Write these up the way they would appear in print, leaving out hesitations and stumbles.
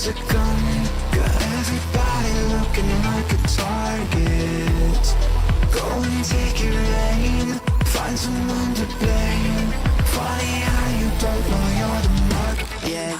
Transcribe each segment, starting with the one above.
music going, got everybody looking like a target. Go and take your aim, find someone to blame. Funny how you don't know you're the mark, yeah.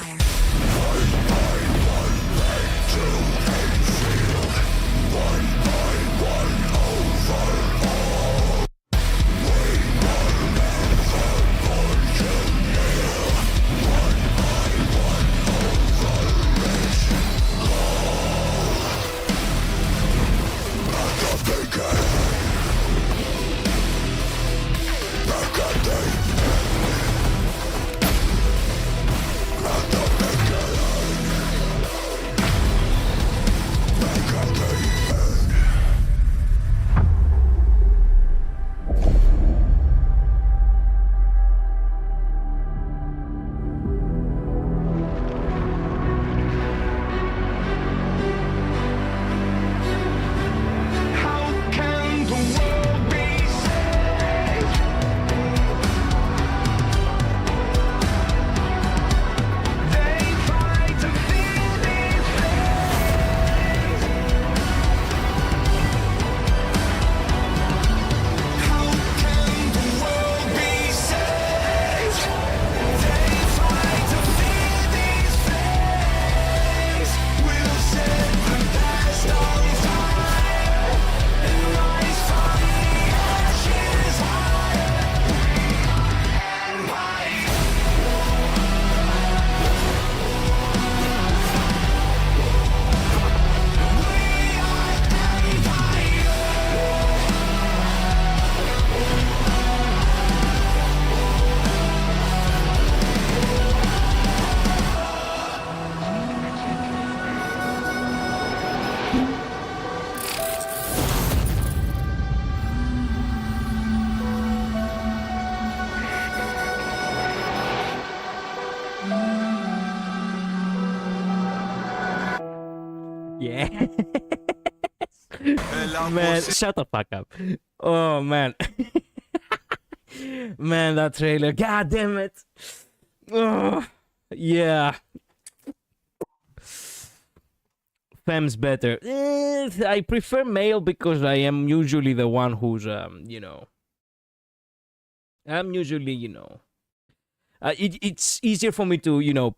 Yeah. Man, shut the fuck up. Oh, man. Man, that trailer. God damn it. Oh, yeah. Fem's better. I prefer male because I am usually the one who's, you know. I'm usually, you know. It's easier for me to, you know,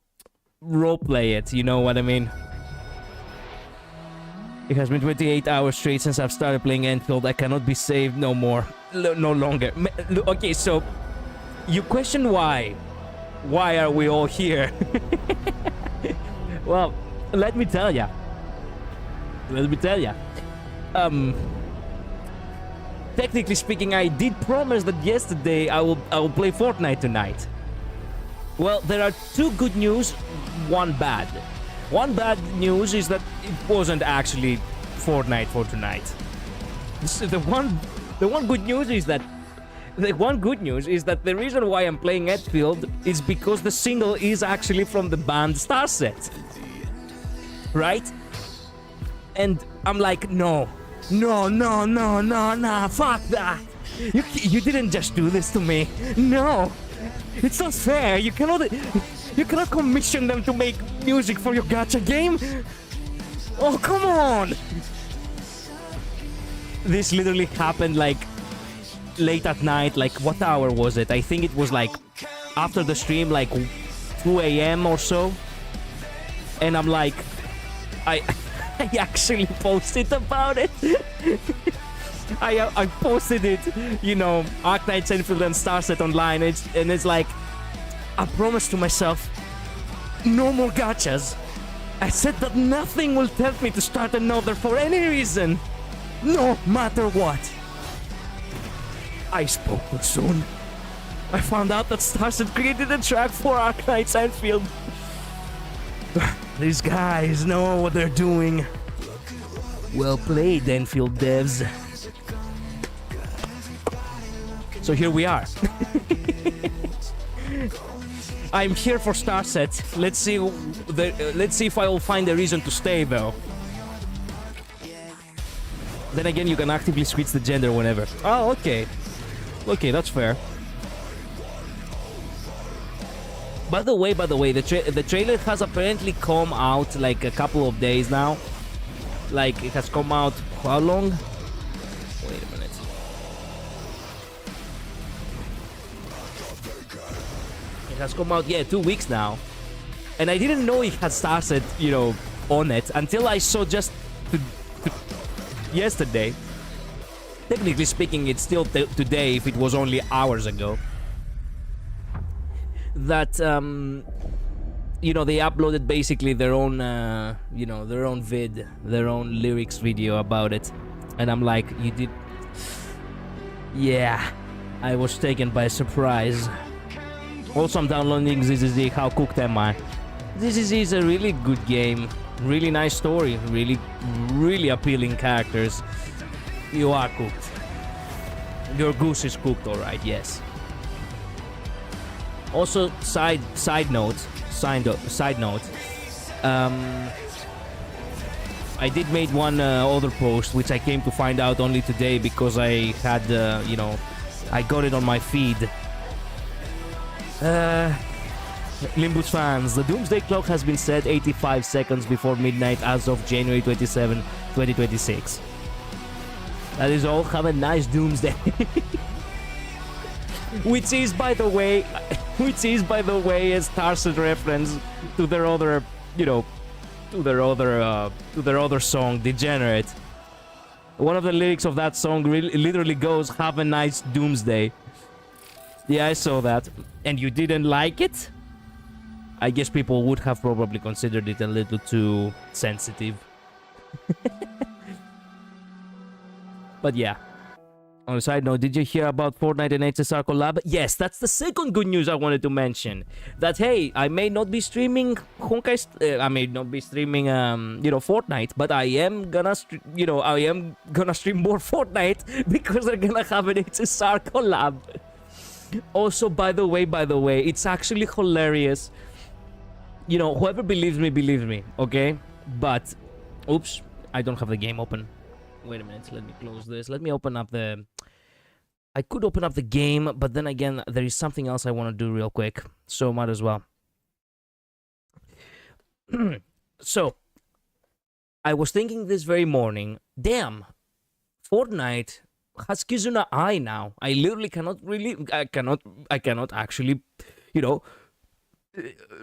roleplay it. You know what I mean? It has been 28 hours straight since I've started playing Endfield. I cannot be saved no more. No longer. Okay, so you question why. Why are we all here? Well, let me tell ya. Let me tell ya. Technically speaking, I did promise that yesterday I will play Fortnite tonight. Well, there are two good news, one bad. One bad news is that it wasn't actually Fortnite for tonight. The one good news is that the reason why I'm playing Endfield is because the single is actually from the band Starset. Right? And I'm like, no, fuck that. You didn't just do this to me. No, it's not fair. You cannot commission them to make music for your gacha game. Oh, come on. This literally happened like late at night. Like, what hour was it? I think it was like after the stream, like 2 a.m. or so. And I'm like, I actually posted about it. I posted it, you know, Arknights, Endfield, and Starset online, and it's like, I promised to myself, no more gachas. I said that nothing will tempt me to start another for any reason, no matter what. I spoke too soon. I found out that Starset created a track for Arknights, Endfield. These guys know what they're doing. Well played, Endfield devs. So here we are. I'm here for Starset. Let's see if I will find a reason to stay though. Then again, you can actively switch the gender whenever. Oh, okay. Okay, that's fair. By the way, the trailer has apparently come out like a couple of days now. Like, it has come out how long? Wait a minute. It has come out, yeah, 2 weeks now. And I didn't know it had started, you know, on it until I saw just yesterday. Technically speaking, it's still today if it was only hours ago. That, you know, they uploaded basically their own, you know, their own their own lyrics video about it. And I'm like, you did... Yeah, I was taken by surprise. Also, I'm downloading ZZZ, how cooked am I? ZZZ is a really good game. Really nice story. Really appealing characters. You are cooked. Your goose is cooked, alright, yes. Also, side note, I did make one other post, which I came to find out only today because I had, you know, I got it on my feed. Limbus fans, the Doomsday Clock has been set 85 seconds before midnight as of January 27, 2026. That is all. Have a nice Doomsday. Which is, by the way, a Starset reference to their other, you know, to their other song, Degenerate. One of the lyrics of that song literally goes, "Have a nice Doomsday." Yeah, I saw that. And you didn't like it? I guess people would have probably considered it a little too sensitive. But yeah. On a side note, did you hear about Fortnite and HSR collab? Yes, that's the second good news I wanted to mention. That, hey, I may not be streaming I may not be streaming, you know, Fortnite, but I am gonna, I am gonna stream more Fortnite because they're gonna have an HSR collab. Also, by the way, it's actually hilarious. You know, whoever believes me, okay? But, oops, I don't have the game open. Wait a minute, let me close this. Let me open up the... I could open up the game, but then again, there is something else I want to do real quick. So, might as well. So, I was thinking this very morning, damn, Fortnite has Kizuna Eye now. I literally I cannot actually, you know,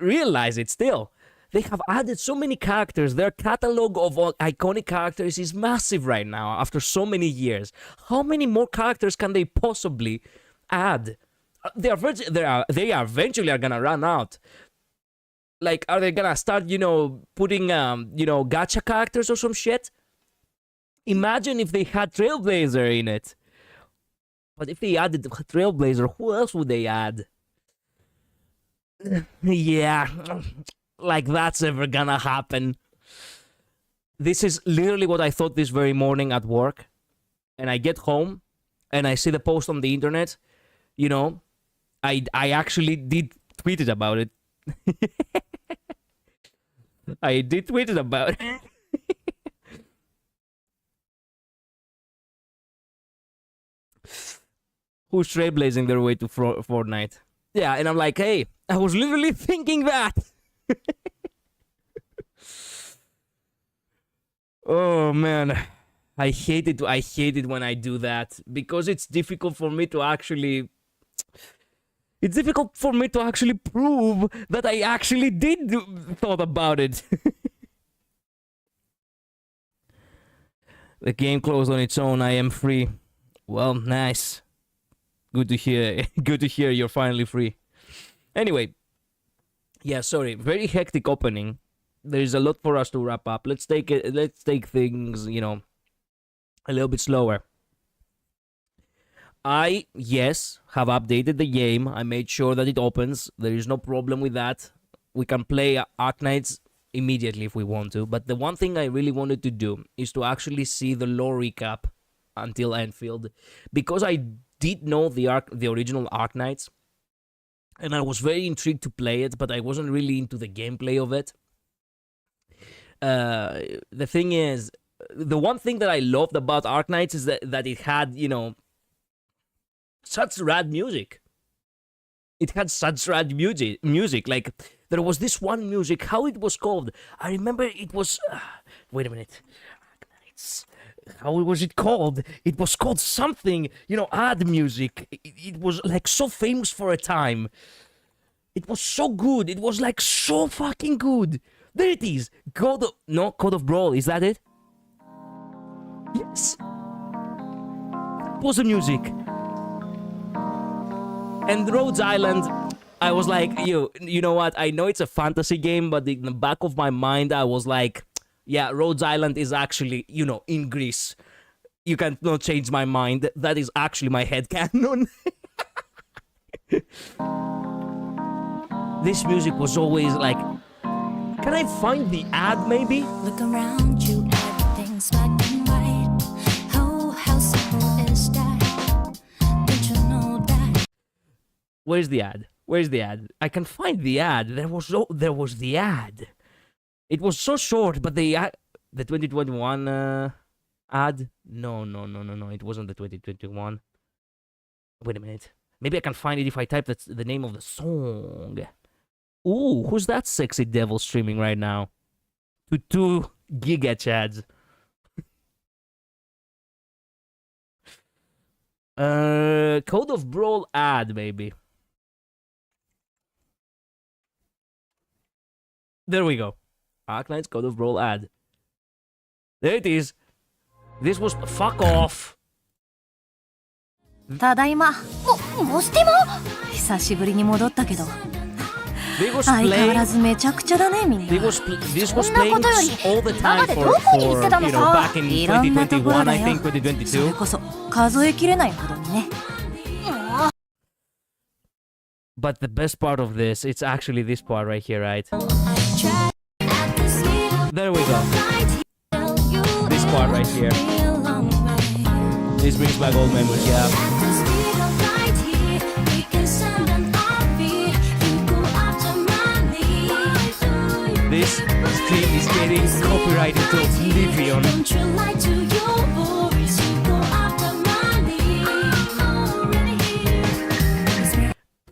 realize it still. They have added so many characters. Their catalog of iconic characters is massive right now after so many years. How many more characters can they possibly add? They are eventually gonna run out. Like, are they gonna start, you know, putting, you know, gacha characters or some shit? Imagine if they had Trailblazer in it. But if they added Trailblazer, who else would they add? Yeah, like that's ever gonna happen. This is literally what I thought this very morning at work. And I get home and I see the post on the internet. You know, I actually did tweet it about it. I did tweet it about it. Who's trailblazing their way to Fortnite? Yeah, and I'm like, hey, I was literally thinking that. Oh man, I hate it when I do that because it's difficult for me to actually. It's difficult for me to actually prove that I actually did thought about it. The game closed on its own. I am free. Well, nice. Good to hear. Good to hear you're finally free. Anyway, yeah, sorry. Very hectic opening. There's a lot for us to wrap up. Let's take things, you know, a little bit slower. I, yes, have updated the game. I made sure that it opens. There is no problem with that. We can play Arknights immediately if we want to. But the one thing I really wanted to do is to actually see the lore recap until Endfield. Because I did know the original Arknights. And I was very intrigued to play it, but I wasn't really into the gameplay of it. The thing is, the one thing that I loved about Arknights is that it had, you know, such rad music. It had such rad music. Like, there was this one music, how it was called? I remember it was... wait a minute. Arknights. How was it called? It was called something, you know, ad music. It was like so famous for a time. It was so good. It was like so fucking good. There it is. Code of Brawl. Is that it? Yes. That was the music. And Rhodes Island, I was like, you know what? I know it's a fantasy game, but in the back of my mind, I was like, yeah, Rhodes Island is actually, you know, in Greece. You cannot change my mind. That is actually my headcanon. This music was always like... Can I find the ad, maybe? Look around you, everything's black and white. Oh, how simple is that? Don't you know that? Where's the ad? Where's the ad? I can find the ad. There was the ad. It was so short, but the 2021 ad. No. It wasn't the 2021. Wait a minute. Maybe I can find it if I type the name of the song. Ooh, who's that sexy devil streaming right now? To 2 giga chads. Code of Brawl ad, maybe. There we go. Arknights Code of Brawl ad. There it is. This was... Fuck off. ただいま。モスティモ？久しぶりに戻ったけど。相変わらずめちゃくちゃだねみんな。This was playing all the time for you know, back in 2021, I think, 2022. それこそ数えきれないほどにね。But the best part of this, it's actually this part right here, right? There we go. This part right here. This brings back old memories, yeah. This stream is getting copyrighted to oblivion.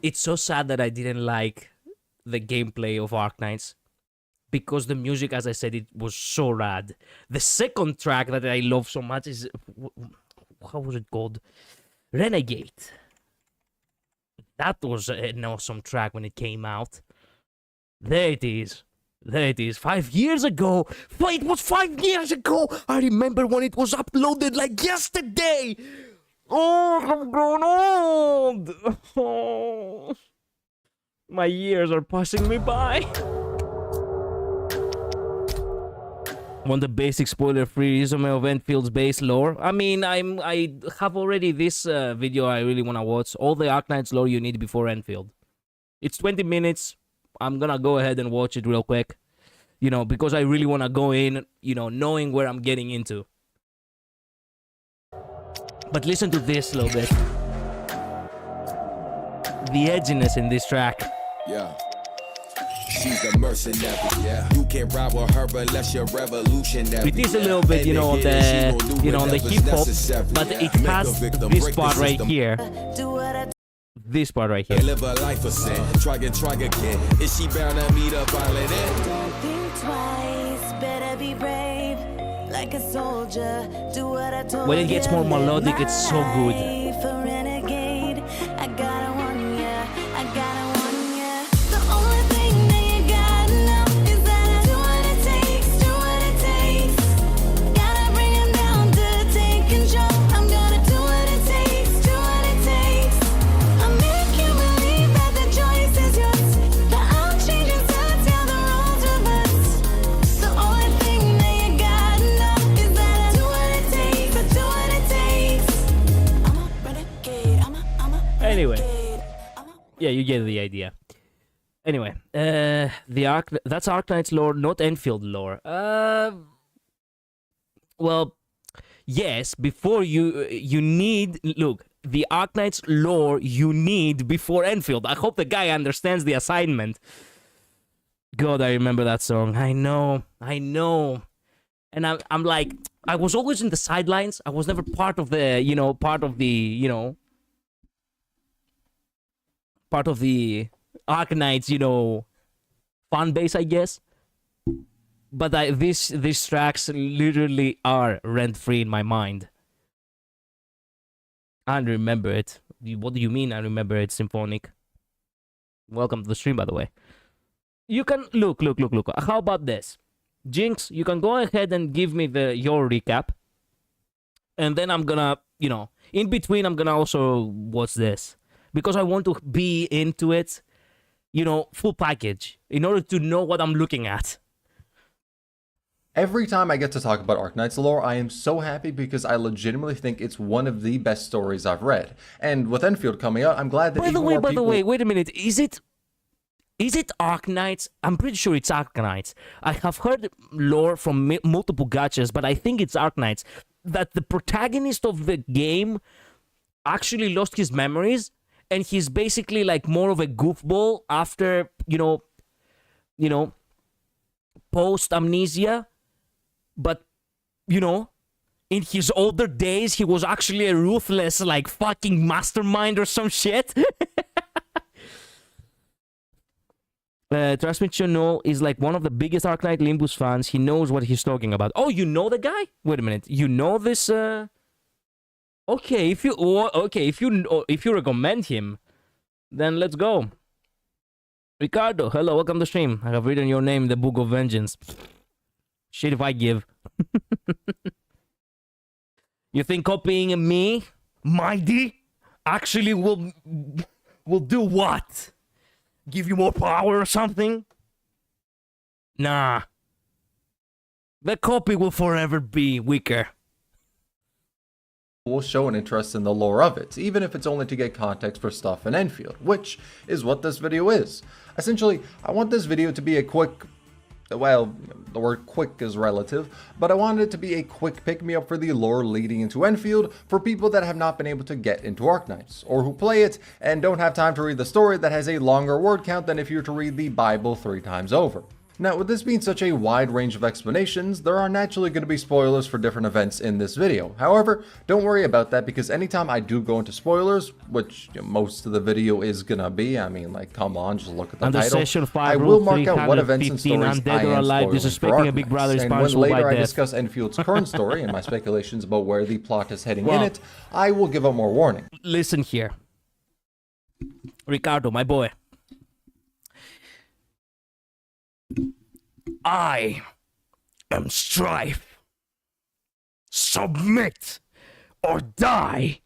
It's so sad that I didn't like the gameplay of Arknights, because the music, as I said, it was so rad. The second track that I love so much is... How was it called? Renegade. That was an awesome track when it came out. There it is. There it is. 5 years ago. It was 5 years ago. I remember when it was uploaded like yesterday. Oh, I'm grown old. Oh. My years are passing me by. Want the basic spoiler-free resume of Endfield's base lore? I mean, I have already this video I really want to watch. All the Arknights lore you need before Endfield. It's 20 minutes. I'm gonna go ahead and watch it real quick. You know, because I really want to go in, you know, knowing where I'm getting into. But listen to this a little bit. The edginess in this track. Yeah. She's a mercenary, yeah. You can't ride with her unless you're revolutionary. It is a little bit, you know, on the, you know, on the hip hop, but it has this part right here. This part right here. Live a life of sin. Try again. Is she bound to meet a violent end? Don't think twice, better be brave. Like a soldier, do what I told you. When it gets more melodic, it's so good. For renegade, I gotta warn ya, I gotta warn ya. The only thing that you gotta know is that I do what it takes, do what it takes. Gotta bring him down to take control. I'm gonna do what it takes, do what it takes. I'll make you believe that the choice is yours. That I'll change and tell the roles reverse. The only thing that you gotta know is that I do what it takes, I do what it takes. I'm a renegade, I'm a Anyway. renegade. Yeah, you get the idea. Anyway, that's Arknights lore, not Enfield lore. Well, yes, before you need... Look, the Arknights lore you need before Enfield. I hope the guy understands the assignment. God, I remember that song. I know. And I'm like, I was always in the sidelines. I was never part of the, you know, part of the Arknights, you know, fan base, I guess. But these tracks literally are rent-free in my mind. I remember it. What do you mean I remember it, Symphonic? Welcome to the stream, by the way. You can... Look. How about this? Jinx, you can go ahead and give me your recap. And then I'm gonna, you know, in between, I'm gonna also watch this. Because I want to be into it, you know, full package. In order to know what I'm looking at. Every time I get to talk about Arknights lore, I am so happy because I legitimately think it's one of the best stories I've read. And with Endfield coming out, I'm glad that By the way, wait a minute. Is it Arknights? I'm pretty sure it's Arknights. I have heard lore from multiple gachas, but I think it's Arknights. That the protagonist of the game actually lost his memories, and he's basically like more of a goofball after, you know, post amnesia. But, you know, in his older days, he was actually a ruthless, like, fucking mastermind or some shit. Transmission No is like one of the biggest Arknight Limbus fans. He knows what he's talking about. Oh, you know the guy? Wait a minute. You know this? Okay, if you recommend him, then let's go. Ricardo, hello, welcome to the stream. I have written your name in the Book of Vengeance. Shit if I give. You think copying me, Mighty, actually will do what? Give you more power or something? Nah. The copy will forever be weaker. will show an interest in the lore of it, even if it's only to get context for stuff in Endfield, which is what this video is. Essentially, I want this video to be a quick, well, the word quick is relative, but I wanted it to be a quick pick-me-up for the lore leading into Endfield for people that have not been able to get into Arknights, or who play it and don't have time to read the story that has a longer word count than if you were to read the Bible 3 times over. Now, with this being such a wide range of explanations, there are naturally going to be spoilers for different events in this video. However, don't worry about that, because anytime I do go into spoilers, which most of the video is gonna be, I mean, like, come on, just look at the Under title, Session 5, I will mark out what events and stories I am spoiling for a Big Brother Arknights. And when responsible by later I death. discuss Enfield's current story and my speculations about where the plot is heading in it, I will give out more warning. Listen here. Ricardo, my boy. I am strife. Submit or die.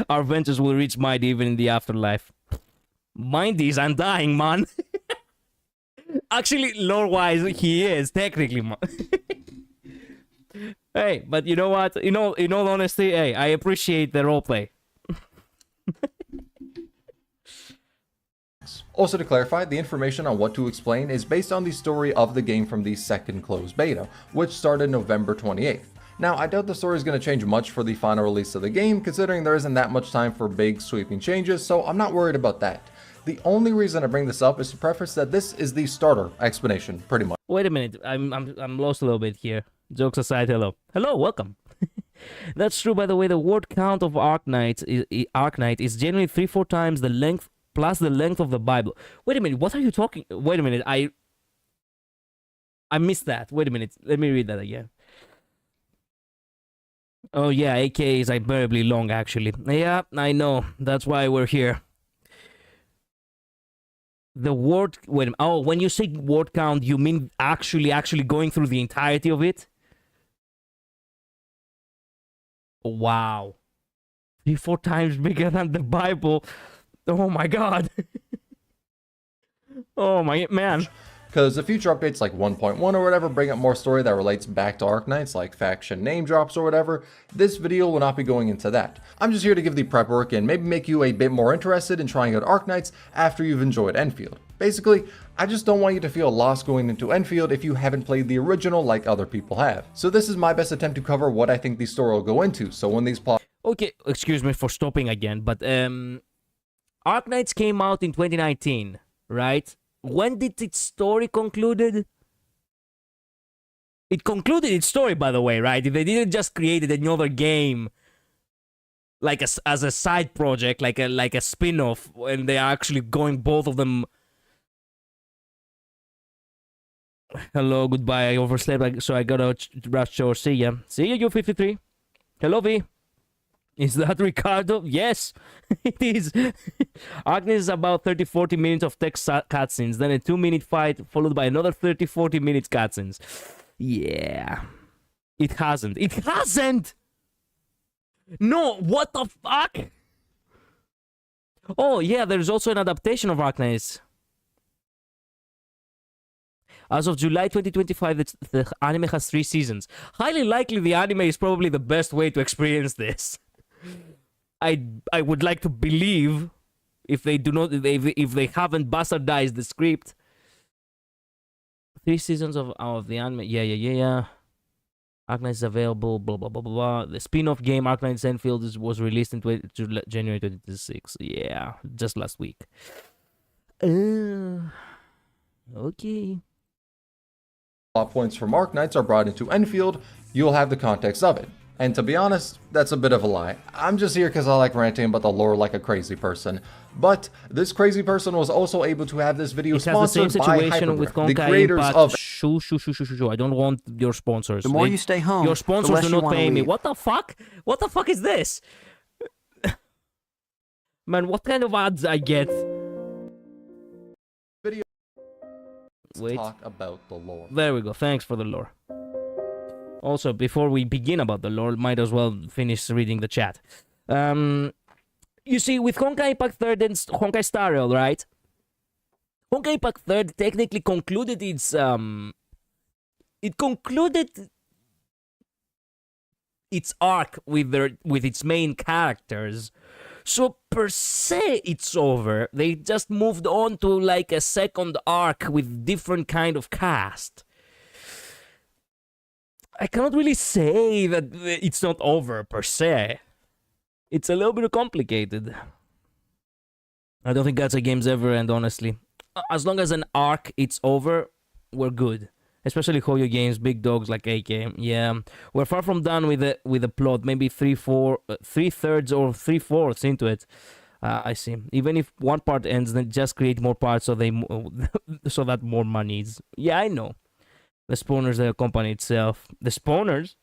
Our ventures will reach might even in the afterlife. Mindy's undying, man. Actually, lore-wise, he is technically, man. Hey, but you know what? In all honesty, hey, I appreciate the roleplay. Also, to clarify, the information on what to explain is based on the story of the game from the second closed beta, which started November 28th. Now, I doubt the story is going to change much for the final release of the game, considering there isn't that much time for big sweeping changes, so I'm not worried about that. The only reason I bring this up is to preface that this is the starter explanation, pretty much. Wait a minute, I'm lost a little bit here. Jokes aside, hello. Hello, welcome. That's true, by the way. The word count of Arknight is generally 3-4 times the length plus the length of the Bible. Wait a minute, what are you talking? Wait a minute, I missed that. Wait a minute, let me read that again. Oh yeah, AK is unbearably long, actually. Yeah, I know. That's why we're here. The word... Wait a minute. Oh, when you say word count, you mean actually going through the entirety of it? Wow. 3-4 times bigger than the Bible. Oh my god. Oh my man. Because the future updates like 1.1 or whatever bring up more story that relates back to Arknights, like faction name drops or whatever. This video will not be going into that. I'm just here to give the prep work and maybe make you a bit more interested in trying out Arknights after you've enjoyed Endfield. Basically, I just don't want you to feel lost going into Endfield if you haven't played the original like other people have. So this is my best attempt to cover what I think the story will go into, so when these plots... Okay, excuse me for stopping again, but Arknights came out in 2019, right? When did its story concluded? It concluded its story, by the way, right? They didn't just create another game like as a side project, like a spin-off, and they're actually going both of them. Hello, goodbye. I overslept, so I gotta rush shore. See ya. See ya, U53. Hello, V. Is that Ricardo? Yes, it is. Arknights is about 30-40 minutes of text cutscenes, then a 2-minute fight, followed by another 30-40 minutes cutscenes. Yeah. It hasn't. It hasn't! No, what the fuck? Oh, yeah, there's also an adaptation of Arknights. As of July 2025, the anime has 3 seasons. Highly likely the anime is probably the best way to experience this. I would like to believe, if they do not, if they haven't bastardized the script. 3 seasons of the anime. Yeah. Arknights is available. Blah blah blah blah blah. The spin-off game Arknights Endfield was released in January 2026. Yeah, just last week. Okay. Plot points from Arknights are brought into Enfield, you'll have the context of it. And to be honest, that's a bit of a lie. I'm just here because I like ranting about the lore like a crazy person. But this crazy person was also able to have this video sponsored by Vtuber, the creators of... Shoo. I don't want your sponsors. The more you stay home, your sponsors the less do you not wanna pay me. leave. What the fuck? What the fuck is this? Man, what kind of ads I get? Wait. Talk about the lore. There we go. Thanks for the lore. Also, before we begin about the lore, might as well finish reading the chat. You see, with Honkai Impact 3rd and Honkai Star Rail, right? Honkai Impact 3rd technically concluded its it concluded its arc with its main characters. So per se it's over. They just moved on to like a second arc with different kind of cast. I cannot really say that it's not over per se. It's a little bit complicated. I don't think gacha games ever end, honestly. As long as an arc it's over, we're good. Especially Hoyo games, big dogs like AK. Yeah, we're far from done with the plot. Maybe 3/3 or 3/4 into it. I see. Even if one part ends, then just create more parts so so that more money is. Yeah, I know. The Spawners, the company itself. The Spawners?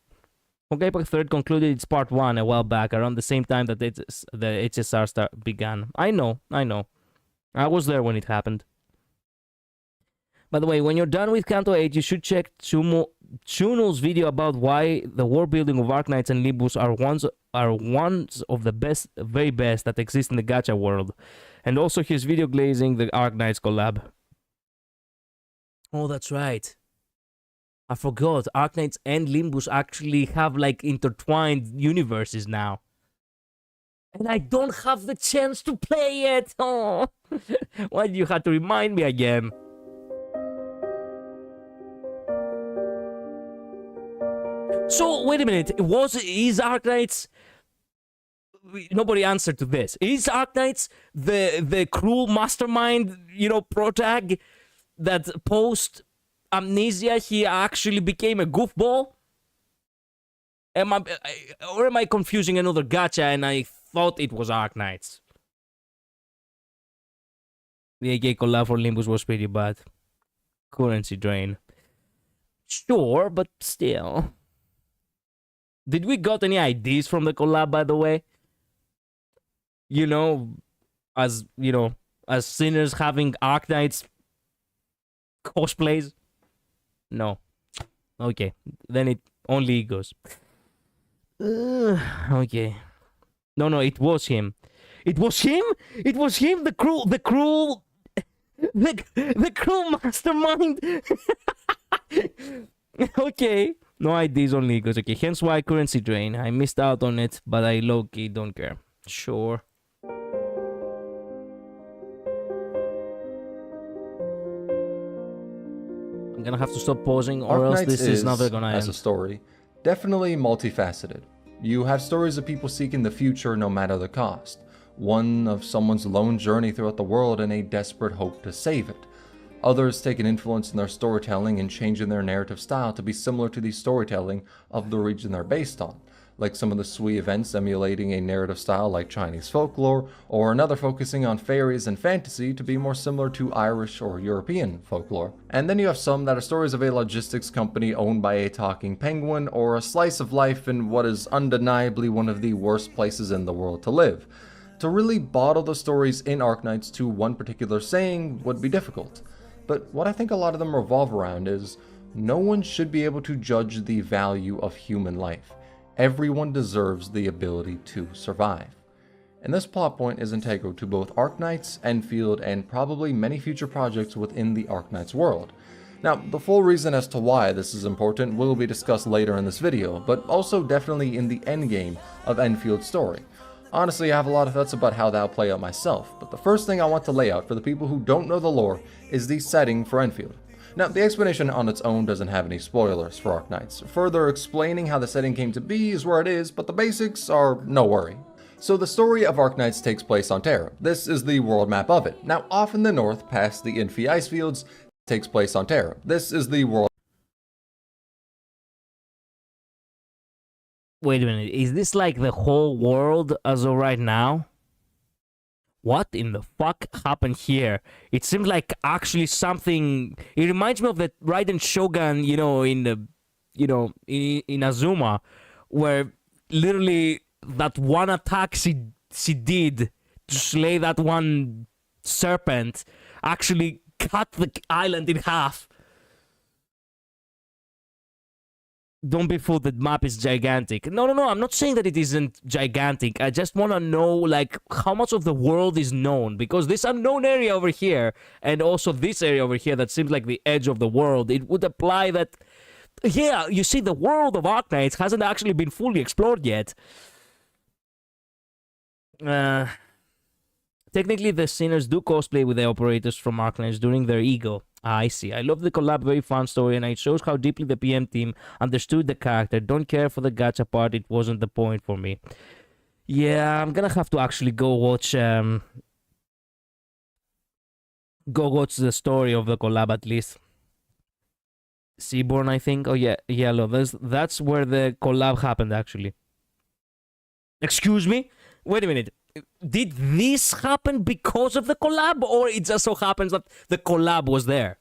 Honkai Impact 3rd concluded its part 1 a while back, around the same time that the HSR began. I know. I was there when it happened. By the way, when you're done with Kanto 8, you should check Chuno's video about why the world building of Arknights and Limbus are ones of the best, very best that exist in the gacha world. And also his video glazing the Arknights collab. Oh, that's right. I forgot, Arknights and Limbus actually have like intertwined universes now. And I don't have the chance to play it! Oh. Why do you have to remind me again? So, wait a minute, is Arknights... Nobody answered to this. Is Arknights the cruel mastermind, protag that post... Amnesia, he actually became a goofball? Or am I confusing another gacha and I thought it was Arknights? The AK collab for Limbus was pretty bad. Currency drain. Sure, but still. Did we got any ideas from the collab, by the way? As sinners having Arknights cosplays? No. Okay. Then it only egos. Okay. No, it was him. It was him? It was him, the cruel mastermind. Okay. No ideas, only egos. Okay, hence why currency drain. I missed out on it, but I low-key don't care. Sure. I'm gonna have to stop pausing or else this is never gonna end. As a story, definitely multifaceted. You have stories of people seeking the future no matter the cost. One of someone's lone journey throughout the world in a desperate hope to save it. Others take an influence in their storytelling and changing their narrative style to be similar to the storytelling of the region they're based on. like some of the Sui events emulating a narrative style like Chinese folklore, or another focusing on fairies and fantasy to be more similar to Irish or European folklore. And then you have some that are stories of a logistics company owned by a talking penguin, or a slice of life in what is undeniably one of the worst places in the world to live. To really bottle the stories in Arknights to one particular saying would be difficult. But what I think a lot of them revolve around is, no one should be able to judge the value of human life. Everyone deserves the ability to survive. And this plot point is integral to both Arknights, Endfield, and probably many future projects within the Arknights world. Now, the full reason as to why this is important will be discussed later in this video, but also definitely in the endgame of Enfield's story. Honestly, I have a lot of thoughts about how that'll play out myself, but the first thing I want to lay out for the people who don't know the lore is the setting for Endfield. Now, the explanation on its own doesn't have any spoilers for Arknights. Further explaining how the setting came to be is where it is, but the basics are no worry. So the story of Arknights takes place on Terra. This is the world map of it. Now, off in the north, past the Infi ice fields, takes place on Terra. This is the world. Wait a minute, is this like the whole world as of right now? What in the fuck happened here? It seems like actually something. It reminds me of the Raiden Shogun, you know, in the, you know, in Azuma, where literally that one attack she did to slay that one serpent actually cut the island in half. Don't be fooled, the map is gigantic. No, I'm not saying that it isn't gigantic. I just want to know, like, how much of the world is known. Because this unknown area over here, and also this area over here that seems like the edge of the world, it would apply that, yeah, you see, the world of Arknights hasn't actually been fully explored yet. Technically, the sinners do cosplay with the operators from Arknights during their ego. I see. I love the collab, very fun story, and it shows how deeply the PM team understood the character. Don't care for the gacha part, it wasn't the point for me. Yeah, I'm gonna have to actually go watch the story of the collab at least. Seaborn, I think. Oh yeah, Yellow. That's where the collab happened actually. Excuse me? Wait a minute. Did this happen because of the collab, or it just so happens that the collab was there?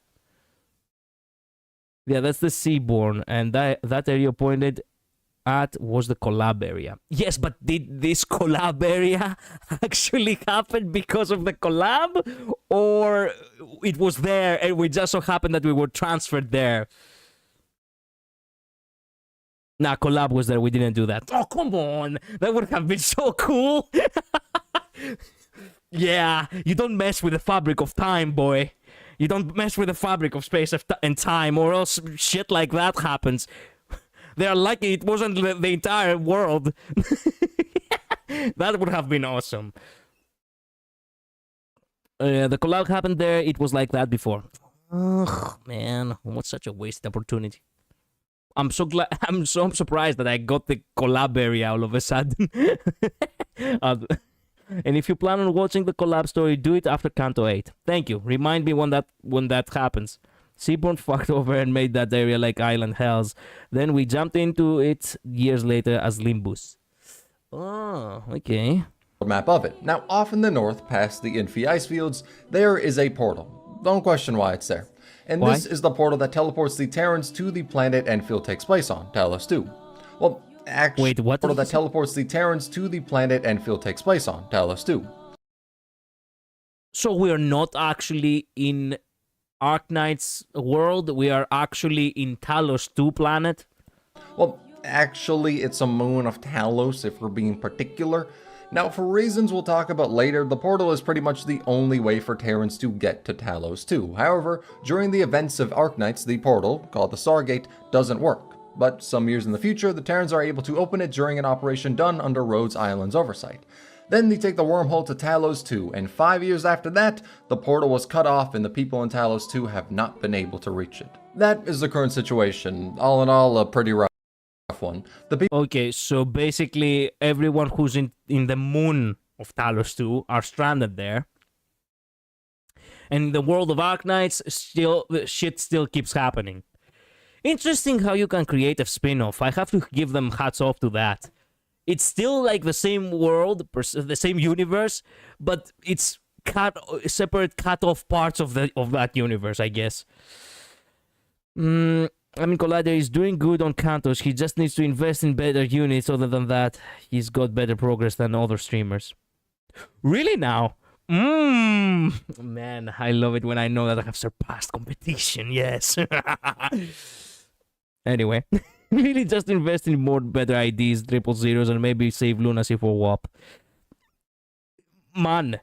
Yeah, that's the Seaborn, and that area pointed at was the collab area. Yes, but did this collab area actually happen because of the collab, or it was there and we just so happened that we were transferred there? Nah, collab was there. We didn't do that. Oh, come on. That would have been so cool. Yeah, you don't mess with the fabric of time, boy. You don't mess with the fabric of space and time, or else shit like that happens. They are lucky it wasn't the entire world. That would have been awesome. The collab happened there. It was like that before. Ugh, man. What such a wasted opportunity. I'm so glad. I'm surprised that I got the collab area all of a sudden. And if you plan on watching the collab story, do it after Kanto 8. Thank you. Remind me when that happens. Seaborn fucked over and made that area like Island Hells. Then we jumped into it years later as Limbus. Oh, okay. Map of it. Now, off in the north, past the Infi ice fields, there is a portal. Don't question why it's there. And why? This is the portal that teleports the Terrans to the planet Endfield takes place on, Talos 2. Well, actually, wait, what? The portal that teleports the Terrans to the planet Endfield takes place on, Talos 2. So we are not actually in Arknights world, we are actually in Talos 2 planet? Well, actually, it's a moon of Talos, if we're being particular. Now, for reasons we'll talk about later, the portal is pretty much the only way for Terrans to get to Talos 2. However, during the events of Arknights, the portal, called the Stargate, doesn't work. But some years in the future, the Terrans are able to open it during an operation done under Rhodes Island's oversight. Then they take the wormhole to Talos 2, and 5 years after that, the portal was cut off and the people in Talos 2 have not been able to reach it. That is the current situation. All in all, a pretty rough one. Okay, so basically everyone who's in the moon of Talos 2 are stranded there. And in the world of Arknights, shit still keeps happening. Interesting how you can create a spin-off. I have to give them hats off to that. It's still like the same world, the same universe, but it's cut off parts of that universe, I guess. I mean, Collider is doing good on Kantos. He just needs to invest in better units. Other than that, he's got better progress than other streamers. Really now? Man, I love it when I know that I have surpassed competition. Yes. Anyway, really just invest in more better IDs, 000s, and maybe save lunacy for WAP. Man,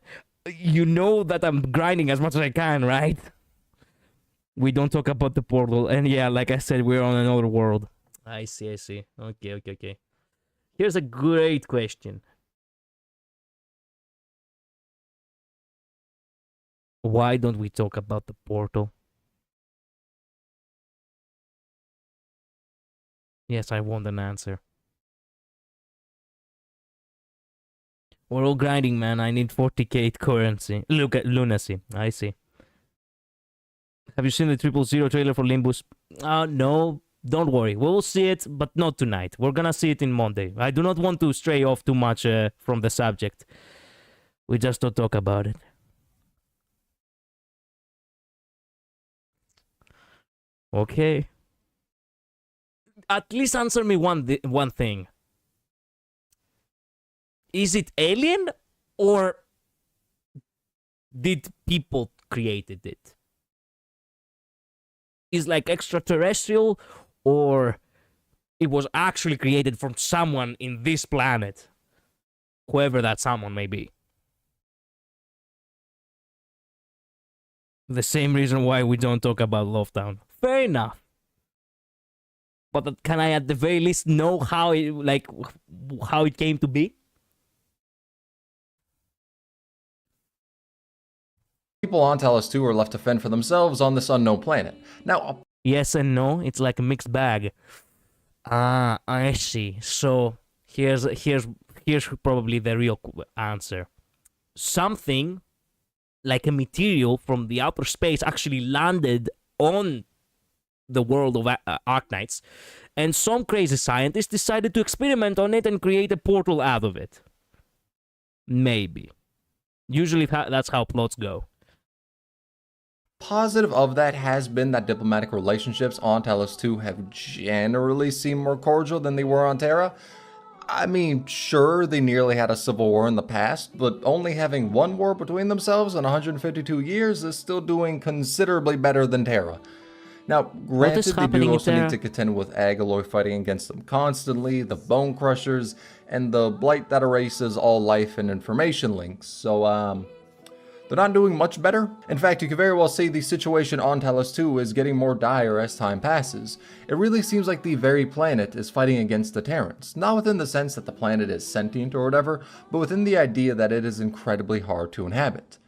you know that I'm grinding as much as I can, right? We don't talk about the portal, and yeah, like I said, we're on another world. I see. Okay. Here's a great question. Why don't we talk about the portal? Yes, I want an answer. We're all grinding, man. I need 40k currency. Look at lunacy. I see. Have you seen the 000 trailer for Limbus? No, don't worry. We'll see it, but not tonight. We're gonna see it in Monday. I do not want to stray off too much from the subject. We just don't talk about it. Okay. At least answer me one thing. Is it alien, or did people created it? Is like extraterrestrial, or it was actually created from someone in this planet, whoever that someone may be. The same reason why we don't talk about Lovetown. Fair enough. But can I at the very least know how it came to be? People on Talos 2 are left to fend for themselves on this unknown planet. Now, Yes and no. It's like a mixed bag. I see. So here's probably the real answer. Something like a material from the outer space actually landed on the world of Arknights, and some crazy scientist decided to experiment on it and create a portal out of it. Maybe. Usually that's how plots go. positive of that has been that diplomatic relationships on Talos 2 have generally seemed more cordial than they were on Terra. I mean, sure, they nearly had a civil war in the past, but only having one war between themselves in 152 years is still doing considerably better than Terra. Now, granted, they do also need to contend with Agaloy fighting against them constantly, the Bone Crushers, and the Blight that erases all life and information links, so, they're not doing much better. In fact, you could very well say the situation on Talos 2 is getting more dire as time passes. It really seems like the very planet is fighting against the Terrans, not within the sense that the planet is sentient or whatever, but within the idea that it is incredibly hard to inhabit.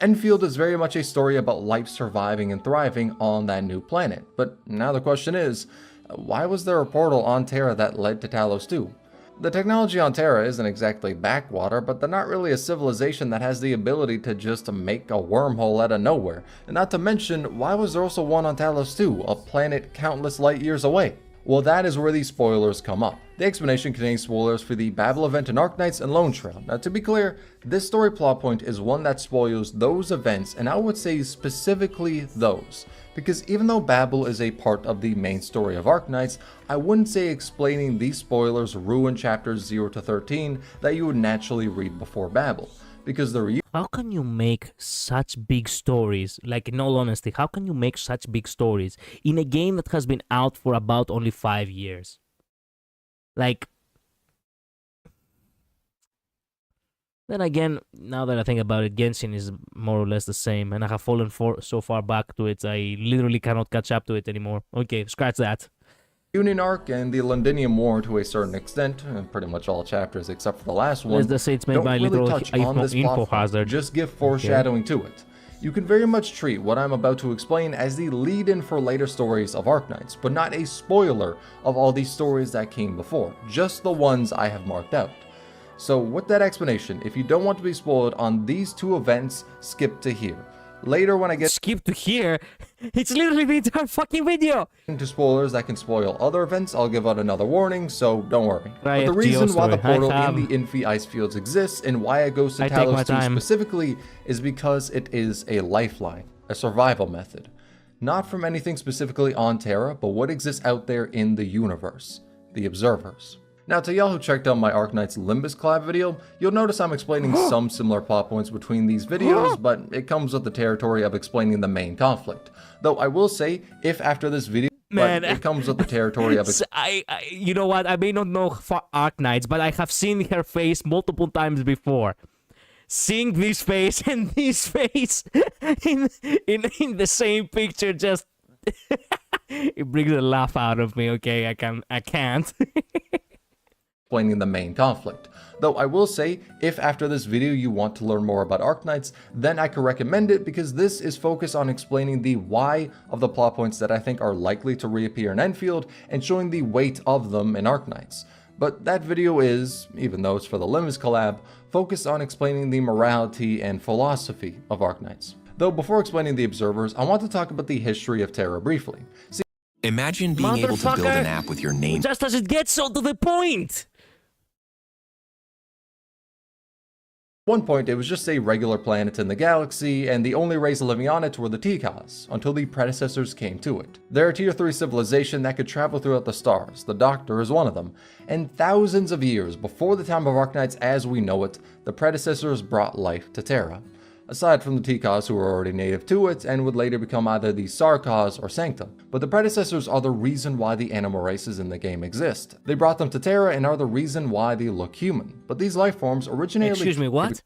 Endfield is very much a story about life surviving and thriving on that new planet, but now the question is, why was there a portal on Terra that led to Talos 2? The technology on Terra isn't exactly backwater, but they're not really a civilization that has the ability to just make a wormhole out of nowhere. And not to mention, why was there also one on Talos 2, a planet countless light years away? Well, that is where these spoilers come up. The explanation contains spoilers for the Babel event in Arknights and Lone Shroud. Now, to be clear, this story plot point is one that spoils those events, and I would say specifically those. Because even though Babel is a part of the main story of Arknights, I wouldn't say explaining these spoilers ruin chapters 0 to 13 that you would naturally read before Babel. Because how can you make such big stories, like in all honesty, how can you make such big stories in a game that has been out for about only 5 years? Like, then again, now that I think about it, Genshin is more or less the same, and I have fallen so far back to it, I literally cannot catch up to it anymore. Okay, scratch that. Union Arc and the Londinium War to a certain extent, pretty much all chapters except for the last one, Let's just say it's made by really literal touch on this info plot, hazard. just give foreshadowing to it. You can very much treat what I'm about to explain as the lead-in for later stories of Arknights, but not a spoiler of all these stories that came before, just the ones I have marked out. So with that explanation, if you don't want to be spoiled on these two events, skip to here. Later, when I get Skip to here. It's literally the entire fucking video. into spoilers that can spoil other events, I'll give out another warning, so don't worry. Right, But the reason why the geostory. I portal have- in the Infi ice fields exists and why it goes to I take my Talos 2 time. specifically is because it is a lifeline, a survival method. Not from anything specifically on Terra, but what exists out there in the universe, the observers. Now, to y'all who checked out my Arknights Limbus collab video, you'll notice I'm explaining some similar plot points between these videos, but it comes with the territory of explaining the main conflict. Though I will say, if after this video, Man, but it comes with the territory of you know what? I may not know Arknights, but I have seen her face multiple times before. Seeing this face and this face in the same picture just it brings a laugh out of me. Okay, I can't. explaining the main conflict. Though I will say, if after this video you want to learn more about Arknights, then I can recommend it because this is focused on explaining the why of the plot points that I think are likely to reappear in Endfield and showing the weight of them in Arknights. But that video is, even though it's for the Limbus collab, focused on explaining the morality and philosophy of Arknights. Though before explaining the observers, I want to talk about the history of Terra briefly. See, Imagine being able to build Motherfucker. an app with your name. Just as it gets so to the point. At one point, it was just a regular planet in the galaxy, and the only race living on it were the Tikas, until the predecessors came to it. They're a tier 3 civilization that could travel throughout the stars, the Doctor is one of them, and thousands of years before the time of Arknights as we know it, the predecessors brought life to Terra. Aside from the Tikas who were already native to it and would later become either the Sarkas or Sanctum. But the predecessors are the reason why the animal races in the game exist. They brought them to Terra and are the reason why they look human. But these life forms originated... Excuse me, what?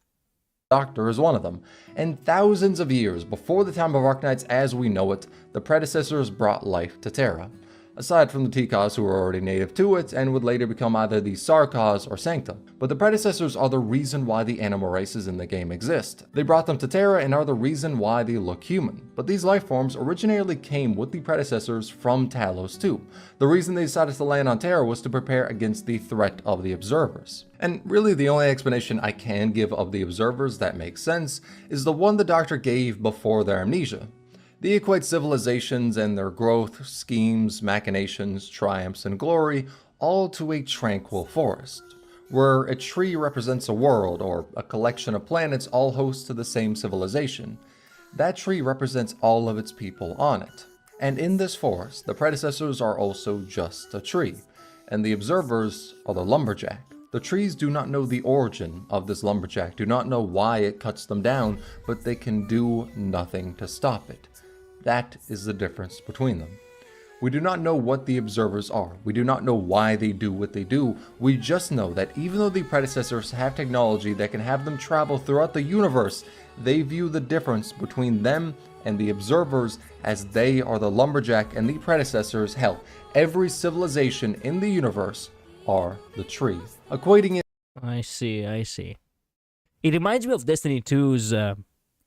Doctor is one of them, and thousands of years before the time of Arknights as we know it, the predecessors brought life to Terra. Aside from the Tikas who were already native to it and would later become either the Sarkas or Sanctum. But the predecessors are the reason why the animal races in the game exist. They brought them to Terra and are the reason why they look human. But these life forms originally came with the predecessors from Talos 2. The reason they decided to land on Terra was to prepare against the threat of the observers. And really the only explanation I can give of the observers that makes sense is the one the Doctor gave before their amnesia. They equate civilizations and their growth, schemes, machinations, triumphs, and glory all to a tranquil forest, where a tree represents a world or a collection of planets all host to the same civilization. That tree represents all of its people on it. And in this forest, the predecessors are also just a tree, and the observers are the lumberjack. The trees do not know the origin of this lumberjack, do not know why it cuts them down, but they can do nothing to stop it. That is the difference between them. We do not know what the observers are. We do not know why they do what they do. We just know that even though the predecessors have technology that can have them travel throughout the universe, they view the difference between them and the observers as they are the lumberjack and the predecessors. Hell, every civilization in the universe are the tree. Equating it I see. It reminds me of Destiny 2's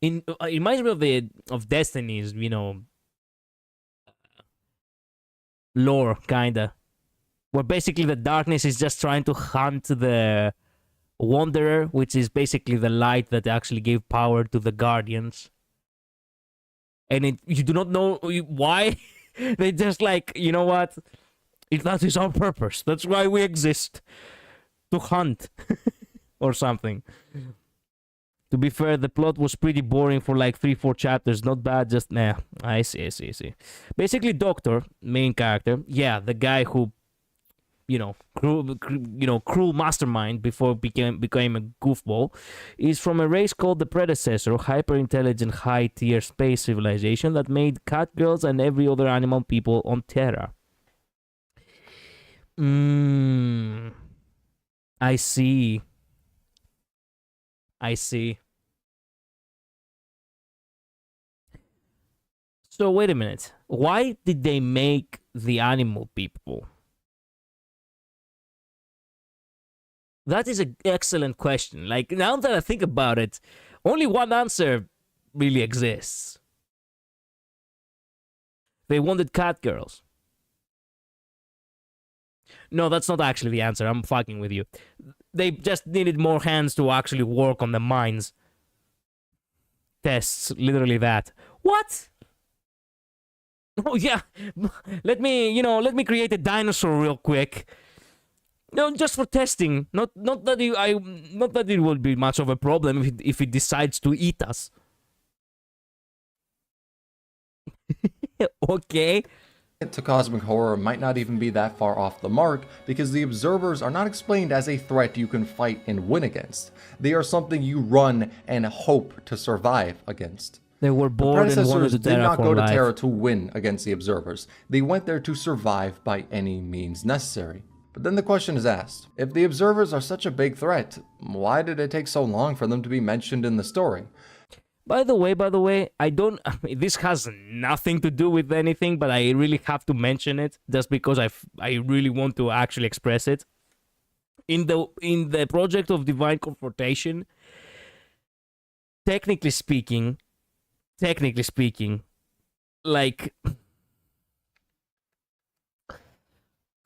it reminds me of Destiny's, you know, lore kinda, where basically the darkness is just trying to hunt the Wanderer, which is basically the light that actually gave power to the Guardians. And you do not know why. They just like, you know what? That is our purpose. That's why we exist. To hunt. Or something. To be fair, the plot was pretty boring for like 3-4 chapters. Not bad, just nah. I see. Basically, Doctor, main character, yeah, the guy who, cruel mastermind before became a goofball, is from a race called the Predecessor, hyper-intelligent, high-tier space civilization that made cat girls and every other animal people on Terra. I see. So wait a minute. Why did they make the animal people? That is an excellent question. Like, now that I think about it, only one answer really exists. They wanted cat girls. No, that's not actually the answer. I'm fucking with you. They just needed more hands to actually work on the mines. tests, literally that. What? Oh yeah, let me create a dinosaur real quick. No, just for testing. Not that it would be much of a problem if it decides to eat us. Okay. To cosmic horror might not even be that far off the mark because the observers are not explained as a threat you can fight and win against. They are something you run and hope to survive against. They were bored and wanted to did not go to life. Terra to win against the observers. They went there to survive by any means necessary. But then the question is asked, if the observers are such a big threat, why did it take so long for them to be mentioned in the story? By the way, this has nothing to do with anything, but I really have to mention it just because I really want to actually express it. In the project of Divine Confrontation, technically speaking, like,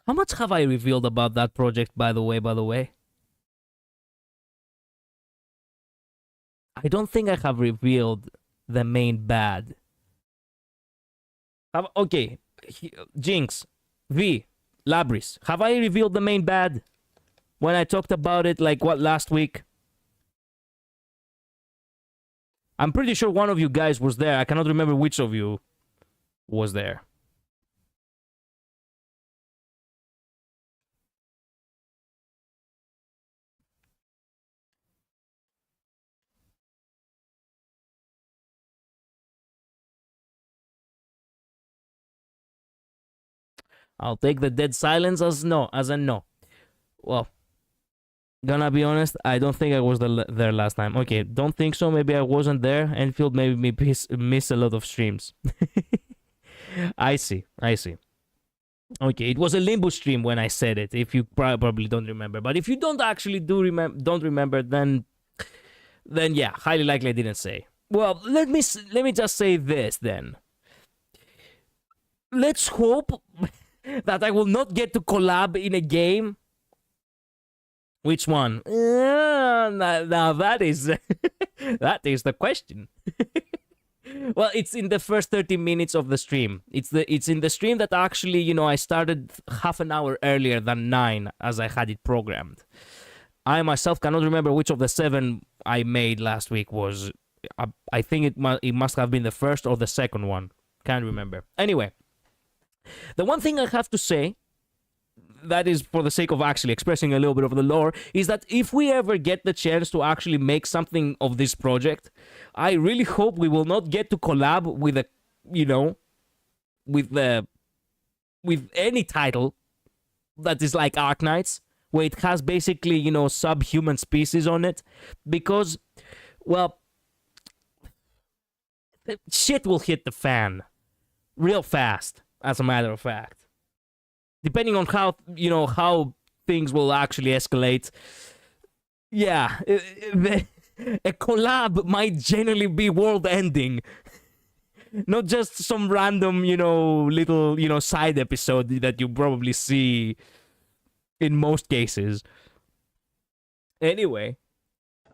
how much have I revealed about that project, by the way? I don't think I have revealed the main bad. Okay, Jinx, V, Labris, have I revealed the main bad when I talked about it, like, what, last week? I'm pretty sure one of you guys was there. I cannot remember which of you was there. I'll take the dead silence as a no. Well, gonna be honest, I don't think I was there last time. Okay, don't think so. Maybe I wasn't there. Endfield made me miss a lot of streams. I see. Okay, it was a Limbo stream when I said it. If you probably don't remember, but if you don't actually don't remember, then yeah, highly likely I didn't say. Well, let me just say this then. Let's hope that I will not get to collab in a game. Which one? Now that is that is the question. Well, it's in the first 30 minutes of the stream. It's in the stream that actually, I started half an hour earlier than 9 as I had it programmed. I myself cannot remember which of the 7 I made last week was. I think it must have been the first or the second one. Can't remember. Anyway, the one thing I have to say, that is for the sake of actually expressing a little bit of the lore, is that if we ever get the chance to actually make something of this project, I really hope we will not get to collab with with any title that is like Arknights, where it has basically, subhuman species on it, because, well, shit will hit the fan real fast, as a matter of fact. Depending on how, how things will actually escalate. Yeah, a collab might generally be world-ending. Not just some random, little, side episode that you probably see in most cases. Anyway.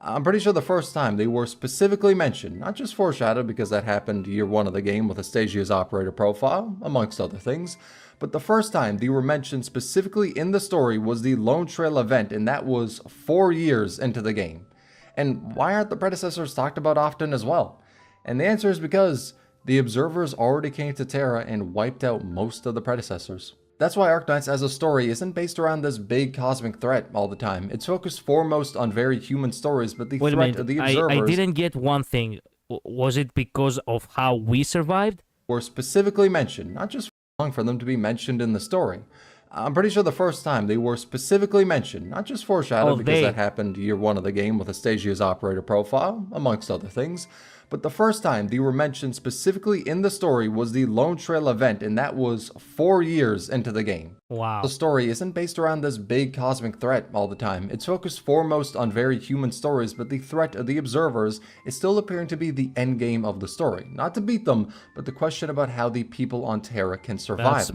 I'm pretty sure the first time they were specifically mentioned, not just foreshadowed because that happened year 1 of the game with Astasia's operator profile, amongst other things, but the first time they were mentioned specifically in the story was the Lone Trail event, and that was 4 years into the game. And why aren't the predecessors talked about often as well? And the answer is because the observers already came to Terra and wiped out most of the predecessors. That's why Arknights as a story isn't based around this big cosmic threat all the time. It's focused foremost on very human stories, but the threat of the observers... I didn't get one thing. Was it because of how we survived? Were specifically mentioned, not just long for them to be mentioned in the story. I'm pretty sure the first time they were specifically mentioned, not just foreshadowed because that happened year 1 of the game with Astasia's operator profile, amongst other things, but the first time they were mentioned specifically in the story was the Lone Trail event, and that was 4 years into the game. Wow. The story isn't based around this big cosmic threat all the time. It's focused foremost on very human stories, but the threat of the observers is still appearing to be the end game of the story. Not to beat them, but the question about how the people on Terra can survive.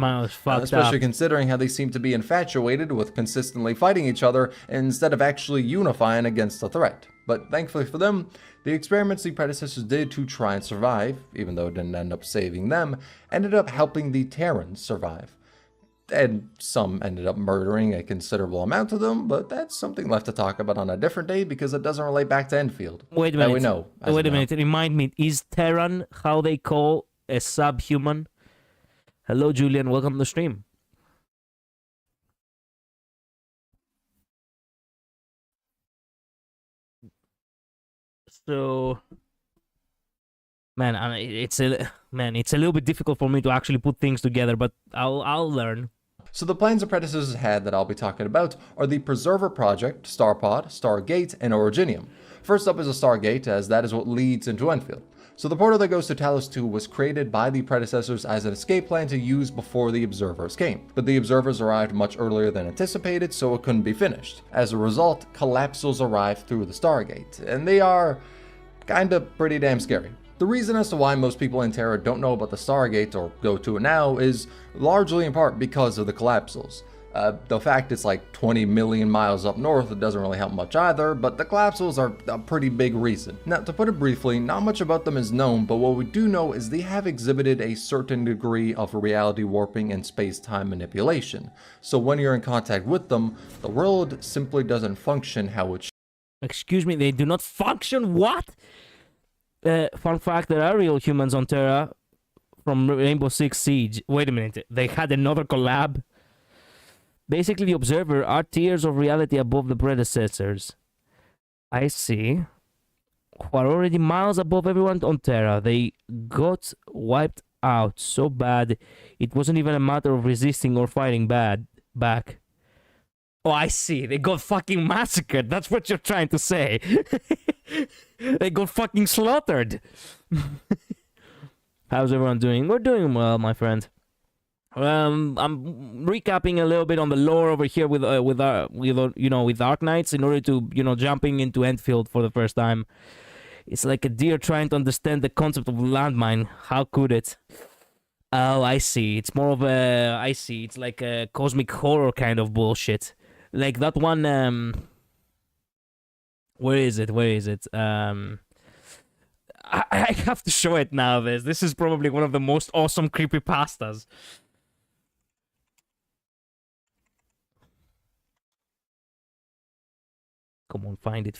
Especially considering how they seem to be infatuated with consistently fighting each other instead of actually unifying against the threat. But thankfully for them, the experiments the predecessors did to try and survive, even though it didn't end up saving them, ended up helping the Terrans survive. And some ended up murdering a considerable amount of them, but that's something left to talk about on a different day because it doesn't relate back to Endfield. Wait a minute. That we know. Wait a minute. Remind me, is Terran how they call a subhuman? Hello, Julian. Welcome to the stream. So, man, it's a little bit difficult for me to actually put things together, but I'll learn. So the plans the predecessors had that I'll be talking about are the Preserver Project, Starpod, Stargate, and Originium. First up is a Stargate, as that is what leads into Enfield. So the portal that goes to Talos 2 was created by the predecessors as an escape plan to use before the Observers came. But the Observers arrived much earlier than anticipated, so it couldn't be finished. As a result, Collapsals arrived through the Stargate, and they are kinda pretty damn scary. The reason as to why most people in Terra don't know about the Stargate or go to it now is largely in part because of the Collapsals. The fact it's like 20 million miles up north, it doesn't really help much either, but the Collapsals are a pretty big reason. Now, to put it briefly, not much about them is known, but what we do know is they have exhibited a certain degree of reality warping and space-time manipulation. So when you're in contact with them, the world simply doesn't function how it should. Excuse me, they do not function? What? Fun fact, there are real humans on Terra from Rainbow Six Siege. Wait a minute, they had another collab? Basically, the Observer are tiers of reality above the predecessors. I see. Who are already miles above everyone on Terra. They got wiped out so bad, it wasn't even a matter of resisting or fighting back. Oh, I see. They got fucking massacred. That's what you're trying to say. They got fucking slaughtered. How's everyone doing? We're doing well, my friend. I'm recapping a little bit on the lore over here with Arknights in order to, jumping into Endfield for the first time. It's like a deer trying to understand the concept of landmine. How could it? Oh, I see. It's more of a... I see. It's like a cosmic horror kind of bullshit. Like that one, where is it? I have to show it now, this is probably one of the most awesome creepypastas. Come on, find it.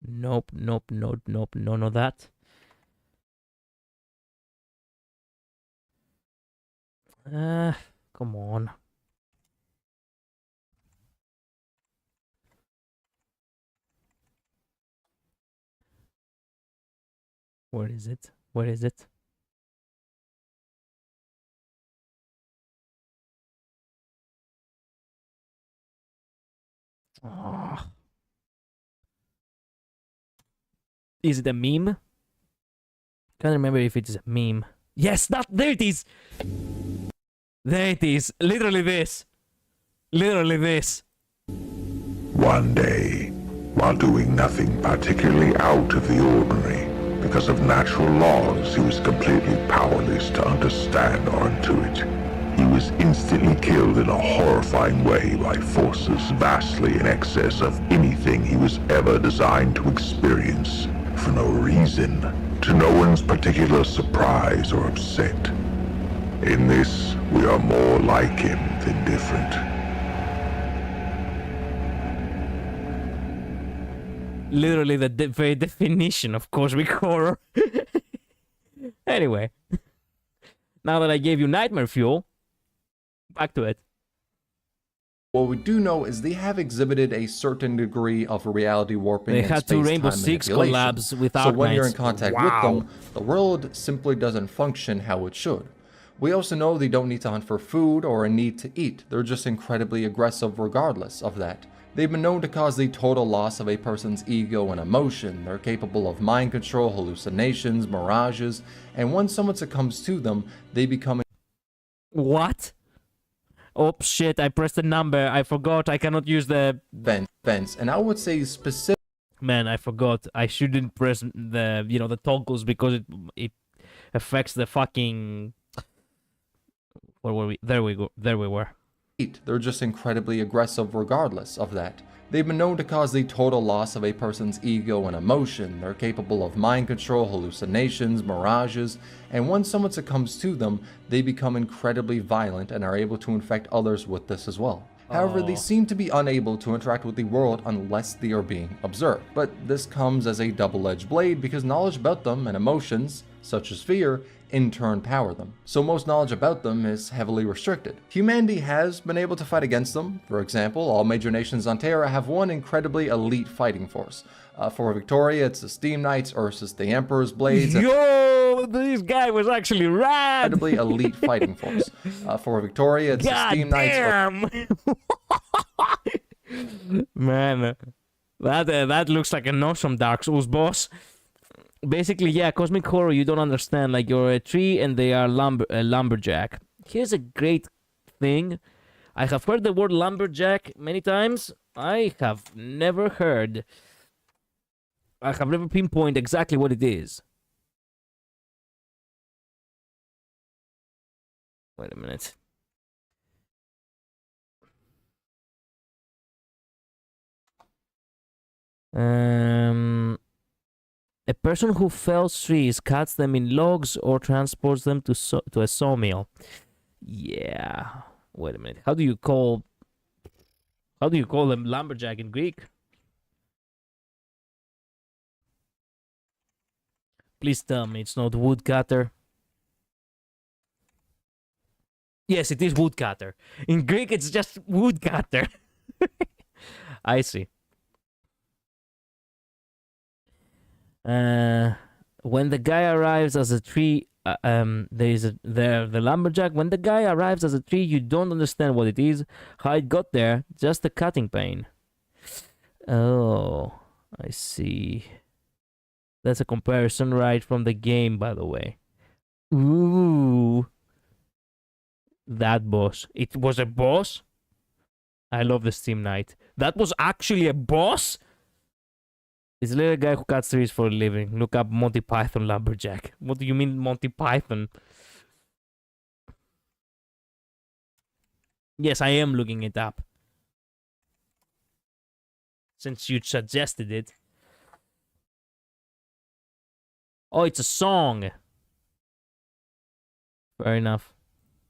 Nope, no, that. Come on. Where is it? Oh. Is it a meme? Can't remember if it's a meme. Yes, there it is! There it is. Literally this. One day, while doing nothing particularly out of the ordinary, because of natural laws he was completely powerless to understand or intuit, he was instantly killed in a horrifying way by forces vastly in excess of anything he was ever designed to experience, for no reason, to no one's particular surprise or upset. In this, we are more like him than different. Literally the very definition of cosmic horror. Anyway, now that I gave you nightmare fuel, back to it. What we do know is they have exhibited a certain degree of reality warping They and had two Rainbow space-time Six manipulation. collabs with Arknights. So when you're in contact with Wow. them, the world simply doesn't function how it should. We also know they don't need to hunt for food or a need to eat. They're just incredibly aggressive regardless of that. They've been known to cause the total loss of a person's ego and emotion. They're capable of mind control, hallucinations, mirages, and when someone succumbs to them, they become... What? Oh shit, I pressed a number. I forgot. I cannot use the... Vents, and I would say specific... Man, I forgot. I shouldn't press the toggles because it affects the fucking... Where were we? There we go. There we were. They're just incredibly aggressive regardless of that. They've been known to cause the total loss of a person's ego and emotion. They're capable of mind control, hallucinations, mirages, and once someone succumbs to them, they become incredibly violent and are able to infect others with this as well. However, they seem to be unable to interact with the world unless they are being observed. But this comes as a double-edged blade because knowledge about them and emotions, such as fear, in turn power them. So most knowledge about them is heavily restricted. Humanity has been able to fight against them. For example, all major nations on Terra have one incredibly elite fighting force. For Victoria, it's the Steam Knights, Ursus the Emperor's Blades. Yo, this guy was actually rad! Incredibly elite fighting force. For Victoria, it's the Steam Knights. Damn! Man, that looks like an awesome Dark Souls boss. Basically, yeah, Cosmic Horror, you don't understand. Like, you're a tree and they are lumberjack. Here's a great thing. I have heard the word lumberjack many times. I have never pinpointed exactly what it is. Wait a minute. A person who fells trees, cuts them in logs, or transports them to a sawmill. Yeah. Wait a minute. How do you call them lumberjack in Greek? Please tell me it's not woodcutter. Yes, it is woodcutter. In Greek, it's just woodcutter. I see. When the guy arrives as a tree, the lumberjack. When the guy arrives as a tree, you don't understand what it is, how it got there, just the cutting pain. Oh, I see. That's a comparison right from the game, by the way. Ooh. That boss. It was a boss? I love the Steam Knight. That was actually a boss? It's a little guy who cuts trees for a living. Look up Monty Python lumberjack. What do you mean Monty Python? Yes, I am looking it up. Since you suggested it. Oh, it's a song. Fair enough.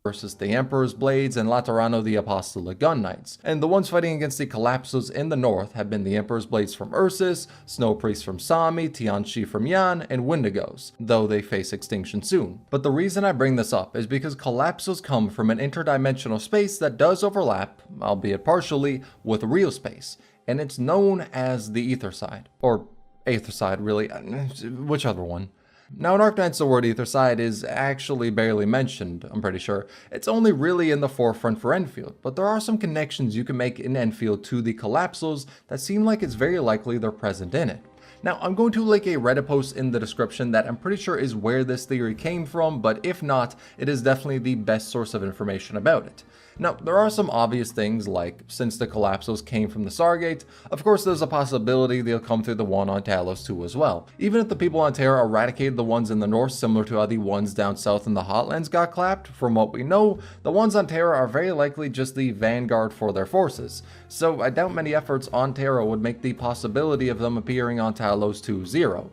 Versus the Emperor's Blades and Laterano the Apostolic Gun Knights. And the ones fighting against the Collapsos in the north have been the Emperor's Blades from Ursus, Snow Priest from Sami, Tianchi from Yan, and Wendigos, though they face extinction soon. But the reason I bring this up is because Collapsos come from an interdimensional space that does overlap, albeit partially, with real space, and it's known as the Ether Side. Or Aether Side, really, which other one? Now in Arknights the word Ether Side is actually barely mentioned, I'm pretty sure. It's only really in the forefront for Endfield, but there are some connections you can make in Endfield to the Collapsos that seem like it's very likely they're present in it. Now I'm going to link a Reddit post in the description that I'm pretty sure is where this theory came from, but if not, it is definitely the best source of information about it. Now, there are some obvious things like, since the Collapsos came from the Stargate, of course there's a possibility they'll come through the one on Talos too as well. Even if the people on Terra eradicated the ones in the north similar to how the ones down south in the Hotlands got clapped, from what we know, the ones on Terra are very likely just the vanguard for their forces. So I doubt many efforts on Terra would make the possibility of them appearing on Talos 2 zero.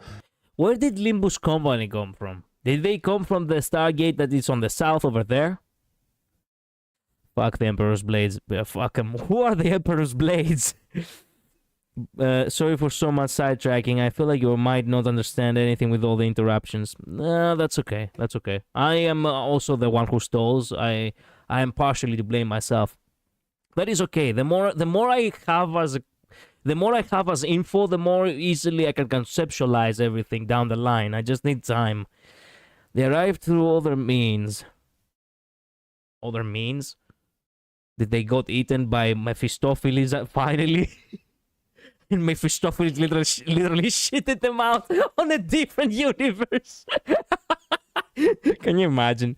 Where did Limbus Company come from? Did they come from the Stargate that is on the south over there? Fuck the Emperor's Blades. Fuck them. Who are the Emperor's Blades? Sorry for so much sidetracking. I feel like you might not understand anything with all the interruptions. That's okay. That's okay. I am also the one who stalls. I am partially to blame myself. That is okay. The more I have as info, the more easily I can conceptualize everything down the line. I just need time. They arrived through other means. Other means? Did they got eaten by Mephistopheles finally? And Mephistopheles literally shitted them out on a different universe. Can you imagine?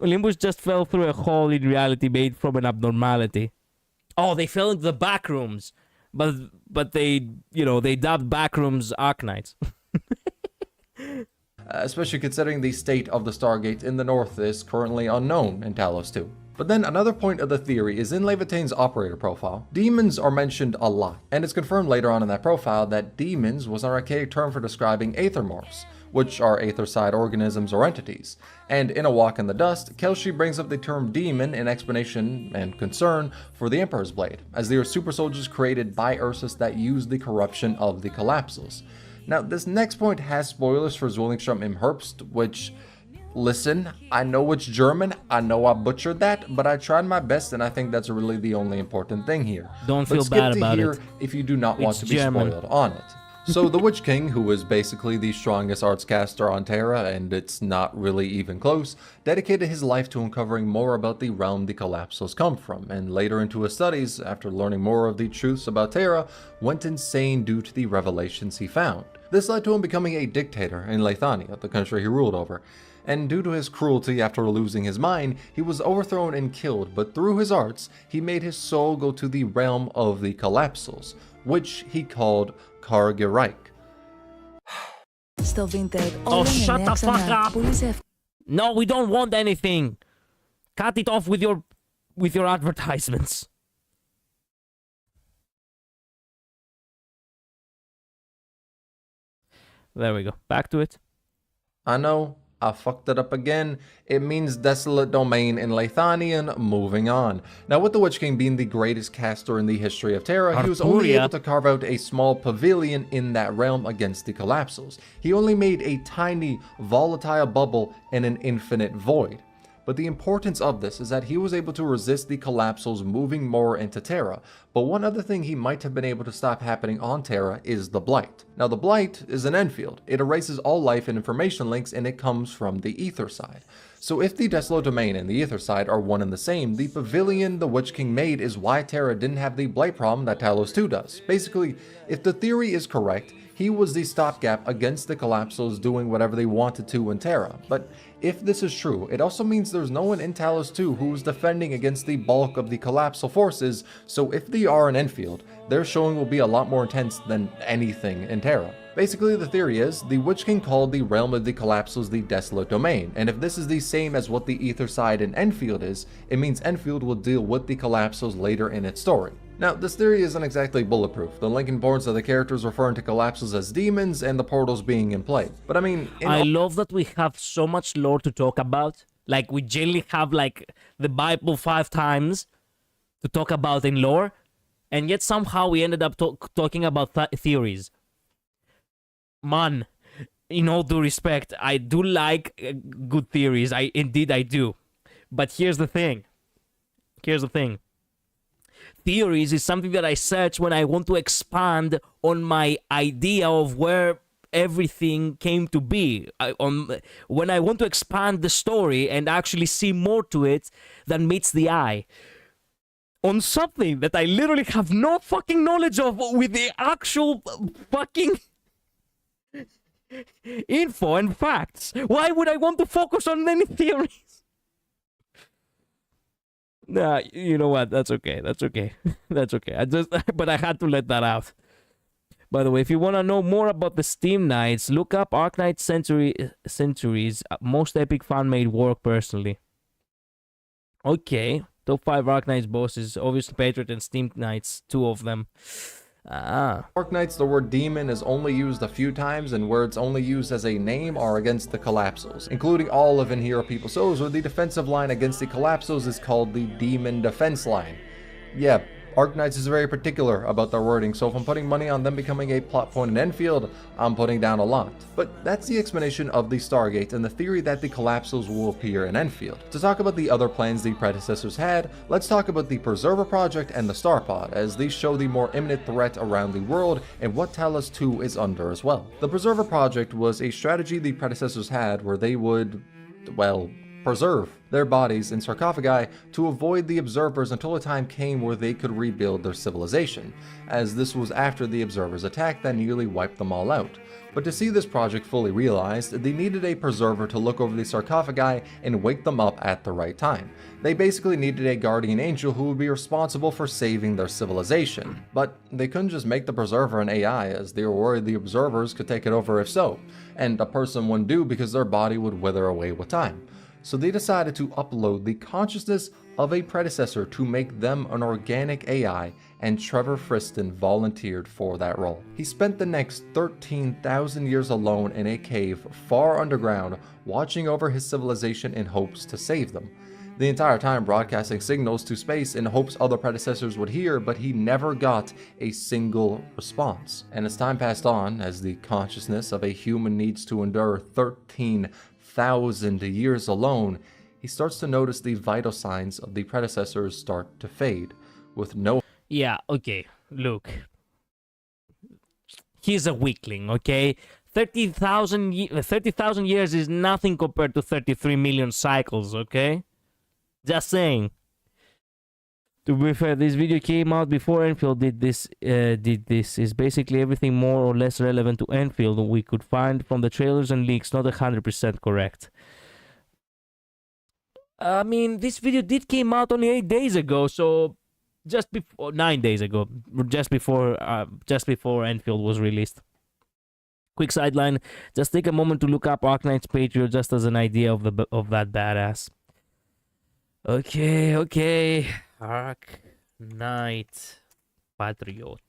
Olympus just fell through a hole in reality made from an abnormality. Oh, they fell into the back rooms. But they, they dubbed back rooms Arknights. especially considering the state of the Stargate in the North is currently unknown in Talos 2. But then another point of the theory is in Levitane's operator profile. Demons are mentioned a lot, and it's confirmed later on in that profile that demons was an archaic term for describing aethermorphs, which are aether-side organisms or entities. And in A Walk in the Dust, Kelshi brings up the term demon in explanation and concern for the Emperor's Blade, as they are super soldiers created by Ursus that use the corruption of the Collapsals. Now, this next point has spoilers for Zwillingstrom im Herbst, which, listen, I know it's German, I know I butchered that, but I tried my best and I think that's really the only important thing here. Don't feel bad about it. If you do not want to be German. spoiled on it. So the Witch King, who is basically the strongest arts caster on Terra, and it's not really even close, dedicated his life to uncovering more about the realm the Collapsals come from, and later into his studies, after learning more of the truths about Terra, went insane due to the revelations he found. This led to him becoming a dictator in Leithania, the country he ruled over. And due to his cruelty after losing his mind, he was overthrown and killed, but through his arts, he made his soul go to the realm of the Collapsals, which he called Kargereich. Oh, shut the fuck up! No, we don't want anything! Cut it off with your advertisements. There we go. Back to it. I know, I fucked it up again. It means desolate domain in Leithanian. Moving on. Now, with the Witch King being the greatest caster in the history of Terra, he was only able to carve out a small pavilion in that realm against the Collapsals. He only made a tiny, volatile bubble in an infinite void. But the importance of this is that he was able to resist the Collapsals moving more into Terra. But one other thing he might have been able to stop happening on Terra is the Blight. Now, the Blight is an Endfield. It erases all life and information links, and it comes from the ether side. So if the Desolate Domain and the ether side are one and the same, the pavilion the Witch King made is why Terra didn't have the Blight problem that Talos 2 does. Basically, if the theory is correct, he was the stopgap against the Collapsals doing whatever they wanted to in Terra. But if this is true, it also means there's no one in Talos 2 who is defending against the bulk of the Collapsal forces, so if they are in Endfield, their showing will be a lot more intense than anything in Terra. Basically, the theory is, the Witch King called the realm of the Collapsals the Desolate Domain, and if this is the same as what the ether side in Endfield is, it means Endfield will deal with the Collapsals later in its story. Now, this theory isn't exactly bulletproof, the link importance of the characters referring to Collapsals as demons and the portals being in play. But I mean... I love that we have so much lore to talk about. Like, we generally have, like, the Bible 5 times to talk about in lore, and yet somehow we ended up talking about theories. Man, in all due respect, I do like good theories. Indeed I do. But here's the thing. Theories is something that I search when I want to expand on my idea of where everything came to be. When I want to expand the story and actually see more to it than meets the eye. On something that I literally have no fucking knowledge of with the actual fucking info and facts. Why would I want to focus on any theories? Nah, you know what? That's okay. That's okay. But I had to let that out. By the way, if you want to know more about the Steam Knights, look up Arknights Centuries, most epic fan-made work personally. Okay, top 5 Arknights bosses, obviously Patriot and Steam Knights, 2 of them. Arknights, the word demon is only used a few times, and words only used as a name are against the Collapsals, including all of In-Hero People's Souls, where the defensive line against the Collapsals is called the Demon Defense Line. Yeah, Arknights is very particular about their wording, so if I'm putting money on them becoming a plot point in Endfield, I'm putting down a lot. But that's the explanation of the Stargate and the theory that the Collapsals will appear in Endfield. To talk about the other plans the predecessors had, let's talk about the Preserver Project and the Starpod, as these show the more imminent threat around the world and what Talos 2 is under as well. The Preserver Project was a strategy the predecessors had where they would, well, preserve their bodies in sarcophagi to avoid the observers until a time came where they could rebuild their civilization, as this was after the observers' attack that nearly wiped them all out. But to see this project fully realized, they needed a preserver to look over the sarcophagi and wake them up at the right time. They basically needed a guardian angel who would be responsible for saving their civilization. But they couldn't just make the preserver an AI, as they were worried the observers could take it over if so, and a person wouldn't do because their body would wither away with time. So they decided to upload the consciousness of a predecessor to make them an organic AI, and Trevor Friston volunteered for that role. He spent the next 13,000 years alone in a cave far underground, watching over his civilization in hopes to save them. The entire time broadcasting signals to space in hopes other predecessors would hear, but he never got a single response. And as time passed on, as the consciousness of a human needs to endure 13,000 years alone, he starts to notice the vital signs of the predecessors start to fade, with no... Yeah, okay, look. He's a weakling, okay? 30,000 years is nothing compared to 33 million cycles, okay? Just saying. To be fair, this video came out before Endfield did this. Is basically everything more or less relevant to Endfield we could find from the trailers and leaks, not 100% correct. I mean, this video did came out only 8 days ago, so just before 9 days ago, just before Endfield was released. Quick sideline: just take a moment to look up Arknights Patriot just as an idea of that badass. Okay, Arknight Patriot.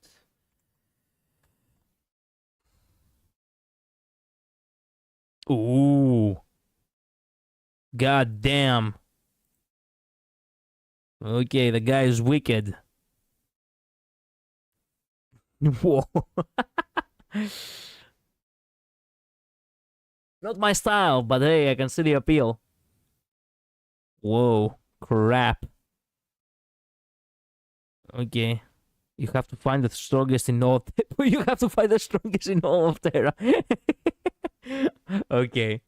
Ooh, god damn. Okay, the guy is wicked. Whoa. Not my style, but hey, I can see the appeal. Whoa, crap. Okay. You have to find the strongest in all... You have to find the strongest in all of Terra. Okay.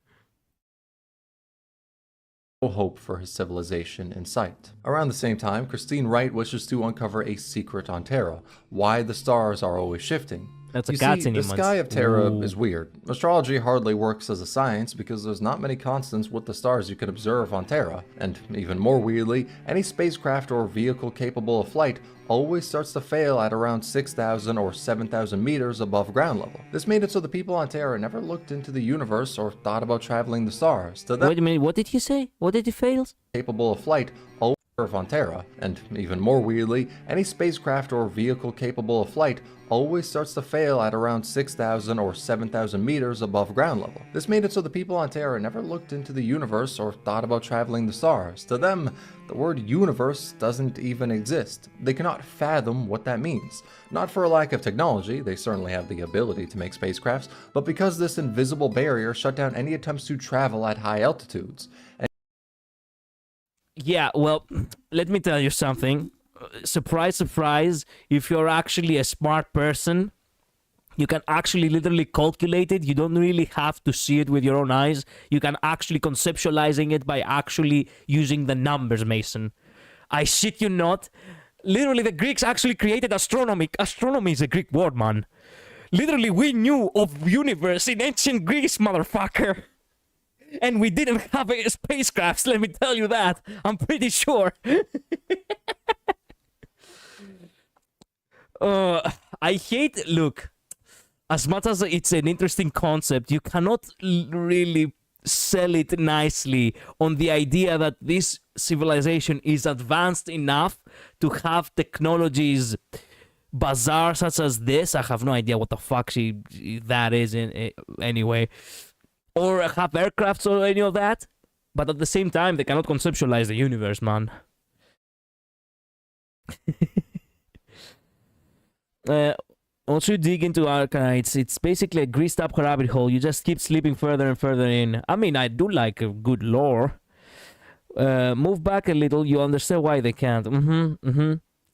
No hope for his civilization in sight. Around the same time, Christine Wright wishes to uncover a secret on Terra: why the stars are always shifting. That's a You cat's see, the animals. sky of Terra Ooh. is weird. Astrology hardly works as a science because there's not many constants with the stars you can observe on Terra. And even more weirdly, any spacecraft or vehicle capable of flight always starts to fail at around 6,000 or 7,000 meters above ground level. This made it so the people on Terra never looked into the universe or thought about traveling the stars. To them, Wait a minute, what did he say? What did he fail? capable of flight always observe on Terra. And even more weirdly, any spacecraft or vehicle capable of flight always starts to fail at around 6,000 or 7,000 meters above ground level. This made it so the people on Terra never looked into the universe or thought about traveling the stars. To them, the word universe doesn't even exist. They cannot fathom what that means. Not for a lack of technology, they certainly have the ability to make spacecrafts, but because this invisible barrier shut down any attempts to travel at high altitudes. Yeah, well, let me tell you something. Surprise, surprise, if you're actually a smart person, you can actually literally calculate it. You don't really have to see it with your own eyes. You can actually conceptualizing it by actually using the numbers, Mason. I shit you not. Literally, the Greeks actually created astronomy. Astronomy is a Greek word, man. Literally, we knew of universe in ancient Greece, motherfucker. And we didn't have spacecrafts, let me tell you that. I'm pretty sure. I hate... Look, as much as it's an interesting concept, you cannot really sell it nicely on the idea that this civilization is advanced enough to have technologies bizarre such as this. I have no idea what the fuck that is anyway. Or have aircrafts or any of that. But at the same time, they cannot conceptualize the universe, man. Once you dig into Arknights, it's basically a greased up rabbit hole. You just keep slipping further and further in. I mean, I do like a good lore. Move back a little, you understand why they can't.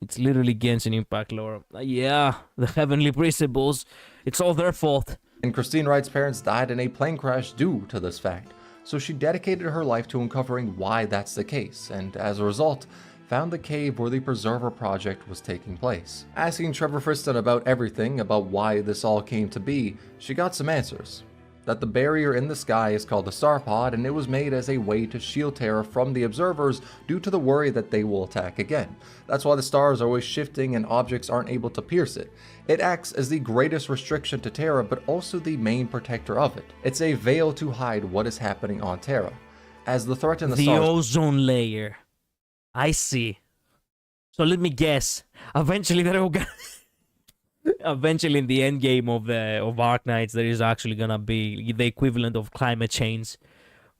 It's literally Genshin Impact lore. Yeah, the heavenly principles. It's all their fault. And Christine Wright's parents died in a plane crash due to this fact. So she dedicated her life to uncovering why that's the case, and as a result, found the cave where the Preserver project was taking place. Asking Trevor Friston about everything, about why this all came to be, she got some answers. That the barrier in the sky is called the Star Pod, and it was made as a way to shield Terra from the observers due to the worry that they will attack again. That's why the stars are always shifting and objects aren't able to pierce it. It acts as the greatest restriction to Terra, but also the main protector of it. It's a veil to hide what is happening on Terra. As the threat in the stars... ozone layer. I see. So let me guess. Eventually they're all gonna... Eventually in the end game of Arknights, there is actually gonna be the equivalent of climate change.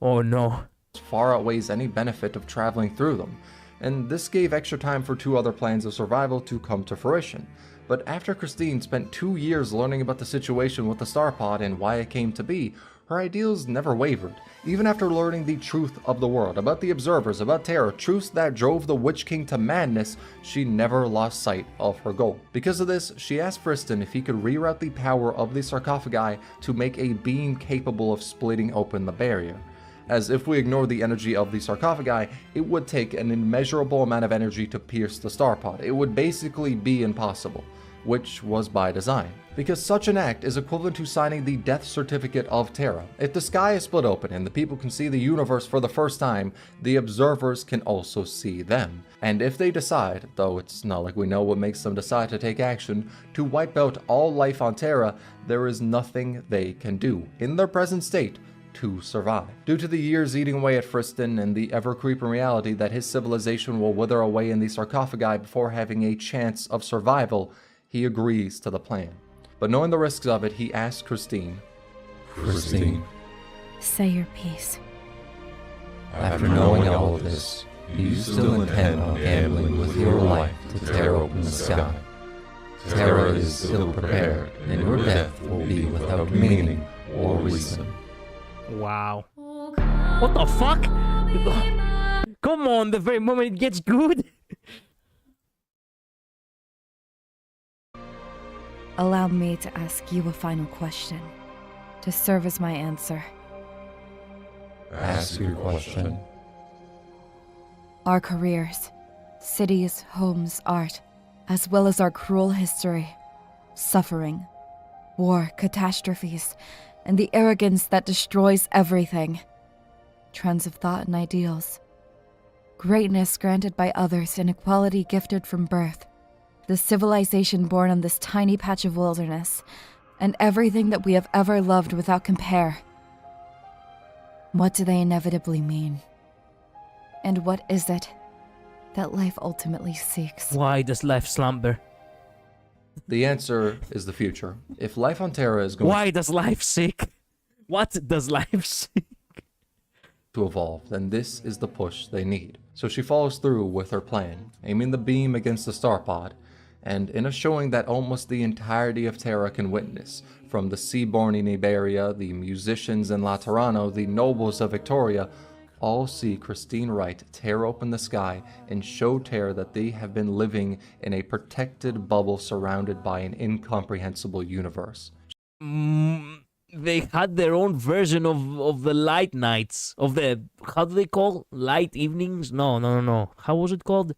Oh no. far outweighs any benefit of traveling through them, and this gave extra time for 2 other plans of survival to come to fruition. But after Christine spent 2 years learning about the situation with the Star Pod and why it came to be, her ideals never wavered. Even after learning the truth of the world, about the observers, about Terra, truths that drove the Witch King to madness, she never lost sight of her goal. Because of this, she asked Friston if he could reroute the power of the sarcophagi to make a beam capable of splitting open the barrier. As if we ignore the energy of the sarcophagi, it would take an immeasurable amount of energy to pierce the Star Pod. It would basically be impossible, which was by design, because such an act is equivalent to signing the death certificate of Terra. If the sky is split open and the people can see the universe for the first time, the observers can also see them. And if they decide, though it's not like we know what makes them decide to take action, to wipe out all life on Terra, there is nothing they can do, in their present state, to survive. Due to the years eating away at Friston and the ever-creeping reality that his civilization will wither away in the sarcophagi before having a chance of survival, he agrees to the plan. But knowing the risks of it, he asks Christine, Christine, Say your piece. after knowing all of this, do you still intend on gambling with your life to tear open the sky? Terra is ill-prepared, and your death will be without meaning or reason. Wow. What the fuck? Come on, the very moment it gets good. Allow me to ask you a final question, to serve as my answer. Ask your question. Our careers, cities, homes, art, as well as our cruel history, suffering, war, catastrophes, and the arrogance that destroys everything. Trends of thought and ideals. Greatness granted by others and equality gifted from birth. The civilization born on this tiny patch of wilderness, and everything that we have ever loved without compare. What do they inevitably mean? And what is it that life ultimately seeks? Why does life slumber? the answer is the future. If life on Terra is going Why does life seek? What does life seek? to evolve, then this is the push they need. So she follows through with her plan, aiming the beam against the Star Pod, and in a showing that almost the entirety of Terra can witness, from the Seaborn in Iberia, the musicians in Laterano, the nobles of Victoria, all see Christine Wright tear open the sky and show Terra that they have been living in a protected bubble surrounded by an incomprehensible universe. They had their own version of the light nights, of the, how do they call, light evenings? No. How was it called?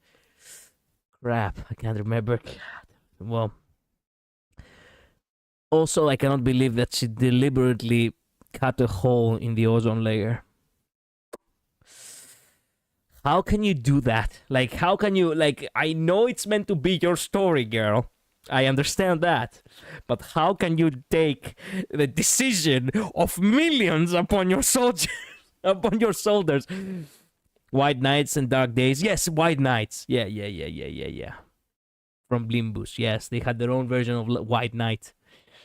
Crap, I can't remember. Well, also I cannot believe that she deliberately cut a hole in the ozone layer. How can you do that? Like, how can you, like, I know it's meant to be your story, girl. I understand that. But how can you take the decision of millions upon your soldiers, upon your shoulders? White Nights and Dark Days. Yes, White Nights. Yeah. From Blimbus. Yes, they had their own version of White Knight.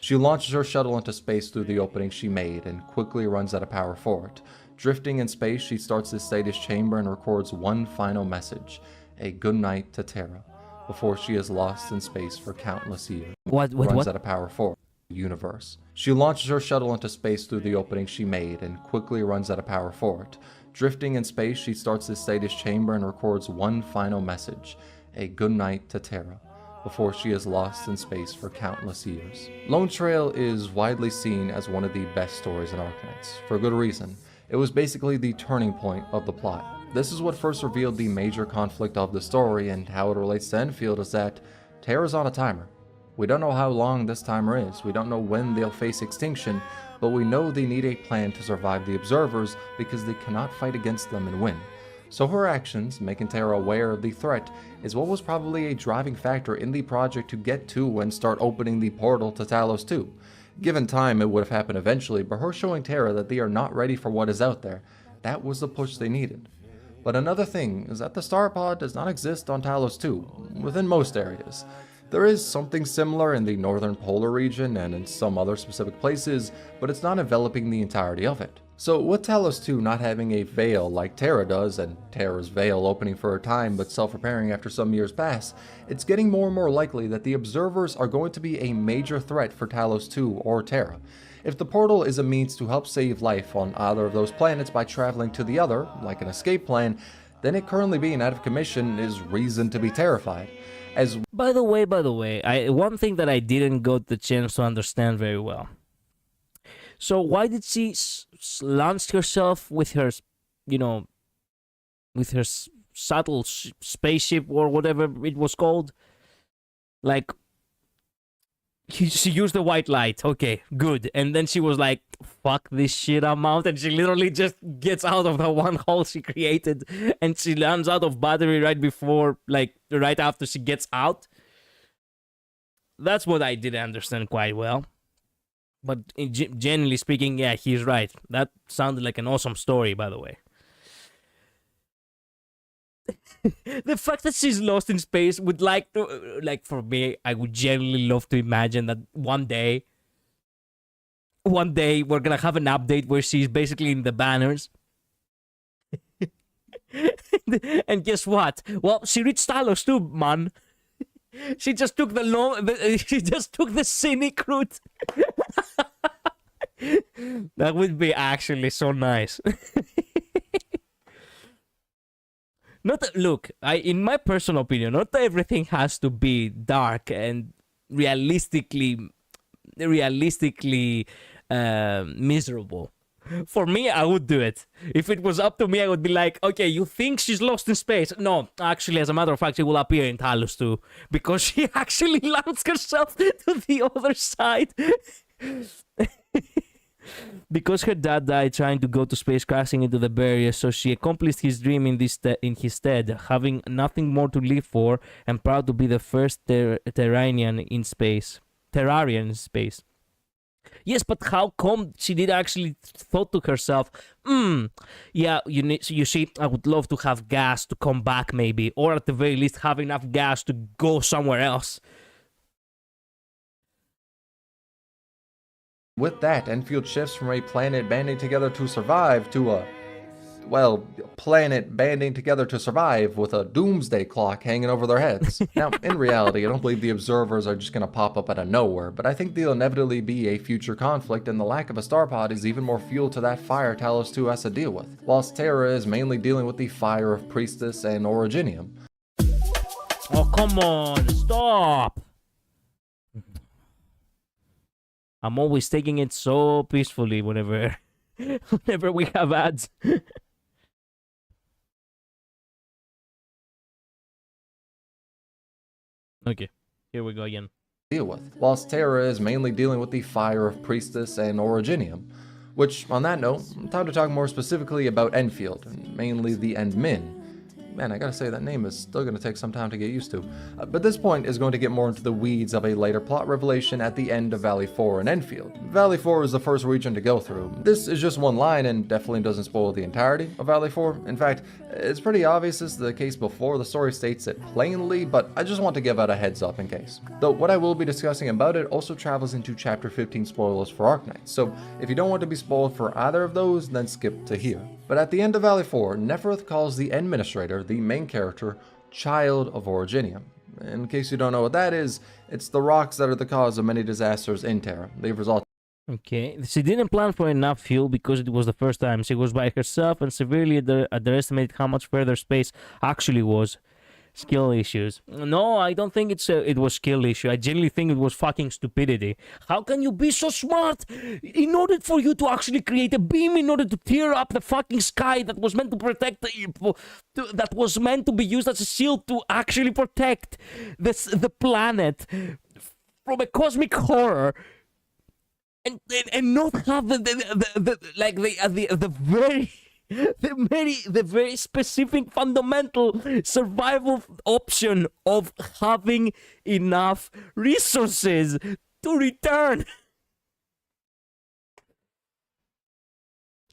She launches her shuttle into space through the opening she made and quickly runs out of power for it. Drifting in space, she starts the status chamber and records one final message, a good night to Terra, before she is lost in space for countless years. What? Runs out of power for the universe. She launches her shuttle into space through the opening she made and quickly runs out of power for it. Drifting in space, she starts the status chamber and records one final message, a good night to Terra, before she is lost in space for countless years. Lone Trail is widely seen as one of the best stories in Arknights, for good reason. It was basically the turning point of the plot. This is what first revealed the major conflict of the story, and how it relates to Endfield is that Terra's on a timer. We don't know how long this timer is, we don't know when they'll face extinction, but we know they need a plan to survive the observers because they cannot fight against them and win. So her actions, making Terra aware of the threat, is what was probably a driving factor in the project to get to and start opening the portal to Talos 2. Given time, it would have happened eventually, but her showing Terra that they are not ready for what is out there, that was the push they needed. But another thing is that the Star Pod does not exist on Talos 2, within most areas. There is something similar in the northern polar region and in some other specific places, but it's not enveloping the entirety of it. So with Talos 2 not having a veil like Terra does, and Terra's veil opening for a time but self-repairing after some years pass, it's getting more and more likely that the observers are going to be a major threat for Talos 2 or Terra. If the portal is a means to help save life on either of those planets by traveling to the other, like an escape plan, then it currently being out of commission is reason to be terrified. By the way, one thing that I didn't got the chance to understand very well. So why did she launch herself with her, with her shuttle spaceship or whatever it was called? Like, she used the white light. Okay, good. And then she was like, fuck this shit, I'm out. And she literally just gets out of the one hole she created. And she runs out of battery right before, right after she gets out. That's what I didn't understand quite well. But generally speaking, yeah, he's right. That sounded like an awesome story, by the way. The fact that she's lost in space would for me, I would genuinely love to imagine that one day we're gonna have an update where she's basically in the banners. And guess what? Well, she reached Talos too, man. She just took the scenic route. That would be actually so nice. In my personal opinion, not everything has to be dark and realistically miserable. For me, I would do it. If it was up to me, I would be like, okay, you think she's lost in space? No, actually, as a matter of fact, she will appear in Talos too, because she actually lands herself to the other side. Because her dad died trying to go to space, crashing into the barrier, so she accomplished his dream in his stead, having nothing more to live for, and proud to be the first Terrarian in space. Yes, but how come she did actually thought to herself, yeah, you see, I would love to have gas to come back maybe, or at the very least have enough gas to go somewhere else. With that, Endfield shifts from a planet banding together to survive to a, planet banding together to survive with a doomsday clock hanging over their heads. Now, in reality, I don't believe the observers are just going to pop up out of nowhere, but I think there'll inevitably be a future conflict, and the lack of a star pod is even more fuel to that fire Talos 2 has to deal with, whilst Terra is mainly dealing with the fire of Priestess and Originium. Oh, come on, stop! I'm always taking it so peacefully whenever we have ads. Okay, here we go again. Deal with, whilst Terra is mainly dealing with the fire of Priestess and Originium. Which, on that note, time to talk more specifically about Endfield, and mainly the Endmin. Man, I gotta say, that name is still gonna take some time to get used to. But this point is going to get more into the weeds of a later plot revelation at the end of Valley 4 and Endfield. Valley 4 is the first region to go through. This is just one line and definitely doesn't spoil the entirety of Valley 4. In fact, it's pretty obvious this is the case before the story states it plainly, but I just want to give out a heads up in case. Though what I will be discussing about it also travels into Chapter 15 spoilers for Arknights, so if you don't want to be spoiled for either of those, then skip to here. But at the end of Valley 4, Neferth calls the Administrator, the main character, Child of Originium. In case you don't know what that is, it's the rocks that are the cause of many disasters in Terra. They've resulted. Okay, she didn't plan for enough fuel because it was the first time. She was by herself and severely underestimated how much further space actually was. Skill issues. No, I don't think it was skill issue. I genuinely think it was fucking stupidity. How can you be so smart? In order for you to actually create a beam, in order to tear up the fucking sky that was meant to protect that was meant to be used as a shield to actually protect the planet from a cosmic horror, and not have the very specific fundamental survival option of having enough resources to return.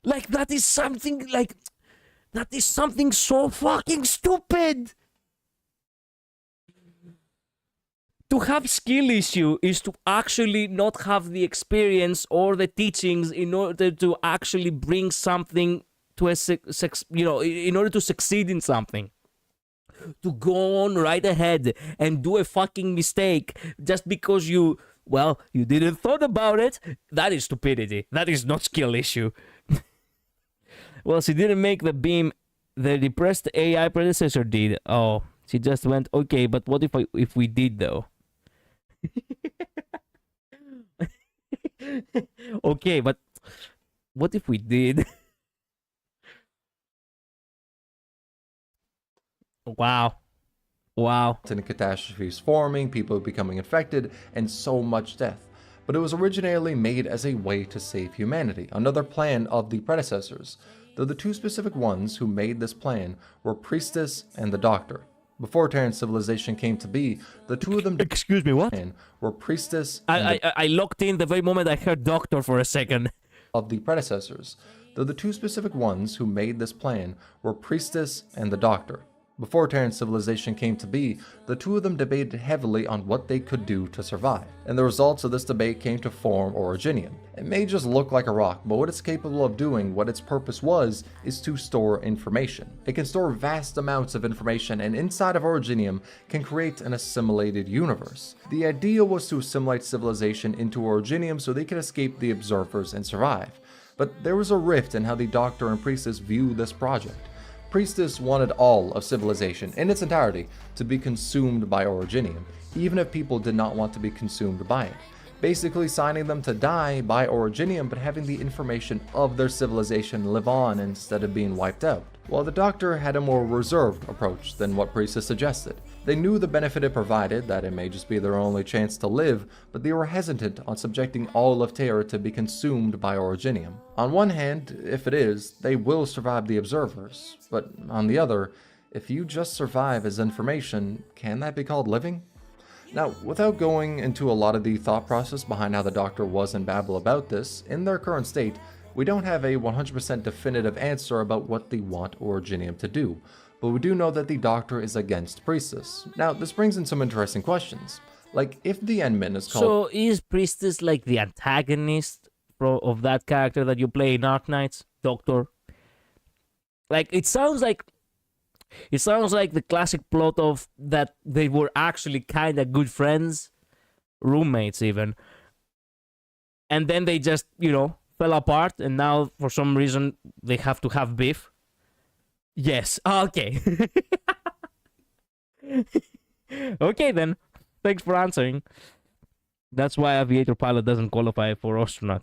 Like that is something so fucking stupid. To have skill issue is to actually not have the experience or the teachings in order to actually bring something to in order to succeed in something. To go on right ahead and do a fucking mistake just because you didn't thought about it, that is stupidity. That is not skill issue. Well, she didn't make the beam. The depressed AI predecessor did. Oh, she just went, okay, but what if we did though? Okay, but what if we did? Wow. And catastrophes forming, people becoming infected, and so much death. But it was originally made as a way to save humanity, another plan of the predecessors, though the two specific ones who made this plan were Priestess and the Doctor. Before Terran civilization came to be, the two of them Excuse me, what? were Priestess I locked in the very moment I heard Doctor for a second. Of the predecessors, though the two specific ones who made this plan were Priestess and the Doctor. Before Terran civilization came to be, the two of them debated heavily on what they could do to survive, and the results of this debate came to form Originium. It may just look like a rock, but what it's capable of doing, what its purpose was, is to store information. It can store vast amounts of information, and inside of Originium can create an assimilated universe. The idea was to assimilate civilization into Originium so they could escape the observers and survive. But there was a rift in how the Doctor and Priestess viewed this project. Priestess wanted all of civilization, in its entirety, to be consumed by Originium, even if people did not want to be consumed by it, basically signing them to die by Originium but having the information of their civilization live on instead of being wiped out. While the Doctor had a more reserved approach than what Priestess suggested. They knew the benefit it provided, that it may just be their only chance to live, but they were hesitant on subjecting all of Terra to be consumed by Originium. On one hand, if it is, they will survive the observers, but on the other, if you just survive as information, can that be called living? Now, without going into a lot of the thought process behind how the Doctor was in Babel about this, in their current state, we don't have a 100% definitive answer about what they want Originium to do, but we do know that the Doctor is against Priestess. Now, this brings in some interesting questions. Like, if the Endman is called... So, is Priestess like the antagonist of that character that you play in Arknights, Doctor? Like, it sounds like the classic plot of that they were actually kind of good friends, roommates even, and then they just, fell apart, and now for some reason they have to have beef. Yes. Okay. Okay then. Thanks for answering. That's why aviator pilot doesn't qualify for astronaut.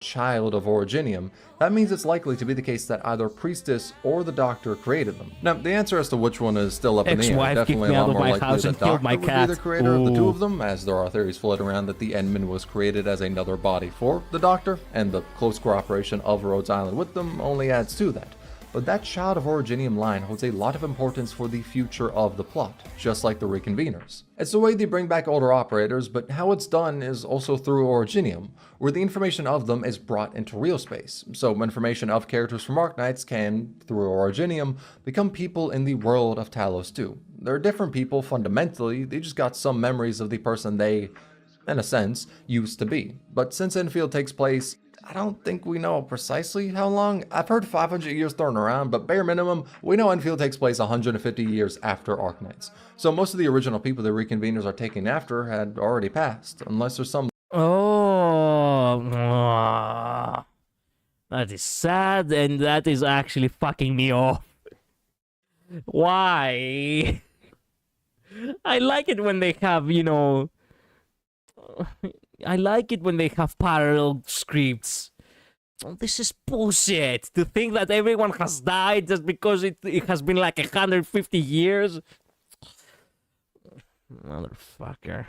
child of Originium, that means it's likely to be the case that either Priestess or the Doctor created them. Now, the answer as to which one is still up in the air. Definitely a lot more likely that Doctor would be the creator of the two of them, as there are theories floating around that the Endman was created as another body for the Doctor, and the close cooperation of Rhodes Island with them only adds to that. But that child of Originium line holds a lot of importance for the future of the plot, just like the Reconveners. It's the way they bring back older operators, but how it's done is also through Originium, where the information of them is brought into real space. So information of characters from Arknights can, through Originium, become people in the world of Talos too. They're different people fundamentally, they just got some memories of the person they, in a sense, used to be. But since Endfield takes place, I don't think we know precisely how long. I've heard 500 years thrown around, but bare minimum, we know Endfield takes place 150 years after Arknights. So most of the original people the Reconveners are taking after had already passed, unless there's some... That is sad, and that is actually fucking me off. Why? I like it when they have, you know... I like it when they have parallel scripts. Oh, this is bullshit. To think that everyone has died just because it has been like 150 years. Motherfucker.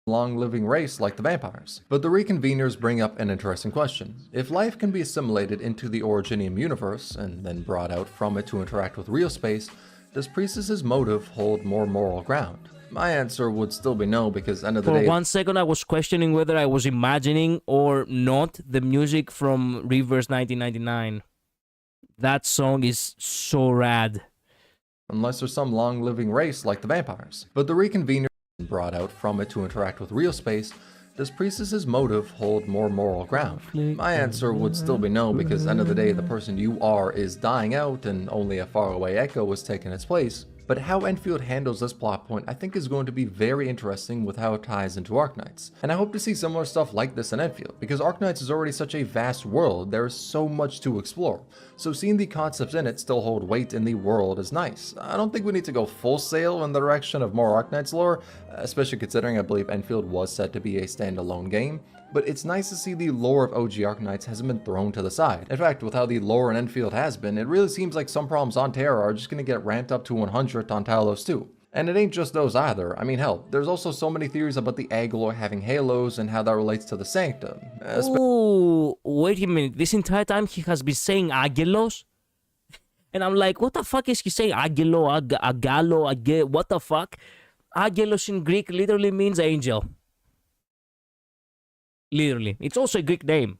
Long-living race like the vampires. But the reconveners bring up an interesting question. If life can be assimilated into the Originium universe, and then brought out from it to interact with real space, does Priestess's motive hold more moral ground? My answer would still be no, because end of the day... For 1 second I was questioning whether I was imagining or not the music from Reverse 1999. That song is so rad. Unless there's some long-living race like the vampires. But the reconvener brought out from it to interact with real space, does Priestess's motive hold more moral ground? My answer would still be no, because end of the day the person you are is dying out and only a faraway echo is taking its place. But how Endfield handles this plot point I think is going to be very interesting with how it ties into Arknights. And I hope to see similar stuff like this in Endfield, because Arknights is already such a vast world, there is so much to explore. So seeing the concepts in it still hold weight in the world is nice. I don't think we need to go full sail in the direction of more Arknights lore, especially considering I believe Endfield was set to be a standalone game. But it's nice to see the lore of OG Arknights hasn't been thrown to the side. In fact, with how the lore in Endfield has been, it really seems like some problems on Terra are just going to get ramped up to 100 on Talos too. And it ain't just those either. I mean, hell, there's also so many theories about the Agalor having halos and how that relates to the Sanctum. Oh, wait a minute. This entire time he has been saying Agelos? And I'm like, what the fuck is he saying? Agelo, Agalo, what the fuck? Agelos in Greek literally means angel. Literally. It's also a Greek name.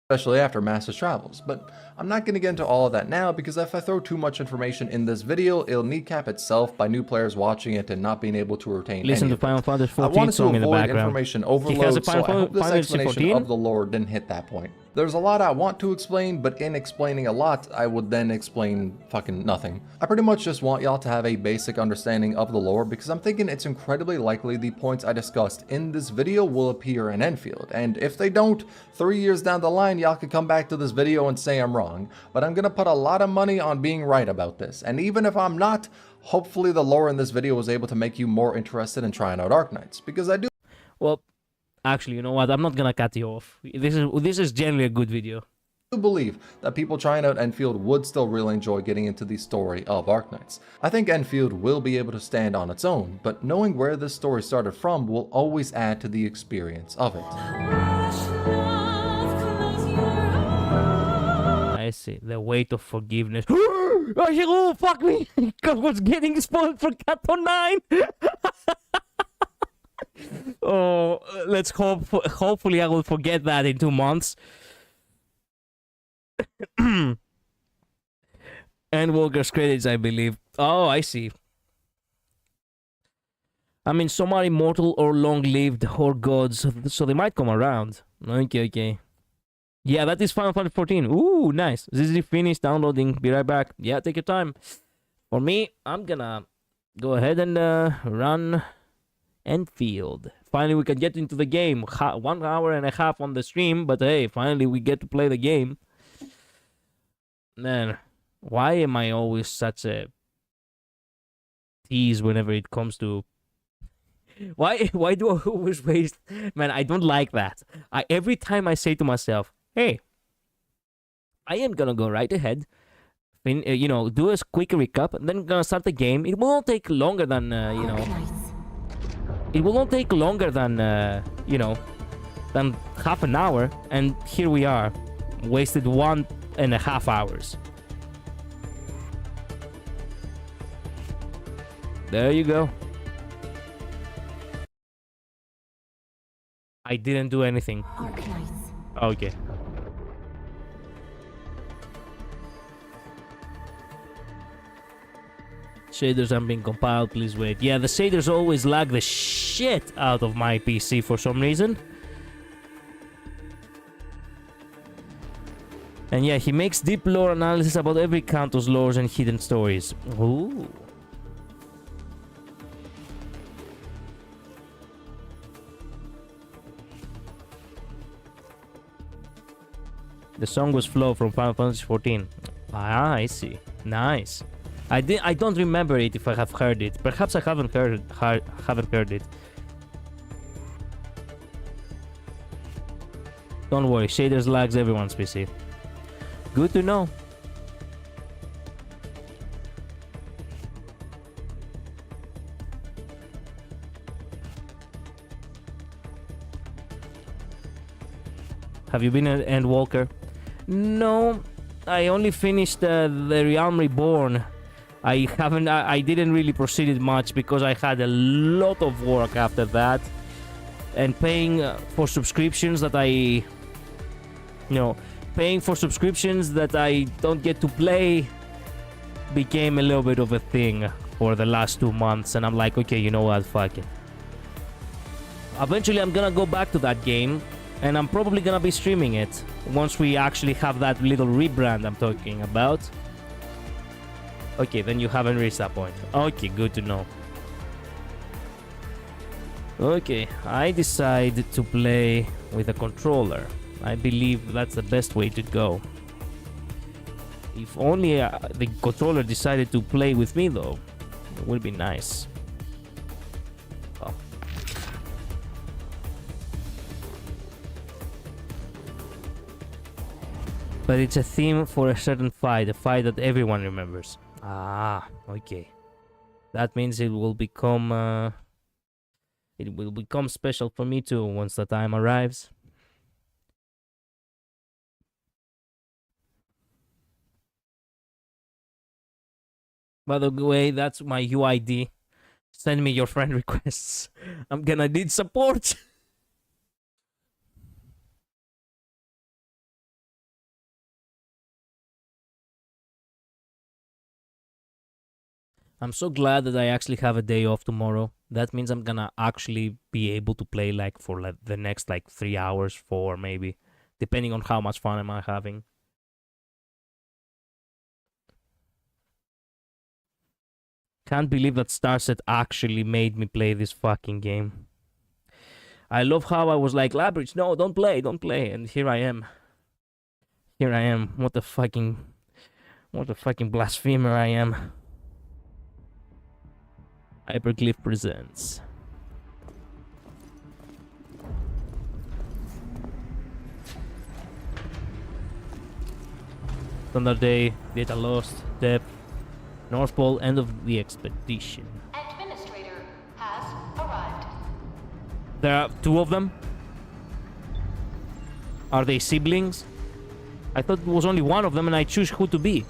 Especially after Master's travels, but I'm not going to get into all of that now because if I throw too much information in this video, it'll kneecap itself by new players watching it and not being able to retain Listen any to Final Fantasy 14 I wanted to song in the avoid background. information overload, so I hope this explanation 14? of the lore didn't hit that point. There's a lot I want to explain, but in explaining a lot, I would then explain fucking nothing. I pretty much just want y'all to have a basic understanding of the lore because I'm thinking it's incredibly likely the points I discussed in this video will appear in Endfield, and if they don't, 3 years down the line y'all could come back to this video and say I'm wrong, but I'm gonna put a lot of money on being right about this, and even if I'm not, hopefully the lore in this video was able to make you more interested in trying out Arknights, because I do... Well, actually, you know what? I'm not gonna cut you off. This is generally a good video. I believe that people trying out Endfield would still really enjoy getting into the story of Arknights. I think Endfield will be able to stand on its own, but knowing where this story started from will always add to the experience of it. I see. The weight of forgiveness. Oh, fuck me! I was getting spoiled for Cato 9! Oh, let's hope. Hopefully, I will forget that in 2 months. And Walker's credits, I believe. Oh, I see. I mean, some are immortal or long-lived or gods, so they might come around. Okay. Yeah, that is Final Fantasy 14. Ooh, nice. This is finished downloading. Be right back. Yeah, take your time. For me, I'm gonna go ahead and run Endfield. Finally, we can get into the game. 1 hour and a half on the stream, but hey, finally we get to play the game. Man, why am I always such a tease whenever it comes to... Why do I always waste... Man, I don't like that. Every time I say to myself, hey, I am gonna go right ahead, you know, do a quick recap, and then gonna start the game. It will not take longer than, you know... It will not take longer than, you know, than half an hour, and here we are, wasted 1.5 hours. There you go. I didn't do anything. Arknights. Okay. Shaders are being compiled, please wait. Yeah, the shaders always lag the shit out of my PC for some reason. And yeah, he makes deep lore analysis about every Kanto's lores and hidden stories. Ooh. The song was Flow from Final Fantasy 14. Ah, I see. Nice. I don't remember it if I have heard it. Perhaps I haven't heard it. Don't worry, shaders lags everyone's PC. Good to know. Have you been an Endwalker? No, I only finished the Realm Reborn. I didn't really proceed it much because I had a lot of work after that, and paying for subscriptions that paying for subscriptions that I don't get to play became a little bit of a thing for the last 2 months, and I'm like, okay, you know what, fuck it. Eventually I'm gonna go back to that game, and I'm probably gonna be streaming it once we actually have that little rebrand I'm talking about. Okay, then you haven't reached that point. Okay, good to know. Okay, I decided to play with a controller. I believe that's the best way to go. If only the controller decided to play with me, though, it would be nice. Oh. But it's a theme for a certain fight, a fight that everyone remembers. Ah, okay. That means it will become special for me too once the time arrives. By the way, that's my UID. Send me your friend requests. I'm gonna need support. I'm so glad that I actually have a day off tomorrow. That means I'm gonna actually be able to play for the next 3 hours, 4 maybe, depending on how much fun am I having. Can't believe that Starset actually made me play this fucking game. I love how I was like, Labridge, no, don't play, and here I am. What a fucking blasphemer I am. Hyperglyph presents. Thunder Day, Data Lost, Depth, North Pole, end of the expedition. Administrator has arrived. There are 2 of them? Are they siblings? I thought it was only 1 of them and I choose who to be.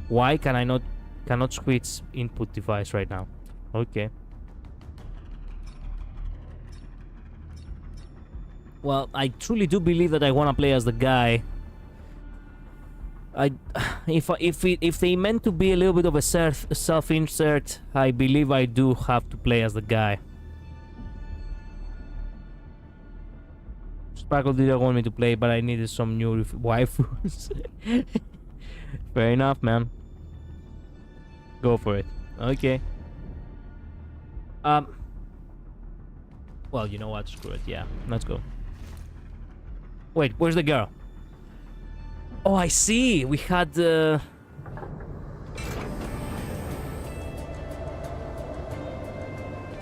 Why can I cannot switch input device right now? Okay. Well, I truly do believe that I want to play as the guy. If they meant to be a little bit of a self-insert, I believe I do have to play as the guy. Sparkle didn't want me to play, but I needed some new waifus. Fair enough, man. Go for it. Okay. Well, you know what? Screw it. Yeah, let's go. Wait, where's the girl? Oh, I see. We had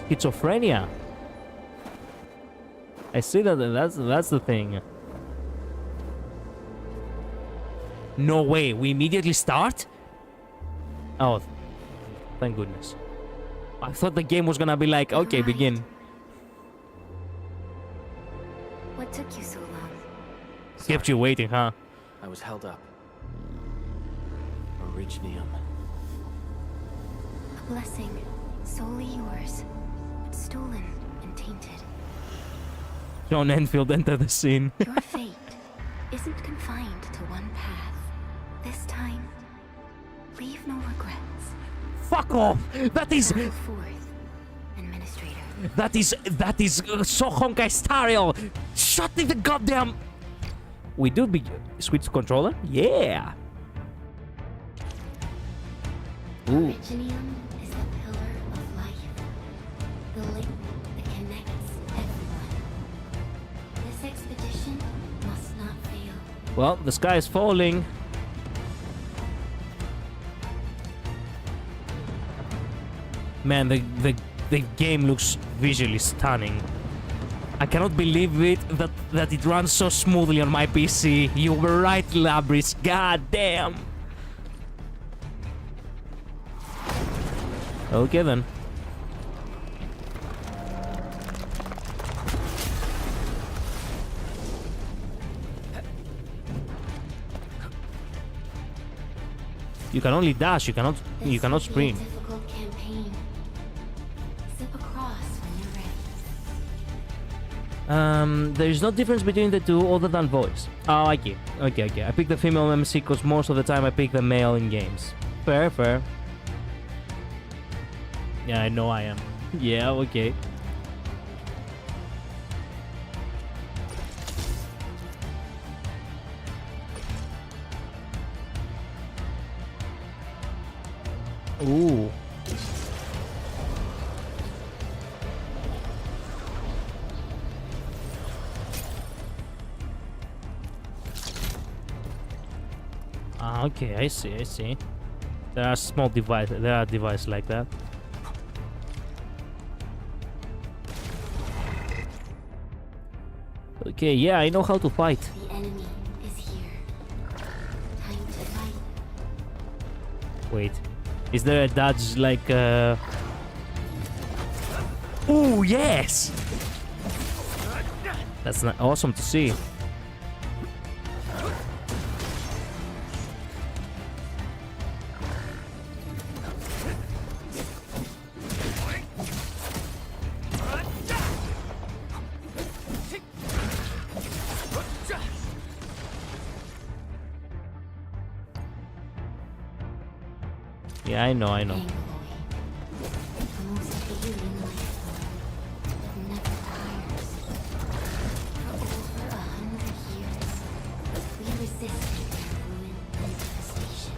schizophrenia. I see that. That's the thing. No way. We immediately start? Oh, thank goodness. I thought the game was gonna be like, okay, begin. What took you so long? Kept you waiting, huh? I was held up. Originium. A blessing, solely yours, but stolen and tainted. John Endfield, enter the scene. Your fate isn't confined to one path. This time, leave no regrets. Fuck off! That is... Fourth, Administrator. That is so Honkai style. Shut the goddamn... We do be switch controller? Yeah. Ooh. Originium is the pillar of Well, the sky is falling. Man, the game looks visually stunning. I cannot believe it that it runs so smoothly on my PC. You were right, Labris. God damn. Okay then. You can only dash. You cannot sprint. Difficult campaign. Zip across when you're ready. There is no difference between the two other than voice. Oh, okay. I pick the female MC because most of the time I pick the male in games. Fair. Yeah, I know I am. Yeah, okay. Ooh. Okay, I see. There are small devices. There are devices like that. Okay, yeah, I know how to fight. The enemy is here. Time to fight. Wait, is there a dodge like? Oh yes, that's not awesome to see. Yeah, I know. The most alien life form that never tires. For over 100 years, we resisted their ruin and devastation.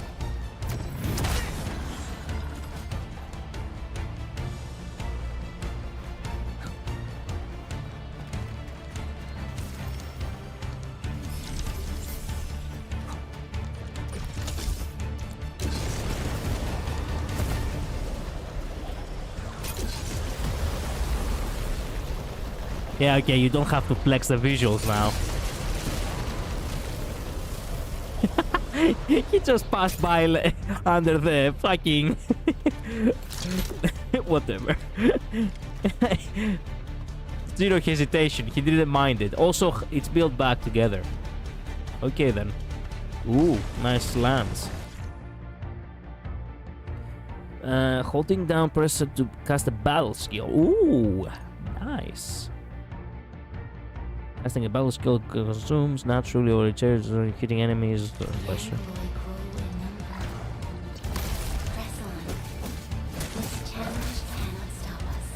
Yeah, okay, you don't have to flex the visuals now. He just passed by under the fucking... Whatever. Zero hesitation, he didn't mind it. Also, it's built back together. Okay then. Ooh, nice lands. Holding down press to cast a battle skill. Ooh, nice. Casting a battle skill consumes naturally or recharges when hitting enemies. Pressure. Press on. This challenge cannot stop us.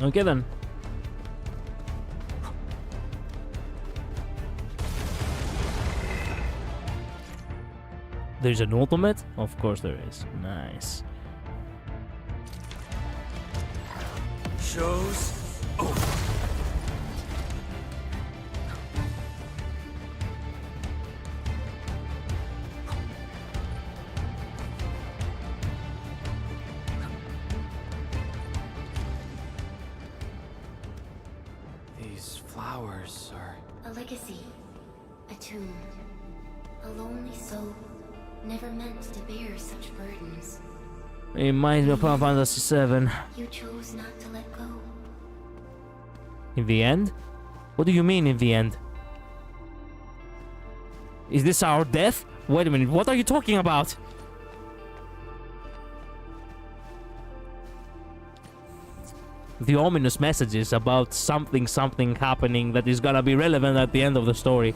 Okay then. There's an ultimate? Of course there is. Nice. Shows over. These flowers are... A legacy. A tomb. A lonely soul. Never meant to bear such burdens. It reminds me of Final Fantasy VII. You chose not to let go. In the end? What do you mean in the end? Is this our death? Wait a minute, what are you talking about? The ominous messages about something happening that is gonna be relevant at the end of the story.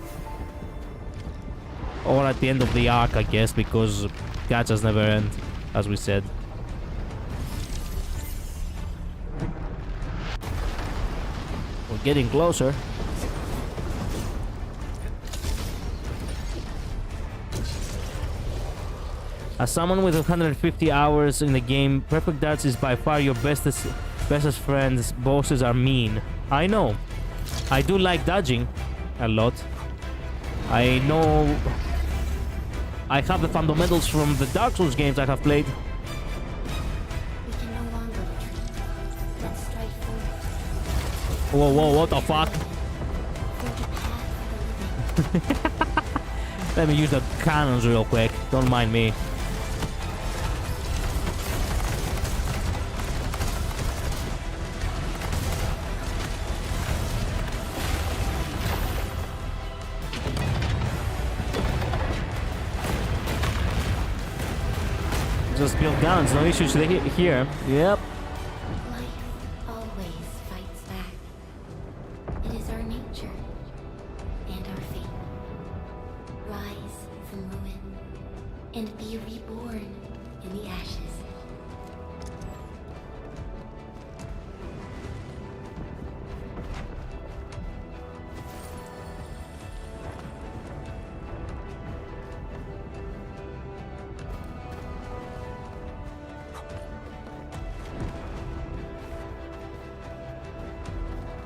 Or at the end of the arc, I guess, because gachas never end, as we said. We're getting closer. As someone with 150 hours in the game, Perfect Darts is by far your bestest friends. Bosses are mean. I know. I do like dodging a lot. I know I have the fundamentals from the Dark Souls games I have played. We can no longer retreat. Let's strike forward. Whoa, whoa, what the fuck? Forge a path for the living. Let me use the cannons real quick. Don't mind me. Just build guns, no issues here. Yep. Life always fights back. It is our nature and our fate. Rise from ruin and be reborn in the ashes.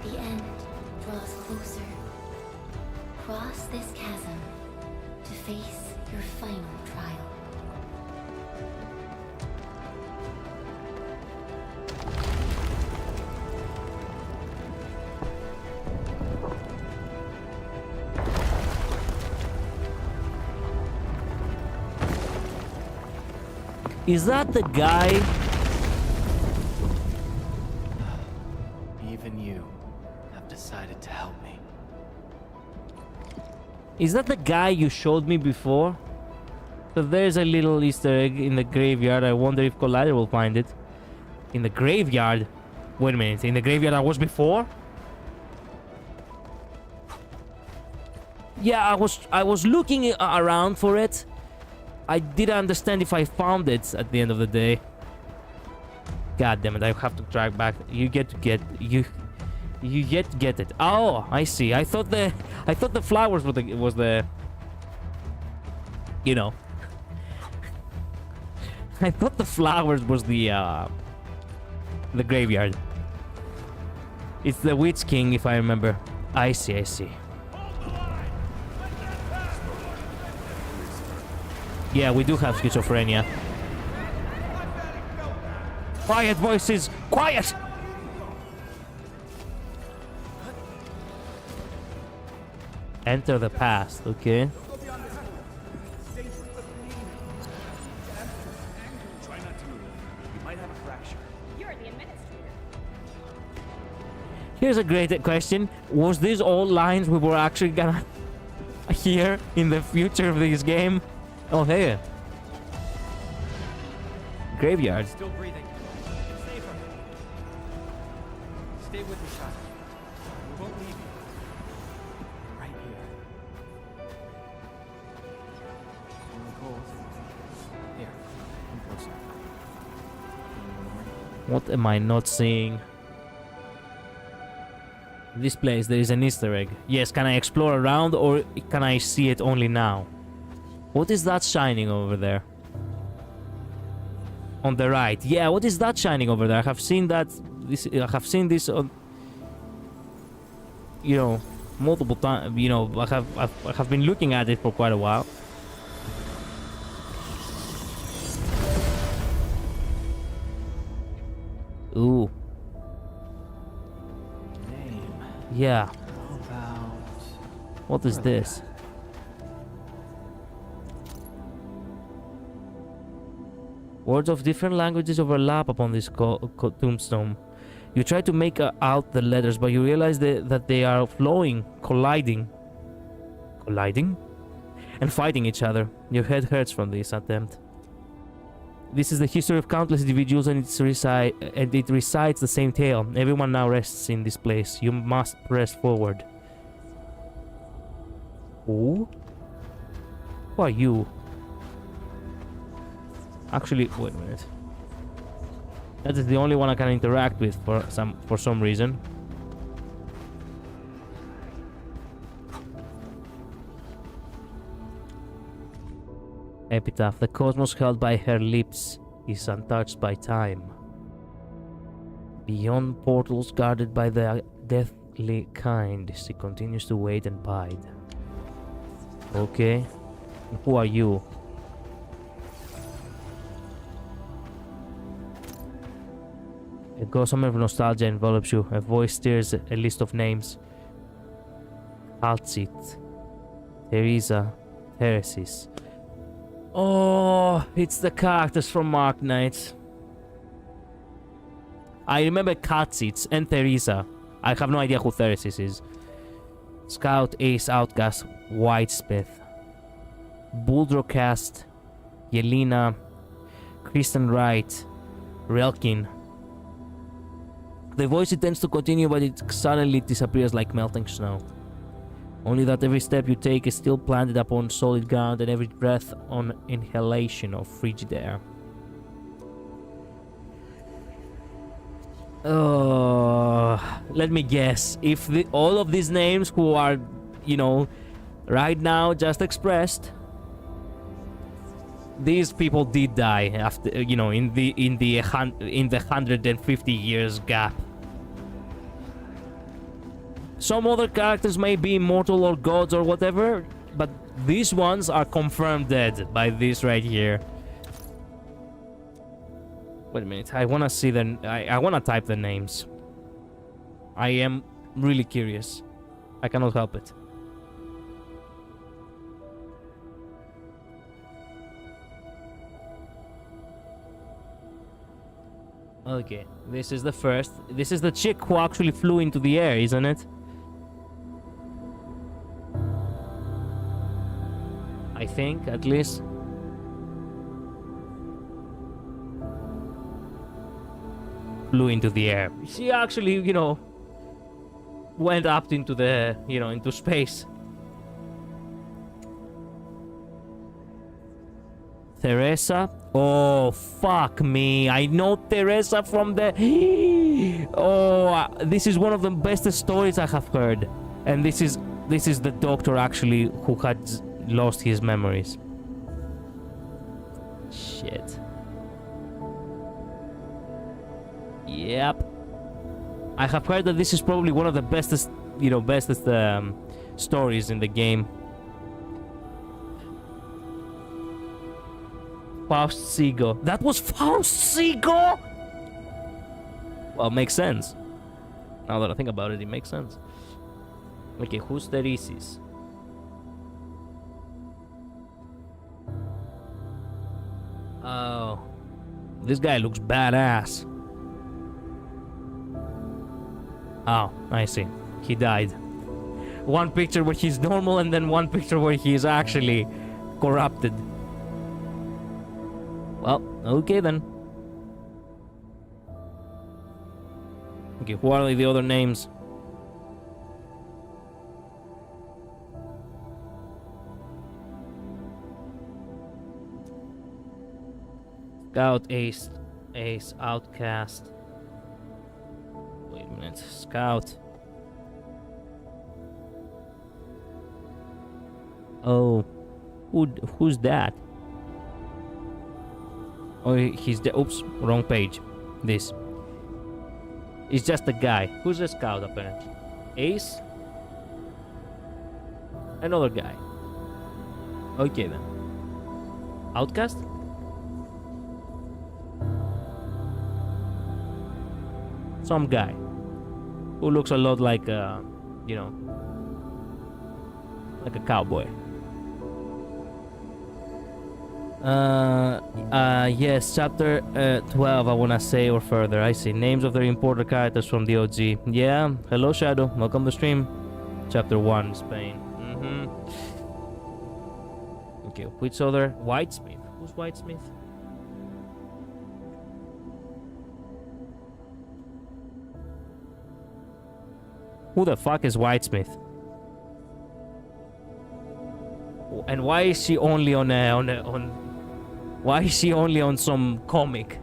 The end draws closer. Cross this chasm to face your final trial. Is that the guy? Even you have decided to help me. Is that the guy you showed me before? So there's a little Easter egg in the graveyard. I wonder if Collider will find it. In the graveyard? Wait a minute, in the graveyard I was before? Yeah, I was looking around for it. I didn't understand if I found it at the end of the day. God damn it, I have to track back. You get it. Oh, I see. I thought the flowers was the you know. I thought the flowers was the graveyard. It's the Witch King, if I remember. I see. Yeah, we do have schizophrenia. Quiet, voices! Quiet! Enter the past, okay. Try not to move. You might have a fracture. You're the administrator. Here's a great question. Was these all lines we were actually gonna hear in the future of this game? Oh, hey. Graveyard. Still breathing. Safer. Stay with me, child. We won't leave you. Right here. Feeling cold? Here, come closer. What am I not seeing? This place, there is an Easter egg. Yes, can I explore around or can I see it only now? What is that shining over there? On the right. Yeah, what is that shining over there? I have seen that. I have seen this on, you know, multiple times. You know, I have been looking at it for quite a while. Ooh. Name. Yeah. How about... What is this? Words of different languages overlap upon this tombstone. You try to make out the letters, but you realize that they are flowing, colliding, and fighting each other. Your head hurts from this attempt. This is the history of countless individuals, and it recites the same tale. Everyone now rests in this place. You must press forward. Who? Who are you? Actually, wait a minute. That is the only one I can interact with for some reason. Epitaph. The cosmos held by her lips is untouched by time. Beyond portals guarded by the deathly kind, she continues to wait and bide. Okay. Who are you? A gossamer of nostalgia envelops you. A voice stirs a list of names. Alcit, Teresa, Theresis. Oh, it's the characters from Arknights. I remember Katsits and Teresa. I have no idea who Theresis is. Scout, Ace, Outcast, Whitesmith, Buldrocast, Yelena, Kristen Wright, Relkin. The voice intends to continue, but it suddenly disappears like melting snow. Only that every step you take is still planted upon solid ground, and every breath on inhalation of frigid air. Let me guess. If all of these names who are, you know, right now just expressed, these people did die after, you know, in the 150 years gap. Some other characters may be immortal or gods or whatever, but these ones are confirmed dead by this right here. Wait a minute, I wanna see the... I wanna type the names. I am really curious. I cannot help it. Okay, this is the first. This is the chick who actually flew into the air, isn't it? I think, at least. Flew into the air. She actually, you know, went up into the, you know, into space. Teresa? Oh, fuck me. I know Teresa from the... Oh, this is one of the best stories I have heard. And this is the doctor actually who had lost his memories. Shit. Yep. I have heard that this is probably one of the bestest, you know, stories in the game. Faust Seago. That was Faust Seago? Well, makes sense. Now that I think about it, it makes sense. Okay, who's Theresis? Oh. This guy looks badass. Oh, I see. He died. One picture where he's normal and then one picture where he is actually corrupted. Well, okay then. Okay, who are the other names? Scout, Ace, Outcast. Wait a minute, Scout. Oh, who's that? Oh, he's the... Oops, wrong page. This. It's just a guy. Who's the Scout, apparently? Ace? Another guy. Okay, then. Outcast? Some guy. Who looks a lot like a... You know... Like a cowboy. Yes, chapter 12, I wanna say, or further. I see. Names of the imported characters from the OG. Yeah, hello Shadow, welcome to stream. Chapter 1, Spain. Okay, which other? Whitesmith. Who's Whitesmith? Who the fuck is Whitesmith? And why is she only on Why is she only on some comic?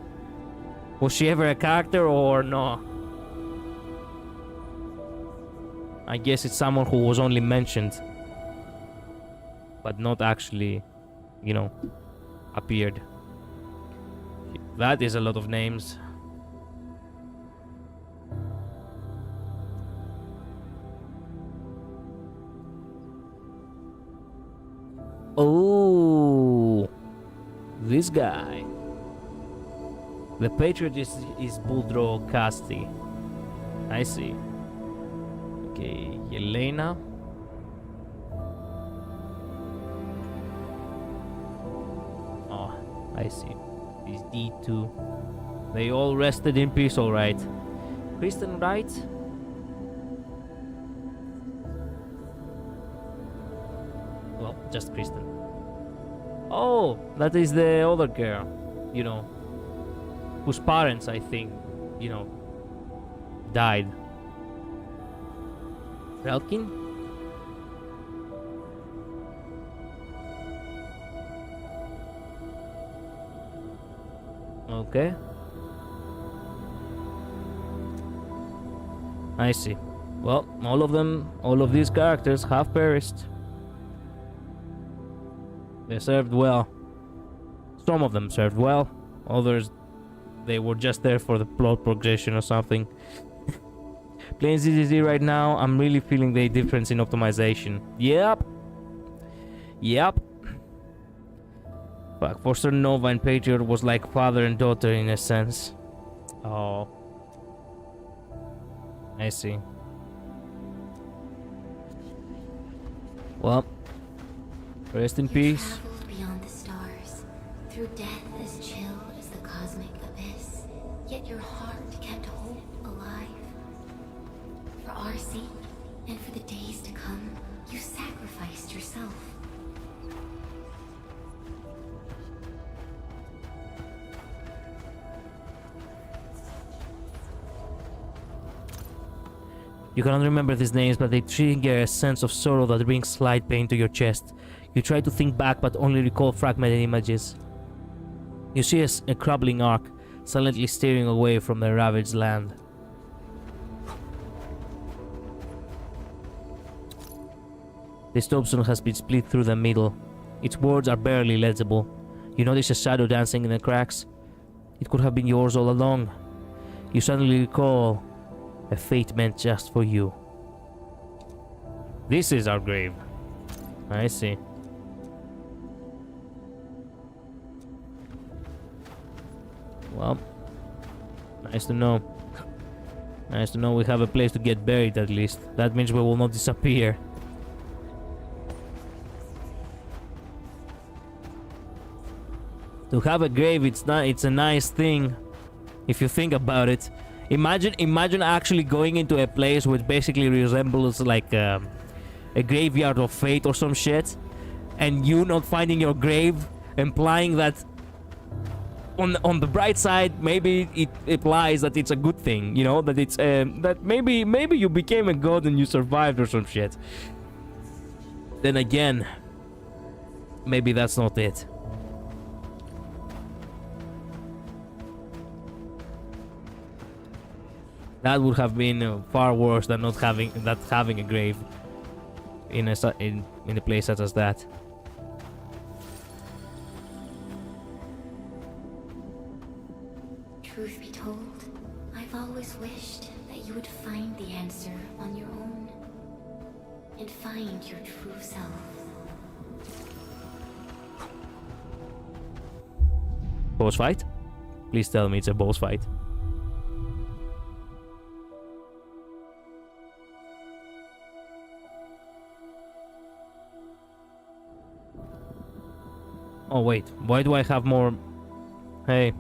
Was she ever a character or no? I guess it's someone who was only mentioned, but not actually, you know, appeared. That is a lot of names. Oh, this guy. The Patriot is Bulldog Casti. I see. Okay, Yelena. Oh, I see. These D2. They all rested in peace, alright. Kristen Wright? Well, just Kristen. Oh, that is the other girl, you know, whose parents, I think, you know, died. Relkin? Okay. I see. Well, all of these characters have perished. They served well. Some of them served well. Others, they were just there for the plot progression or something. Playing ZZZ right now, I'm really feeling the difference in optimization. Yep. Fuck, Forster Nova and Patriot was like father and daughter in a sense. Oh. I see. Well, rest in peace. Traveled beyond the stars, through death as chill as the cosmic abyss. Yet your heart kept hope alive. For our sake, and for the days to come, you sacrificed yourself. You cannot remember these names, but they trigger a sense of sorrow that brings slight pain to your chest. You try to think back, but only recall fragmented images. You see a crumbling ark, silently steering away from the ravaged land. This tombstone has been split through the middle. Its words are barely legible. You notice a shadow dancing in the cracks. It could have been yours all along. You suddenly recall a fate meant just for you. This is our grave. I see. Well, nice to know. Nice to know we have a place to get buried at least. That means we will not disappear. To have a grave, it's a nice thing if you think about it. Imagine actually going into a place which basically resembles like a graveyard of fate or some shit, and you not finding your grave, implying that on the bright side, maybe it implies that it's a good thing, you know, that it's that maybe you became a god and you survived or some shit. Then again, maybe that's not it. That would have been far worse than not having a grave in a place such as that. Truth be told, I've always wished that you would find the answer on your own. And find your true self. Boss fight? Please tell me it's a boss fight. Oh wait, why do I have more? Hey.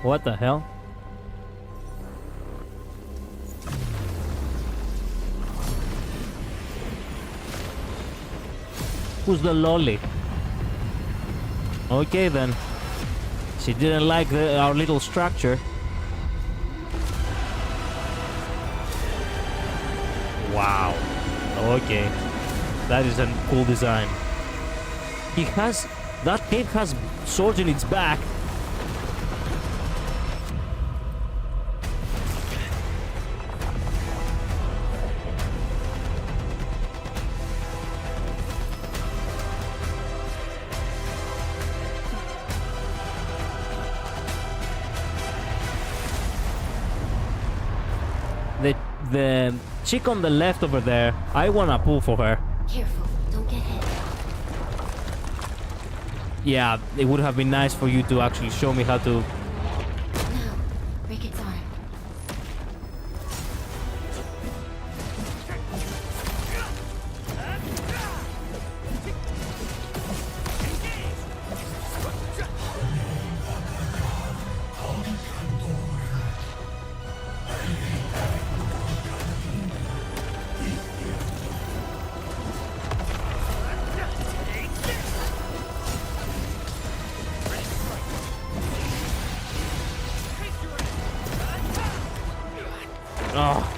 What the hell? Who's the lolly? Okay then. She didn't like our little structure. Wow. Okay. That is a cool design. He has... That cave has swords in its back. The chick on the left over there, I wanna pull for her. Careful, don't get hit. Yeah, it would have been nice for you to actually show me how to... Now, break its arm. Oh.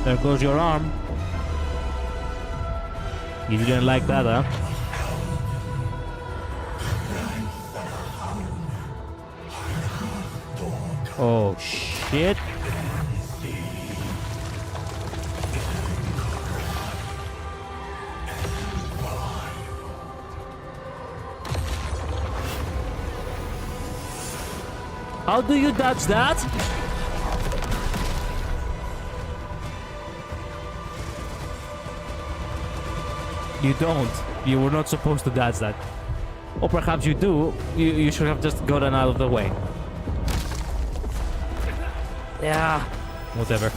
There goes your arm. You didn't like that, huh? Oh, shit. How do you dodge that? You don't. You were not supposed to dodge that. Or perhaps you do. You should have just gotten out of the way. Yeah. Whatever.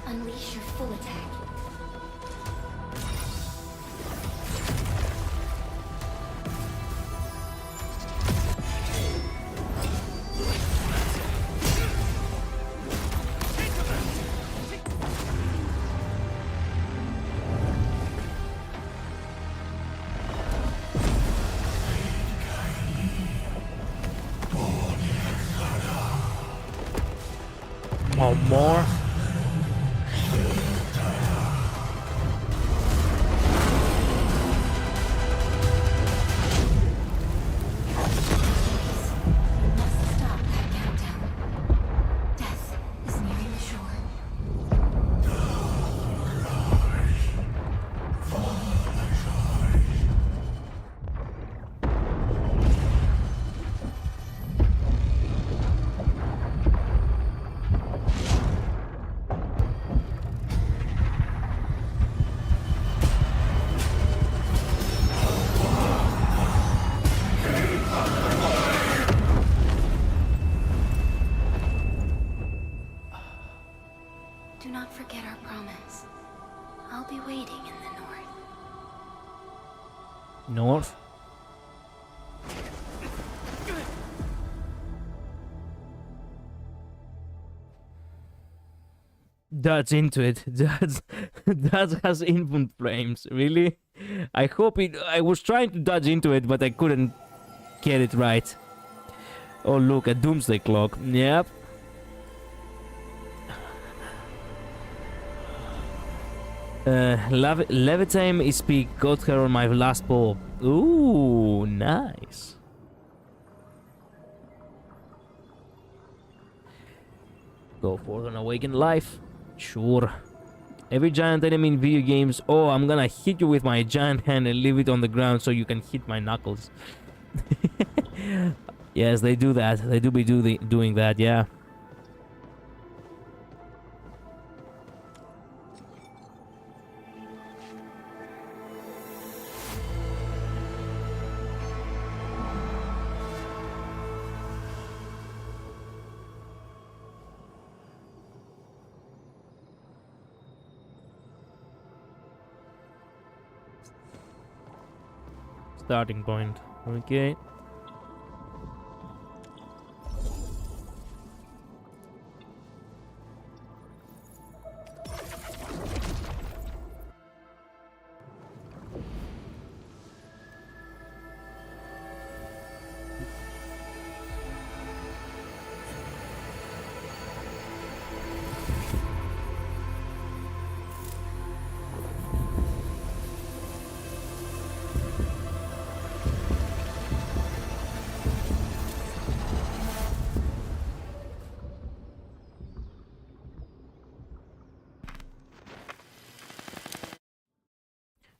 Unleash your full attack. Oh, more? Must stop that countdown. Death is nearing the shore. Do not forget our promise. I'll be waiting in the north. North? That's into it. That has infinite flames. Really? I hope it... I was trying to dodge into it, but I couldn't get it right. Oh, look, a doomsday clock. Yep. Levitame is peak. Got her on my last ball. Ooh, nice. Go for an awakened life. Sure. Every giant enemy in video games. Oh, I'm gonna hit you with my giant hand and leave it on the ground so you can hit my knuckles. Yes, they do that. They do be doing that, yeah. Starting point. Okay.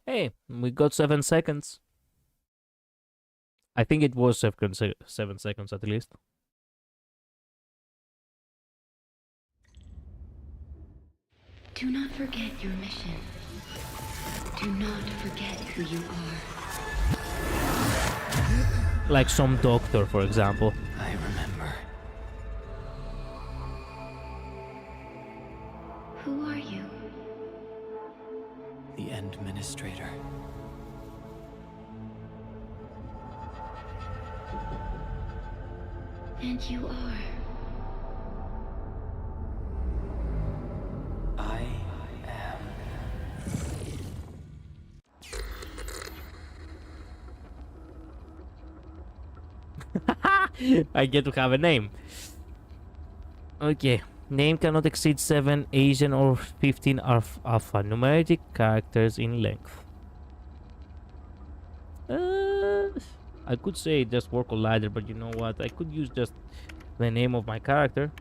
Hey, we got 7 seconds. I think it was 7 seconds at least. Do not forget your mission. Do not forget who you are. Like some doctor, for example. I remember. Who are you? The Endministrator. And you are. I am. I get to have a name. Okay. Name cannot exceed 7 Asian or 15 alphanumeric characters in length. I could say just Work Collider, but you know what? I could use just the name of my character.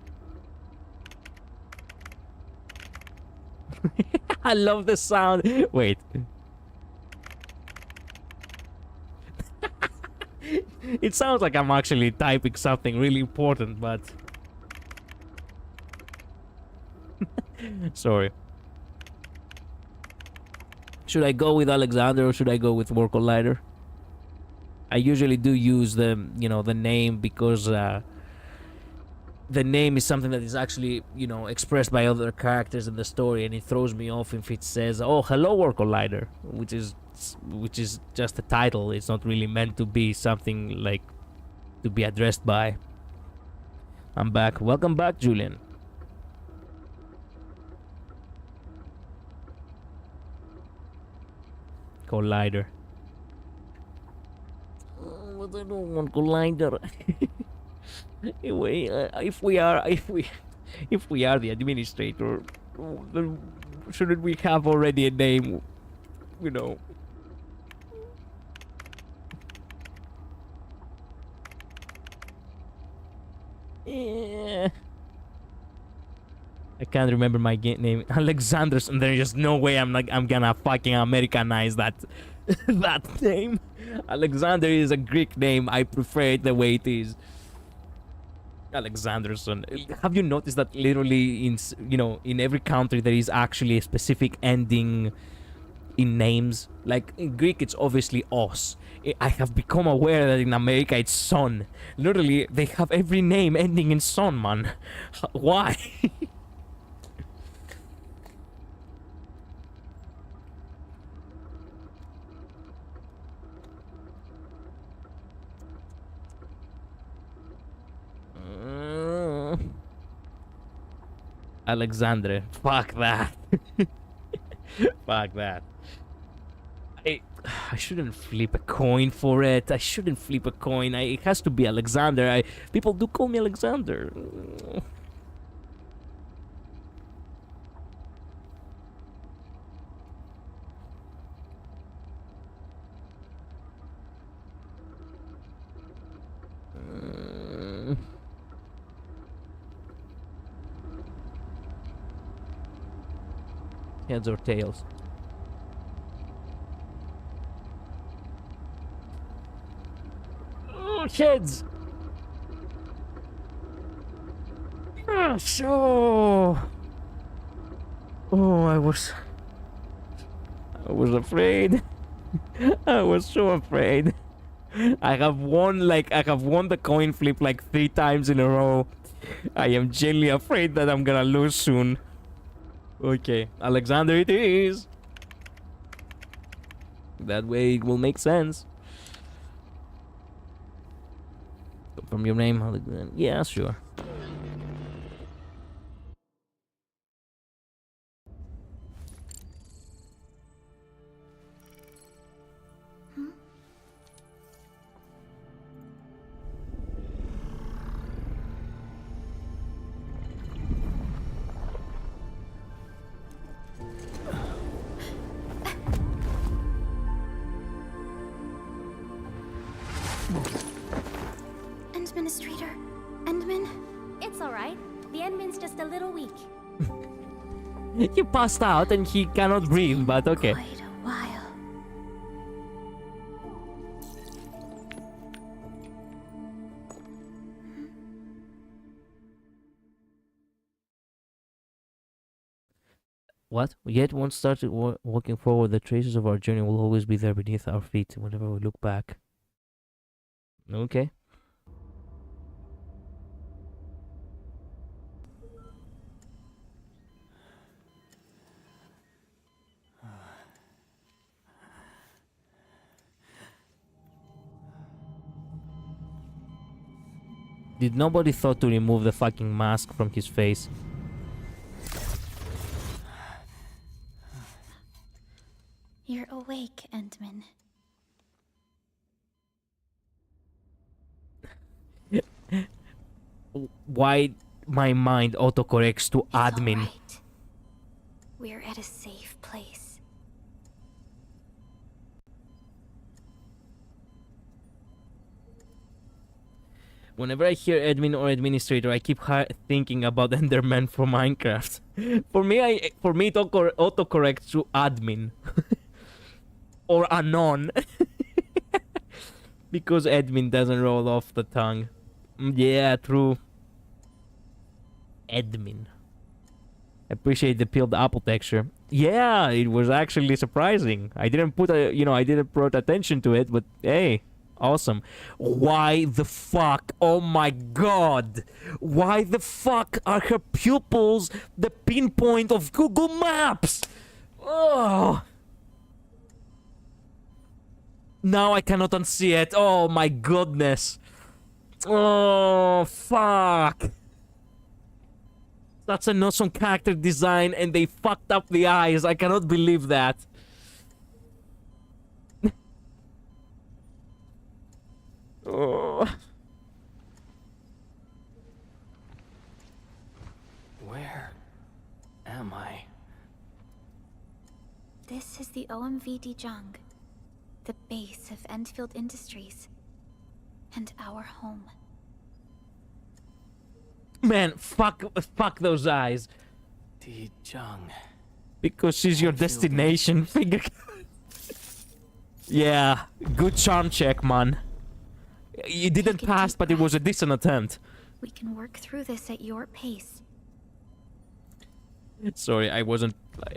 I love the sound. Wait. It sounds like I'm actually typing something really important, but... Sorry. Should I go with Alexander or should I go with Work Collider? I usually do use the, the name because the name is something that is actually, expressed by other characters in the story, and it throws me off if it says, "Oh, hello, Work Collider," which is just a title. It's not really meant to be something like to be addressed by. I'm back. Welcome back, Julian. Collider. But I don't want Collider. Anyway, if we are the administrator, then shouldn't we have already a name? Yeah. I can't remember my name. Alexander's, and there's just no way I'm gonna fucking Americanize that that name. Alexander is a Greek name. I prefer it the way it is. Alexanderson. Have you noticed that literally in every country there is actually a specific ending in names? Like in Greek it's obviously os. I have become aware that in America it's son. Literally they have every name ending in son, man. Why? Alexandre. Fuck that. Fuck that. I shouldn't flip a coin for it. I shouldn't flip a coin. It has to be Alexander. People do call me Alexander. Heads or tails? Oh, heads! So... Oh, I was afraid. I was so afraid. I have won the coin flip like 3 times in a row. I am genuinely afraid that I'm gonna lose soon. Okay, Alexander it is. That way it will make sense. From your name, Alexander. Yeah, sure. Administrator, Endman? It's alright. The Endman's just a little weak. He passed out and he cannot breathe, but okay. Quite a while. What? Yet once started walking forward, the traces of our journey will always be there beneath our feet whenever we look back. Okay. Did nobody thought to remove the fucking mask from his face? You're awake, Endman. Why my mind autocorrects to admin? Right. We're at a safe place. Whenever I hear admin or administrator, I keep thinking about Enderman from Minecraft. For me, it autocorrects to admin or anon because admin doesn't roll off the tongue. Yeah, true. Admin. Appreciate the peeled apple texture. Yeah, it was actually surprising. I didn't put attention to it, but hey. Awesome. Why the fuck? Oh my god. Why the fuck are her pupils the pinpoint of Google Maps? Oh. Now I cannot unsee it. Oh my goodness. Oh fuck. That's an awesome character design and they fucked up the eyes. I cannot believe that. Oh. Where am I? This is the ENVtuber, the base of Endfield Industries, and our home. Man, fuck those eyes. Di-jung. Because she's your destination. Figure. Yeah, good charm check, man. You didn't pass, but it was a decent attempt. We can work through this at your pace. Sorry, I wasn't.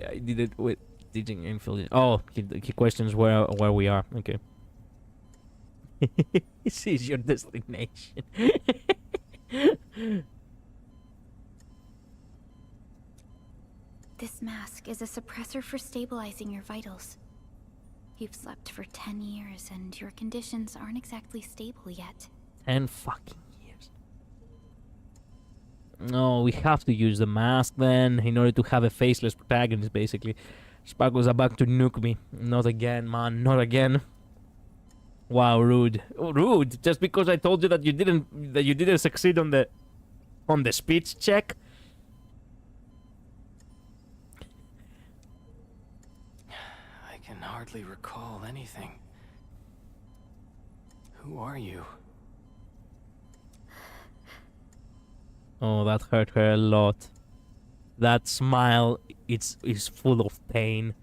I did it with teaching Endfield. Oh, he questions where we are. Okay. This is your destination. This mask is a suppressor for stabilizing your vitals. You've slept for 10 years and your conditions aren't exactly stable yet. 10 fucking years. No, we have to use the mask then in order to have a faceless protagonist, basically. Sparkle's about to nuke me. Not again, man. Not again. Wow, rude. Oh, rude. Just because I told you that you didn't succeed on the speech check. I can hardly recall anything. Who are you? Oh, that hurt her a lot. That smile, is full of pain.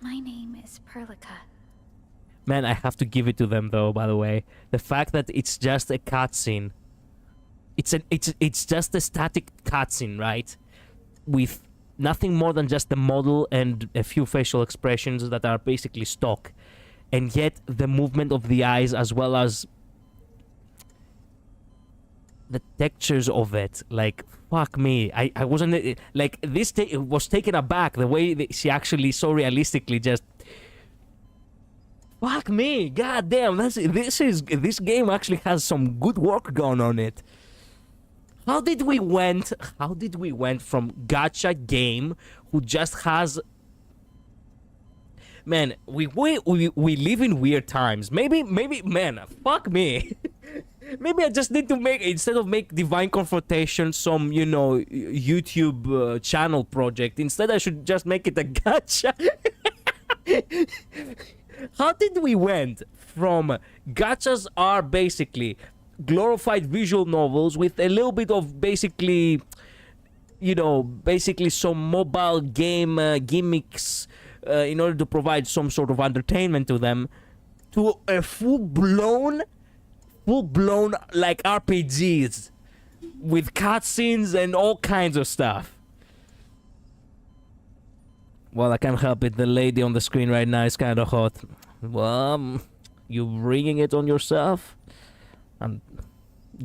My name is Perlica. Man, I have to give it to them though, by the way. The fact that it's just a cutscene. It's just a static cutscene, right? With nothing more than just the model and a few facial expressions that are basically stock. And yet the movement of the eyes as well as the textures of it, like, fuck me. I wasn't, like, this was taken aback, the way that she actually so realistically just... Fuck me, god damn, this game actually has some good work going on it. How did we went from gacha game who just has... Man, we live in weird times. Maybe, man, fuck me. Maybe I just need to make, instead of make Divine Confrontation some, you know, YouTube channel project, instead I should just make it a gacha. How did we went from gachas are basically glorified visual novels with a little bit of basically, you know, basically some mobile game gimmicks in order to provide some sort of entertainment to them, to a full-blown like RPGs with cutscenes and all kinds of stuff. Well, I can't help it. The lady on the screen right now is kind of hot. Well, you bringing it on yourself?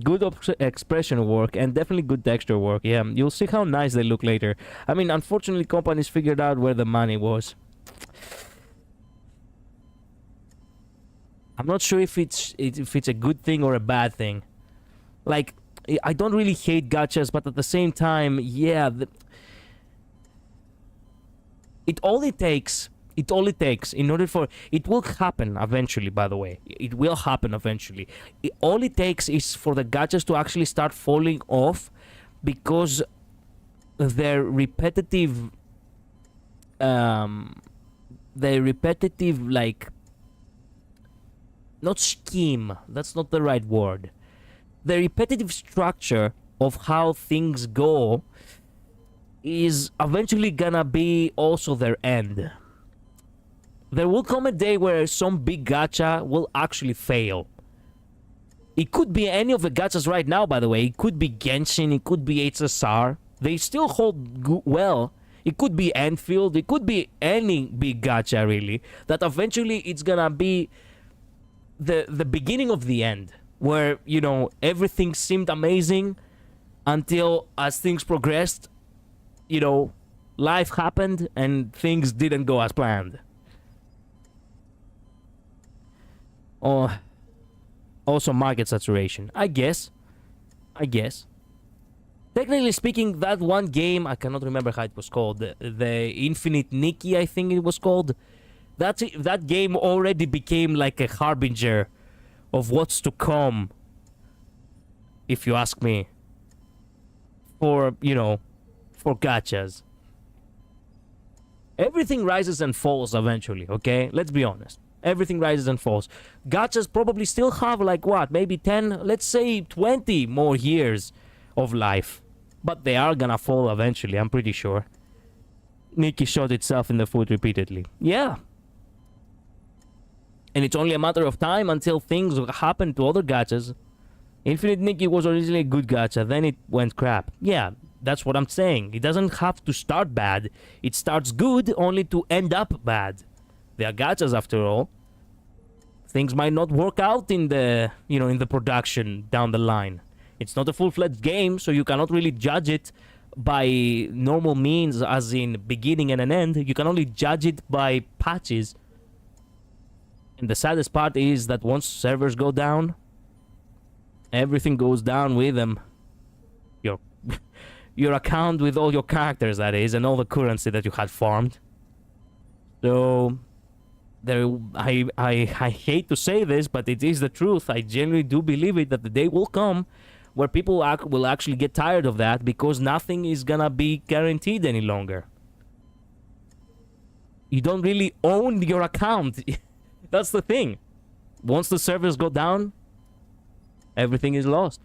Good expression work and definitely good texture work. Yeah, you'll see how nice they look later. I mean, unfortunately, companies figured out where the money was. I'm not sure if it's a good thing or a bad thing. Like, I don't really hate gachas, but at the same time, yeah, it only takes in order for it will happen eventually. By the way, it will happen eventually. All it takes is for the gachas to actually start falling off, because their repetitive like, not scheme, that's not the right word. The repetitive structure of how things go is eventually gonna be also their end. There will come a day where some big gacha will actually fail. It could be any of the gachas right now, by the way. It could be Genshin, it could be HSR. They still hold well. It could be Endfield, it could be any big gacha, really. That eventually it's gonna be the beginning of the end, where, you know, everything seemed amazing until as things progressed, you know, life happened and things didn't go as planned. Or also market saturation, I guess. Technically speaking, that one game, I cannot remember how it was called, the Infinite Nikki, I think it was called. That game already became like a harbinger of what's to come, if you ask me, for, you know, for gachas. Everything rises and falls eventually, okay? Let's be honest. Everything rises and falls. Gachas probably still have, like, what, maybe 10, let's say 20 more years of life. But they are gonna fall eventually, I'm pretty sure. Nikki shot itself in the foot repeatedly. Yeah. And it's only a matter of time until things happen to other gachas. Infinite Nikki was originally a good gacha, then it went crap. Yeah, that's what I'm saying. It doesn't have to start bad. It starts good only to end up bad. They are gachas after all. Things might not work out in the, you know, in the production down the line. It's not a full-fledged game, so you cannot really judge it by normal means, as in beginning and an end. You can only judge it by patches. And the saddest part is that once servers go down, everything goes down with them. your account with all your characters, that is, and all the currency that you had farmed. So I hate to say this, but it is the truth. I genuinely do believe it, that the day will come where people will actually get tired of that, because nothing is gonna be guaranteed any longer. You don't really own your account. That's the thing. Once the servers go down, everything is lost.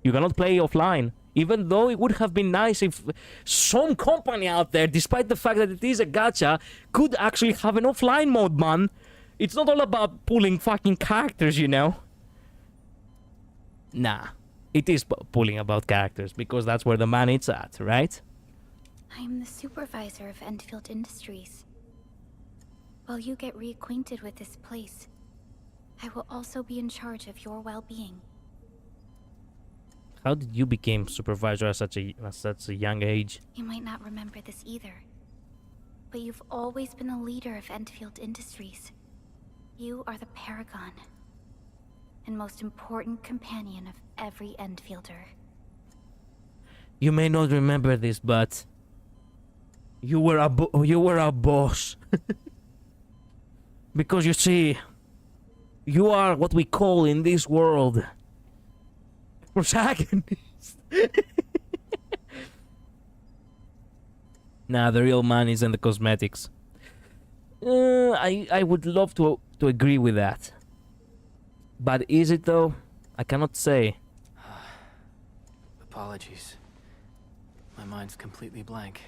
You cannot play offline. Even though it would have been nice if some company out there, despite the fact that it is a gacha, could actually have an offline mode, man. It's not all about pulling fucking characters, you know. Nah, it is pulling about characters, because that's where the money's at, right? I am the supervisor of Endfield Industries. While you get reacquainted with this place, I will also be in charge of your well-being. How did you become supervisor at such a young age? You might not remember this either, but you've always been the leader of Endfield Industries. You are the paragon and most important companion of every Endfielder. You may not remember this, but you were a boss. Because you see, you are what we call in this world protagonist. Nah, the real money is in the cosmetics. I would love to agree with that. But is it though? I cannot say. Apologies. My mind's completely blank.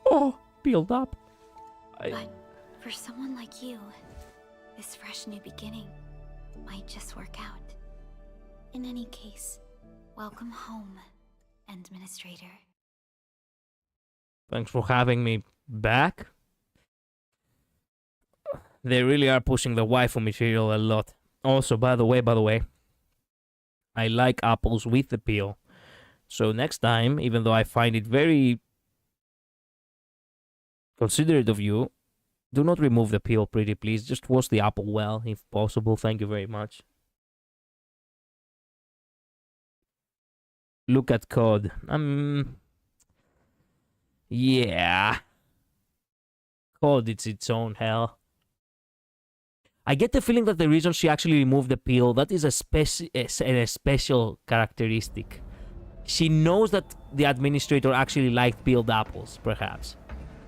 Oh, build up. But for someone like you, this fresh new beginning might just work out. In any case, welcome home, Administrator. Thanks for having me back. They really are pushing the waifu material a lot. Also, by the way, I like apples with the peel. So next time, even though I find it very considerate of you, do not remove the peel, pretty please. Just wash the apple well, if possible. Thank you very much. Look at code. Yeah. Code, it's its own hell. I get the feeling that the reason she actually removed the peel, that is a special characteristic. She knows that the administrator actually liked peeled apples, perhaps.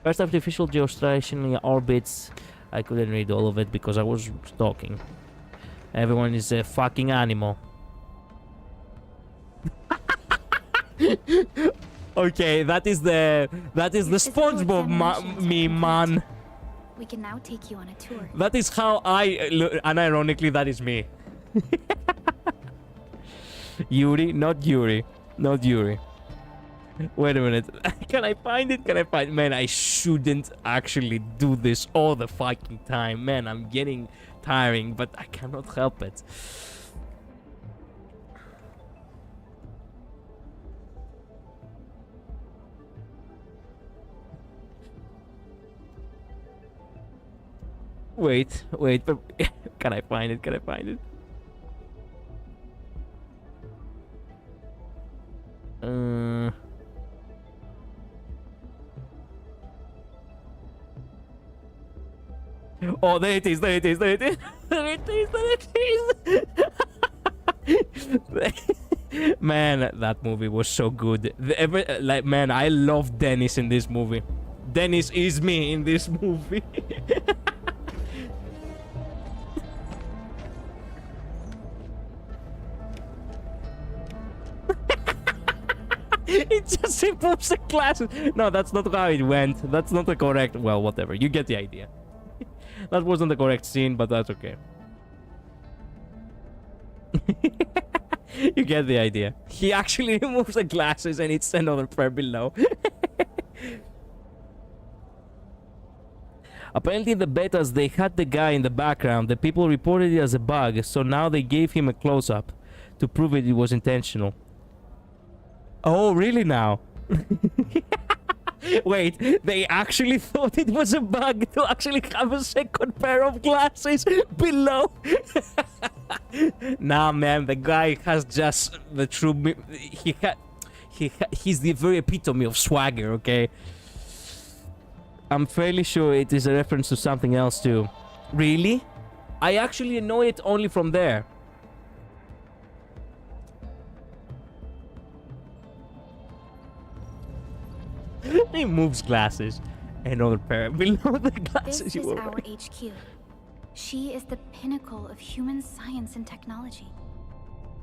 First artificial geostationary orbits. I couldn't read all of it because I was talking. Everyone is a fucking animal. Okay, that is the SpongeBob meme, man. We can now take you on a tour. That is how I look, unironically, that is me. Yuri, not Yuri. Not Yuri. Wait a minute. Can I find it? Can I find it? Man, I shouldn't actually do this all the fucking time. Man, I'm getting tiring, but I cannot help it. Wait, but can I find it? Can I find it? Oh, there it is, there it is, there it is. There it is, there it is. Man, that movie was so good. Like, man, I love Dennis in this movie. Dennis is me in this movie. It just improves the classes. No, that's not how it went. That's not the correct... Well, whatever. You get the idea. That wasn't the correct scene, but that's okay. You get the idea. He actually removes the glasses and it's another prayer below. Apparently in the betas, they had the guy in the background. The people reported it as a bug, so now they gave him a close-up to prove it was intentional. Oh, really now? Wait, they actually thought it was a bug to actually have a second pair of glasses below. Nah, man, the guy has just the true. He's the very epitome of swagger. Okay. I'm fairly sure it is a reference to something else too. Really? I actually know it only from there. He moves glasses. Another pair below the glasses This you is were our wearing. HQ. She is the pinnacle of human science and technology.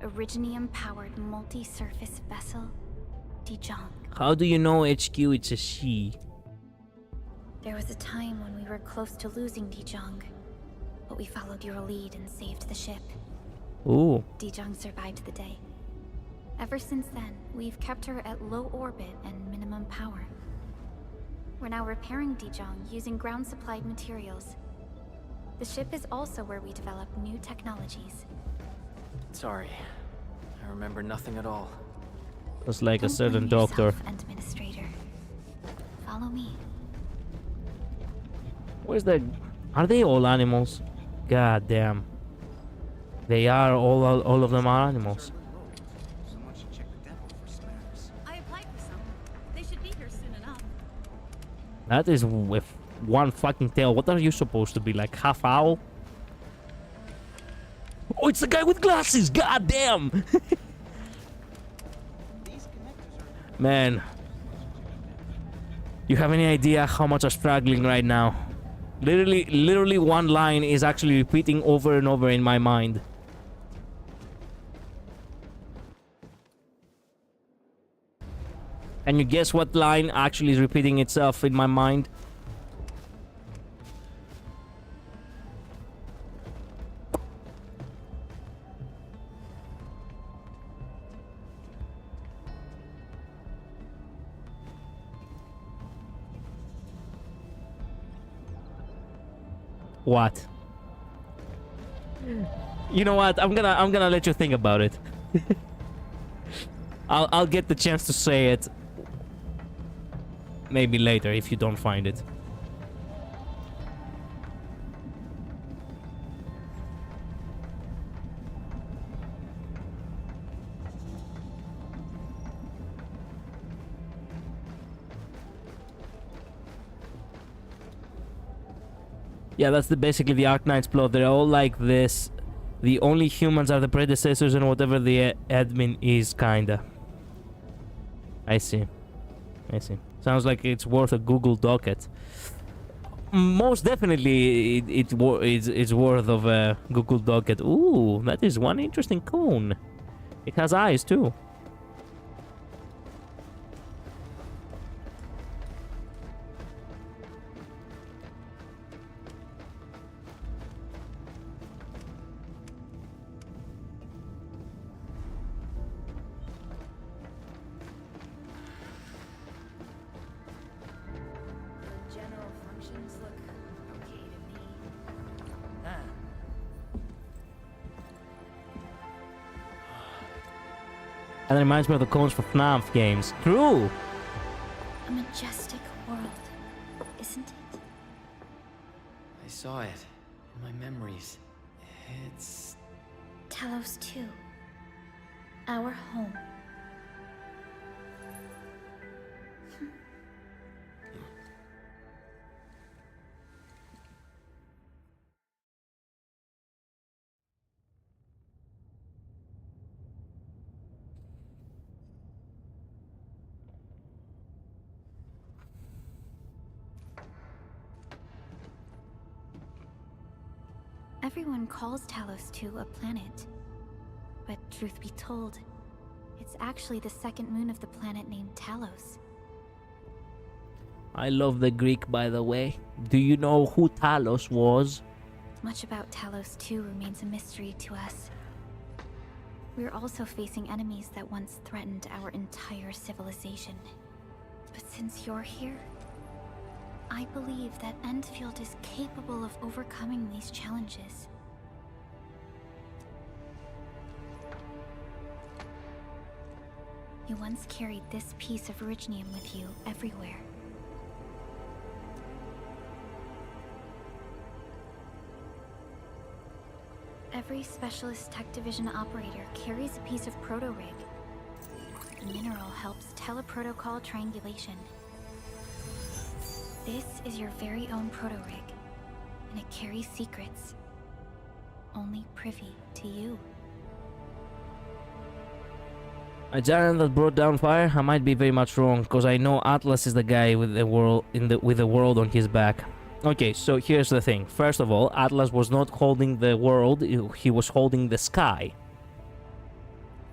Originium-powered multi-surface vessel, Dijong. How do you know HQ it's a she? There was a time when we were close to losing Dijong, but we followed your lead and saved the ship. Ooh. Dijong survived the day. Ever since then, we've kept her at low orbit and minimum power. We're now repairing Dijong using ground-supplied materials. The ship is also where we develop new technologies. Sorry. I remember nothing at all. It's like a Don't certain blame doctor. yourself, Administrator. Follow me. Where's the... Are they all animals? God damn. They are all of them are animals. Someone should check the depot for spares. I applied for some. They should be here soon enough. That is with one fucking tail. What are you supposed to be, like half owl? Oh, it's the guy with glasses! God damn! Man. You have any idea how much I'm struggling right now? Literally one line is actually repeating over and over in my mind. Can you guess what line actually is repeating itself in my mind? What? You know what? I'm gonna let you think about it. I'll get the chance to say it maybe later if you don't find it. Yeah, that's basically the Arknights plot. They're all like this. The only humans are the predecessors and whatever the admin is, kinda. I see. I see. Sounds like it's worth a Google docket. Most definitely it's worth of a Google docket. Ooh, that is one interesting cone. It has eyes too. That reminds me of the cones for FNAF games. True! A majestic world, isn't it? I saw it in my memories. It's... Talos 2. Our home. Everyone calls Talos 2 a planet. But truth be told, it's actually the second moon of the planet named Talos. I love the Greek, by the way. Do you know who Talos was? Much about Talos 2 remains a mystery to us. We're also facing enemies that once threatened our entire civilization. But since you're here, I believe that Endfield is capable of overcoming these challenges. You once carried this piece of Originium with you everywhere. Every specialist tech division operator carries a piece of proto-rig. The mineral helps teleprotocol triangulation. This is your very own proto-rig, and it carries secrets only privy to you. A giant that brought down fire? I might be very much wrong, because I know Atlas is the guy with the world with the world on his back. Okay, so here's the thing. First of all, Atlas was not holding the world, he was holding the sky.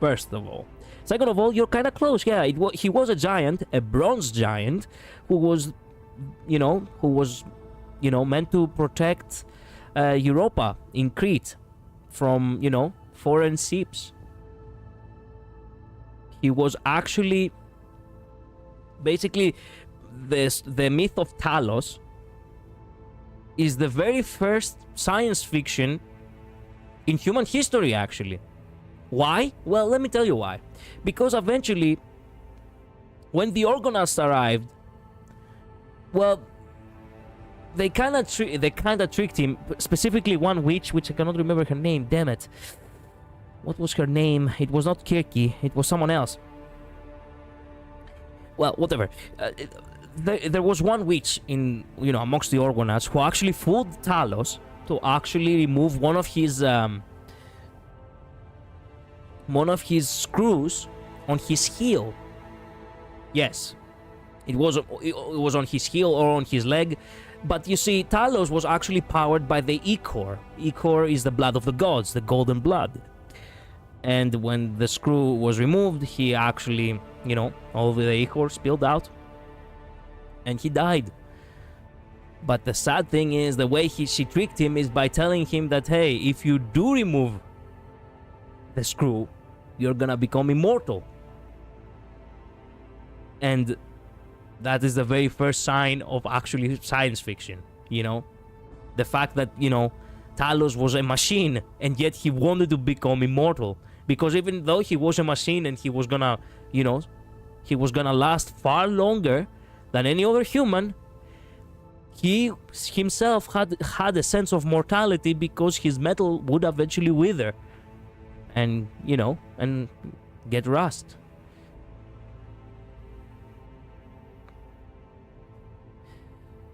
First of all. Second of all, you're kind of close. Yeah, he was a giant, a bronze giant, who was, meant to protect Europa in Crete from, foreign ships. He was actually, basically, the myth of Talos is the very first science fiction in human history, actually. Why? Well, let me tell you why. Because eventually, when the Argonauts arrived, well, they kind of tricked him. Specifically, one witch, which I cannot remember her name. Damn it! What was her name? It was not Kirky. It was someone else. Well, whatever. There was one witch in amongst the Argonauts who actually fooled Talos to actually remove one of his screws on his heel. Yes, it was on his heel or on his leg. But you see, Talos was actually powered by the ichor. Ichor is the blood of the gods, the golden blood. And when the screw was removed, he actually, all the ichor spilled out. And he died. But the sad thing is, the way she tricked him is by telling him that, hey, if you do remove the screw, you're gonna become immortal. And that is the very first sign of actually science fiction, The fact that, Talos was a machine, and yet he wanted to become immortal. Because even though he was a machine and he was gonna last far longer than any other human, he himself had a sense of mortality because his metal would eventually wither and, and get rust.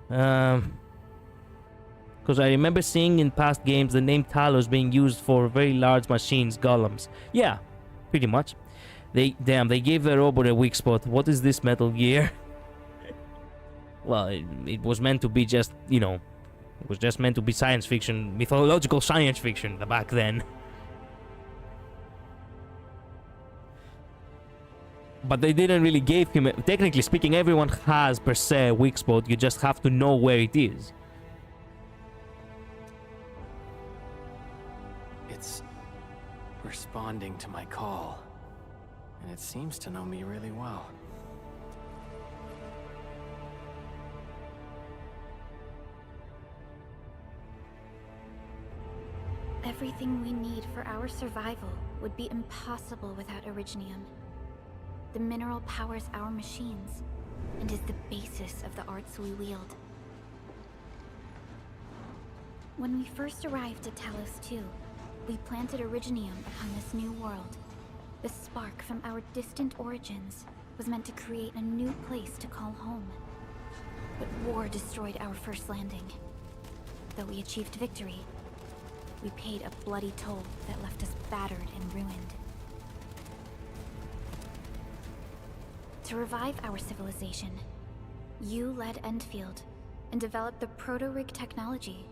Because I remember seeing in past games the name Talos being used for very large machines, golems. Yeah, pretty much. They gave the robot a weak spot. What is this, Metal Gear? Well, it was meant to be just, it was just meant to be science fiction, mythological science fiction back then. But they didn't really give him, technically speaking, everyone has per se a weak spot, you just have to know where it is. It's responding to my call, and it seems to know me really well. Everything we need for our survival would be impossible without Originium. The mineral powers our machines, and is the basis of the arts we wield. When we first arrived at Talos 2, we planted Originium upon this new world. The spark from our distant origins was meant to create a new place to call home. But war destroyed our first landing. Though we achieved victory, we paid a bloody toll that left us battered and ruined. To revive our civilization, you led Endfield and developed the proto-rig technology,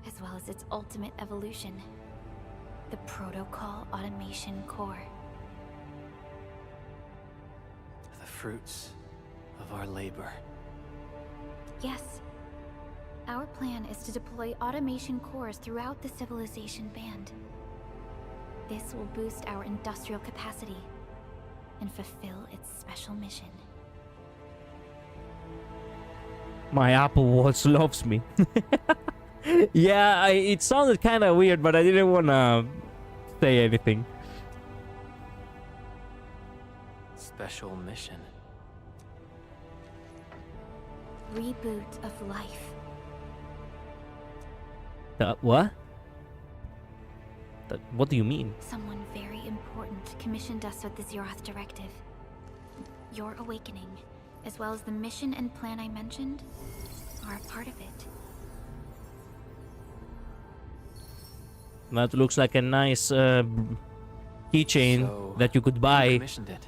as well as its ultimate evolution, the Protocol Automation Core. The fruits of our labor. Yes. Our plan is to deploy automation cores throughout the civilization band. This will boost our industrial capacity and fulfill its special mission. My Apple Watch loves me. Yeah, it sounded kind of weird, but I didn't want to say anything. Special mission. Reboot of life. What? What do you mean? Someone very important commissioned us with the Zeroth Directive. Your awakening, as well as the mission and plan I mentioned, are a part of it. That looks like a nice keychain that you could buy. Who commissioned it?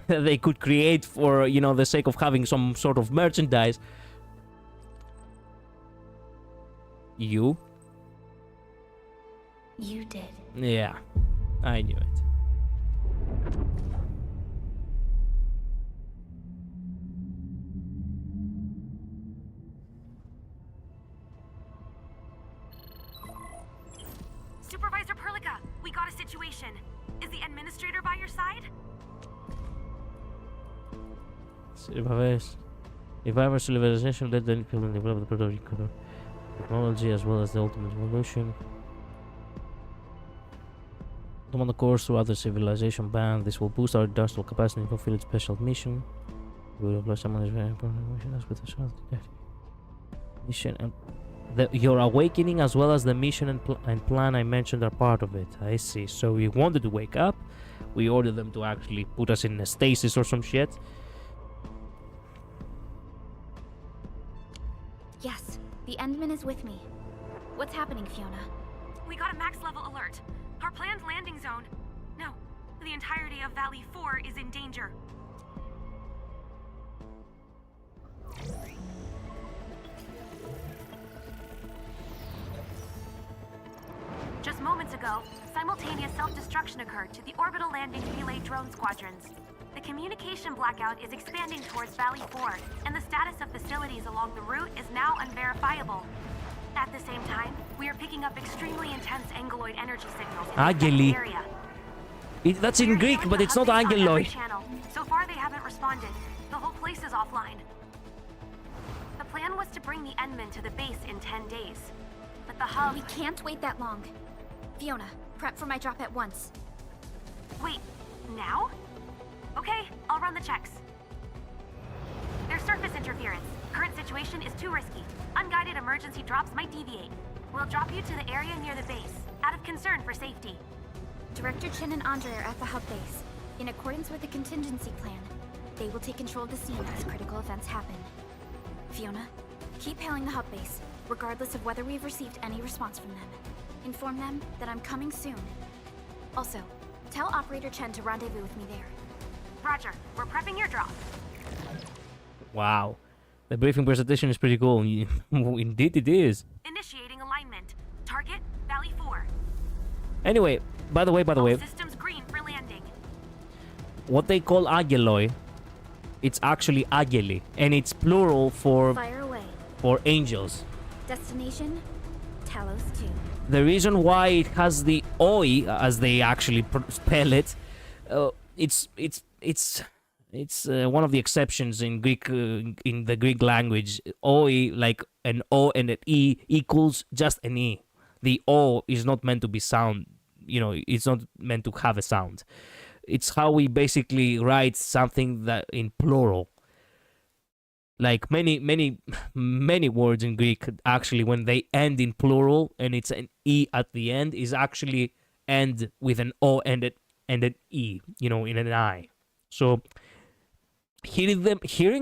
They could create for, you know, the sake of having some sort of merchandise. You? You did. Yeah, I knew it. Supervisor Perlica, we got a situation. Is the administrator by your side? If I were civilization, let the people develop the product technology as well as the ultimate evolution. On the course to other civilization band, this will boost our industrial capacity and fulfill its special mission. We will apply someone is very important mission as with the mission and your awakening as well as the mission and plan I mentioned are part of it. I see. So we wanted to wake up. We ordered them to actually put us in a stasis or some shit. Yes, the Endman is with me. What's happening, Fiona? We got a max level alert. Our planned landing zone. No, the entirety of Valley 4 is in danger. Just moments ago, simultaneous self-destruction occurred to the orbital landing relay drone squadrons. The communication blackout is expanding towards Valley 4, and the status of facilities along the route is now unverifiable. At the same time, we are picking up extremely intense angeloid energy signals in the area. That's in Greek, but it's not angeloid. So far, they haven't responded. The whole place is offline. The plan was to bring the Endman to the base in 10 days. But the hub... We can't wait that long. Fiona, prep for my drop at once. Wait, now? Okay, I'll run the checks. There's surface interference. Current situation is too risky. Unguided emergency drops might deviate. We'll drop you to the area near the base, out of concern for safety. Director Chen and Andre are at the hub base. In accordance with the contingency plan, they will take control of the scene as critical events happen. Fiona, keep hailing the hub base, regardless of whether we've received any response from them. Inform them that I'm coming soon. Also, tell Operator Chen to rendezvous with me there. Roger, we're prepping your drop. Wow. The briefing presentation is pretty cool. Indeed it is. Initiating alignment. Target, Valley 4. Anyway, by the way, Systems green for landing. what they call Agiloi, it's actually Agili, and it's plural for Fire away. for angels. Destination, Talos 2. The reason why it has the oi, as they actually spell it, it's one of the exceptions in Greek, in the Greek language. Oi, like an O and an E, equals just an E. The O is not meant to be sound, you know, it's not meant to have a sound. It's how we basically write something that in plural. Like many words in Greek, actually, when they end in plural and it's an E at the end, is actually end with an O and an E, you know, in an I. So hearing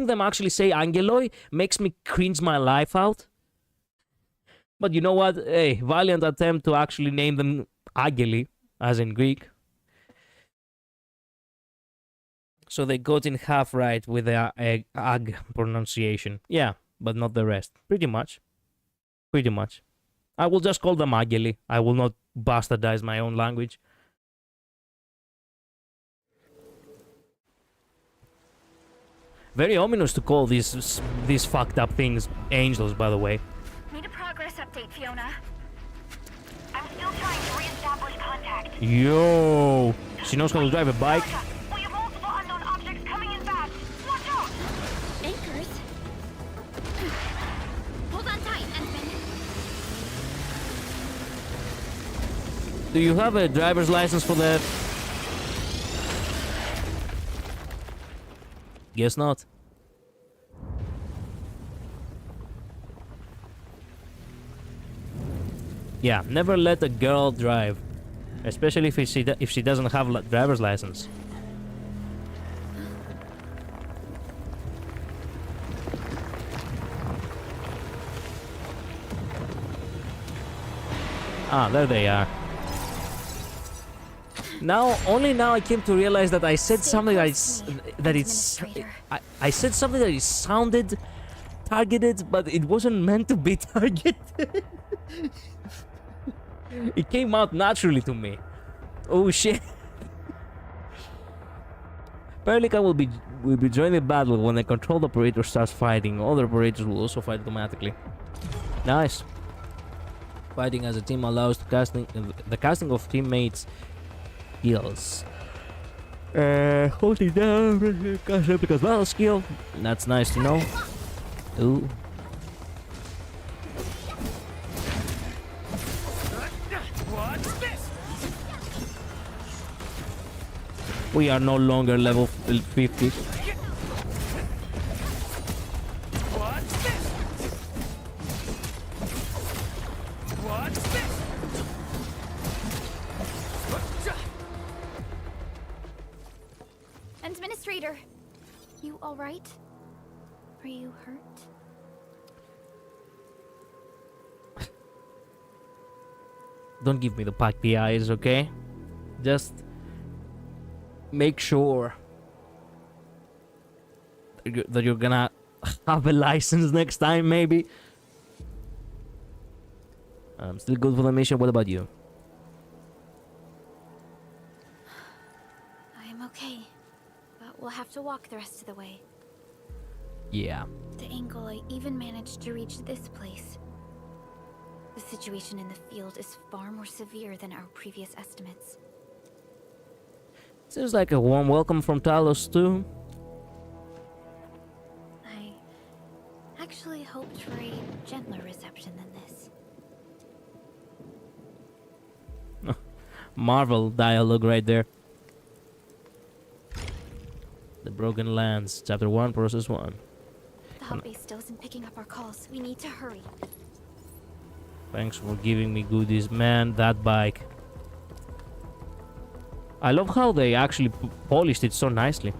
them actually say Angeloi makes me cringe my life out. But you know what? Hey, valiant attempt to actually name them Ageli, as in Greek. So they got in half right with the ag pronunciation. Yeah, but not the rest. Pretty much. Pretty much. I will just call them Ageli. I will not bastardize my own language. Very ominous to call these fucked up things angels, by the way. Need a progress update, Fiona. I'm still trying to re-establish contact. Yo! She knows how to drive a bike. We have multiple unknown objects coming in fast. Watch out! Anchors? Hold on tight, Endman. Do you have a driver's license for that? Guess not. Yeah, never let a girl drive, especially if she doesn't have a driver's license. Ah, there they are. Now, only now I came to realize that I said something I said something that it sounded targeted, but it wasn't meant to be targeted. It came out naturally to me. Oh shit. Perlica will be joining the battle when the controlled operator starts fighting. Other operators will also fight automatically. Nice. Fighting as a team allows the casting of teammates' skills. Holding down cast replica's battle skill. That's nice to know. Ooh. We are no longer level 50. Administrator, you all right? Are you hurt? Don't give me the pucky eyes, okay? Just make sure that you're gonna have a license next time, maybe. I'm still good for the mission. What about you? I'm okay, but we'll have to walk the rest of the way. Yeah. The angle I even managed to reach this place. The situation in the field is far more severe than our previous estimates. Seems like a warm welcome from Talos too. I actually hoped for a gentler reception than this. Marvel dialogue right there. The Broken Lands, Chapter 1, Process 1. The hub base still isn't picking up our calls. We need to hurry. Thanks for giving me goodies, man. That bike. I love how they actually polished it so nicely.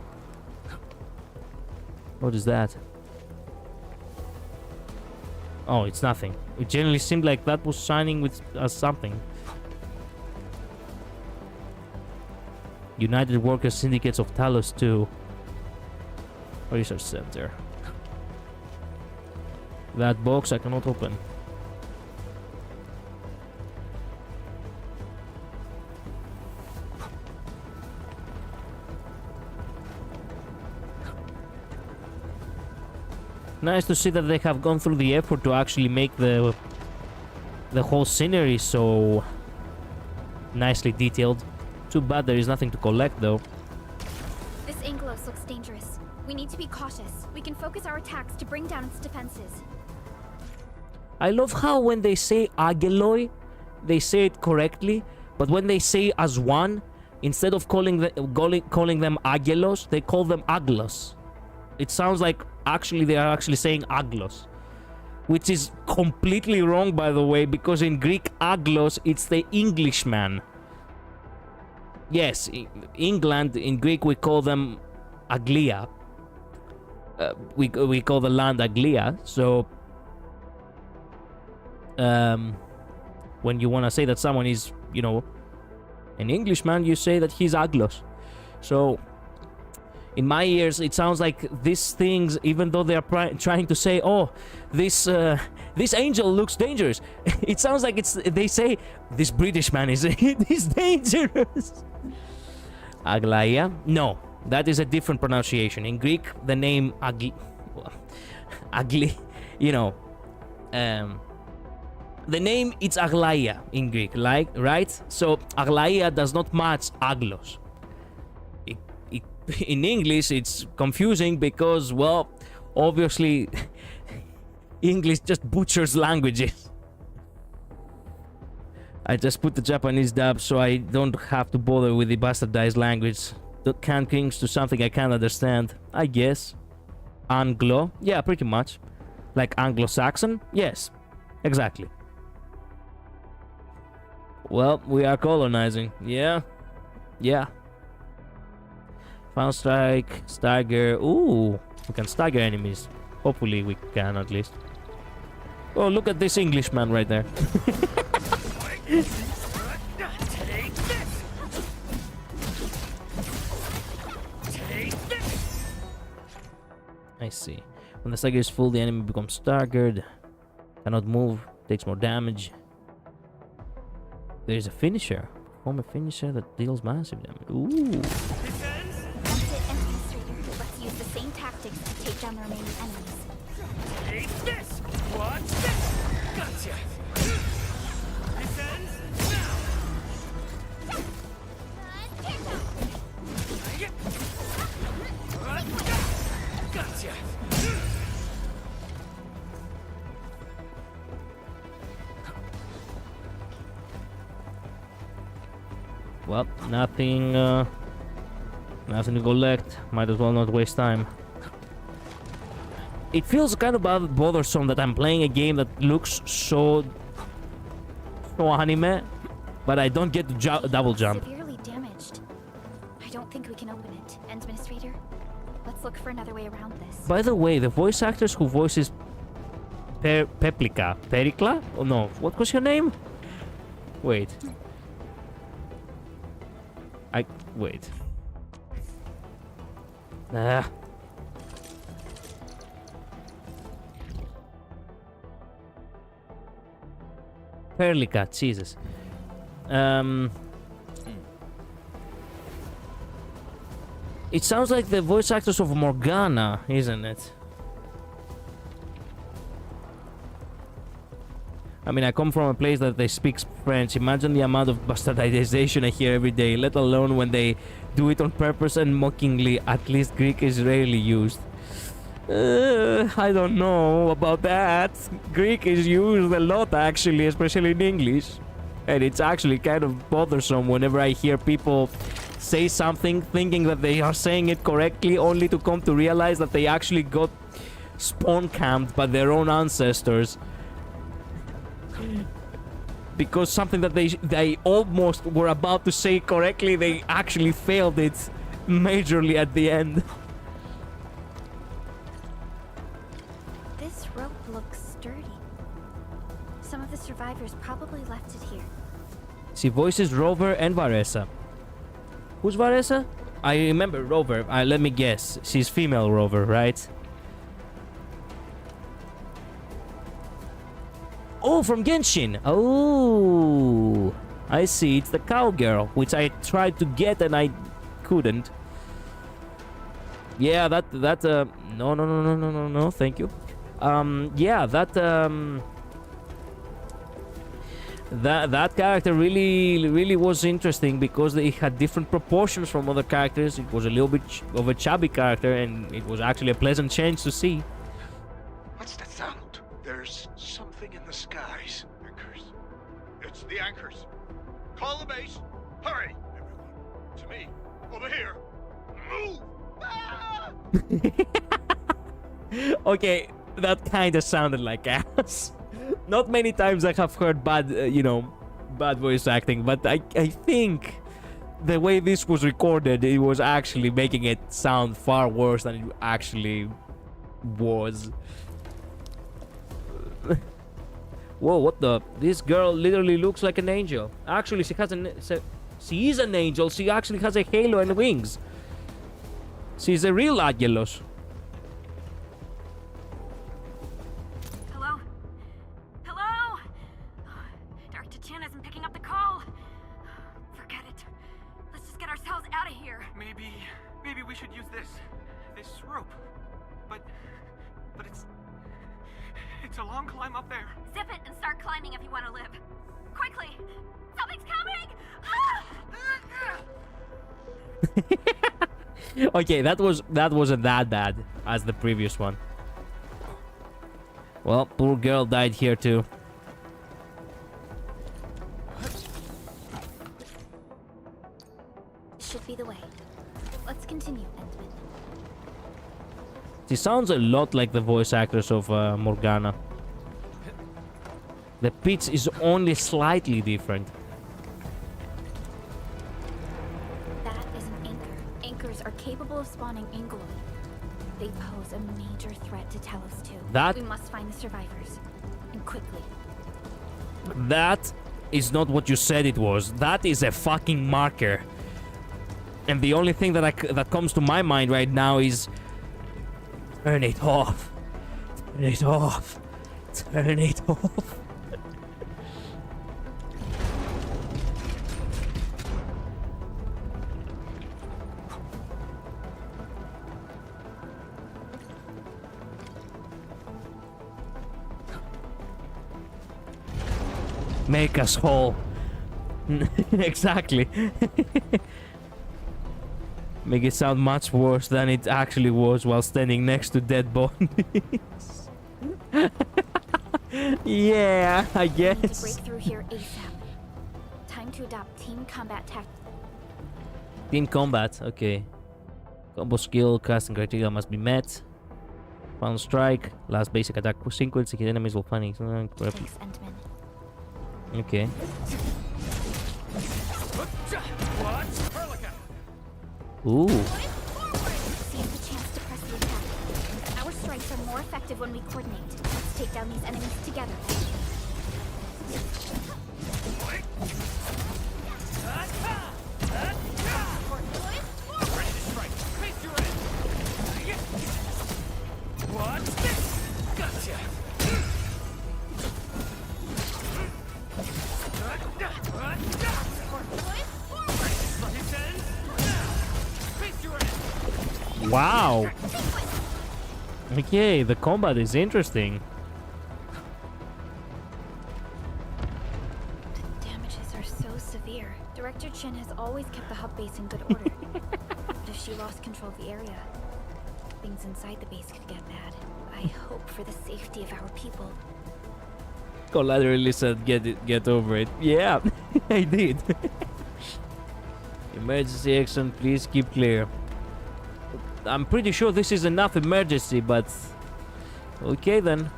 What is that? Oh, it's nothing. It generally seemed like that was shining with something. United Workers Syndicates of Talos 2. Research Center. That box I cannot open. Nice to see that they have gone through the effort to actually make the whole scenery so nicely detailed. Too bad there is nothing to collect though. This Angelos looks dangerous. We need to be cautious. We can focus our attacks to bring down its defenses. I love how when they say Ageloi, they say it correctly, but when they say as one, instead of calling them Agelos, they call them Aglos. It sounds like actually they are actually saying Aglos, which is completely wrong, by the way, because in Greek Aglos it's the Englishman. Yes, England in Greek we call them Aglia. We call the land Aglia. So when you want to say that someone is, you know, an Englishman, you say that he's Aglos. So in my ears, it sounds like these things, even though they are trying to say, "Oh, this angel looks dangerous," it sounds like they say this British man is dangerous. Aglaia? No, that is a different pronunciation. In Greek, the name Agli, you know, the name it's Aglaia in Greek, like, right? So Aglaia does not match Aglos. In English, it's confusing because, well, obviously, English just butchers languages. I just put the Japanese dub so I don't have to bother with the bastardized language. Can kings to something I can't understand, I guess. Anglo? Yeah, pretty much. Like Anglo-Saxon? Yes, exactly. Well, we are colonizing. Yeah. Yeah. Found strike, stagger. Ooh, we can stagger enemies. Hopefully we can at least. Oh, look at this Englishman right there. Take this. Take this. I see. When the stagger is full, the enemy becomes staggered. Cannot move. Takes more damage. There is a finisher. Perform a finisher that deals massive damage. Ooh. That's it, Administrator. Let's use the same tactics to take down the remaining enemies. Take this. Watch this. Gotcha. This ends now. Gotcha. Well, nothing to collect. Might as well not waste time. It feels kind of bothersome that I'm playing a game that looks so anime, but I don't get to double jump. Severely damaged. I don't think we can open it. Administrator, let's look for another way around this. By the way, the voice actors who voices Pericla? Oh no, what was your name? Wait. Wait. Perlica, Jesus. It sounds like the voice actors of Morgana, isn't it? I mean, I come from a place that they speak French. Imagine the amount of bastardization I hear every day, let alone when they do it on purpose and mockingly. At least Greek is rarely used. I don't know about that. Greek is used a lot, actually, especially in English. And it's actually kind of bothersome whenever I hear people say something thinking that they are saying it correctly, only to come to realize that they actually got spawn camped by their own ancestors. Because something that they almost were about to say correctly, they actually failed it majorly at the end. This rope looks sturdy. Some of the survivors probably left it here. She voices Rover and Varesa. Who's Varesa? I remember Rover. Let me guess. She's female Rover, right? Oh, from Genshin. Oh, I see. It's the cowgirl, which I tried to get and I couldn't. Yeah, no, thank you. Yeah, that character really was interesting because it had different proportions from other characters. It was a little bit of a chubby character, and it was actually a pleasant change to see. What's that sound? There's something in the skies. Anchors. It's the anchors. Call the base. Hurry, everyone. To me. Over here. Move! Ah! Okay, that kind of sounded like ass. Not many times I have heard bad voice acting, but I think the way this was recorded, it was actually making it sound far worse than it actually was. Whoa, what the? This girl literally looks like an angel. Actually, she is an angel. She actually has a halo and wings. She's a real Angelos. Hello? Hello? Dr. Chan isn't picking up the call. Forget it. Let's just get ourselves out of here. Maybe we should use this rope. But it's a long climb up there. Zip it and start climbing if you want to live. Quickly! Something's coming! Okay, that wasn't that bad as the previous one. Well, poor girl died here too. Should be the way. Let's continue, Endman. She sounds a lot like the voice actress of Morgana. The pitch is only slightly different. survivors are capable of spawning Angeloi. They pose a major threat to Talos 2. That- We must find the survivors. And quickly. That is not what you said it was. That is a fucking marker. And the only thing that that comes to my mind right now is... Turn it off. Turn it off. Turn it off. Make us whole. Exactly. Make it sound much worse than it actually was while standing next to dead bodies. Yeah, I We need to guess. break through here ASAP. Time to adopt team combat tactics. Team combat, okay. Combo skill, casting criteria must be met. Final strike, last basic attack sequence, hit enemies will find Thanks, Endman. Okay. Ooh. Seize the chance to press the attack. Our strikes are more effective when we coordinate. Let's take down these enemies together. Wow. Okay, the combat is interesting. The damages are so severe. Director Chin has always kept the hub base in good order. But if she lost control of the area, things inside the base could get bad. I hope for the safety of our people. Collaterally said, get over it. Yeah, I did. Emergency action, please keep clear. I'm pretty sure this is enough emergency, but... Okay then.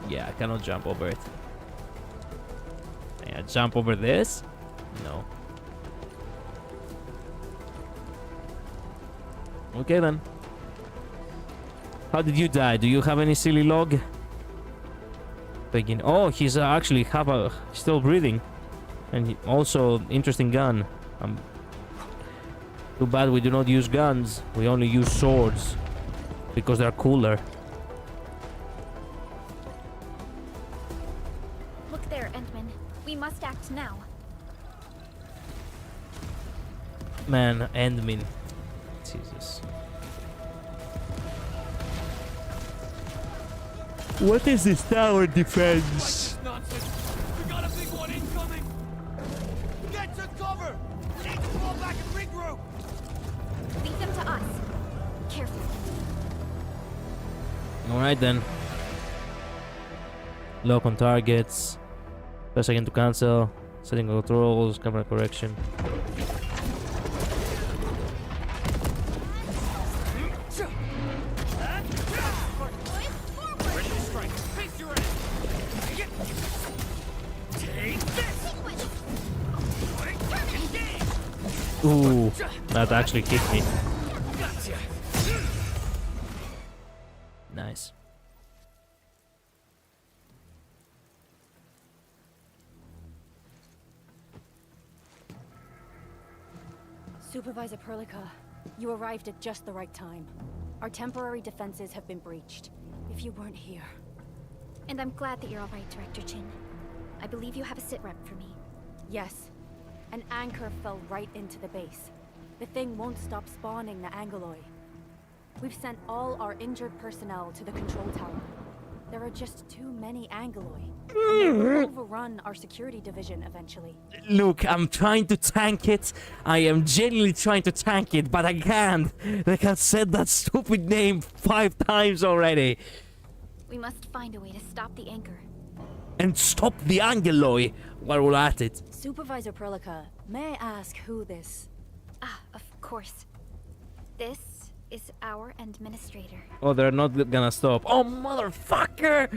Yeah, I cannot jump over it. Can I jump over this? No. Okay then. How did you die? Do you have any silly log? Begin. Oh, he's actually still breathing. And also, interesting gun. Too bad we do not use guns. We only use swords. Because they're cooler. Look there, Endman. We must act now. Man, Endmin. Jesus. What is this tower defense? Nonsense! We got a big one incoming! Get to cover! We need to fall back and regroup! Leave them to us. Careful. Alright then. Lock on targets. Press again to cancel. Setting controls, camera correction. Ooh, that actually hit me. Nice. Supervisor Perlica, you arrived at just the right time. Our temporary defenses have been breached. If you weren't here... And I'm glad that you're alright, Director Chin. I believe you have a sit rep for me. Yes. An anchor fell right into the base. The thing won't stop spawning the Angeloi. We've sent all our injured personnel to the control tower. There are just too many Angeloi. And they will overrun our security division eventually. Look, I'm trying to tank it. I am genuinely trying to tank it, but I can't. Like I said that stupid name 5 times already. We must find a way to stop the anchor. And stop the Angeloi while we're at it. Supervisor Perlica, may I ask who this... Ah, of course. This is our administrator. Oh, they're not gonna stop. Oh, motherfucker!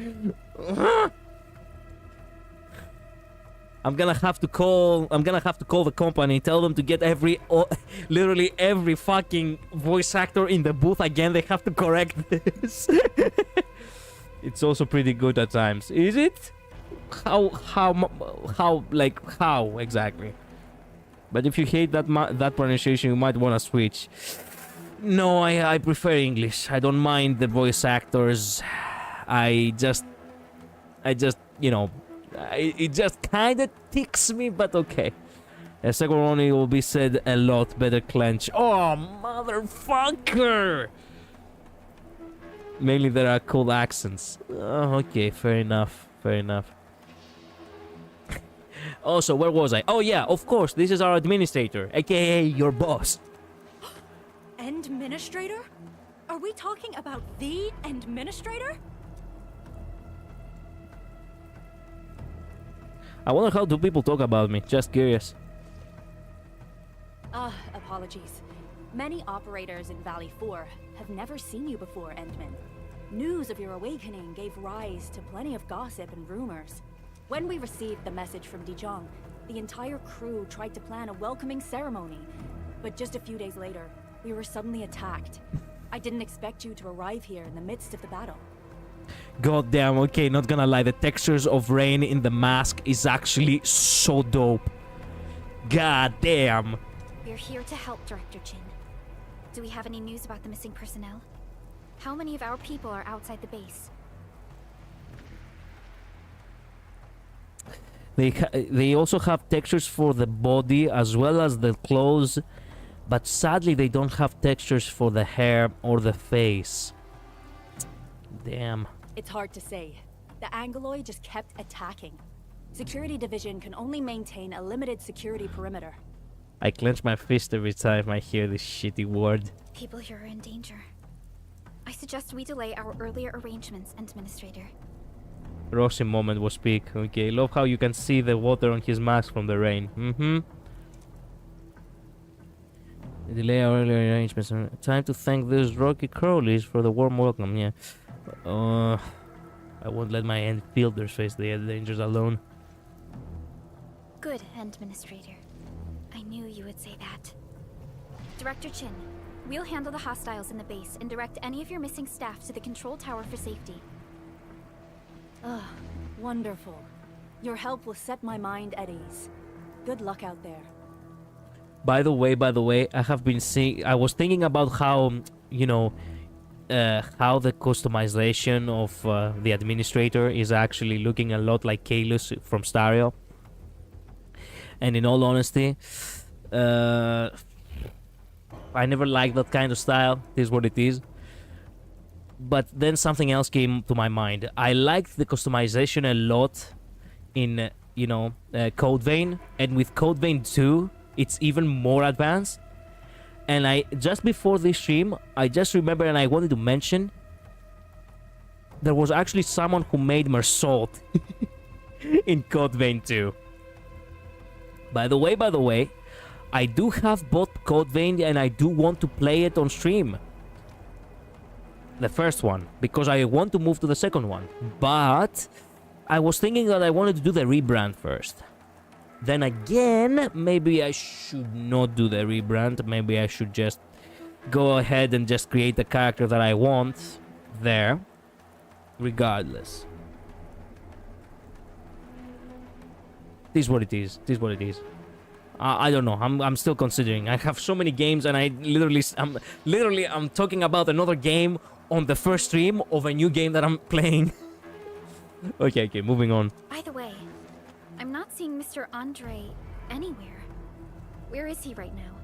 I'm gonna have to call the company, tell them to get literally every fucking voice actor in the booth again. They have to correct this. It's also pretty good at times. Is it? How exactly? But if you hate that pronunciation, you might want to switch. No, I prefer English. I don't mind the voice actors. I just you know, it just kind of ticks me, but okay. A second one will be said a lot better. Clench. Oh, motherfucker! Mainly there are cool accents. Oh, okay, fair enough. Fair enough. Also, where was I? Oh yeah, of course, this is our administrator, aka your boss. Endministrator? Are we talking about the Endministrator? I wonder how do people talk about me. Just curious. Apologies. Many operators in Valley 4 have never seen you before, Endman. News of your awakening gave rise to plenty of gossip and rumors. When we received the message from Dijon, the entire crew tried to plan a welcoming ceremony. But just a few days later, we were suddenly attacked. I didn't expect you to arrive here in the midst of the battle. God damn, okay, not gonna lie, the textures of Rain in the mask is actually so dope. God damn. We're here to help, Director Chin. Do we have any news about the missing personnel? How many of our people are outside the base? They also have textures for the body as well as the clothes, but sadly they don't have textures for the hair or the face. Damn. It's hard to say. The Angoloi just kept attacking. Security Division can only maintain a limited security perimeter. I clench my fist every time I hear this shitty word. People here are in danger. I suggest we delay our earlier arrangements, Administrator. Rossi moment will speak. Okay, love how you can see the water on his mask from the rain. Delay our earlier arrangements. Time to thank those Rocky Crowleys for the warm welcome, yeah. I won't let my Endfielders face the dangers alone. Good, Administrator. I knew you would say that. Director Chin, we'll handle the hostiles in the base and direct any of your missing staff to the control tower for safety. Wonderful. Your help will set my mind at ease. Good luck out there. By the way, I was thinking about how, you know, how the customization of the administrator is actually looking a lot like Kalus from Stario. And in all honesty, I never liked that kind of style. It is what it is. But then something else came to my mind. I liked the customization a lot in, you know, Code Vein. And with Code Vein 2, it's even more advanced. And I just before this stream, I just remember and I wanted to mention there was actually someone who made Mersault in Code Vein 2. By the way, I do have both Code Vein and I do want to play it on stream. The first one, because I want to move to the second one. But I was thinking that I wanted to do the rebrand first. Then again, maybe I should not do the rebrand. Maybe I should just go ahead and just create the character that I want there. Regardless. It is what it is. It is what it is. I don't know. I'm still considering. I have so many games and I'm talking about another game on the first stream of a new game that I'm playing. Okay, moving on. By the way, I'm not seeing Mr. Andre anywhere. Where is he right now?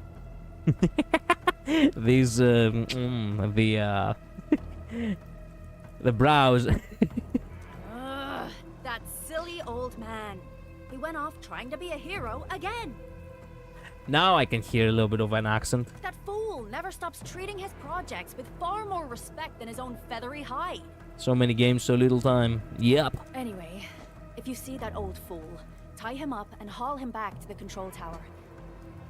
These the brows. That silly old man. He went off trying to be a hero again. Now I can hear a little bit of an accent. That fool never stops treating his projects with far more respect than his own feathery hide. So many games, so little time. Yep. Anyway, if you see that old fool, tie him up and haul him back to the control tower.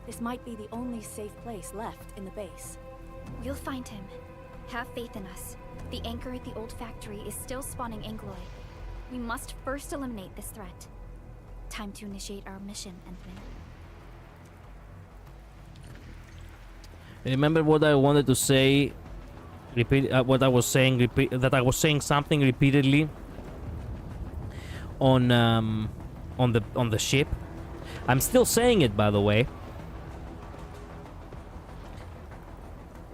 This might be the only safe place left in the base. We'll find him. Have faith in us. The anchor at the old factory is still spawning Angoloi. We must first eliminate this threat. Time to initiate our mission, Endman. Remember what I wanted to say? Repeat what I was saying. That I was saying something repeatedly on the ship. I'm still saying it, by the way.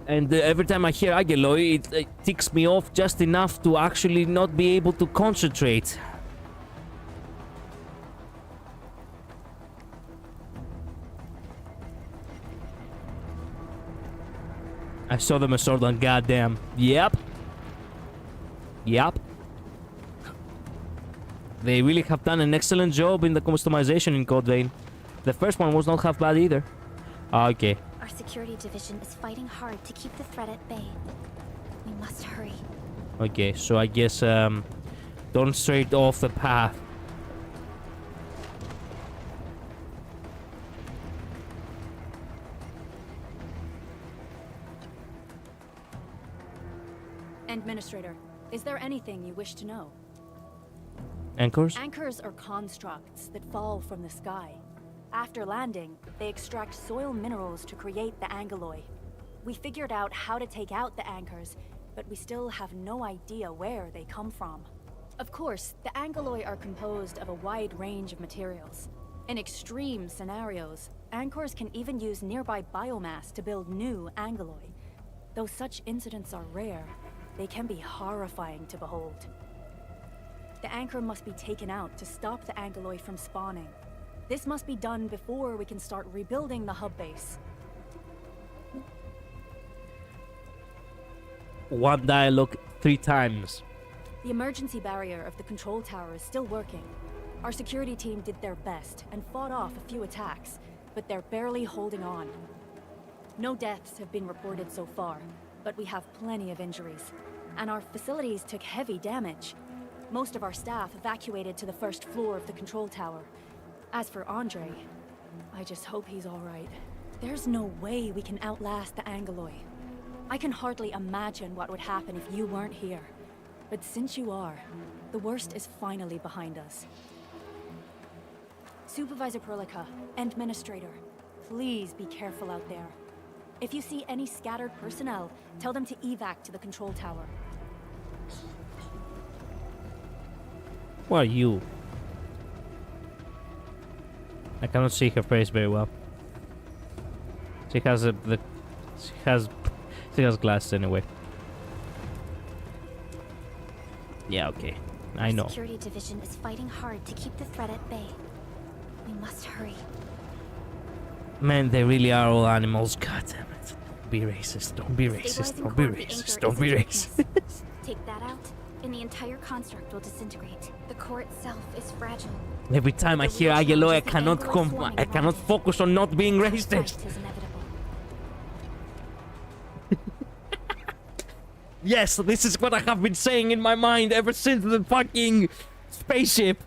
And every time I hear Ageloy, it ticks me off just enough to actually not be able to concentrate. I saw them a sword on goddamn. Yep. Yep. They really have done an excellent job in the customization in Code Vein. The first one was not half bad either. Okay. Our security division is fighting hard to keep the threat at bay. We must hurry. Okay, so I guess don't straight off the path. Administrator, is there anything you wish to know? Anchors? Anchors are constructs that fall from the sky. After landing, they extract soil minerals to create the angeloi. We figured out how to take out the anchors, but we still have no idea where they come from. Of course, the angeloi are composed of a wide range of materials. In extreme scenarios, anchors can even use nearby biomass to build new angeloi. Though such incidents are rare, they can be horrifying to behold. The anchor must be taken out to stop the angeloi from spawning. This must be done before we can start rebuilding the hub base. One dialogue 3 times. The emergency barrier of the control tower is still working. Our security team did their best and fought off a few attacks, but they're barely holding on. No deaths have been reported so far, but we have plenty of injuries. And our facilities took heavy damage. Most of our staff evacuated to the first floor of the control tower. As for Andre, I just hope he's all right. There's no way we can outlast the angeloi. I can hardly imagine what would happen if you weren't here. But since you are, the worst is finally behind us. Supervisor Perlica, Administrator, please be careful out there. If you see any scattered personnel, tell them to evac to the control tower. Who are you? I cannot see her face very well. She has glasses anyway. Yeah, okay. I know. Our security division is fighting hard to keep the threat at bay. We must hurry. Man, they really are all animals. God damn it. Don't be racist. Don't be racist. Don't be racist. Don't be racist. Take that out, and the entire construct will disintegrate. The core itself is fragile. Every time I hear Ageloy, I cannot focus on not being racist. Yes, this is what I have been saying in my mind ever since the fucking spaceship.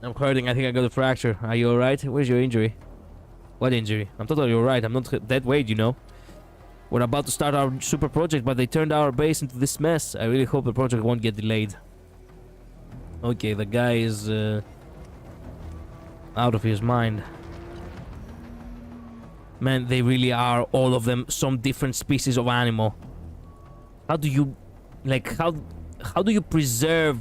I'm hurting. I think I got a fracture. Are you alright? Where's your injury? What injury? I'm totally alright. I'm not that weight, you know. We're about to start our super project, but they turned our base into this mess. I really hope the project won't get delayed. Okay, the guy is out of his mind. Man, they really are, all of them, some different species of animal. How do you, like, how do you preserve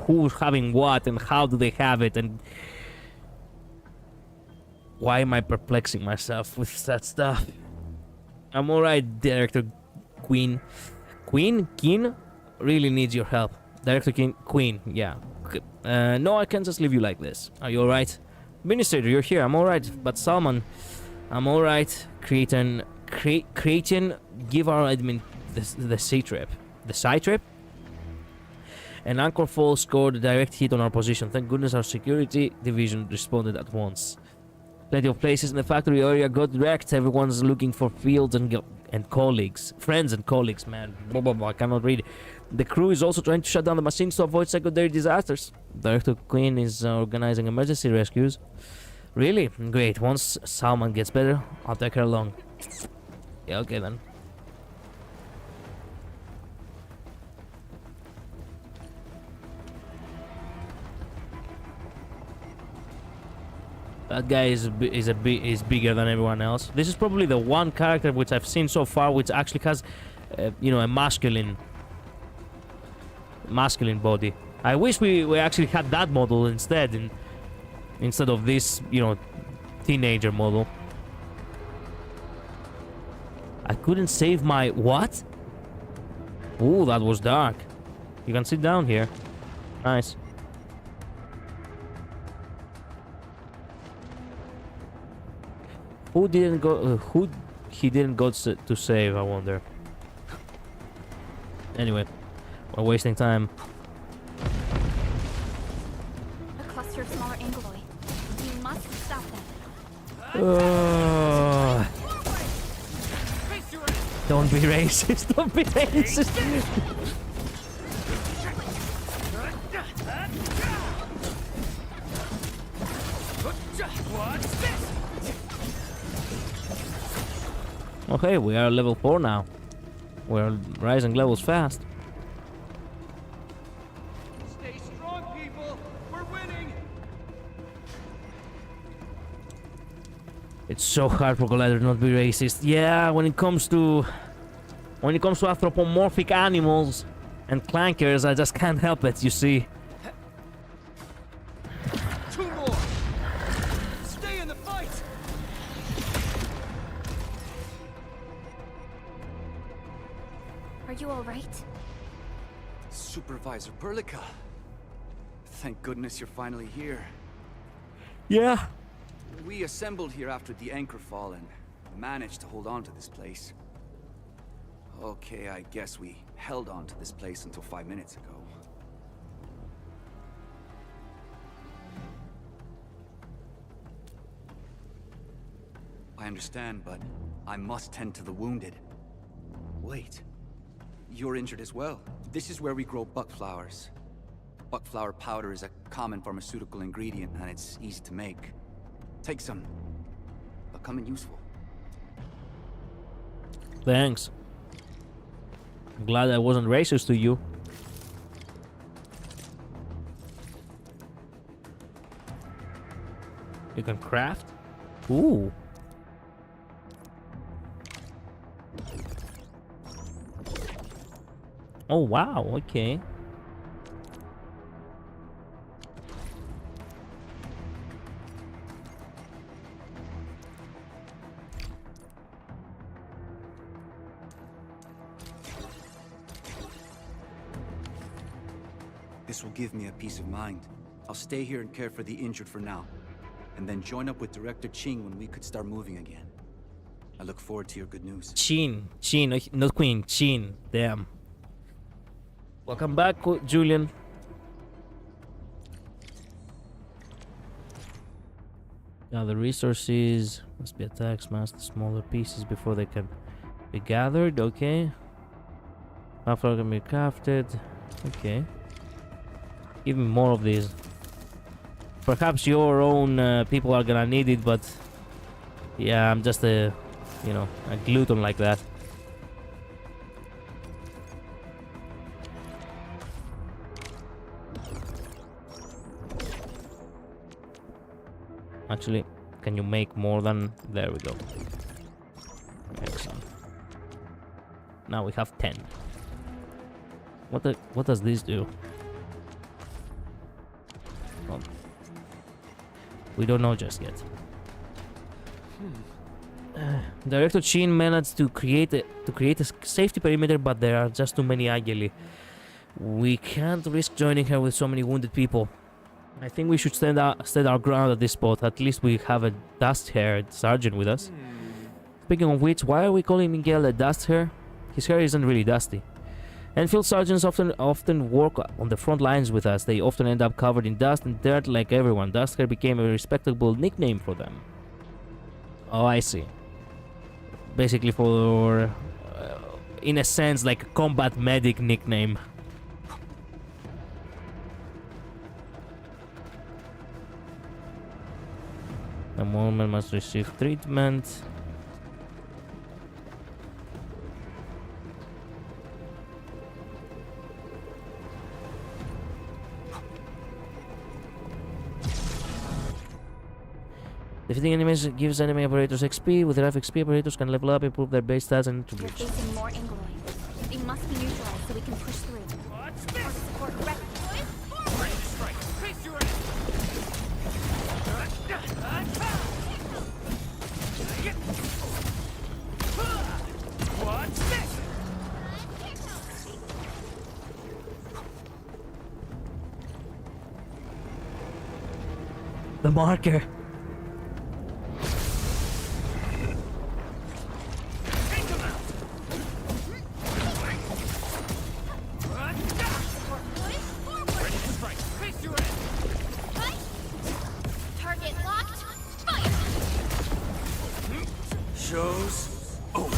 who's having what and how do they have it, and why am I perplexing myself with that stuff? I'm alright, Director Queen. Keen really needs your help. Director Queen, yeah. No, I can't just leave you like this. Are you alright? Administrator, you're here, I'm alright. But Salman, I'm alright. Cretan, give our admin the C-trip. The side-trip? An anchor fall scored a direct hit on our position. Thank goodness our security division responded at once. Plenty of places in the factory area got wrecked. Everyone's looking for fields and colleagues. Friends and colleagues, man. Blah, blah, blah. I cannot read. The crew is also trying to shut down the machines to avoid secondary disasters. Director Queen is organizing emergency rescues. Really? Great. Once Salman gets better, I'll take her along. Yeah, okay then. That guy is bigger than everyone else. This is probably the one character which I've seen so far which actually has, you know, a masculine body. I wish we actually had that model instead of this, you know, teenager model. I couldn't save my what? Ooh, that was dark. You can sit down here. Nice. Who didn't go? Who he didn't go to save? I wonder. Anyway, we're wasting time. A cluster of smaller angloi. We must stop them. Don't be racist. Don't be racist. Okay, we are level 4 now. We're rising levels fast. Stay strong, people. We're winning. It's so hard for Collider not to be racist. Yeah, when it comes to anthropomorphic animals and clankers, I just can't help it, you see. Two more. Stay in the fight. Are you all right? Supervisor Perlica. Thank goodness you're finally here. Yeah. We assembled here after the anchor fall and managed to hold on to this place. Okay, I guess we held on to this place until 5 minutes ago. I understand, but I must tend to the wounded. Wait. You're injured as well. This is where we grow buckflowers. Buckflower powder is a common pharmaceutical ingredient, and it's easy to make. Take some. They'll come in useful. Thanks. I'm glad I wasn't racist to you. You can craft? Ooh. Oh wow, okay. This will give me a peace of mind. I'll stay here and care for the injured for now, and then join up with Director Ching when we could start moving again. I look forward to your good news. Chin, not Queen, Chin. Damn. Welcome back, Julian. Gather resources. Must be attacked, smashed to smaller pieces before they can be gathered. Okay. After can be crafted. Okay. Give me more of these. Perhaps your own people are gonna need it, but yeah, I'm just a, you know, a glutton like that. Actually, can you make more than... There we go. Make some. Now we have 10. What does this do? Oh. We don't know just yet. Director Chin managed to create a safety perimeter, but there are just too many Agili. We can't risk joining her with so many wounded people. I think we should stand our ground at this spot. At least we have a dust-haired sergeant with us. Speaking of which, why are we calling Miguel a dust hair? His hair isn't really dusty. Enfield sergeants often work on the front lines with us. They often end up covered in dust and dirt like everyone. Dust hair became a respectable nickname for them. Oh, I see. Basically for, in a sense, like a combat medic nickname. The woman must receive treatment. Defeating enemies gives enemy operators XP. With enough XP, operators can level up, improve their base stats, and to We're bridge. facing more Angloi. They must be neutralized so we can push through. What's Our this? support ready. Ready to strike. Face your enemy. What's this? The marker. Take him out. Ready to strike. Face your enemy. Target locked. Fire! Shows over.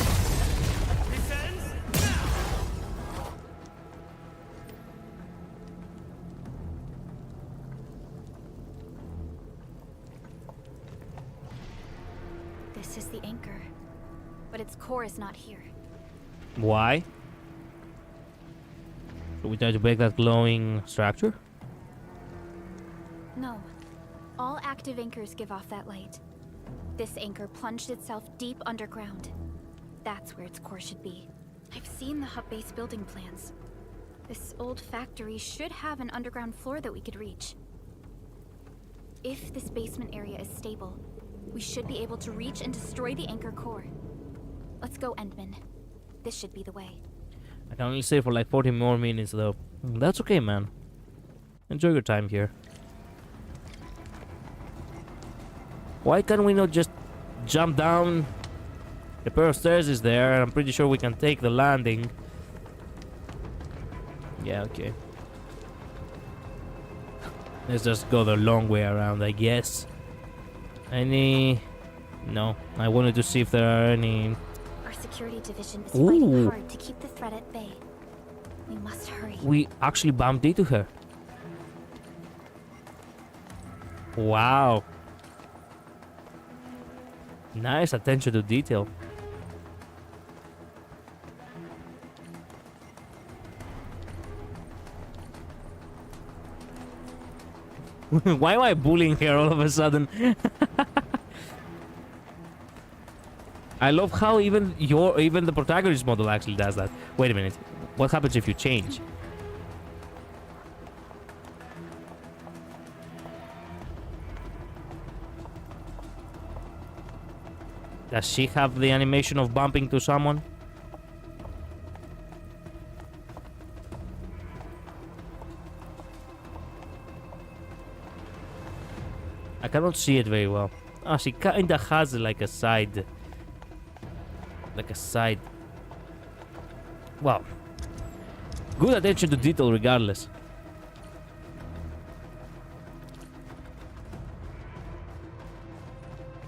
This ends now. This is the anchor. But its core is not here. Why? Should we try to break that glowing structure? No. All active anchors give off that light. This anchor plunged itself deep underground. That's where its core should be. I've seen the hub base building plans. This old factory should have an underground floor that we could reach. If this basement area is stable, we should be able to reach and destroy the anchor core. Let's go, Endman. This should be the way. I can only stay for like 40 more minutes though. That's okay, man. Enjoy your time here. Why can't we not just jump down? The pair of stairs is there. I'm pretty sure we can take the landing. Yeah, okay. Let's just go the long way around, I guess. Any... No. I wanted to see if there are any... Our security division is Ooh. fighting hard to keep the threat at bay. We must hurry. We actually bumped into her. Wow. Nice attention to detail. Why am I bullying her all of a sudden? I love how even the protagonist model actually does that. Wait a minute. What happens if you change? Does she have the animation of bumping to someone? I cannot see it very well. Ah, she kinda has like a side. Like a side. Well. Good attention to detail regardless.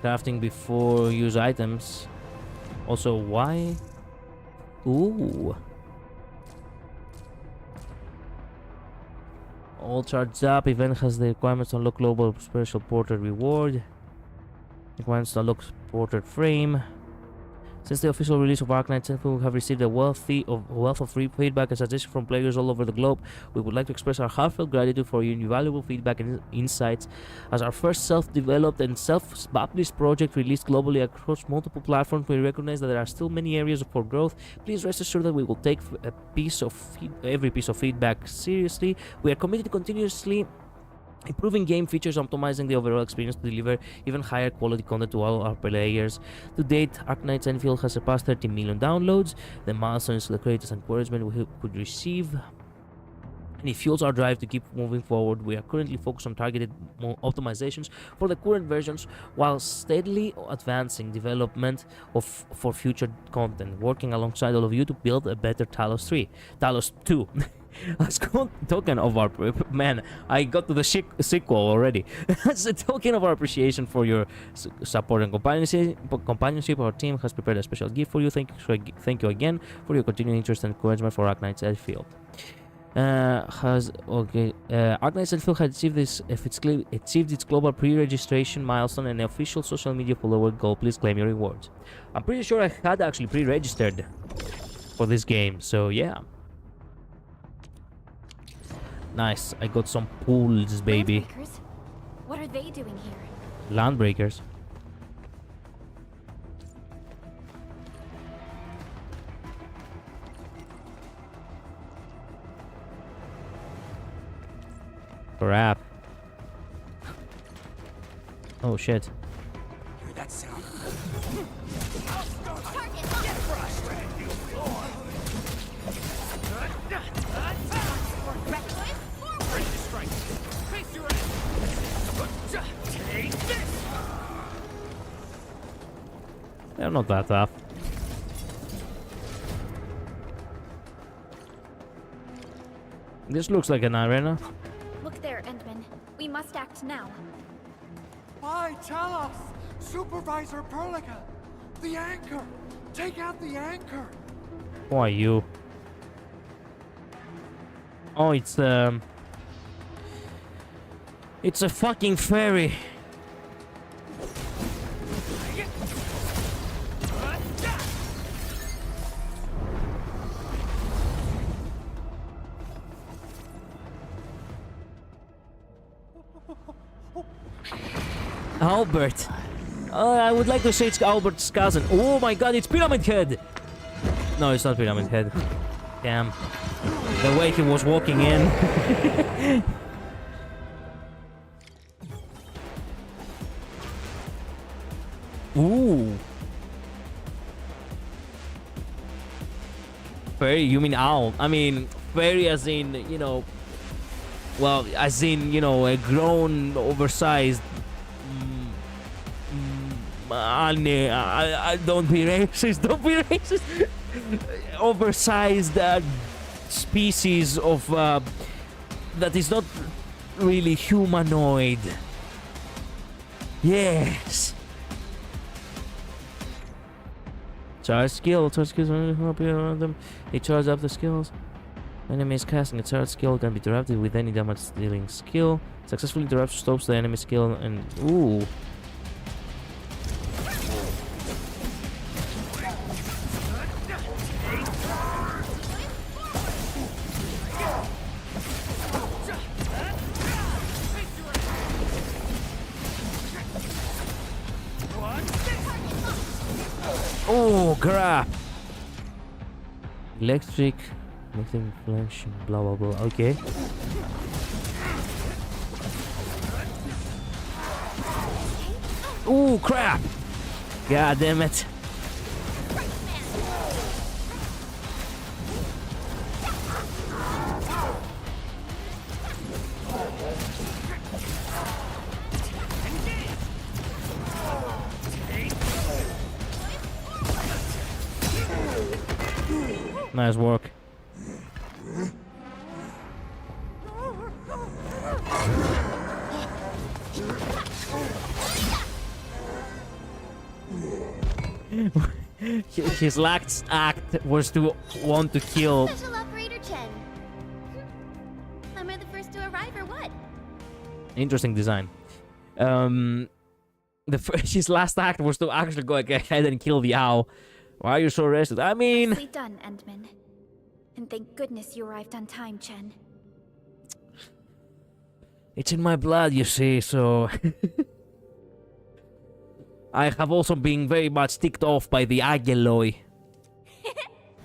Crafting before use items. Also, why? Ooh. All charged up. Event has the requirements to unlock global special portrait reward. Requirements to unlock portrait frame. Since the official release of Arknights, we have received a wealth of free feedback and suggestions from players all over the globe. We would like to express our heartfelt gratitude for your invaluable feedback and insights. As our first self-developed and self-published project released globally across multiple platforms, we recognize that there are still many areas for growth. Please rest assured that we will take every piece of feedback seriously. We are committed to continuously improving game features, optimizing the overall experience to deliver even higher quality content to all our players. To date, Arknights Endfield has surpassed 30 million downloads. The milestone is the greatest encouragement we could receive, and it fuels our drive to keep moving forward. We are currently focused on targeted optimizations for the current versions while steadily advancing development for future content, working alongside all of you to build a better Talos 2. As a token of our... Man, I got to the sequel already. As a token of our appreciation for your support and companionship, our team has prepared a special gift for you. Thank you again for your continued interest and encouragement for Arknights Endfield. Arknights Endfield has achieved its global pre-registration milestone and the official social media follower goal. Please claim your rewards. I'm pretty sure I had actually pre-registered for this game, so yeah. Nice, I got some pools, baby. Landbreakers? What are they doing here? Landbreakers? Crap. Oh shit. Hear that sound? They're not that tough. This looks like an arena. Look there, Endman. We must act now. Why, tell us! Supervisor Perlica! The anchor! Take out the anchor! Who are you? Oh, it's a fucking ferry. Albert. I would like to say it's Albert's cousin. Oh my god, it's Pyramid Head! No, it's not Pyramid Head. Damn. The way he was walking in. Ooh. Fairy? You mean owl? I mean, fairy as in, you know... Well, as in, you know, a grown, oversized... don't be racist, don't be racist! Oversized species of... that is not really humanoid. Yes! Charge skills help you around them. They charge up the skills. Enemies casting a charge skill can be interrupted with any damage dealing skill. Successfully interrupts stops the enemy skill and ooh. Oh crap! Electric, nothing flash, blah blah blah. Okay. Oh crap! God damn it! Nice work. His last act was to want to kill. Special Operator Chen. Am I the first to arrive or what? Interesting design. His last act was to actually go ahead and kill the owl. Why are you so rested? I mean... Nicely done, Endman. And thank goodness you arrived on time, Chen. It's in my blood, you see, so... I have also been very much ticked off by the Agiloi.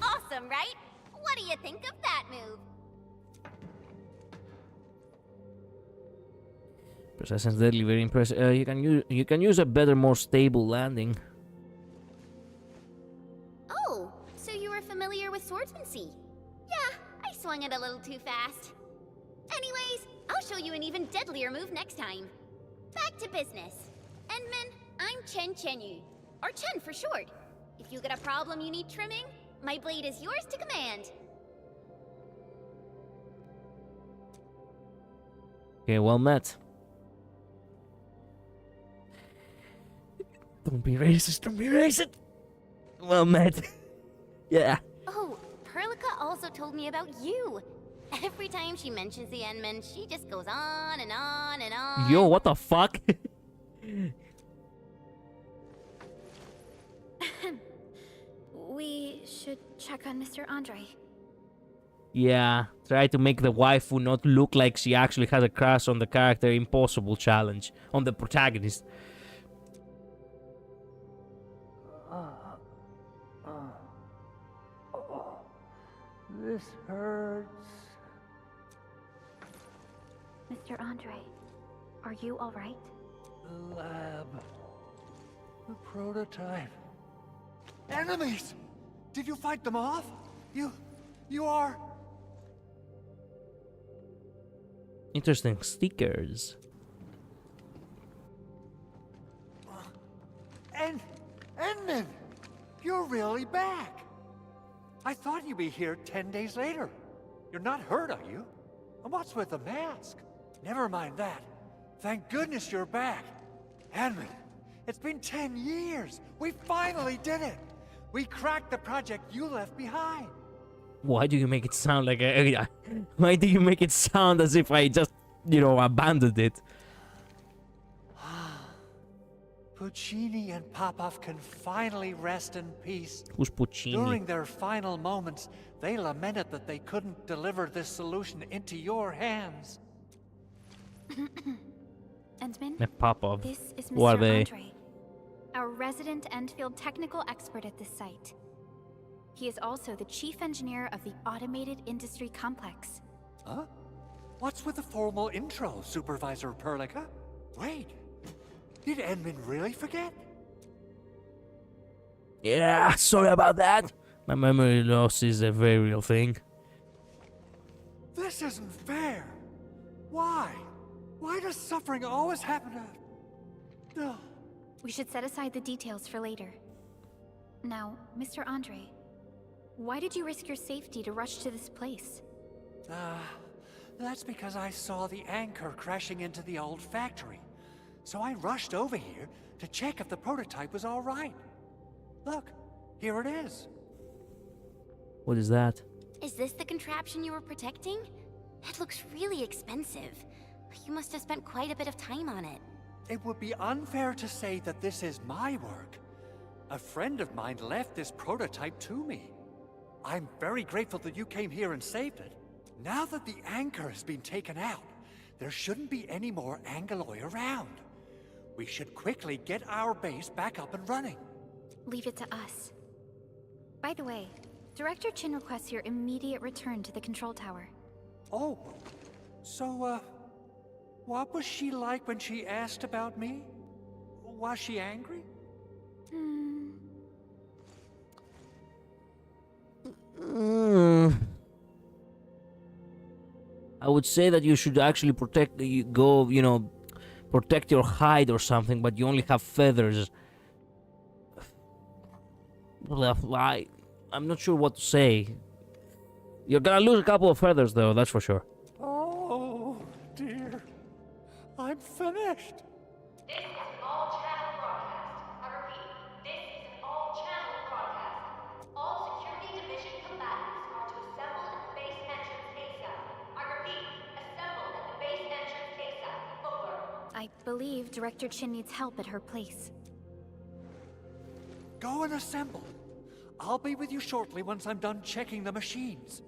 Awesome, right? What do you think of that move? Precision's deadly, very impressive. You can use a better, more stable landing. Oh, so you were familiar with swordsmancy? Yeah, I swung it a little too fast. Anyways, I'll show you an even deadlier move next time. Back to business. Endman, I'm Chen Chenyu, or Chen for short. If you got a problem you need trimming, my blade is yours to command. Okay, well met. Don't be racist, don't be racist! Well met. Yeah. Oh, Perlica also told me about you. Every time she mentions the Endman, she just goes on and on and on. Yo, what the fuck? We should check on Mr. Andre. Yeah, try to make the waifu not look like she actually has a crush on the character. Impossible challenge on the protagonist. This hurts. Mr. Andre, are you alright? The lab. The prototype. Enemies! Did you fight them off? You are... Interesting stickers. Endman! You're really back! I thought you'd be here 10 days later. You're not hurt, are you? And what's with the mask? Never mind that. Thank goodness you're back. Endman, it's been 10 years. We finally did it. We cracked the project you left behind. Why do you make it sound like why do you make it sound as if I just, you know, abandoned it? Puccini and Popov can finally rest in peace. Who's Puccini? During their final moments, they lamented that they couldn't deliver this solution into your hands. Endman? Popov. This is Who are Mr. they? Andre, our resident Endfield technical expert at this site. He is also the chief engineer of the Automated Industry Complex. Huh? What's with the formal intro, Supervisor Perlica? Wait, did Endman really forget? Yeah, sorry about that. My memory loss is a very real thing. This isn't fair. Why? Why does suffering always happen to... Ugh. We should set aside the details for later. Now, Mr. Andre, why did you risk your safety to rush to this place? That's because I saw the anchor crashing into the old factory. So I rushed over here to check if the prototype was all right. Look, here it is. What is that? Is this the contraption you were protecting? It looks really expensive. You must have spent quite a bit of time on it. It would be unfair to say that this is my work. A friend of mine left this prototype to me. I'm very grateful that you came here and saved it. Now that the anchor has been taken out, there shouldn't be any more Angoloi around. We should quickly get our base back up and running. Leave it to us. By the way, Director Chin requests your immediate return to the control tower. Oh, so, what was she like when she asked about me? Was she angry? I would say that you should actually protect your hide or something, but you only have feathers. Well, I'm not sure what to say. You're gonna lose a couple of feathers though, that's for sure. Oh, dear. I'm finished. This is an all-channel broadcast. I repeat, this is an all-channel broadcast. All security division combatants are to assemble at the base entrance ASAP. I repeat, assemble at the base entrance ASAP. Over. I believe Director Chin needs help at her place. Go and assemble. I'll be with you shortly once I'm done checking the machines.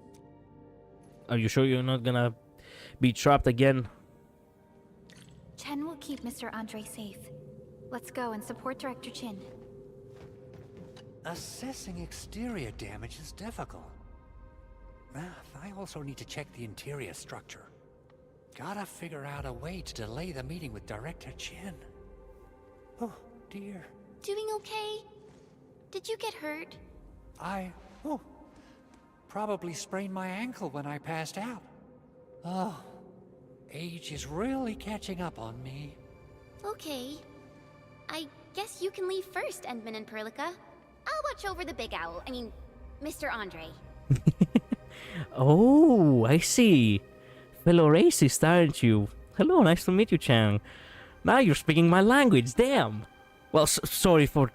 Are you sure you're not gonna be trapped again? Chen will keep Mr. Andre safe. Let's go and support Director Chin. Assessing exterior damage is difficult. I also need to check the interior structure. Gotta figure out a way to delay the meeting with Director Chin. Oh, dear. Doing okay? Did you get hurt? Probably sprained my ankle when I passed out. Oh, age is really catching up on me. Okay. I guess you can leave first, Endman and Perlica. I'll watch over the big owl. Mr. Andre. Oh, I see. Fellow racist, aren't you? Hello, nice to meet you, Chang. Now you're speaking my language, damn. Well, sorry for,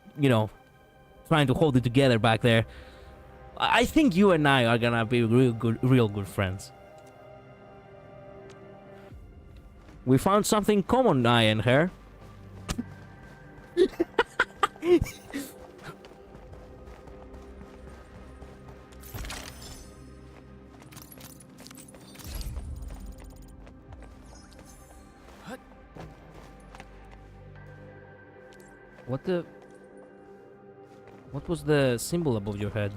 trying to hold it together back there. I think you and I are gonna be real good friends. We found something common, I and her. What was the symbol above your head?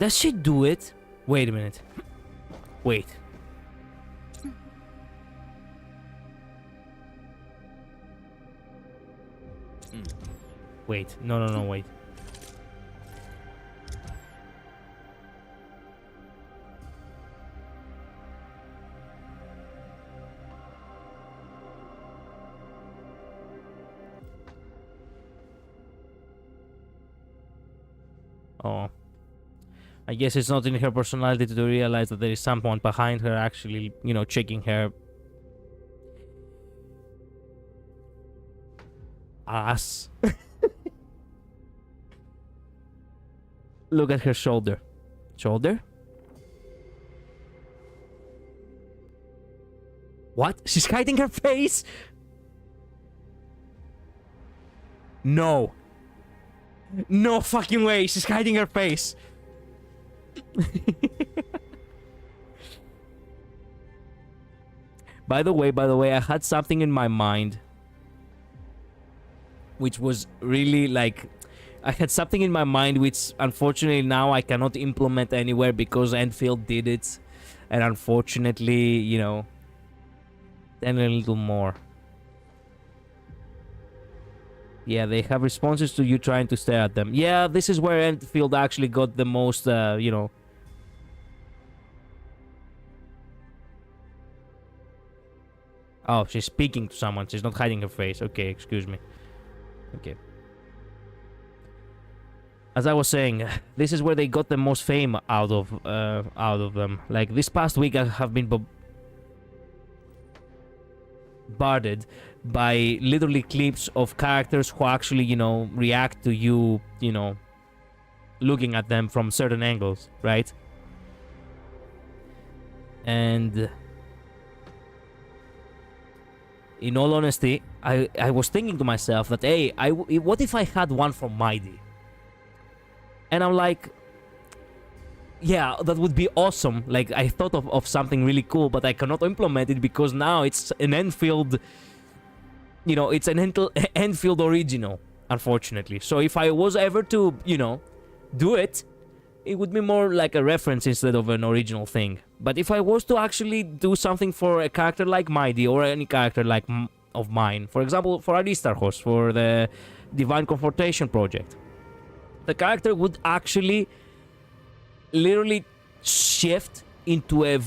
Does she do it? Wait a minute. Wait. Wait. No, wait. Oh. I guess it's not in her personality to realize that there is someone behind her actually, you know, checking her ass. Look at her shoulder. Shoulder? What? She's hiding her face? No. No fucking way. She's hiding her face. By the way, I had something in my mind which was really like, I had something in my mind which unfortunately now I cannot implement anywhere because Endfield did it, and unfortunately, you know, then a little more. Yeah, they have responses to you trying to stare at them. Yeah, this is where Endfield actually got the most, you know. Oh, she's speaking to someone. She's not hiding her face. Okay, excuse me. Okay. As I was saying, this is where they got the most fame out of them. Like, this past week I have been bombarded by literally clips of characters who actually, you know, react to you, you know, looking at them from certain angles, right? And in all honesty, I was thinking to myself that, hey, what if I had one from Mighty? And I'm like, yeah, that would be awesome. Like, I thought of something really cool, but I cannot implement it because now it's an Enfield, you know, it's an Enfield original, unfortunately. So if I was ever to, you know, do it, it would be more like a reference instead of an original thing. But if I was to actually do something for a character like Mighty or any character like of mine, for example, for Aristarchus, for the Divine Confrontation project, the character would actually literally shift into a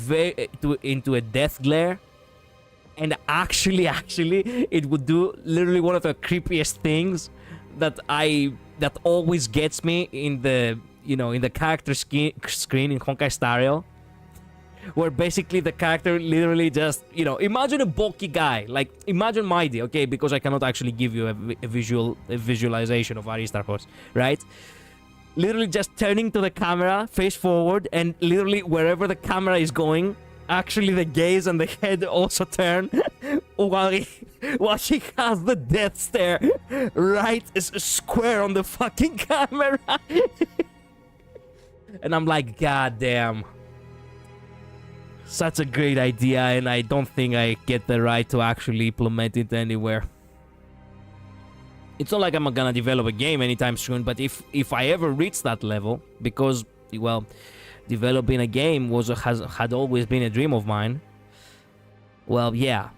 death glare, and actually it would do literally one of the creepiest things that always gets me in the, you know, in the character screen in Honkai Star Rail, where basically the character literally just, you know, imagine a bulky guy, like imagine Mighty, okay, because I cannot actually give you a visualization of Aristarchus, right? Literally just turning to the camera, face forward, and literally wherever the camera is going, actually the gaze and the head also turn while he has the death stare right square on the fucking camera. And I'm like, god damn. Such a great idea, and I don't think I get the right to actually implement it anywhere. It's not like I'm gonna develop a game anytime soon, but if I ever reach that level, because, well, developing a game had always been a dream of mine. Well, yeah.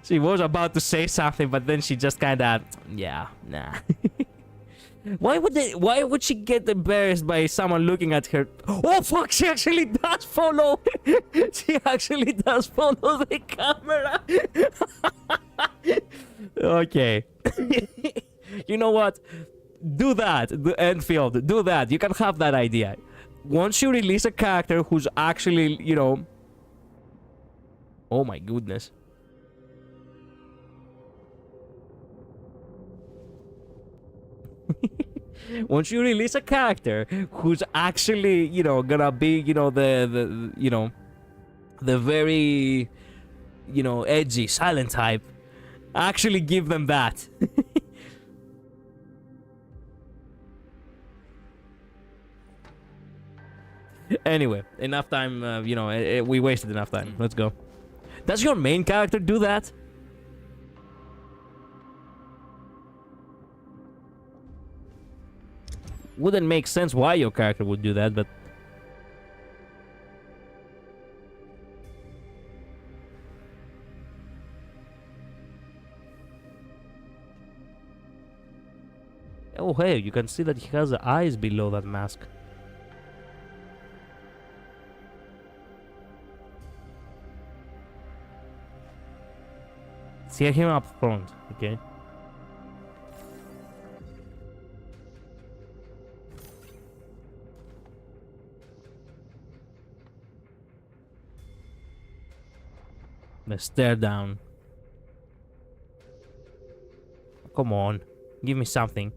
She was about to say something, but then she just kind of, yeah, nah. Why would she get embarrassed by someone looking at her? Oh fuck, she actually does follow. She actually does follow the camera. Okay. You know what? Do that, Endfield. Do that. You can have that idea. Once you release a character who's actually, you know... Oh my goodness. Once you release a character who's actually, you know, gonna be, you know, the you know, the very, you know, edgy, silent type, actually give them that. Anyway, enough time, you know, we wasted enough time. Let's go. Does your main character do that? Wouldn't make sense why your character would do that, but... Oh, hey, you can see that he has eyes below that mask. See him up front, okay? Let's stare down. Come on, give me something.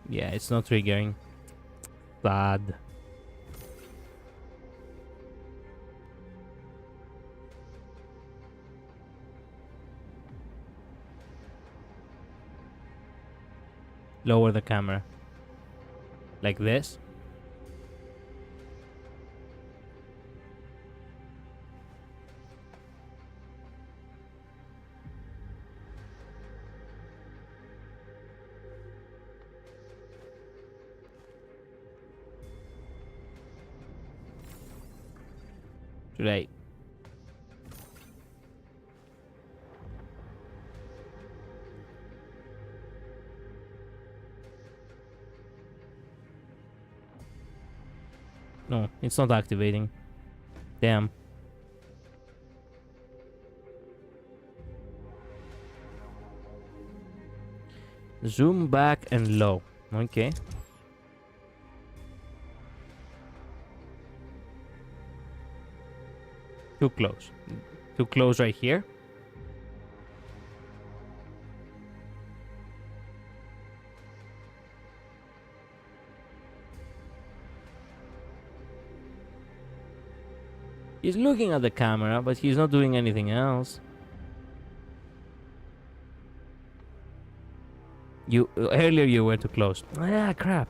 Yeah, it's not triggering. Sad. Lower the camera. Like this. Should I? No, it's not activating. Damn. Zoom back and low. Okay. Too close. Too close right here. He's looking at the camera, but he's not doing anything else. Earlier you were too close. Ah, crap.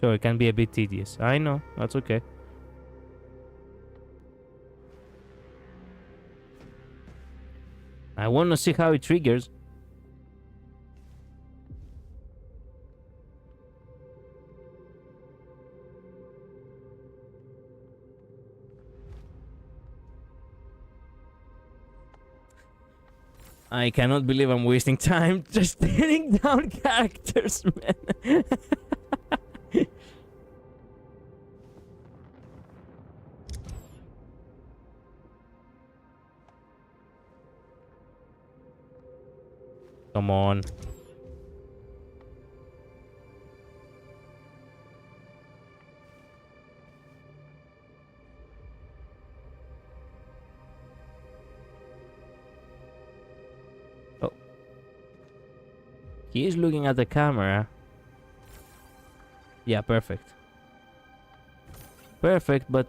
So it can be a bit tedious. I know, that's okay. I want to see how it triggers. I cannot believe I'm wasting time just staring down characters, man. Come on. Oh. He is looking at the camera. Yeah, perfect. Perfect, but...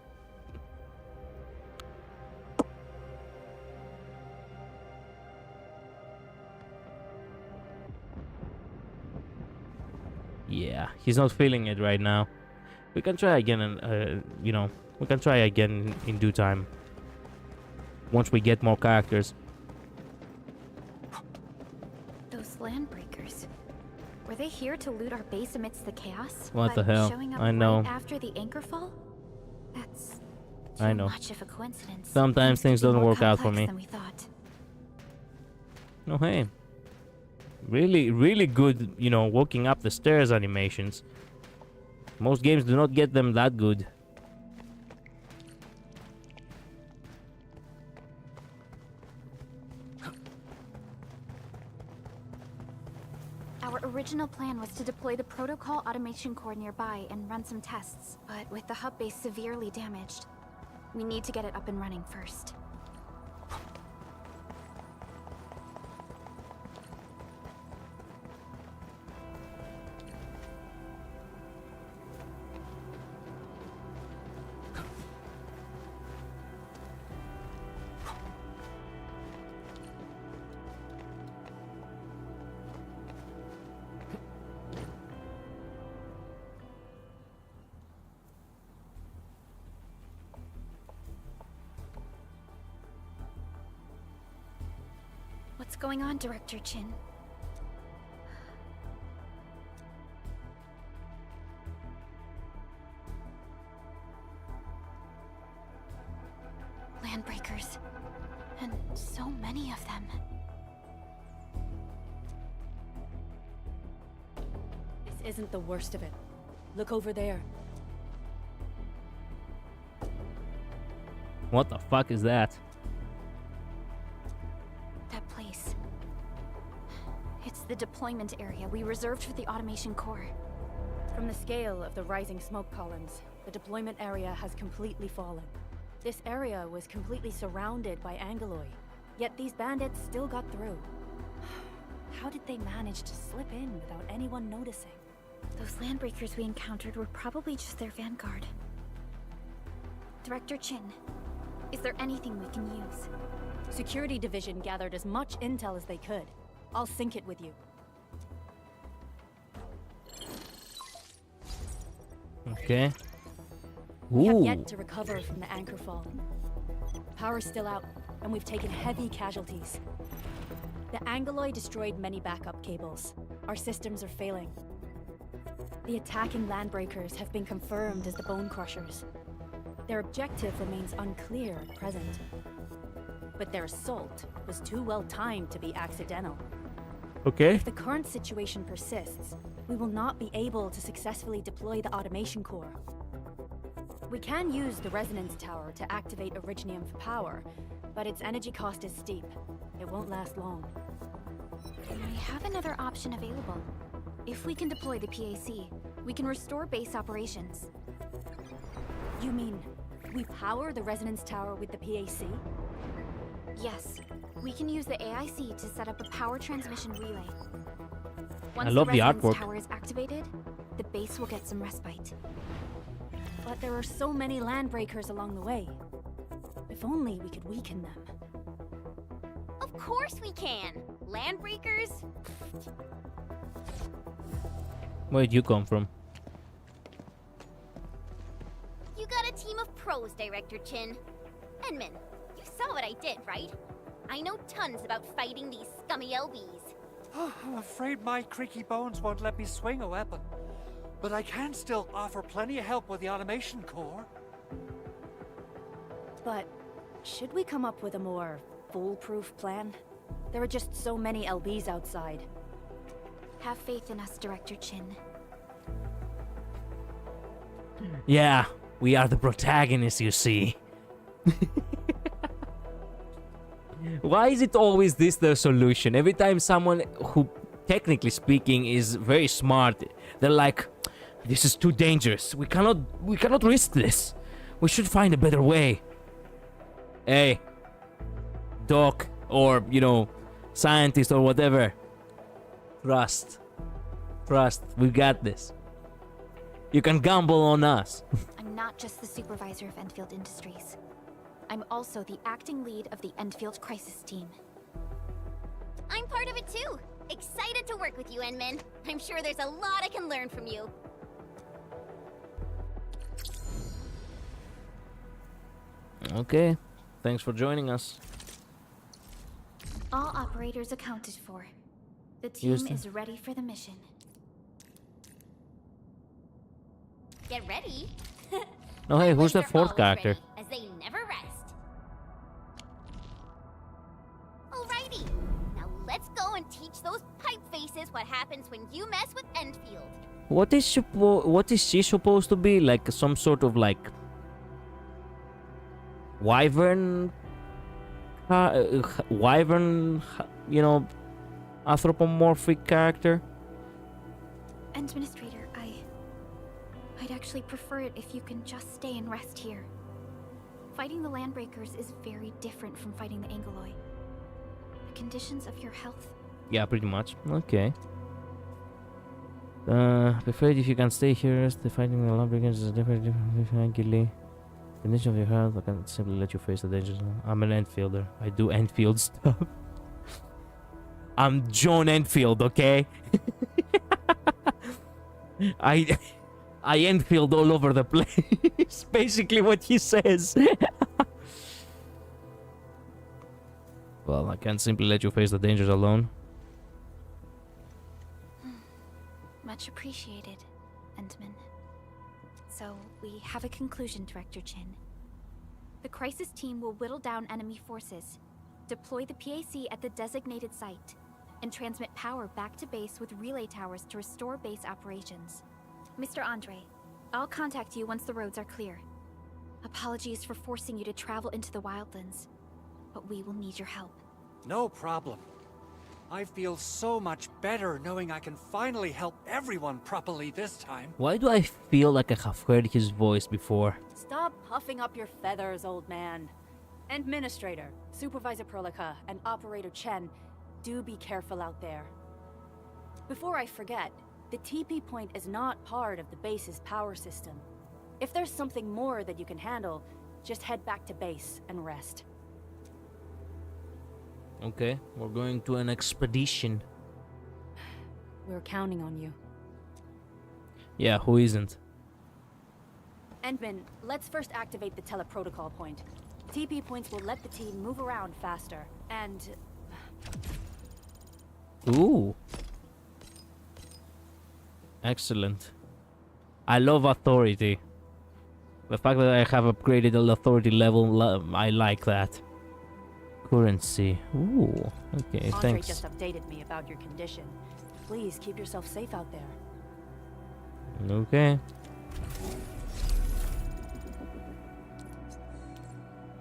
Yeah, he's not feeling it right now. We can try again, and you know, we can try again in due time. Once we get more characters. Those landbreakers. Were they here to loot our base amidst the chaos? What the But hell? showing up I know. right after the anchor fall? That's I too know. much of a coincidence. Sometimes things Seems to be don't more work out for complex me. than we thought. No, hey. Really, really good, you know, walking up the stairs animations. Most games do not get them that good. Our original plan was to deploy the protocol automation core nearby and run some tests, but with the hub base severely damaged, we need to get it up and running first. What's going on, Director Chin? Landbreakers. And so many of them. This isn't the worst of it. Look over there. What the fuck is that? That place. It's the deployment area we reserved for the automation core. From the scale of the rising smoke columns, the deployment area has completely fallen. This area was completely surrounded by Angeloi, yet these bandits still got through. How did they manage to slip in without anyone noticing? Those landbreakers we encountered were probably just their vanguard. Director Chin, is there anything we can use? Security Division gathered as much intel as they could. I'll sync it with you. Okay. We have Ooh. yet to recover from the anchor fall. Power's still out, and we've taken heavy casualties. The Angeloi destroyed many backup cables. Our systems are failing. The attacking landbreakers have been confirmed as the Bone Crushers. Their objective remains unclear at present. But their assault was too well timed to be accidental. Okay. If the current situation persists, we will not be able to successfully deploy the automation core. We can use the resonance tower to activate Originium for power, but its energy cost is steep. It won't last long. We have another option available. If we can deploy the PAC, we can restore base operations. You mean, we power the resonance tower with the PAC? Yes. We can use the AIC to set up a power transmission relay. Once I love the resonance artwork. tower is activated, the base will get some respite. But there are so many landbreakers along the way. If only we could weaken them. Of course we can! Landbreakers? Where'd you come from? You got a team of pros, Director Chin. Enman, you saw what I did, right? I know tons about fighting these scummy LBs. I'm afraid my creaky bones won't let me swing a weapon. But I can still offer plenty of help with the automation core. But should we come up with a more foolproof plan? There are just so many LBs outside. Have faith in us, Director Chin. Yeah, we are the protagonists, you see. Why is it always this the solution? Every time someone who, technically speaking, is very smart, they're like, this is too dangerous. We cannot risk this. We should find a better way. Hey, doc, or, you know, scientist or whatever. Trust. We got this. You can gamble on us. I'm not just the supervisor of Endfield Industries. I'm also the acting lead of the Endfield Crisis Team. I'm part of it too. Excited to work with you, Enman. I'm sure there's a lot I can learn from you. Okay, thanks for joining us. All operators accounted for. The team Houston. is ready for the mission. Get ready. Oh hey, who's the They're fourth always character? ready, as they never rest. Alrighty, now let's go and teach those pipe faces what happens when you mess with Endfield. What is she supposed to be? Like some sort of like wyvern, you know, anthropomorphic character? Administrator, I'd actually prefer it if you can just stay and rest here. Fighting the Landbreakers is very different from fighting the Angeloi. The conditions of your health. Yeah, pretty much. Okay. I'm afraid if you can stay here, the fighting the Lumberjacks is different. Condition of your health, I can't simply let you face the dangers. I'm an Enfielder. I do Enfield stuff. I'm John Enfield, okay? I Enfield all over the place. Basically what he says. Well, I can't simply let you face the dangers alone. Much appreciated, Endman. So, we have a conclusion, Director Chin. The crisis team will whittle down enemy forces, deploy the PAC at the designated site, and transmit power back to base with relay towers to restore base operations. Mr. Andre, I'll contact you once the roads are clear. Apologies for forcing you to travel into the wildlands, but we will need your help. No problem. I feel so much better knowing I can finally help everyone properly this time. Why do I feel like I have heard his voice before? Stop puffing up your feathers, old man. Administrator, Supervisor Prolica, and Operator Chen, do be careful out there. Before I forget, the TP point is not part of the base's power system. If there's something more that you can handle, just head back to base and rest. Okay, we're going to an expedition. We're counting on you. Yeah, who isn't? Endman, let's first activate the teleprotocol point. TP points will let the team move around faster, and... Ooh. Excellent. I love authority. The fact that I have upgraded the authority level, I like that. Currency. Ooh. Okay, Andre thanks. just updated me about your condition. Please keep yourself safe out there. Okay.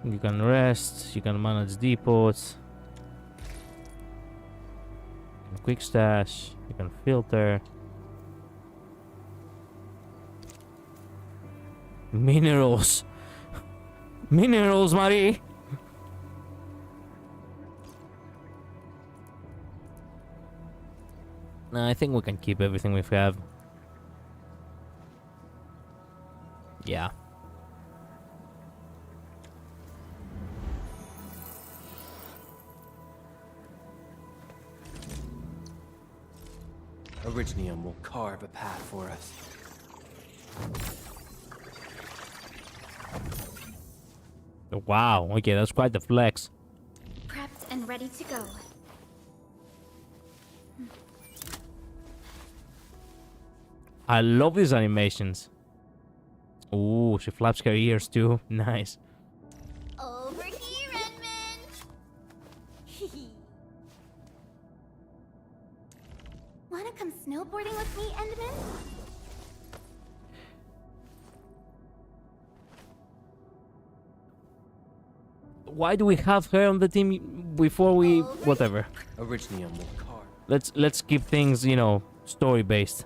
You can rest, you can manage depots. Quick stash, you can filter. Minerals. Minerals, Marie. Nah, I think we can keep everything we have. Yeah. Orignium will carve a path for us. Wow, okay, that's quite the flex. Prepped and ready to go. I love these animations. Ooh, she flaps her ears too. Nice. Over here, Endman! Wanna come snowboarding with me, Endman? Why do we have her on the team before we... whatever. Orignium will carve. Let's keep things, you know, story based.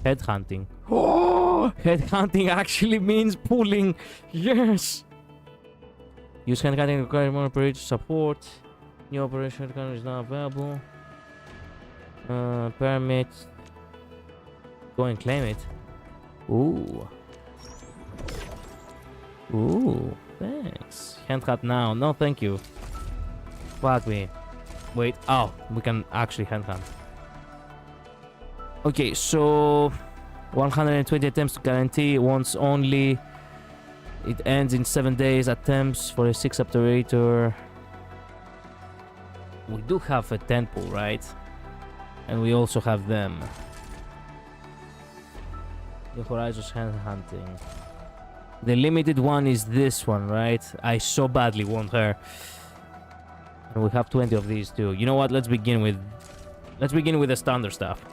Headhunting. Oh, headhunting actually means pulling. Yes. Use headhunting requires more operator support. New operation headhunter is not available. Permit. Go and claim it. Ooh. Ooh. Thanks. Handhunt now. No, thank you. Fuck me. Wait. Oh, we can actually handhunt. Okay, so 120 attempts to guarantee once only. It ends in 7 days. Attempts for a 6 operator. We do have a 10 pool, right? And we also have them. The Horizons hand hunting. The limited one is this one, right? I so badly want her. And we have 20 of these too. You know what? Let's begin with the standard stuff.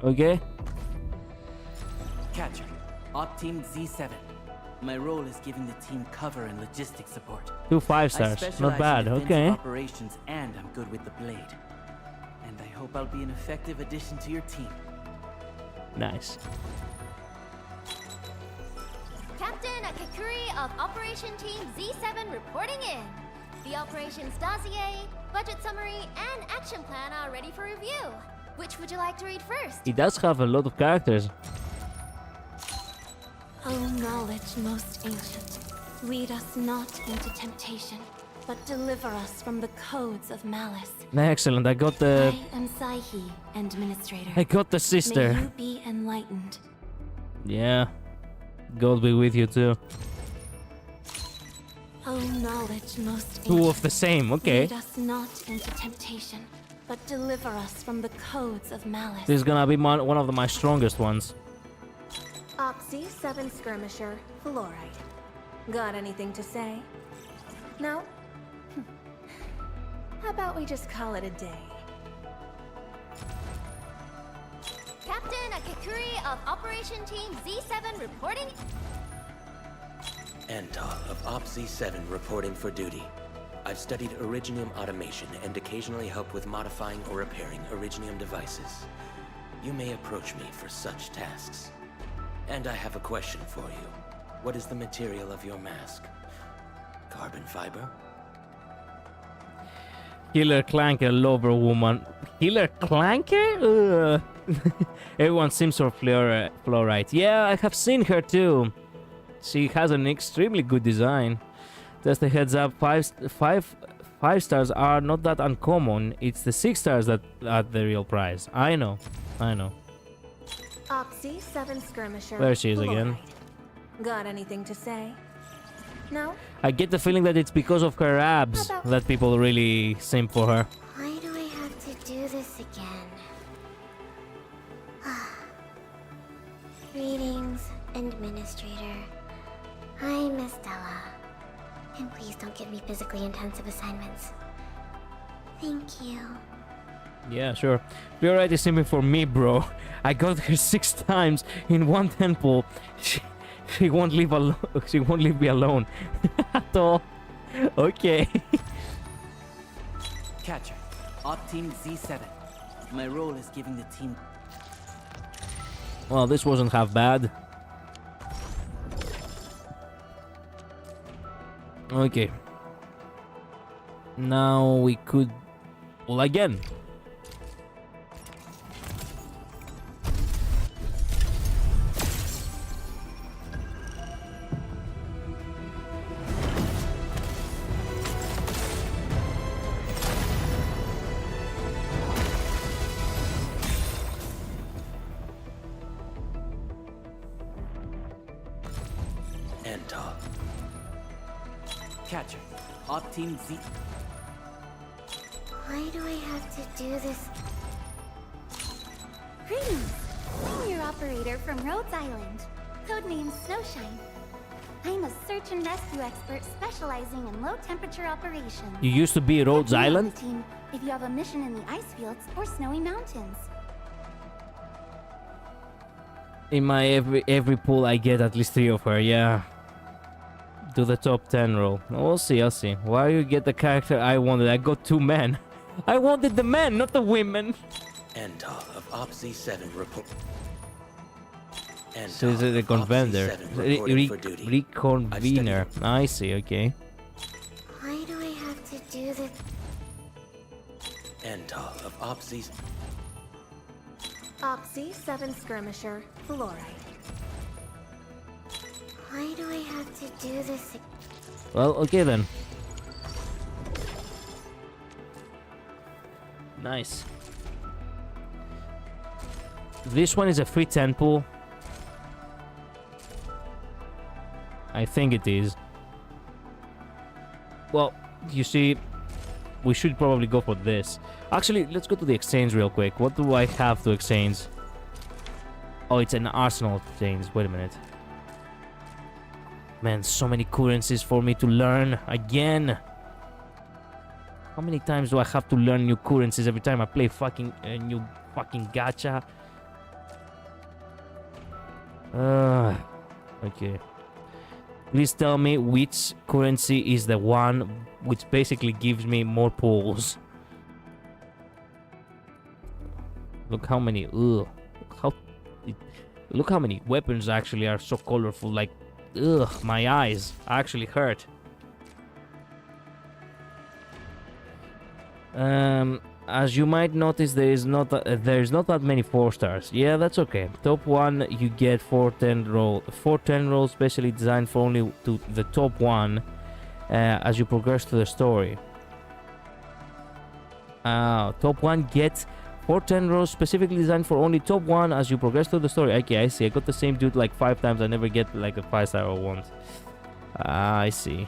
Okay. Catcher, Op Team Z7. My role is giving the team cover and logistics support. 2 5 stars. Not bad. Okay. Operations, and I'm good with the blade. And I hope I'll be an effective addition to your team. Nice. Captain Akakuri of Operation Team Z7 reporting in. The operations dossier, budget summary, and action plan are ready for review. Which would you like to read first? He does have a lot of characters. O knowledge most ancient, lead us not into temptation, but deliver us from the codes of malice. Excellent. I got the. I am Saihi, Administrator. I got the sister. May you be enlightened. Yeah. God be with you too. O knowledge most ancient. Two of the same. Okay. Lead us not into temptation, but deliver us from the codes of malice. This is gonna be one of my strongest ones. Oxy 7 Skirmisher, Fluorite. Got anything to say? No? How about we just call it a day? Captain Akikuri of Operation Team Z7 reporting. Antal of Opsy 7 reporting for duty. I've studied Originium automation and occasionally help with modifying or repairing Originium devices. You may approach me for such tasks. And I have a question for you. What is the material of your mask? Carbon fiber? Killer Clanker, lover woman. Killer Clanker? Everyone seems for fluorite. Yeah, I have seen her too. She has an extremely good design. Just a heads up, five stars are not that uncommon. It's the 6 stars that are the real prize. I know. Oxy 7 Skirmisher. There she is again. Got anything to say? No? I get the feeling that it's because of her abs that people really simp for her. Why do I have to do this again? Greetings, Administrator. I'm Estella. And please don't give me physically intensive assignments. Thank you. Yeah, sure. Fluorite is simping for me, bro. I got her 6 times in one temple. She won't leave alone. She won't leave me alone at all. Okay. Catcher, Op Team Z7. My role is giving the team. Well, this wasn't half bad. Okay. Now we could. Well, again. Catcher, Op Team Z. Why do I have to do this? Greetings. I'm your operator from Rhodes Island. Codename Snowshine. I'm a search and rescue expert specializing in low-temperature operations. You used to be at Rhodes Get me on Island? the team if you have a mission in the ice fields or snowy mountains. In my every pool, I get at least 3 of her. Yeah. Do the top 10 roll. We'll see. I'll see. Why you get the character I wanted? I got 2 men. I wanted the men, not the women. Antal of Opsy 7 report. So is it a convener? Reconvener. I see. Okay. Why do I have to do this? Antal of Opsy. Oxy 7 Skirmisher, Fluorite. Why do I have to do this? Well, okay then. Nice. This one is a free 10 pool. I think it is. Well, you see, we should probably go for this. Actually, let's go to the exchange real quick. What do I have to exchange? Oh, it's an arsenal exchange. Wait a minute. Man, so many currencies for me to learn again. How many times do I have to learn new currencies every time I play fucking new fucking gacha? Okay. Please tell me which currency is the one which basically gives me more pulls. Look how many. Ugh. Look how many weapons actually are so colorful. Like, ugh, my eyes actually hurt. As you might notice, there's not that many 4 stars. Yeah, that's okay. Top 1, you get 410 rolls specially designed for only to the top 1 as you progress through the story. Top 1 gets 410 rolls specifically designed for only top 1 as you progress through the story. Okay, I see. I got the same dude like 5 times. I never get like a 5-star or once. I see.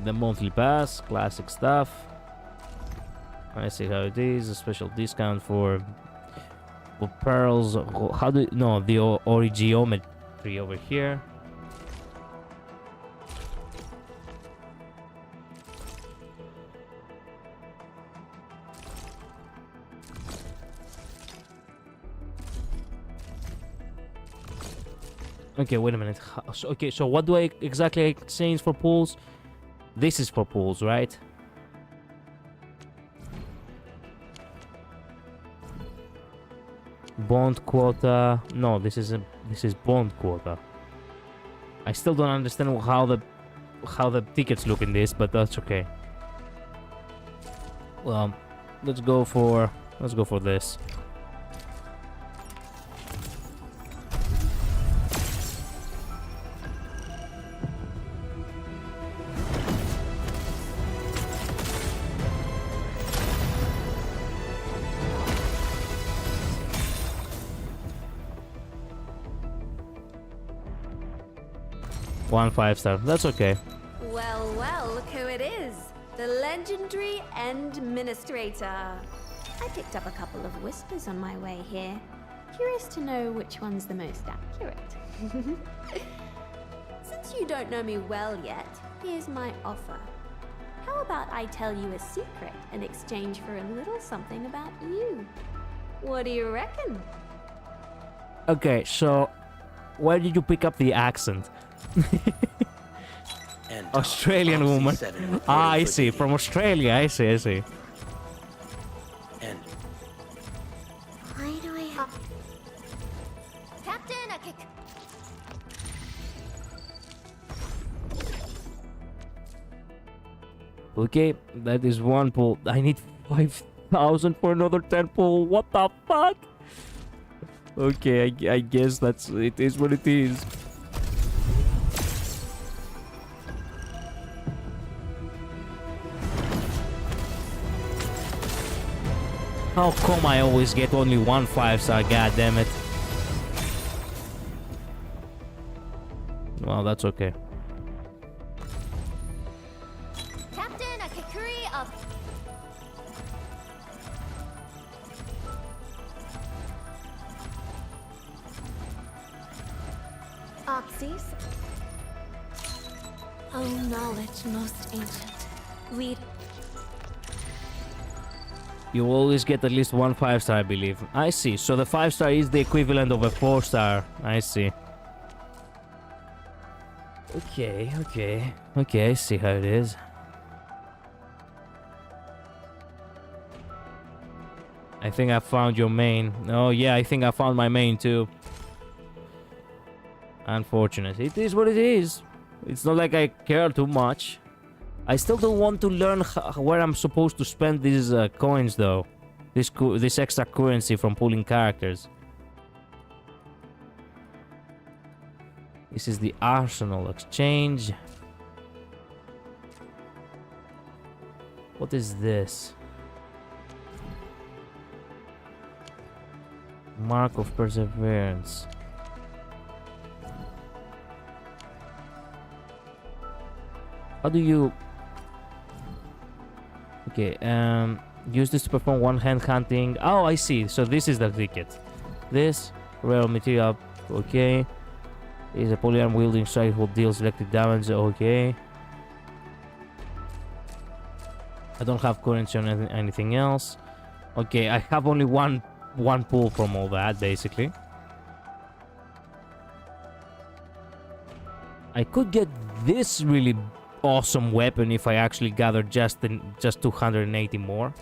The monthly pass, classic stuff. I see how it is. A special discount for pearls. How do no the origiometry over here. Okay, wait a minute. Okay, so what do I exactly change for pools? This is for pools, right? Bond quota. No, this is bond quota. I still don't understand how the tickets look in this, but that's okay. Well, let's go for this. One 5-star. That's okay. Well, well, look who it is. The legendary Endministrator. I picked up a couple of whispers on my way here. Curious to know which one's the most accurate. Since you don't know me well yet, here's my offer. How about I tell you a secret in exchange for a little something about you? What do you reckon? Okay, so where did you pick up the accent? Australian woman. Ah, I see. From Australia. I see. And Why do I have... Captain, a kick. Okay, that is 1 pull. I need 5,000 for another 10 pull. What the fuck? Okay, I guess it is what it is. How come I always get only 1 5-star? God damn it. Well, that's okay. Captain, a kikuri of. Oxys? Oh, knowledge most ancient. Lead. You always get at least 1 5-star, I believe. I see. So the 5-star is the equivalent of a 4-star. I see. Okay. I see how it is. I think I found your main. Oh yeah, I think I found my main too. Unfortunate. It is what it is. It's not like I care too much. I still don't want to learn where I'm supposed to spend these coins though. This extra currency from pulling characters. This is the Arsenal exchange. What is this? Mark of Perseverance. How do you... Okay, use this to perform one-hand hunting. Oh, I see. So this is the ticket. This rare material, okay. Is a polyarm wielding strike who deals electric damage, okay. I don't have currency on anything else. Okay, I have only one pull from all that, basically. I could get this really awesome weapon if I actually gather just 280 more.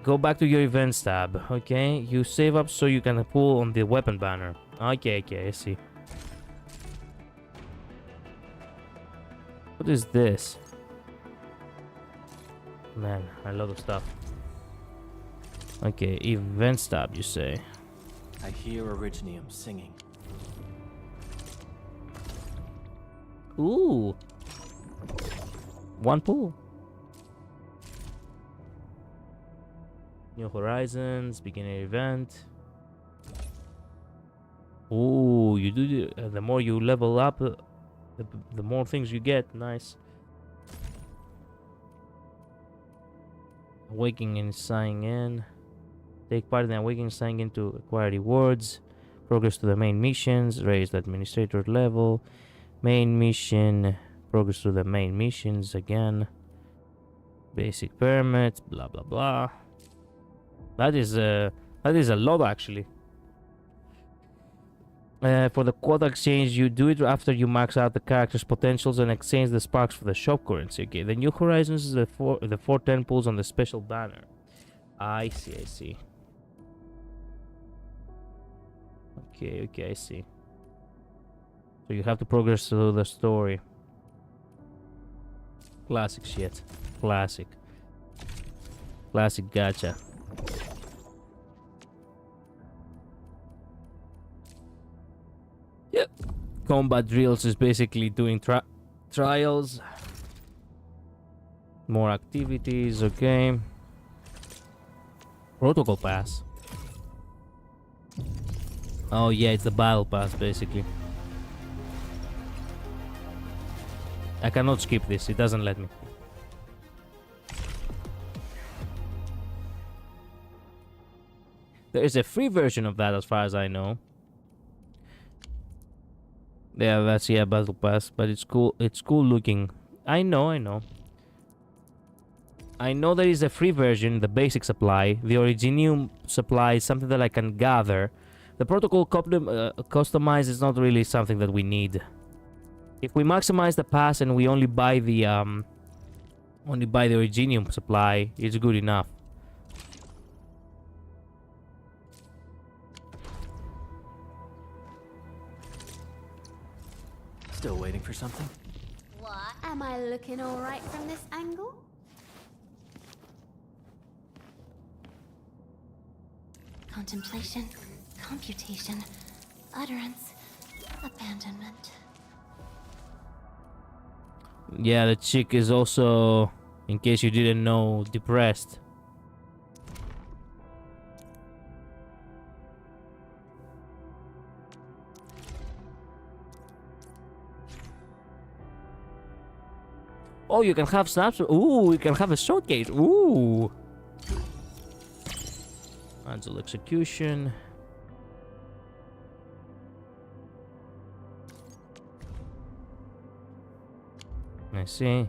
Go back to your events tab. Okay, you save up so you can pull on the weapon banner. Okay, I see. What is this? Man, a lot of stuff. Okay, events tab, you say. I hear Originium singing. Ooh. One pool. New Horizons, beginner event. Ooh, you do the more you level up, the more things you get. Nice. Awakening and signing in. Take part in the awakening, signing in to acquire rewards. Progress to the main missions. Raise the administrator level. Main mission. Progress to the main missions again. Basic permits. Blah blah blah. That is a lot actually. For the quota exchange, you do it after you max out the character's potentials and exchange the sparks for the shop currency. Okay, the New Horizons is the four temples on the special banner. I see. Okay, I see. So you have to progress through the story. Classic shit. Classic gacha. Yep. Combat drills is basically doing trials. More activities, okay. Protocol pass. Oh yeah, it's the battle pass basically. I cannot skip this, it doesn't let me. There is a free version of that as far as I know. Yeah, that's battle pass, but it's cool looking. I know. I know there is a free version, the basic supply. The Originium supply is something that I can gather. The protocol customize is not really something that we need. If we maximize the pass and we only buy the Originium supply, it's good enough. Still waiting for something? What? Am I looking all right from this angle? Contemplation, computation, utterance, abandonment. Yeah, the chick is also, in case you didn't know, depressed. Oh, you can have snaps. Ooh, you can have a showcase. Ooh. Cancel execution. I see.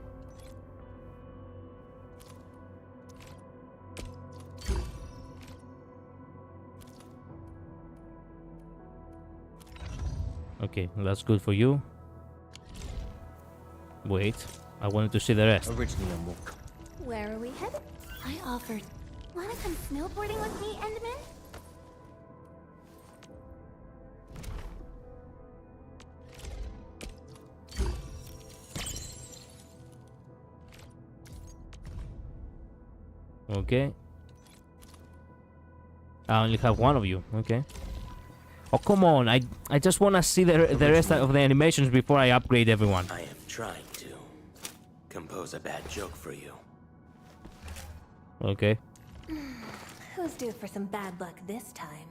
Okay, that's good for you. Wait, I wanted to see the rest. Originium will Where are we headed? I offered. Wanna come snowboarding with me, Endman? Okay. I only have one of you. Okay. Oh, come on. I just want to see the rest of the animations before I upgrade everyone. I am trying to compose a bad joke for you. Okay. Who's due for some bad luck this time?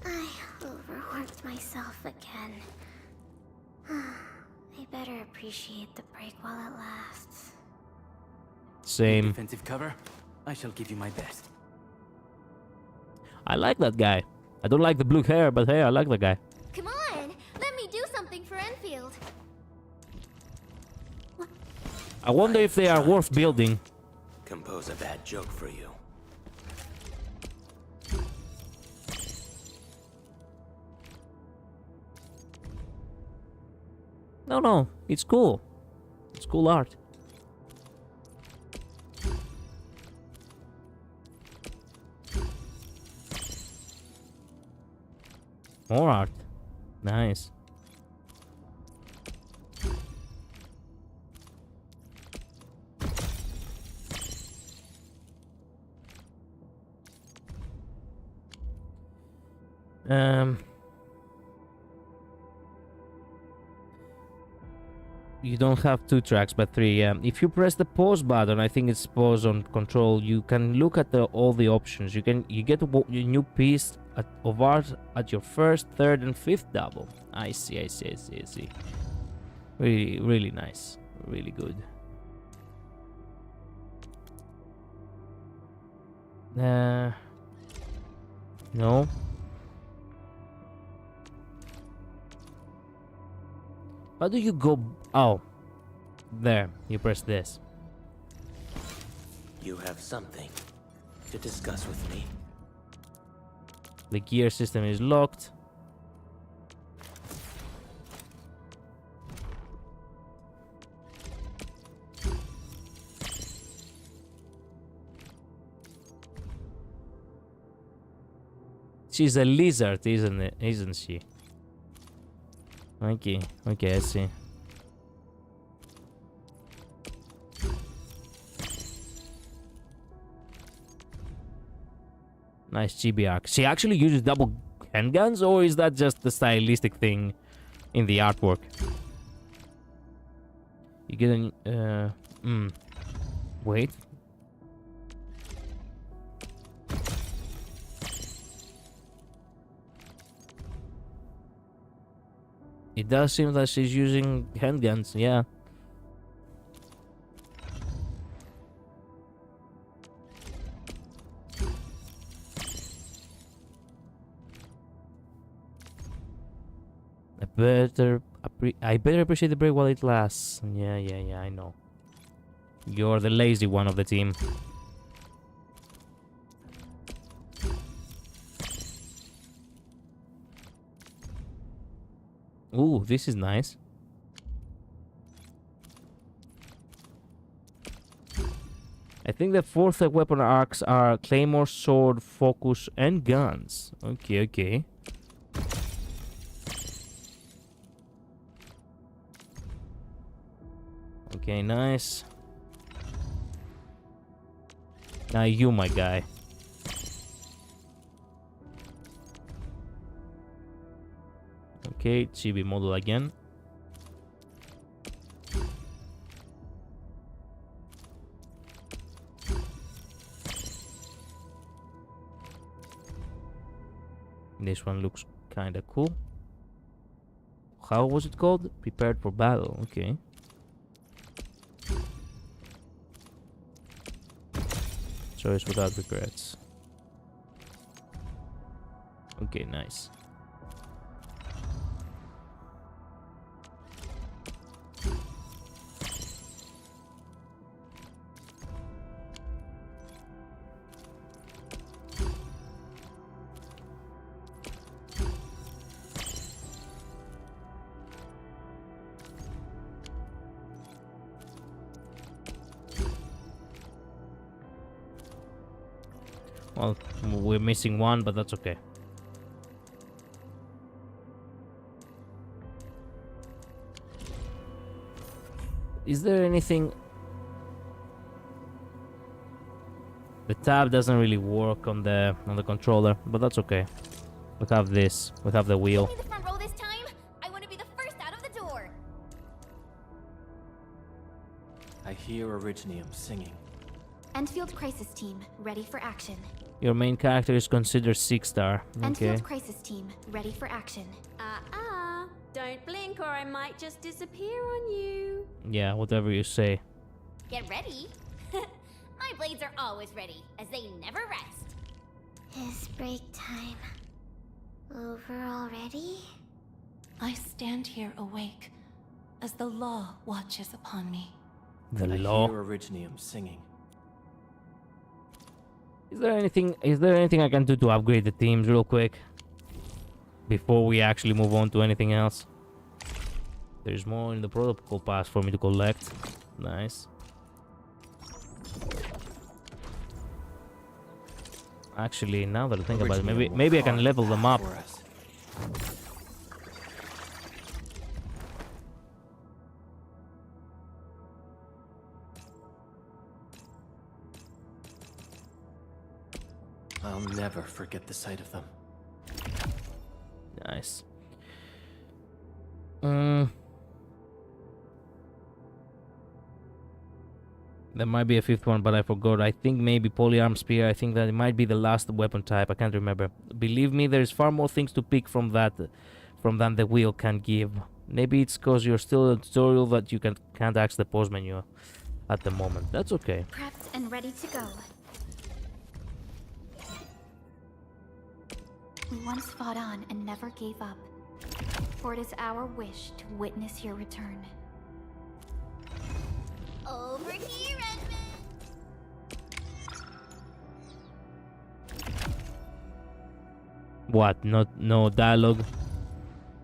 I overworked myself again. I better appreciate the break while it lasts. Same. Defensive cover? I shall give you my best. I like that guy. I don't like the blue hair, but hey, I like the guy. Come on, let me do something for Enfield. I wonder if they are worth building. Compose a bad joke for you. No, it's cool. It's cool art. More art. Nice. You don't have 2 tracks, but 3. If you press the pause button, I think it's pause on control. You can look at all the options. You get a new piece of art at your 1st, 3rd, and 5th double. I see. Really nice. Really good. No. How do you go? Oh, there. You press this. You have something to discuss with me. The gear system is locked. She's a lizard, isn't she? Okay, I see. Nice chibi arc. She actually uses double handguns, or is that just the stylistic thing in the artwork? You get a... Wait. It does seem that she's using handguns, yeah. I better appreciate the break while it lasts. Yeah, I know. You're the lazy one of the team. Ooh, this is nice. I think the 4th weapon arcs are claymore, sword, focus, and guns. Okay. Okay, nice. Now you, my guy. Okay, chibi model again. This one looks kinda cool. How was it called? Prepared for battle. Okay. Choice without regrets. Okay, nice. Well, we're missing one, but that's okay. Is there anything... The tab doesn't really work on the controller, but that's okay. We have this. We have the wheel. Give me the front row this time. I want to be the first out of the door. I hear Originium singing. Enfield Crisis Team, ready for action. Your main character is considered 6-star. Okay. Enfield Crisis Team, ready for action. Don't blink or I might just disappear on you. Yeah, whatever you say. Get ready. My blades are always ready, as they never rest. Is break time over already? I stand here awake, as the law watches upon me. The I law. hear Originium singing. Is there anything I can do to upgrade the teams real quick? Before we actually move on to anything else. There's more in the protocol pass for me to collect. Nice. Actually, now that I think about it, maybe I can level them up. I'll never forget the sight of them. Nice. There might be a fifth one, but I forgot. I think maybe polyarm spear. I think that it might be the last weapon type. I can't remember. Believe me, there's far more things to pick from than the wheel can give. Maybe it's because you're still in a tutorial that you can't access the pause menu at the moment. That's okay. Prepped and ready to go. We once fought on and never gave up. For it is our wish to witness your return. Over here, Edmund! What? No dialogue?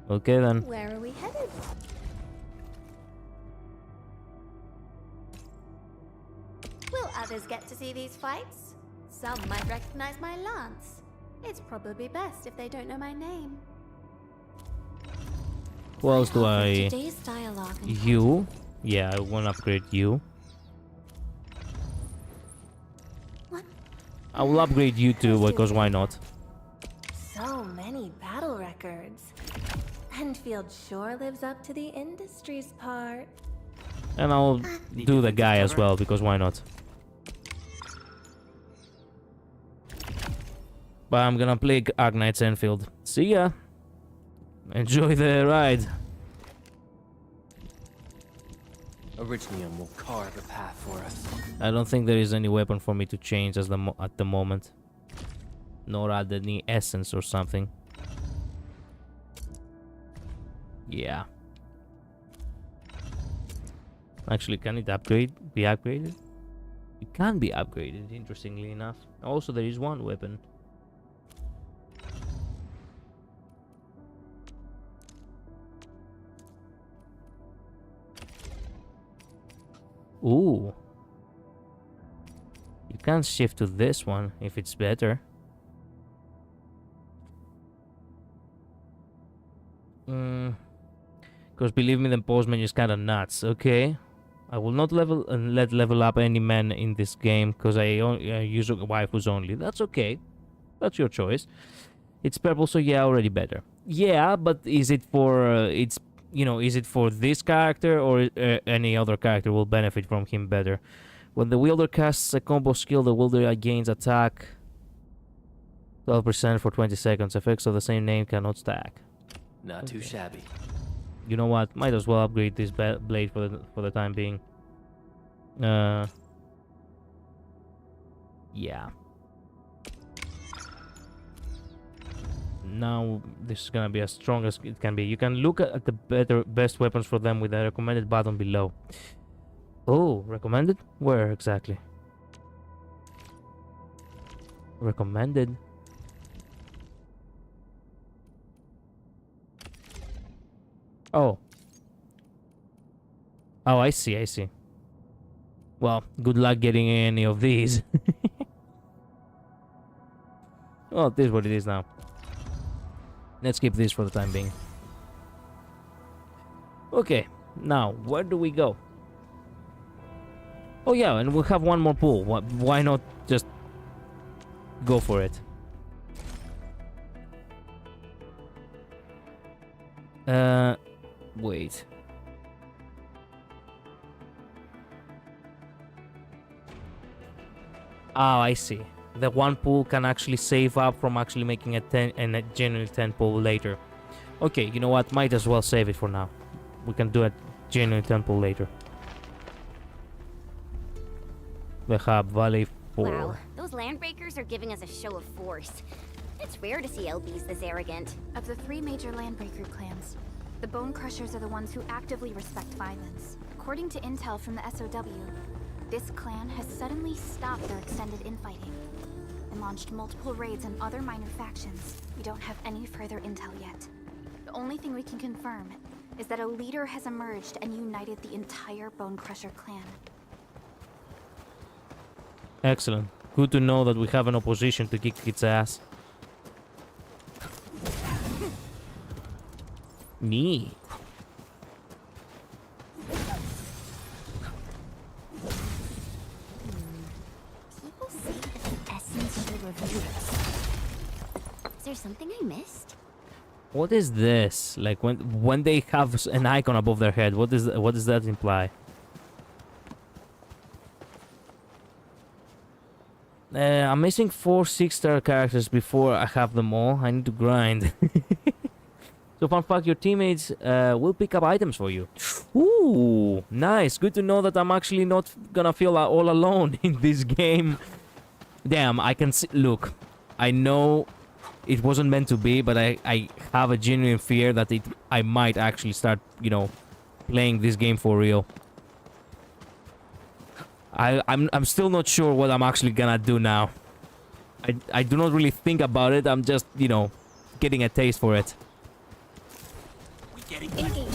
Okay then. Where are we headed? Will others get to see these fights? Some might recognize my lance. It's probably best if they don't know my name. Who else do I... Today's dialogue. You? Yeah, I want to upgrade you. What? I will upgrade you too, because why not? So many battle records. Endfield sure lives up to the industry's part. And I'll do the guy as well, because why not? But I'm gonna play Arknights Endfield. See ya! Enjoy the ride. Originium will carve a path for us. I don't think there is any weapon for me to change at the moment. Nor add any essence or something. Yeah. Actually, can it be upgraded? It can be upgraded, interestingly enough. Also, there is one weapon. Ooh. You can shift to this one if it's better. Because believe me, the pause menu is kind of nuts. Okay. I will not level up any men in this game because I use waifus only. That's okay. That's your choice. It's purple, so yeah, already better. Yeah, but is it for is it for this character or any other character will benefit from him better? When the wielder casts a combo skill, the wielder gains attack 12% for 20 seconds. Effects of the same name cannot stack. Not too shabby. You know what? Might as well upgrade this blade for the time being. Yeah. Now this is gonna be as strong as it can be. You can look at the best weapons for them with the recommended button below. Oh, recommended? Where exactly? Recommended. Oh. Oh, I see. Well, good luck getting any of these. Well, this is what it is now. Let's keep this for the time being. Okay, now, where do we go? Oh yeah, and we'll have one more pool. Why not just go for it? Wait. Oh, I see. The one pool can actually save up from actually making a 10 and a genuine 10 pool later. Okay, you know what? Might as well save it for now. We can do a genuine 10 pool later. The hub, Valley 4. Wow, those landbreakers are giving us a show of force. It's rare to see LBs this arrogant. Of the 3 major landbreaker clans, the Bone Crushers are the ones who actively respect violence. According to intel from the SOW, this clan has suddenly stopped their extended infighting and launched multiple raids on other minor factions. We don't have any further intel yet. The only thing we can confirm is that a leader has emerged and united the entire Bone Crusher clan. Excellent. Good to know that we have an opposition to kick its ass. Neat. People say that the essence should reveal itself. Is there something I missed? What is this? Like when they have an icon above their head, what does that imply? I'm missing 4 6-star characters before I have them all. I need to grind. So fun fact, your teammates will pick up items for you. Ooh, nice. Good to know that I'm actually not gonna feel all alone in this game. Damn, I can see. Look, I know it wasn't meant to be, but I have a genuine fear that I might actually start, you know, playing this game for real. I'm still not sure what I'm actually gonna do now. I do not really think about it. I'm just, you know, getting a taste for it. Engaging.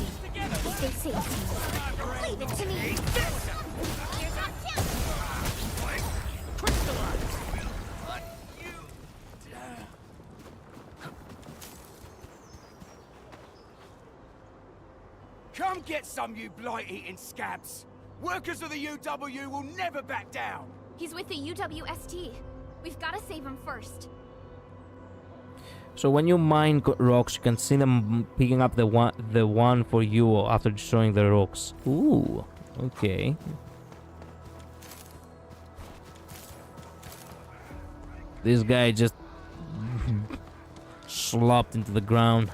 Stay safe. Leave it to me. Come get some, you blight-eating scabs! Workers of the UW will never back down! He's with the UWST. We've got to save him first. So when you mine rocks, you can see them picking up the one for you after destroying the rocks. Ooh, okay. This guy just slopped into the ground.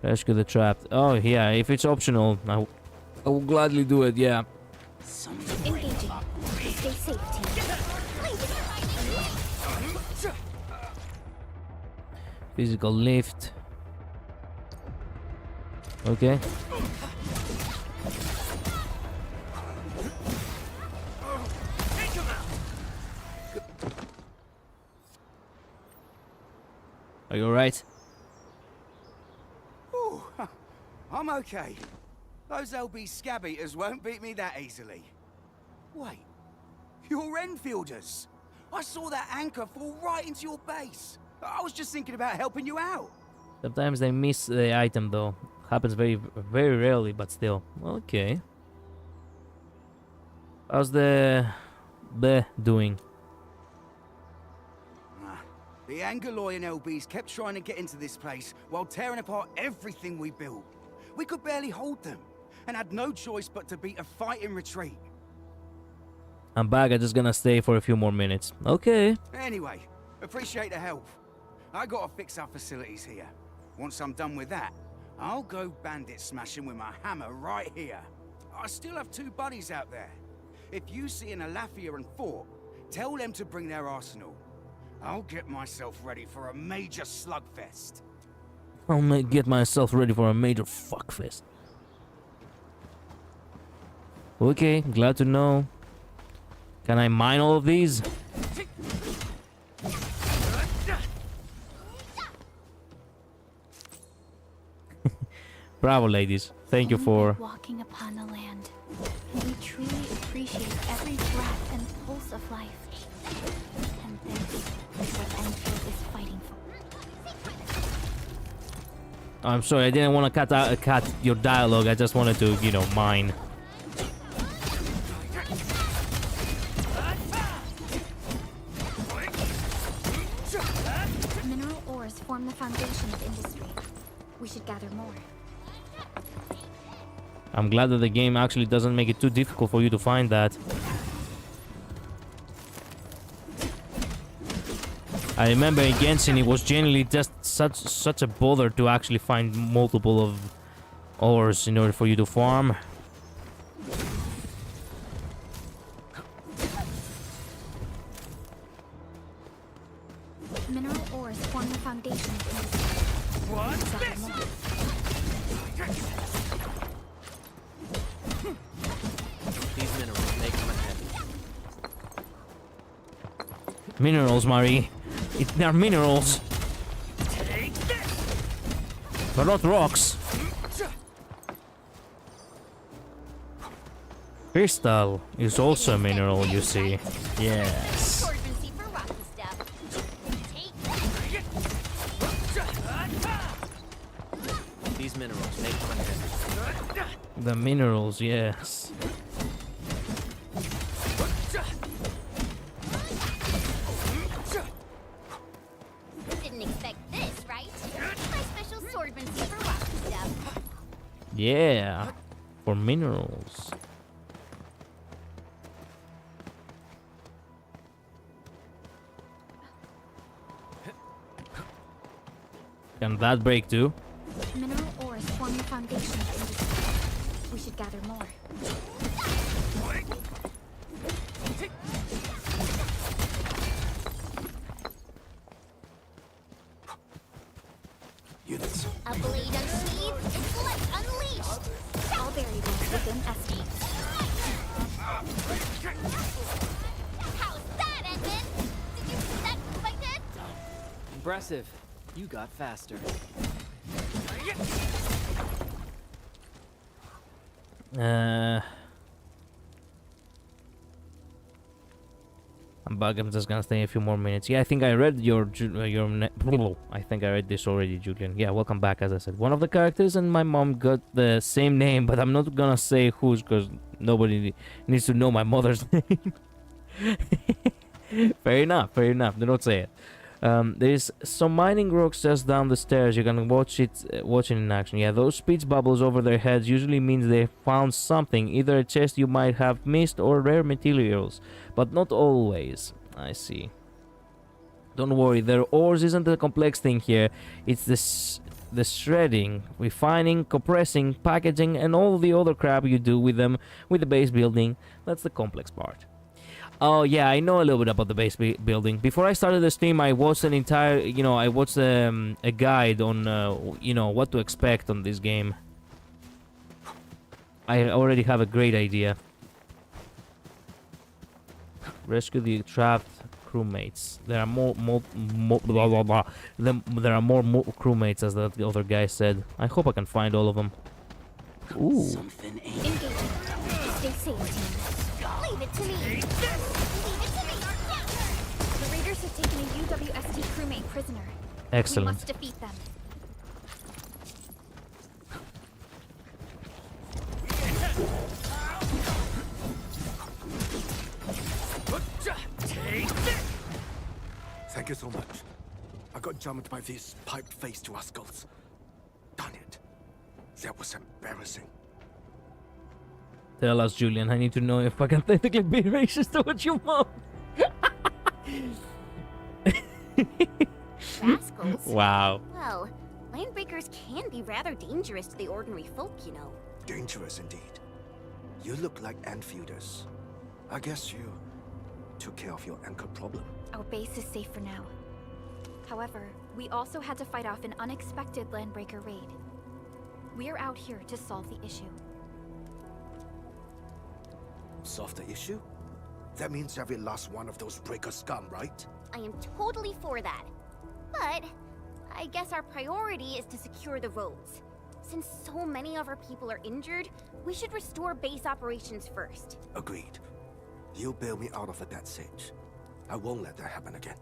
Rescue the trapped. Oh yeah, if it's optional, I will gladly do it. Yeah. Engaging. Stay safe, team. Physical lift. Okay. Are you alright? Ooh, I'm okay. Those LB scab eaters won't beat me that easily. Wait, you're Enfielders. I saw that anchor fall right into your base. I was just thinking about helping you out. Sometimes they miss the item though. Happens very rarely, but still. Okay. How's the doing? The Angoloi and LBs kept trying to get into this place while tearing apart everything we built. We could barely hold them, and had no choice but to beat a fighting retreat. I'm back. I'm just gonna stay for a few more minutes. Okay. Anyway, appreciate the help. I gotta fix our facilities here. Once I'm done with that, I'll go bandit smashing with my hammer right here. I still have 2 buddies out there. If you see an Alafia and Fort, tell them to bring their arsenal. I'll get myself ready for a major slugfest. I'll get myself ready for a major fuckfest. Okay, glad to know. Can I mine all of these? Bravo, ladies. Thank you for... Walking upon the land. And we truly appreciate every breath and pulse of life. And this is what Endfield is fighting for. I'm sorry, I didn't want to cut your dialogue. I just wanted to, you know, mine. Mineral ores form the foundation of industry. We should gather more. I'm glad that the game actually doesn't make it too difficult for you to find that. I remember in Genshin it was generally just such a bother to actually find multiple of ores in order for you to farm. Mineral ores form the foundation of industry. What? These minerals make them heavy. Minerals, Marie. They're minerals. They're not rocks. Crystal is also a mineral, you see. Yes. These minerals may come in handy. The minerals, yes. Didn't expect this, right? My special swordmanship for rocky stuff. Yeah, for minerals. Can that break too? Mineral ores form the foundation of industry. We should gather more. Units. A blade unsheathed is light unleashed. All variables within estimate. How's that, Edmund? Did you see that move I did? Impressive. You got faster. I'm just gonna stay a few more minutes. Yeah, I think I read your I think I read this already, Julian. Yeah, welcome back. As I said, one of the characters and my mom got the same name, but I'm not gonna say whose because nobody needs to know my mother's name. Fair enough. Fair enough. Do not say it. There's some mining rocks just down the stairs. You can watch it in action. Yeah, those speech bubbles over their heads usually means they found something, either a chest you might have missed or rare materials, but not always. I see. Don't worry, their ores isn't a complex thing here. It's the shredding, refining, compressing, packaging, and all the other crap you do with them with the base building. That's the complex part. Oh yeah, I know a little bit about the base building. Before I started the stream, I watched an entire, I watched a guide on, what to expect on this game. I already have a great idea. Rescue the trapped crewmates. There are more blah blah blah. There are more crewmates, as that the other guy said. I hope I can find all of them. Ooh. Something ain't. Engaging. Stay safe, team. Leave it to me. Leave it to me. The raiders have taken a UWST crewmate prisoner. Excellent. We must defeat them. Thank you so much. I got jumped by these pipe-faced rascals. Darn it. That was embarrassing. Tell us, Julian. I need to know if I can technically be racist towards your mom. Rascals? Wow. Well, landbreakers can be rather dangerous to the ordinary folk, you know. Dangerous indeed. You look like Endfielders. I guess you took care of your anchor problem. Our base is safe for now. However, we also had to fight off an unexpected landbreaker raid. We're out here to solve the issue. Solve the issue? That means every last one of those breaker scum, right? I am totally for that. But I guess our priority is to secure the roads. Since so many of our people are injured, we should restore base operations first. Agreed. You bail me out of a death stage. I won't let that happen again.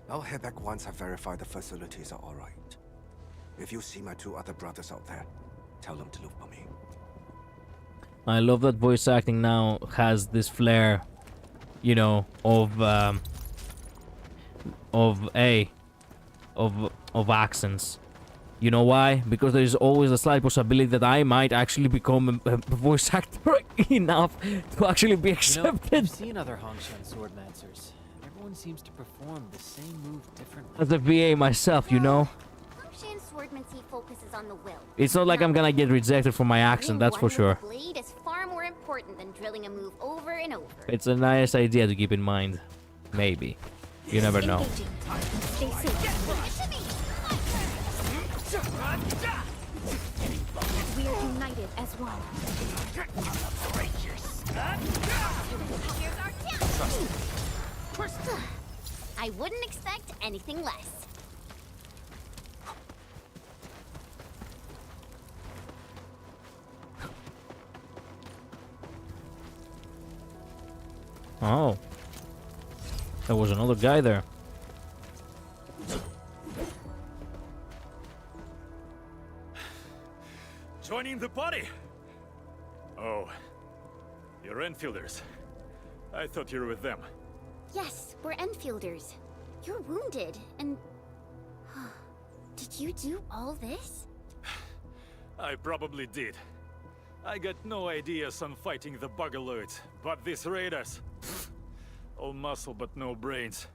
I'll head back once I verify the facilities are alright. If you see my two other brothers out there, tell them to look for me. I love that voice acting now has this flair, of accents. You know why? Because there is always a slight possibility that I might actually become a voice actor enough to actually be accepted. I've seen other Hongshan swordmancers. Everyone seems to perform the same move differently. As a VA myself, Hongshan swordsmancy focuses on the will. It's not like I'm gonna get rejected for my accent, that's for sure. Blade is far more important than drilling a move over and over. It's a nice idea to keep in mind. Maybe. You never know. Stay safe. We are united as one. I wouldn't expect anything less. Oh. There was another guy there. Joining the party? Oh, you're Enfielders. I thought you were with them. Yes, we're Enfielders. You're wounded, and... Did you do all this? I probably did. I got no ideas on fighting the Bugaloids, but these raiders... all muscle but no brains.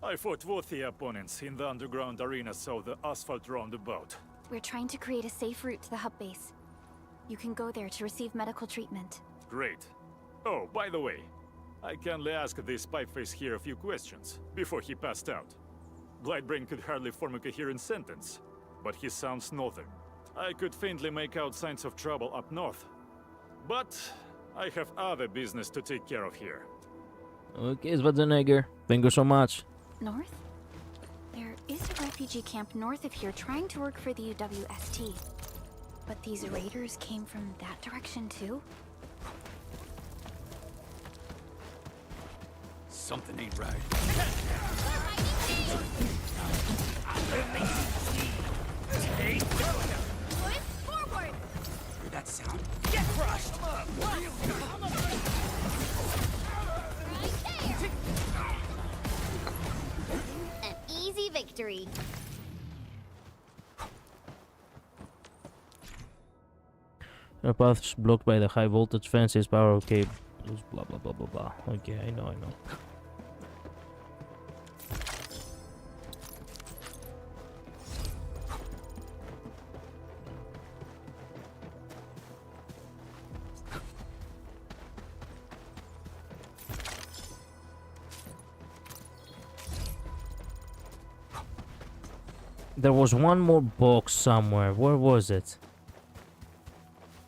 I fought both the opponents in the underground arena, so the asphalt roundabout. We're trying to create a safe route to the hub base. You can go there to receive medical treatment. Great. Oh, by the way, I kindly asked this pipeface here a few questions before he passed out. Blightbrain could hardly form a coherent sentence, but he sounds northern. I could faintly make out signs of trouble up north. But I have other business to take care of here. Okay, Schwarzenegger. Thank you so much. North? There is a refugee camp north of here trying to work for the UWST. But these raiders came from that direction too? Something ain't right. Forward! Hear that sound? Get crushed! An easy victory. The path's blocked by the high voltage fences, power cables, blah blah blah blah blah. Okay, I know. There was one more box somewhere. Where was it?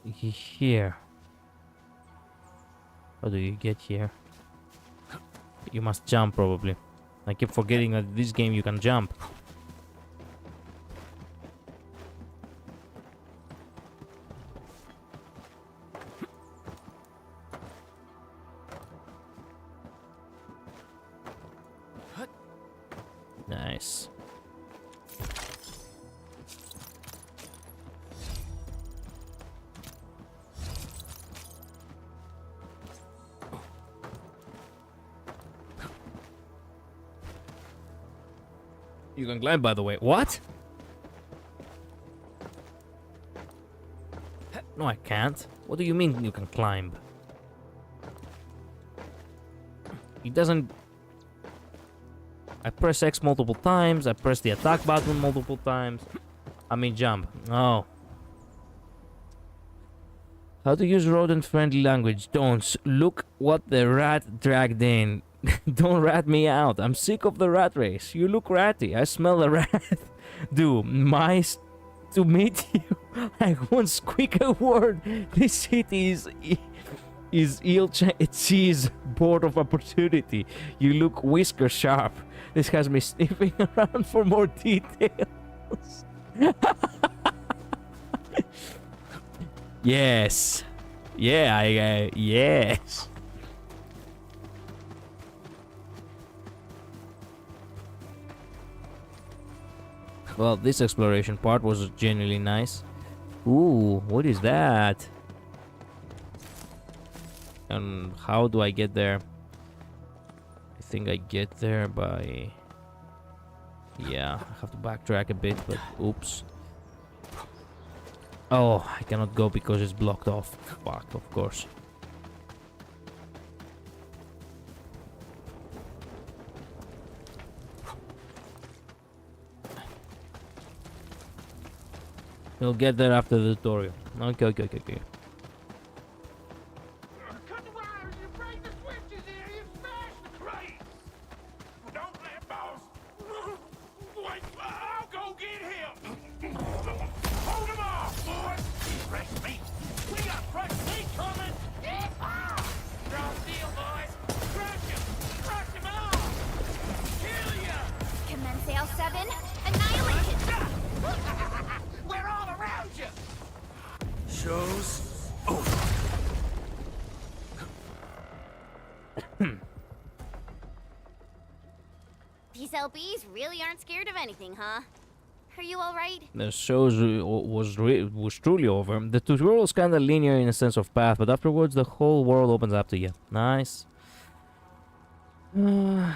Here. How do you get here? You must jump, probably. I keep forgetting that this game you can jump. Nice. You can climb, by the way. What? No, I can't. What do you mean you can climb? It doesn't... I press X multiple times. I press the attack button multiple times. I mean jump. Oh. How to use rodent-friendly language. Don't. Look what the rat dragged in. Don't rat me out. I'm sick of the rat race. You look ratty. I smell a rat. Do mice to meet you? I won't squeak a word. This city is ill-cheese, bored of opportunity. You look whisker sharp. This has me sniffing around for more details. Yes. Yeah, yes. Well, this exploration part was genuinely nice. Ooh, what is that? And how do I get there? I think I get there by... Yeah, I have to backtrack a bit, but oops. Oh, I cannot go because it's blocked off. Fuck, of course. We'll get there after the tutorial. Okay. Cut the wires, you break the switches here, you smash the crates! Don't let boss! Wait, I'll go get him! Hold him off, boys! Fresh meat! We got fresh meat coming! Strong deal, boys! Crush him off! Kill ya! Commence L7, annihilation! We're all around you! Show's over. These LBs really aren't scared of anything, huh? Are you alright? The show was truly over. The tutorial is kind of linear in a sense of path, but afterwards the whole world opens up to you. Nice. Good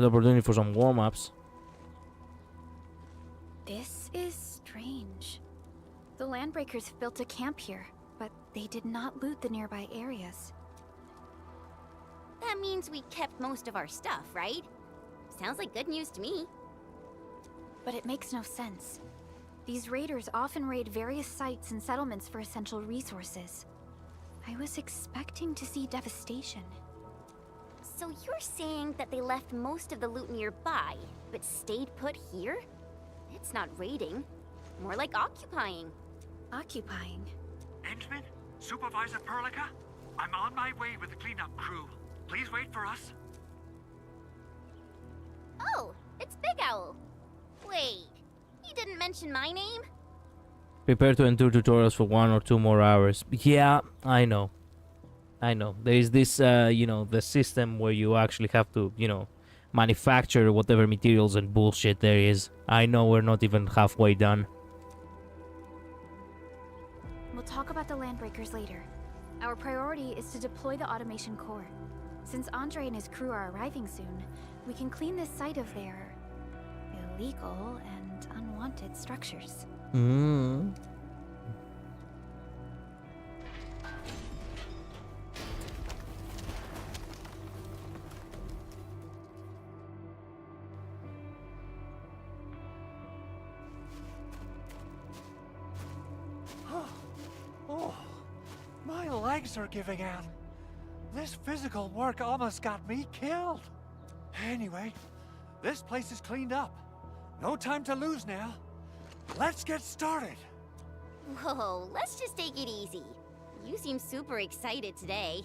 opportunity for some warm-ups. This is strange. The Landbreakers have built a camp here, but they did not loot the nearby areas. That means we kept most of our stuff, right? Sounds like good news to me. But it makes no sense. These raiders often raid various sites and settlements for essential resources. I was expecting to see devastation. So you're saying that they left most of the loot nearby, but stayed put here? It's not raiding. More like occupying. Occupying? Endman? Supervisor Perlica? I'm on my way with the cleanup crew. Please wait for us. Oh, it's Big Owl. Wait, he didn't mention my name? Prepare to endure tutorials for 1 or 2 more hours. Yeah, I know. There is this, you know, the system where you actually have to, you know, manufacture whatever materials and bullshit there is. I know we're not even halfway done. We'll talk about the Landbreakers later. Our priority is to deploy the automation core. Since Andre and his crew are arriving soon, we can clean this site of their illegal and unwanted structures. Oh, my legs are giving out. This physical work almost got me killed. Anyway, this place is cleaned up. No time to lose now. Let's get started. Whoa, let's just take it easy. You seem super excited today.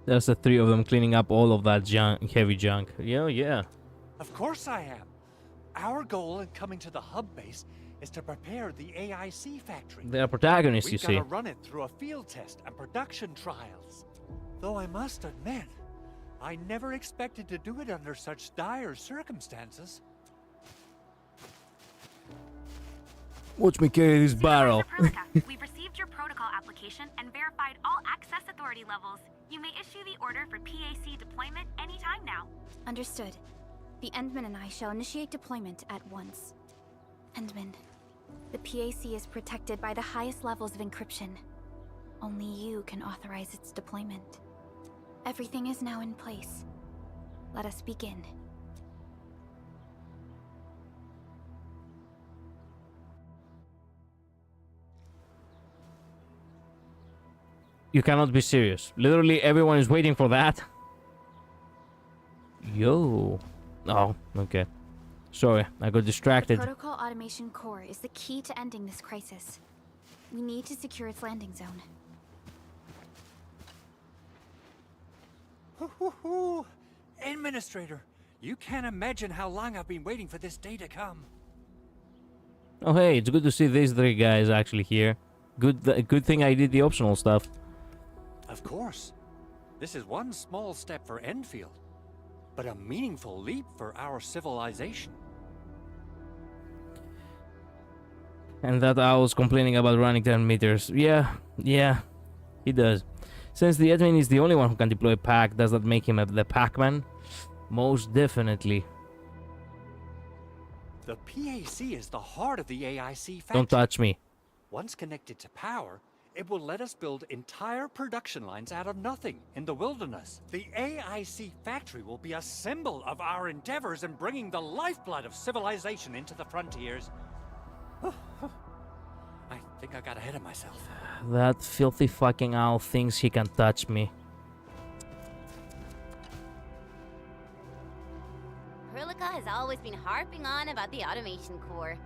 There's the 3 of them cleaning up all of that junk, heavy junk. Yeah. Of course I am. Our goal in coming to the hub base is to prepare the AIC factory. They are protagonists, you see. We've got to run it through a field test and production trials. Though I must admit, I never expected to do it under such dire circumstances. Watch me carry this barrel. We've received your protocol application and verified all access authority levels. You may issue the order for PAC deployment anytime now. Understood. The Endman and I shall initiate deployment at once. Endman, the PAC is protected by the highest levels of encryption. Only you can authorize its deployment. Everything is now in place. Let us begin. You cannot be serious. Literally everyone is waiting for that. Yo. Oh, okay. Sorry, I got distracted. The Protocol Automation Core is the key to ending this crisis. We need to secure its landing zone. Administrator, you can't imagine how long I've been waiting for this day to come. Oh hey, it's good to see these 3 guys actually here. Good thing I did the optional stuff. Of course. This is one small step for Endfield, but a meaningful leap for our civilization. And that owl's complaining about running 10 meters. Yeah, he does. Since the admin is the only one who can deploy Pac, does that make him the Pac-Man? Most definitely. The PAC is the heart of the AIC factory. Don't touch me. Once connected to power, it will let us build entire production lines out of nothing in the wilderness. The AIC factory will be a symbol of our endeavors in bringing the lifeblood of civilization into the frontiers. I think I got ahead of myself. That filthy fucking owl thinks he can touch me. Perlica has always been harping on about the automation core.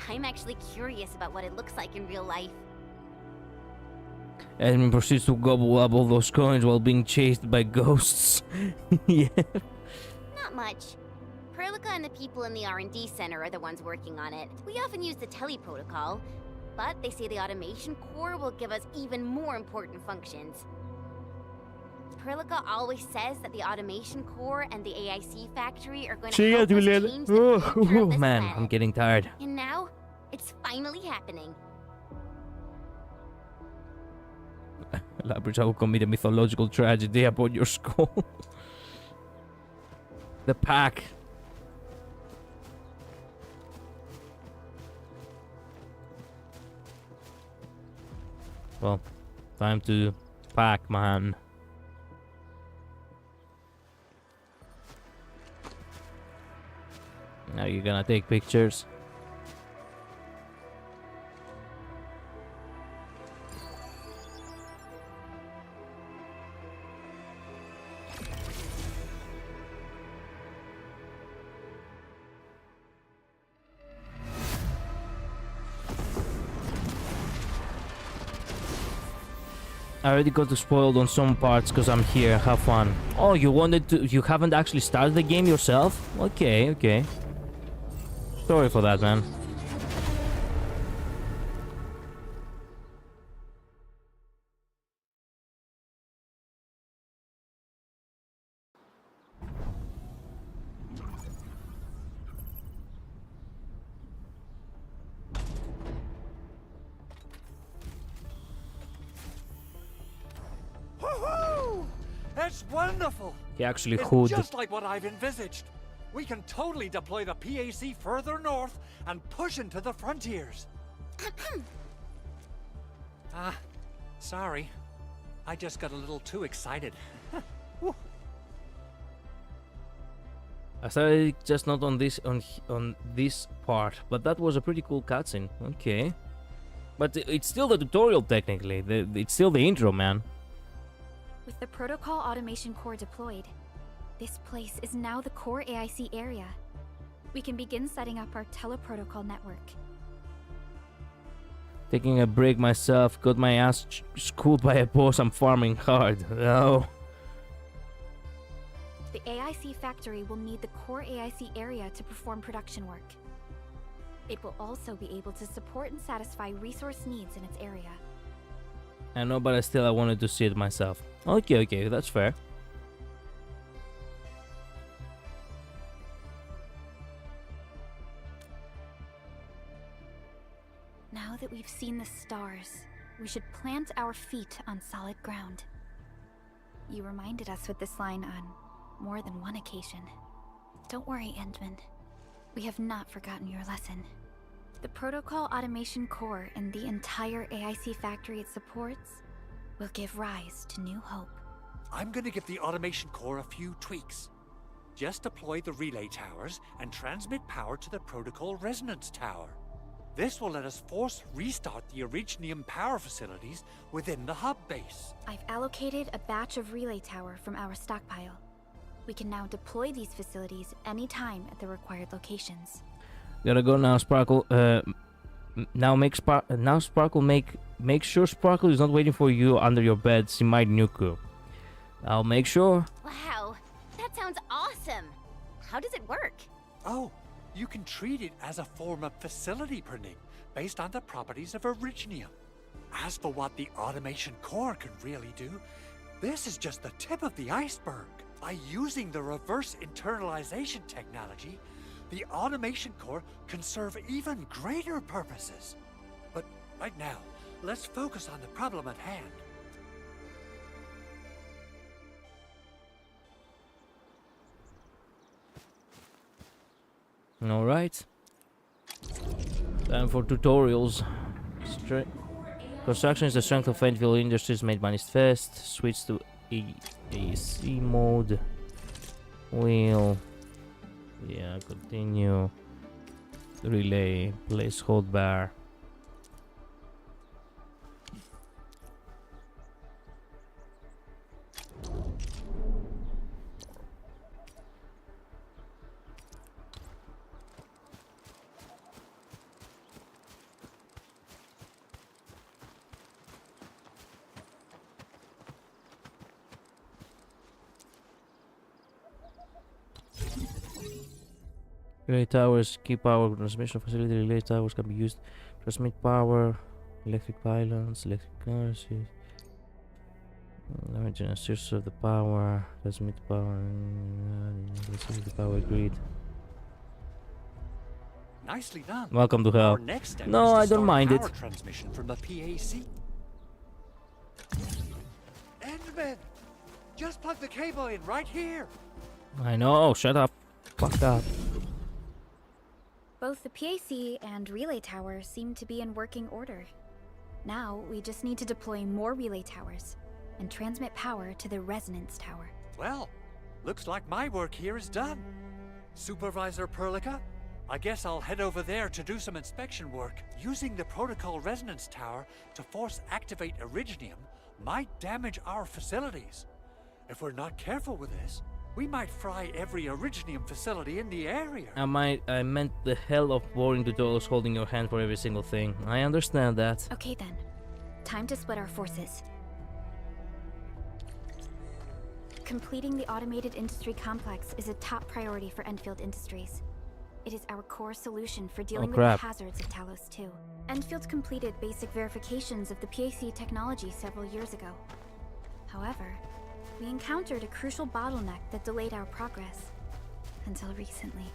I'm actually curious about what it looks like in real life. Admin proceeds to gobble up all those coins while being chased by ghosts. Yeah. Not much. Perlica and the people in the R&D center are the ones working on it. We often use the tele protocol, but they say the automation core will give us even more important functions. Acrylica always says that the automation core and the AIC factory are going to See ya, help us Julian. change the future of this Man, planet. I'm getting tired. And now, it's finally happening. Labrys, I will commit a mythological tragedy upon your skull. The pack. Well, time to pack, man. Now you're gonna take pictures. I already got spoiled on some parts because I'm here. Have fun. Oh, you wanted to... You haven't actually started the game yourself? Okay, okay. Sorry for that, man. Woohoo! That's wonderful! He actually It's hood. just like what I've envisaged. We can totally deploy the PAC further north and push into the frontiers. Sorry. I just got a little too excited. I started just not on this on this part, but that was a pretty cool cutscene. Okay, but it's still the tutorial technically. It's still the intro, man. With the protocol automation core deployed, this place is now the core AIC area. We can begin setting up our teleprotocol network. Taking a break myself, got my ass schooled by a boss. I'm farming hard. No. The AIC factory will need the core AIC area to perform production work. It will also be able to support and satisfy resource needs in its area. I know, but I wanted to see it myself. Okay, okay, that's fair. Now that we've seen the stars, we should plant our feet on solid ground. You reminded us with this line on more than one occasion. Don't worry, Endman. We have not forgotten your lesson. The protocol automation core and the entire AIC factory it supports will give rise to new hope. I'm gonna give the automation core a few tweaks. Just deploy the relay towers and transmit power to the protocol resonance tower. This will let us force restart the Originium power facilities within the hub base. I've allocated a batch of relay tower from our stockpile. We can now deploy these facilities anytime at the required locations. Gotta go now, Sparkle. Now Sparkle make sure Sparkle is not waiting for you under your bed. She might nuke you. I'll make sure. Wow, that sounds awesome. How does it work? Oh, you can treat it as a form of facility printing based on the properties of Originium. As for what the automation core can really do, this is just the tip of the iceberg. By using the reverse internalization technology, the automation core can serve even greater purposes. But right now, let's focus on the problem at hand. Alright. Time for tutorials. Construction is the strength of Endfield Industries made manifest. Switch to AAC mode. Wheel. Yeah, continue. Relay. Place hold bar. Relay towers, key power transmission facility. Relay towers can be used to transmit power, electric pylons, electric cars. Imagine a source of the power. Transmit power. The power grid. Nicely done. Welcome to hell. Our next step No, is to I don't start mind it. power transmission from the PAC. Endman! Just plug the cable in right here. I know. Shut up. Fuck up. Both the PAC and relay tower seem to be in working order. Now, we just need to deploy more relay towers and transmit power to the resonance tower. Well, looks like my work here is done. Supervisor Perlica, I guess I'll head over there to do some inspection work. Using the protocol resonance tower to force activate Originium might damage our facilities. If we're not careful with this, we might fry every Originium facility in the area. I meant the hell of boring tutorials holding your hand for every single thing. I understand that. Okay then. Time to split our forces. Completing the automated industry complex is a top priority for Endfield Industries. It is our core solution for dealing with the hazards of Talos 2. Endfield completed basic verifications of the PAC technology several years ago. However, we encountered a crucial bottleneck that delayed our progress. Until recently.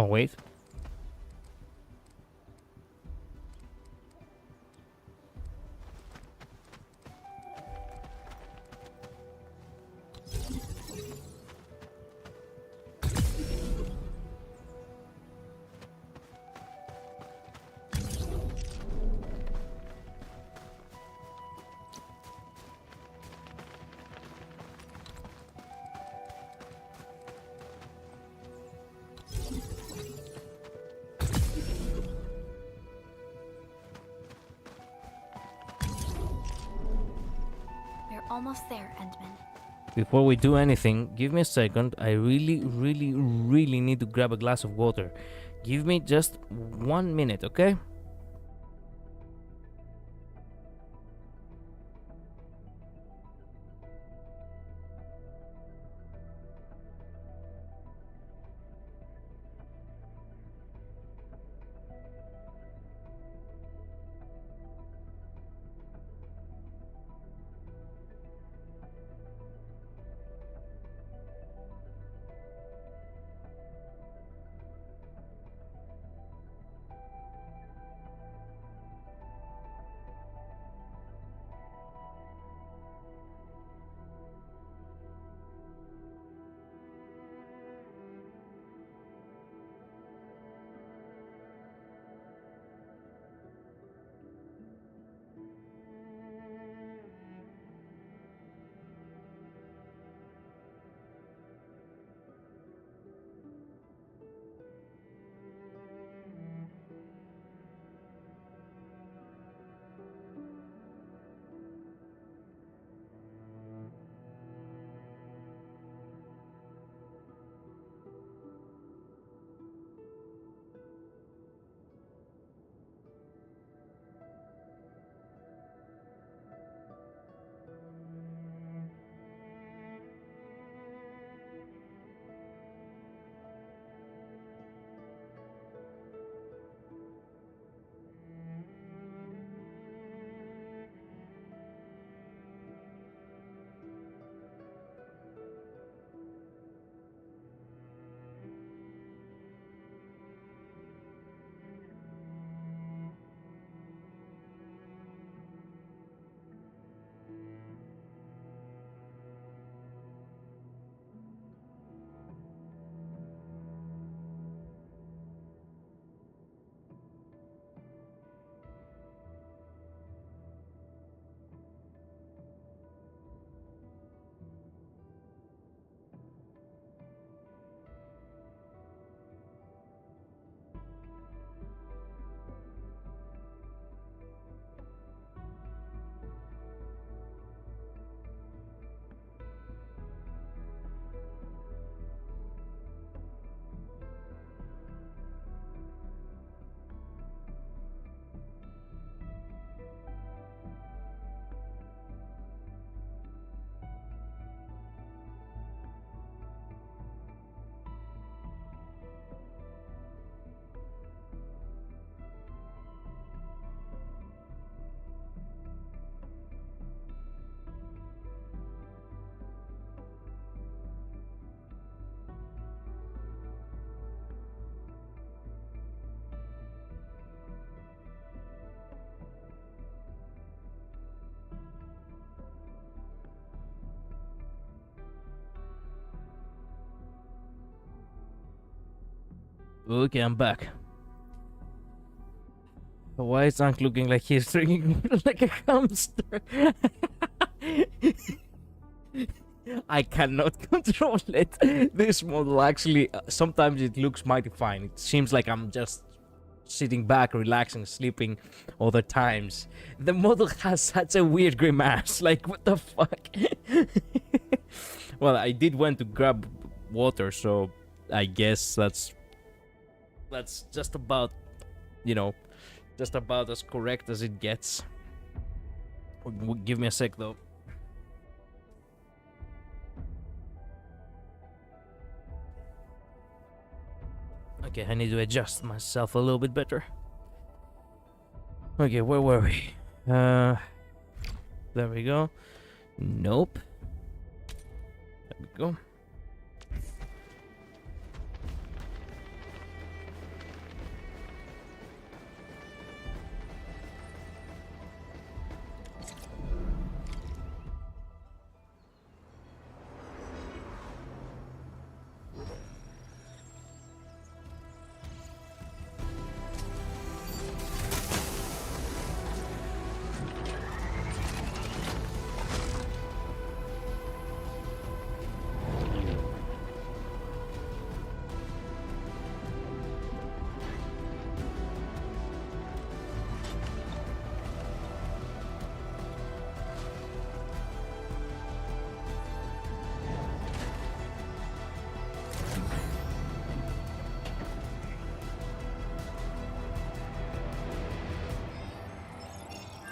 Oh, wait. Almost there, Endman. Before we do anything, give me a second. I really need to grab a glass of water. Give me just 1 minute, okay? Okay, I'm back. Why is Ankh looking like he's drinking like a hamster? I cannot control it. This model actually, sometimes it looks mighty fine. It seems like I'm just sitting back, relaxing, sleeping other times. The model has such a weird grimace. Like, what the fuck? Well, I did went to grab water, so I guess that's just about, you know, just about as correct as it gets. Give me a sec, though. Okay, I need to adjust myself a little bit better. Okay, where were we? There we go. Nope. There we go.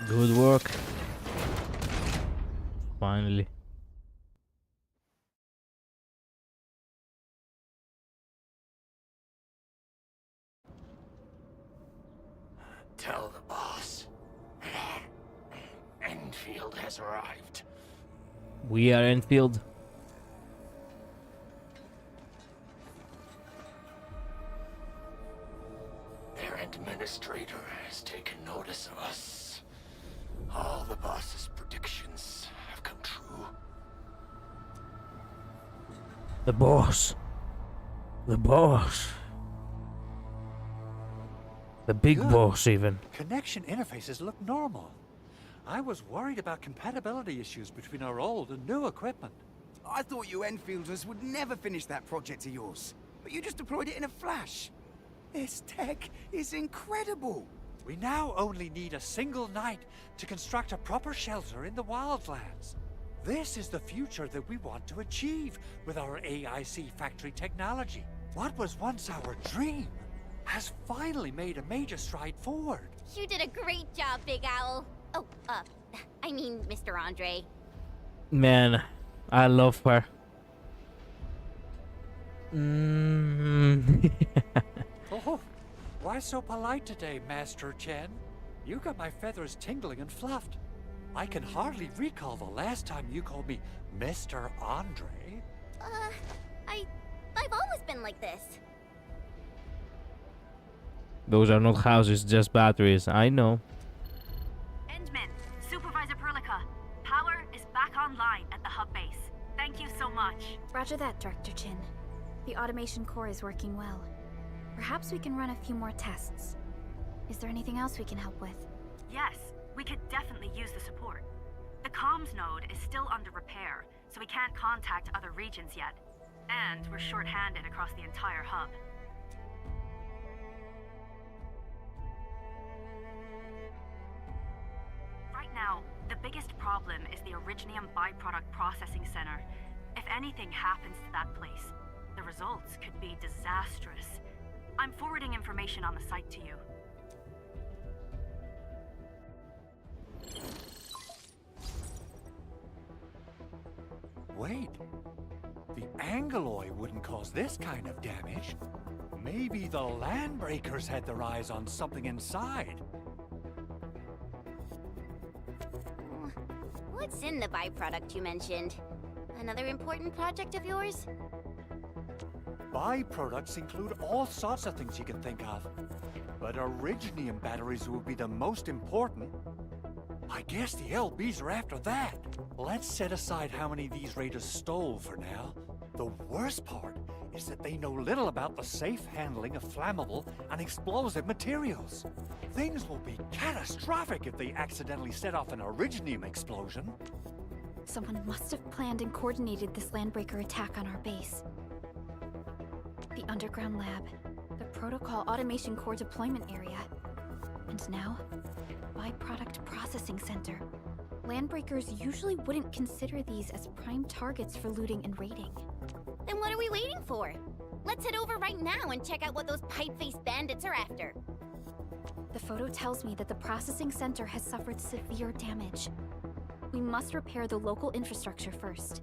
Good work. Finally. Tell the boss. Endfield has arrived. We are Endfield. Their administrator has taken notice of us. All the boss's predictions have come true. The boss. The boss. The big Good. boss, even. Connection interfaces look normal. I was worried about compatibility issues between our old and new equipment. I thought you Enfielders would never finish that project of yours, but you just deployed it in a flash. This tech is incredible. We now only need a single night to construct a proper shelter in the wildlands. This is the future that we want to achieve with our AIC factory technology. What was once our dream has finally made a major stride forward. You did a great job, Big Owl. Oh, I mean, Mr. Andre. Man, I love her. Oh, why so polite today, Master Chen? You got my feathers tingling and fluffed. I can hardly recall the last time you called me Mr. Andre. I've always been like this. Those are not houses, just batteries. I know. Endman, Supervisor Perlica, power is back online at the hub base. Thank you so much. Roger that, Director Chin. The automation core is working well. Perhaps we can run a few more tests. Is there anything else we can help with? Yes, we could definitely use the support. The comms node is still under repair, so we can't contact other regions yet. And we're short-handed across the entire hub. Right now, the biggest problem is the Originium byproduct processing center. If anything happens to that place, the results could be disastrous. I'm forwarding information on the site to you. Wait, the Angeloy wouldn't cause this kind of damage. Maybe the Landbreakers had their eyes on something inside. What's in the byproduct you mentioned? Another important project of yours? Byproducts include all sorts of things you can think of. But Originium batteries will be the most important. I guess the LBs are after that. Let's set aside how many these raiders stole for now. The worst part is that they know little about the safe handling of flammable and explosive materials. Things will be catastrophic if they accidentally set off an Originium explosion. Someone must have planned and coordinated this landbreaker attack on our base. The underground lab, the protocol automation core deployment area, and now, byproduct processing center. Landbreakers usually wouldn't consider these as prime targets for looting and raiding. Then what are we waiting for? Let's head over right now and check out what those pipe-faced bandits are after. The photo tells me that the processing center has suffered severe damage. We must repair the local infrastructure first.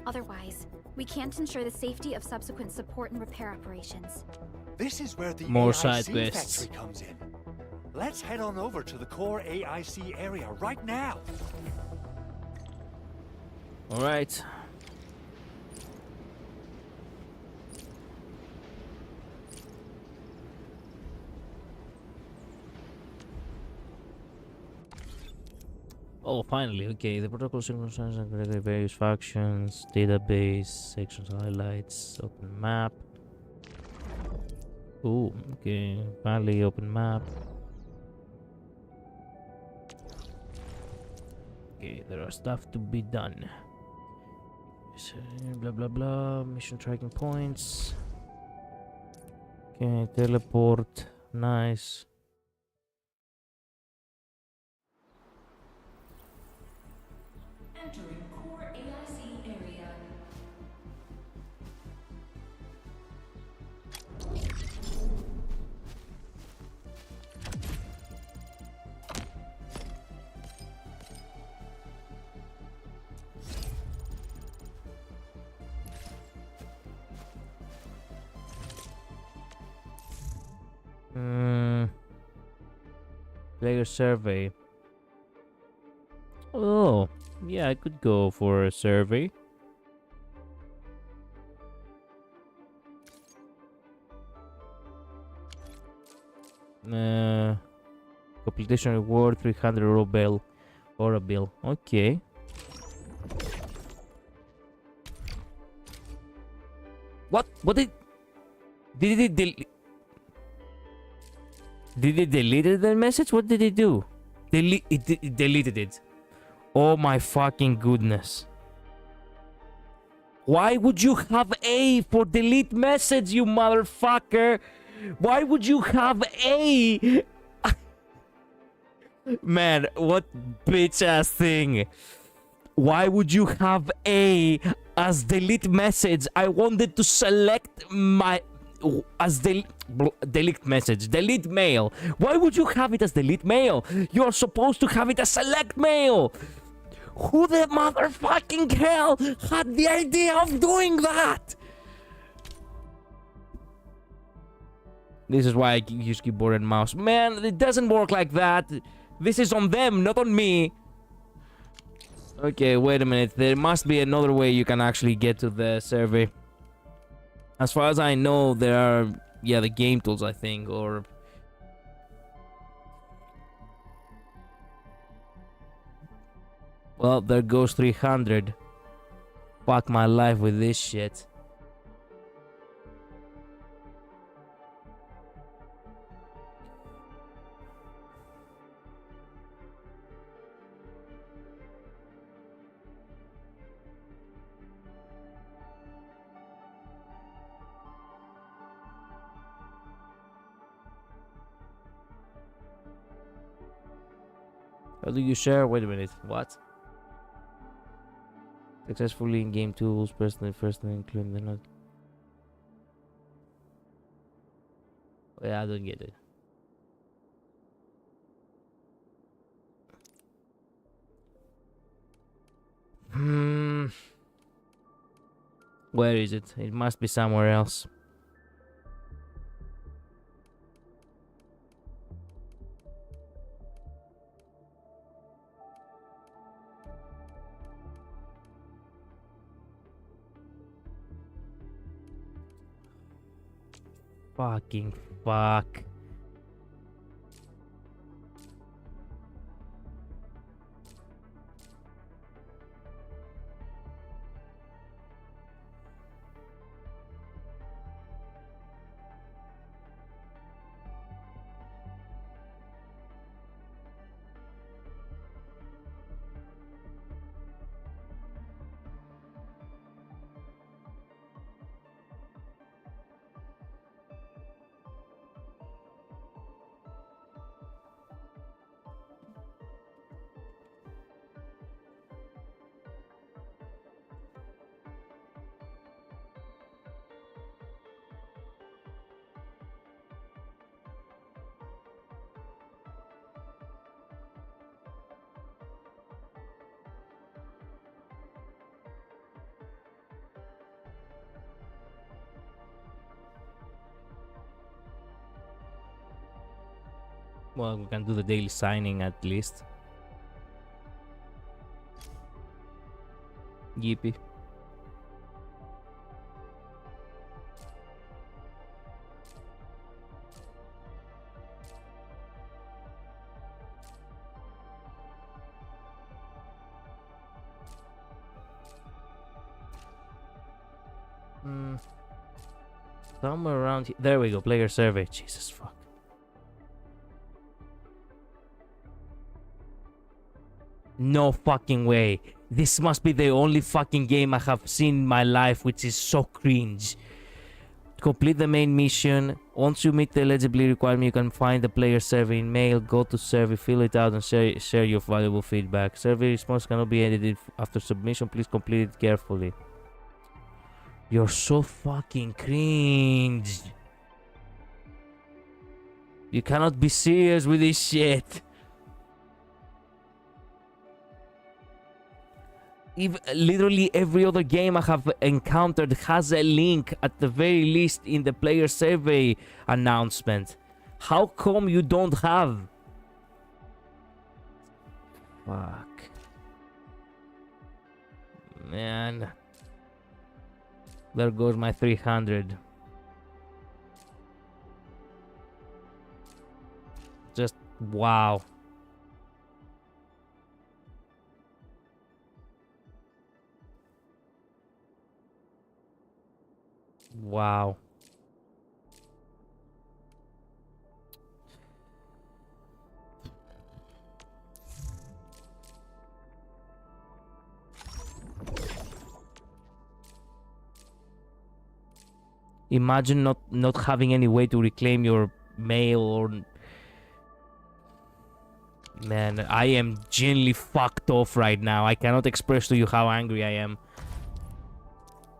Otherwise, we can't ensure the safety of subsequent support and repair operations. This is where the More AIC side quests. factory comes in. Let's head on over to the core AIC area right now. All right. Oh, finally. Okay, the protocol synchronizes and create various factions, database, sections, highlights, open map. Oh, okay. Finally, open map. Okay, there are stuff to be done. So, blah blah blah. Mission tracking points. Okay, teleport. Nice. Entering core AIC area. Player survey. Oh, yeah, I could go for a survey. Completion reward 300 Robel or a bill. Okay. What? What did it delete? Did it delete the message? What did it do? It deleted it. Oh my fucking goodness. Why would you have A for delete message, you motherfucker? Why would you have A? Man, what bitch ass thing. Why would you have A as delete message? I wanted to select my as delete message, delete mail. Why would you have it as delete mail? You're supposed to have it as select mail. Who the motherfucking hell had the idea of doing that? This is why I use keyboard and mouse. Man, it doesn't work like that. This is on them, not on me. Okay, wait a minute. There must be another way you can actually get to the survey. As far as I know, there are, yeah, the game tools, I think, or... Well, there goes 300. Fuck my life with this shit. How do you share? Wait a minute. What? Successfully in game tools, personally, including the not. Yeah, I don't get it. Where is it? It must be somewhere else. Fucking fuck. Well, we can do the daily signing at least. Yippee. Somewhere around here. There we go. Player survey. Jesus fuck. No fucking way. This must be the only fucking game I have seen in my life which is so cringe. Complete the main mission. Once you meet the eligibility requirement, you can find the player survey in mail. Go to survey, fill it out, and share your valuable feedback. Survey response cannot be edited after submission. Please complete it carefully. You're so fucking cringe. You cannot be serious with this shit. Literally every other game I have encountered has a link at the very least in the player survey announcement. How come you don't have? Fuck. Man. There goes my 300. Just wow. Wow. Imagine not having any way to reclaim your mail or... Man, I am genuinely fucked off right now. I cannot express to you how angry I am.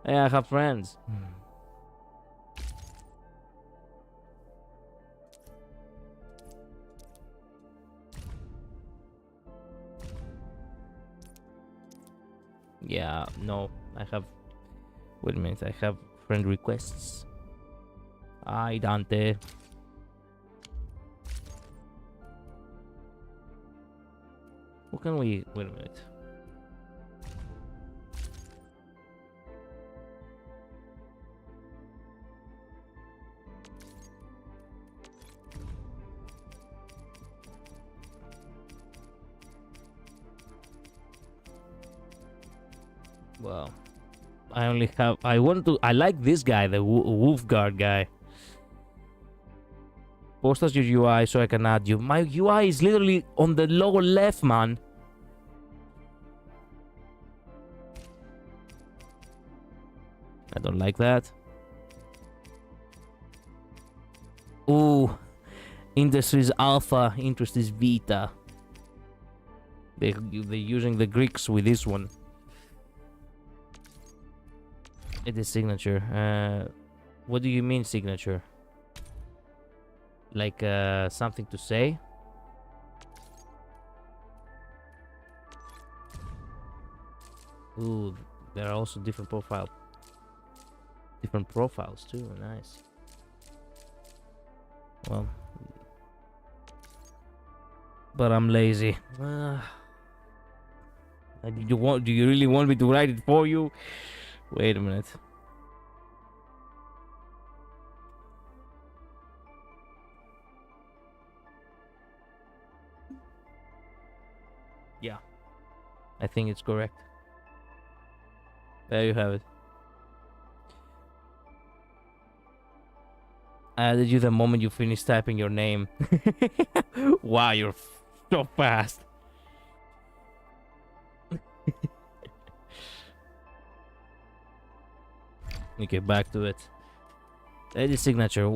Hey, I have friends. Yeah, no, I have... Wait a minute, I have friend requests. Hi, Dante. What can we... Wait a minute. Well, I only have... I like this guy, the Wolf Guard guy. Post as your UI so I can add you. My UI is literally on the lower left, man. I don't like that. Ooh. Industries Alpha, Industries Vita. They're using the Greeks with this one. It is signature. What do you mean signature? Like something to say? Ooh, there are also different profiles too. Nice. Well, but I'm lazy. Do you really want me to write it for you? Wait a minute. Yeah, I think it's correct. There you have it. I added you the moment you finish typing your name. Wow, you're so fast. Okay, back to it. Edit signature.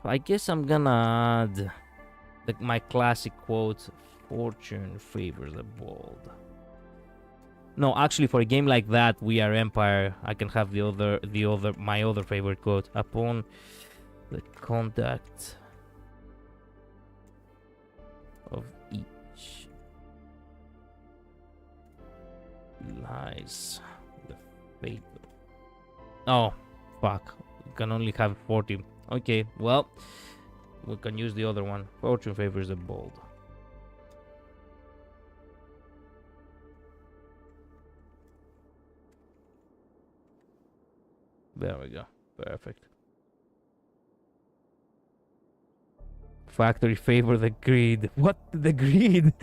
I guess I'm gonna add my classic quote: "Fortune favors the bold." No, actually, for a game like that, we are Empire. I can have my other favorite quote: "Upon the contact of each lies the fate." Oh, fuck. You can only have 40. Okay, well, we can use the other one. Fortune favors the bold. There we go. Perfect. Factory favor the greed. What? The greed?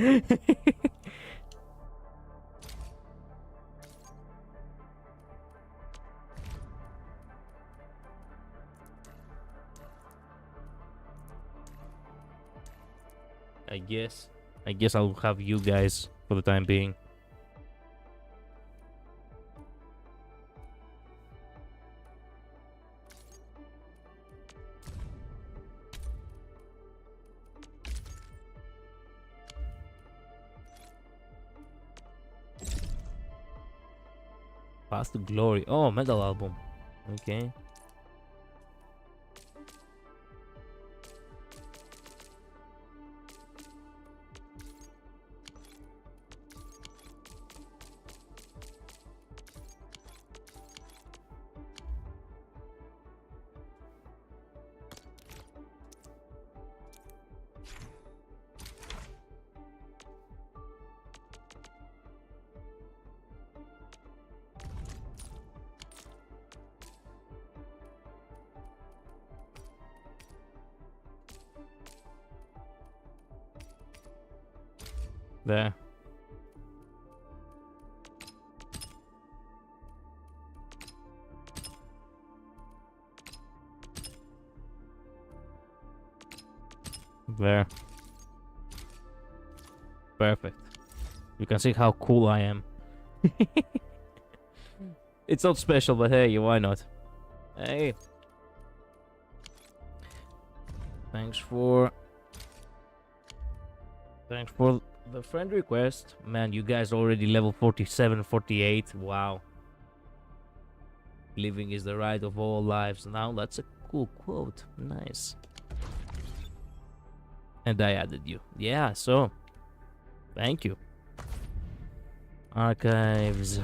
I guess I'll have you guys for the time being. Path to Glory. Oh, metal album. Okay. There. There. Perfect. You can see how cool I am. It's not special, but hey, why not? Hey. Thanks for the friend request. Man, you guys already level 47, 48. Wow. Living is the right of all lives. Now that's a cool quote. Nice. And I added you. Yeah, so. Thank you. Archives.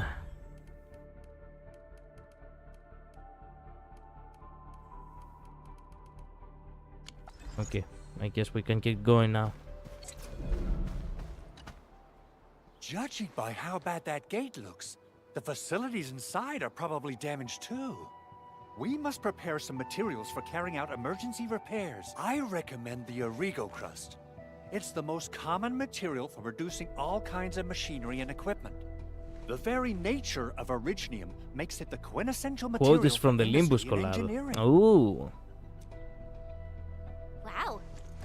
Okay, I guess we can keep going now. Judging by how bad that gate looks, the facilities inside are probably damaged too. We must prepare some materials for carrying out emergency repairs. I recommend the Origo crust. It's the most common material for producing all kinds of machinery and equipment. The very nature of Originium makes it the quintessential material. Quote is from the for Limbus industry and collab. engineering. Ooh. Wow,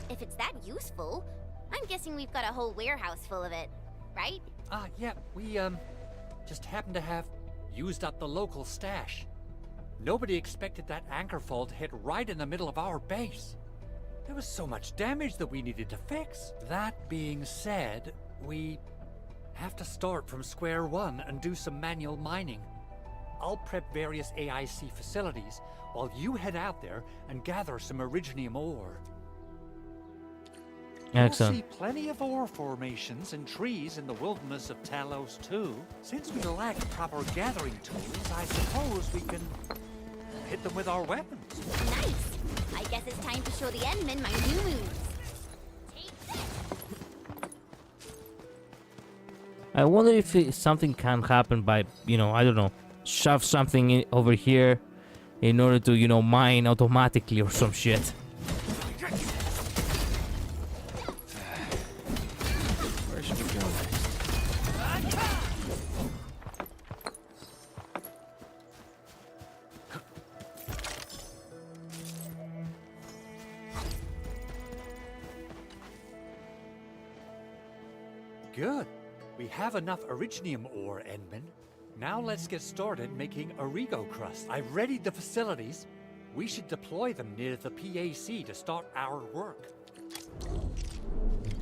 if it's that useful, I'm guessing we've got a whole warehouse full of it, right? Yeah, we, just happened to have used up the local stash. Nobody expected that anchor fall to hit right in the middle of our base. There was so much damage that we needed to fix. That being said, we have to start from square one and do some manual mining. I'll prep various AIC facilities while you head out there and gather some Originium ore. Excellent. You'll see plenty of ore formations and trees in the wilderness of Talos too. Since we lack proper gathering tools, I suppose we can hit them with our weapons. Nice! I guess it's time to show the Endmen my new moves. I wonder if something can happen by, I don't know, shove something over here in order to, mine automatically or some shit. Where should we go next? Good. We have enough Originium ore, Endman. Now let's get started making Origo crust. I've readied the facilities. We should deploy them near the PAC to start our work.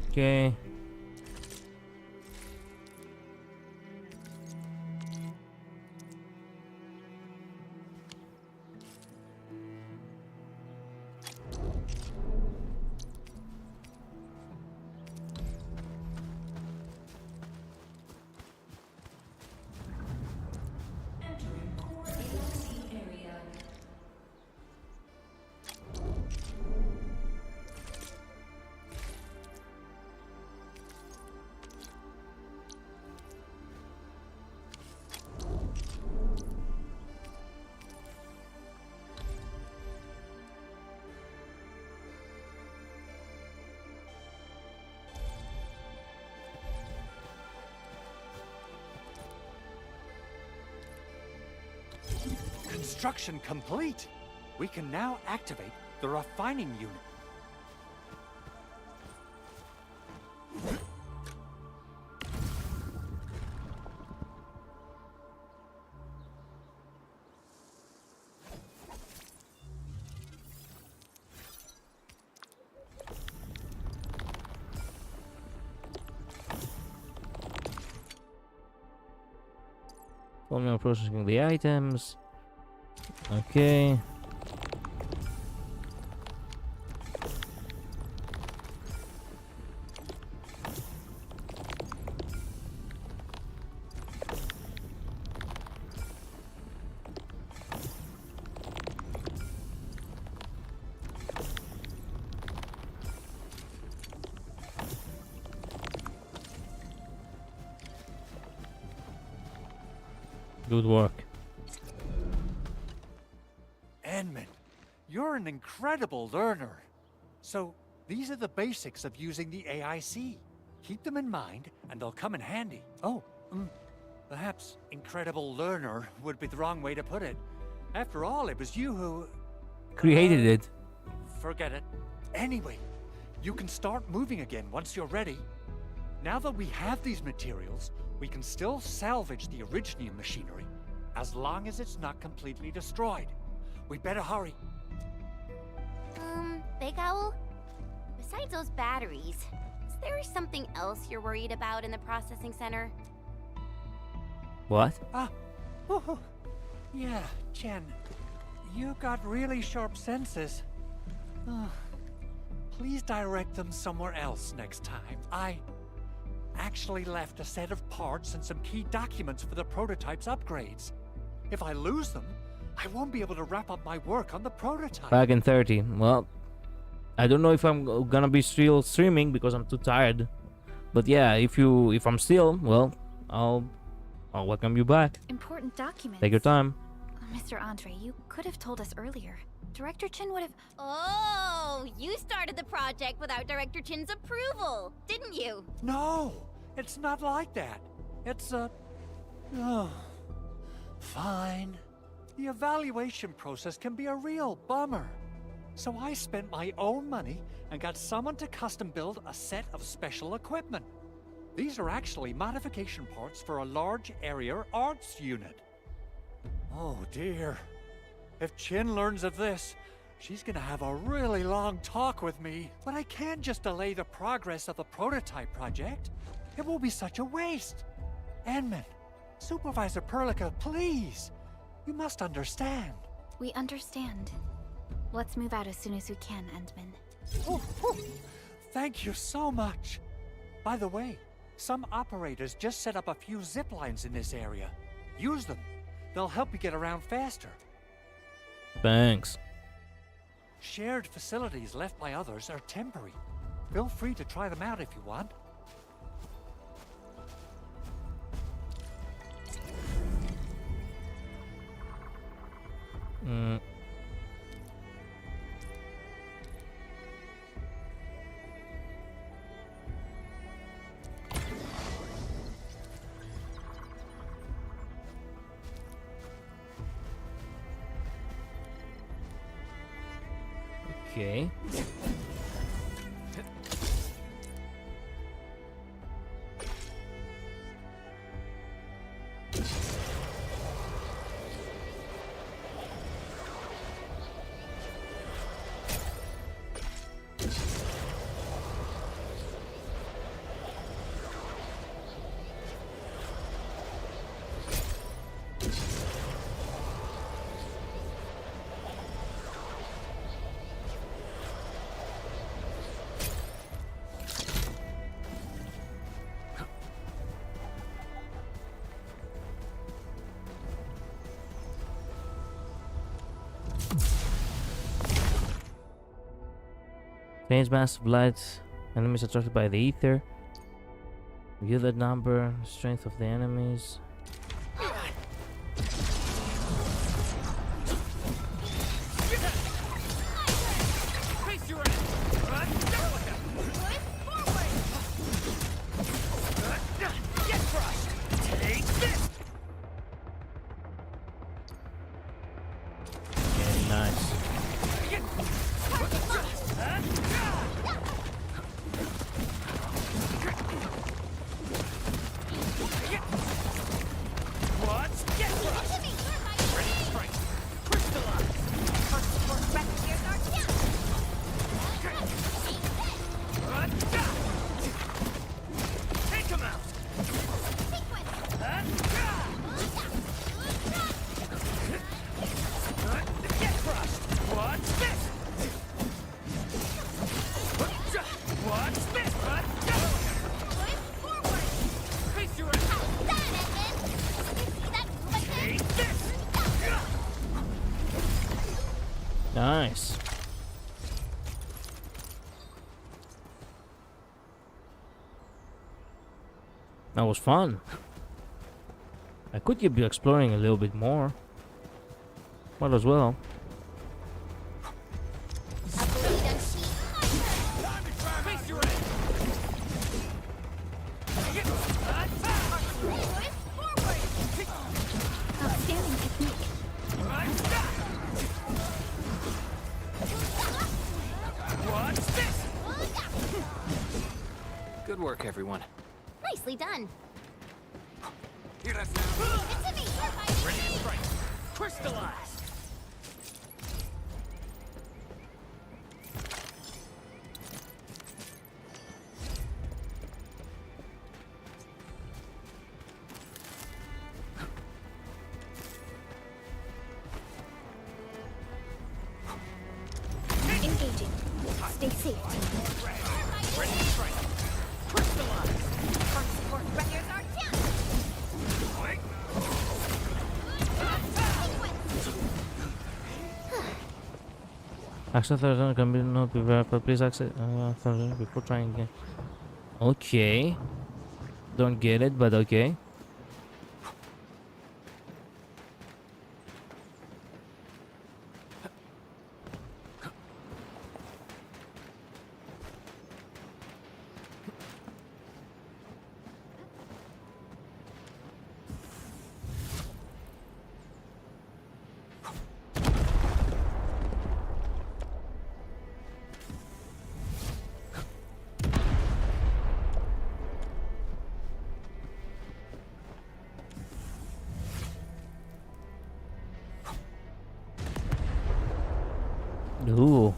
Okay. Construction complete. We can now activate the refining unit. Formula processing the items. Okay. Good work. Edmund, you're an incredible learner. So, these are the basics of using the AIC. Keep them in mind, and they'll come in handy. Oh, perhaps incredible learner would be the wrong way to put it. After all, it was you who... Created it. Forget it. Anyway, you can start moving again once you're ready. Now that we have these materials, we can still salvage the Originium machinery, as long as it's not completely destroyed. We better hurry. Big Owl? Besides those batteries, is there something else you're worried about in the processing center? What? Yeah, Chen. You got really sharp senses. Please direct them somewhere else next time. I actually left a set of parts and some key documents for the prototype's upgrades. If I lose them, I won't be able to wrap up my work on the prototype. Back in 30. Well, I don't know if I'm gonna be still streaming because I'm too tired. But yeah, if I'm still, well, I'll welcome you back. Important documents. Take your time. Mr. Andre, you could have told us earlier. Director Chin would have... Oh, you started the project without Director Chin's approval, didn't you? No, it's not like that. It's fine. The evaluation process can be a real bummer. So I spent my own money and got someone to custom build a set of special equipment. These are actually modification parts for a large area arts unit. Oh dear. If Chin learns of this, she's gonna have a really long talk with me. But I can't just delay the progress of the prototype project. It will be such a waste. Edmund, Supervisor Perlica, please. You must understand. We understand. Let's move out as soon as we can, Endman. Thank you so much. By the way, some operators just set up a few zip lines in this area. Use them. They'll help you get around faster. Thanks. Shared facilities left by others are temporary. Feel free to try them out if you want. Okay. Change massive light. Enemies attracted by the ether. View that number. Strength of the enemies. That was fun. I could keep exploring a little bit more. Might as well. Outstanding technique. Good work, everyone. Nicely done. Hear us It's a me. Ready to strike. Crystallize. Engaging. Stay safe, team. Ready to strike. Crystallize. Here's our chance. Access the can be not be verified. Please access before trying again. Okay. Don't get it, but okay. Ooh.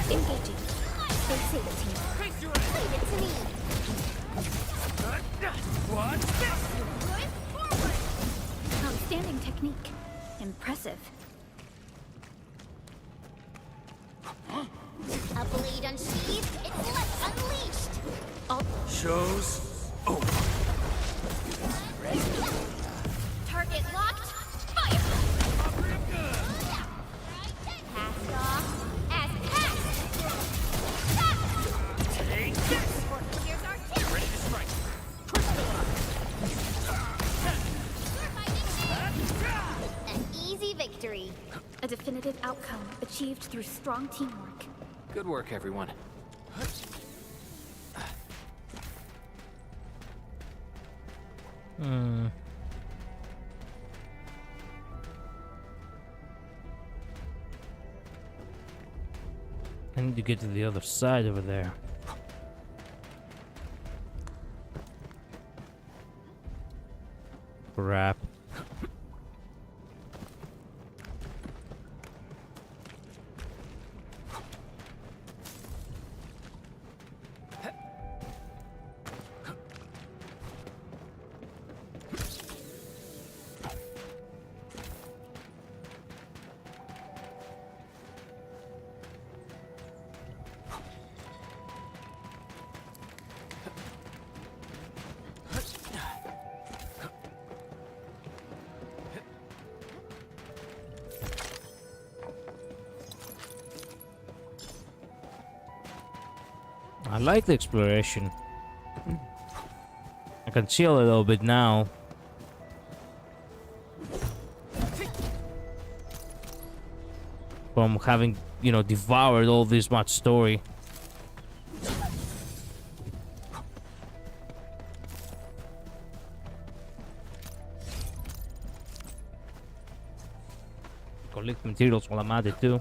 Engaging. Stay safe, team. Leave it to me. Outstanding technique. Impressive. A blade unsheathed. It's left unleashed. Show's over. Target locked. Fire. Passed off. As passed. Take this. Here's our chance. Ready to strike. An easy victory. A definitive outcome achieved through strong teamwork. Good work, everyone. I need to get to the other side over there. Crap. I like the exploration. I can chill a little bit now. From having, you know, devoured all this much story. Collect materials while I'm at it too.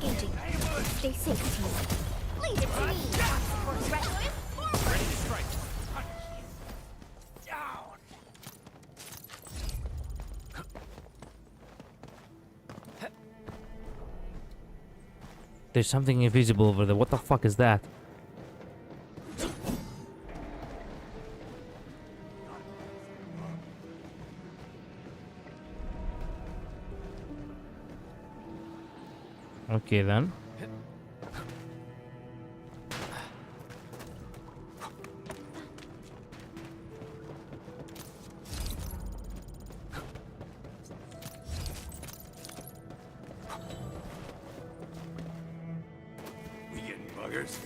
Engaging. Stay safe, team. Leave it to me. Ready to strike. Down. There's something invisible over there. What the fuck is that? Okay then. We getting buggers?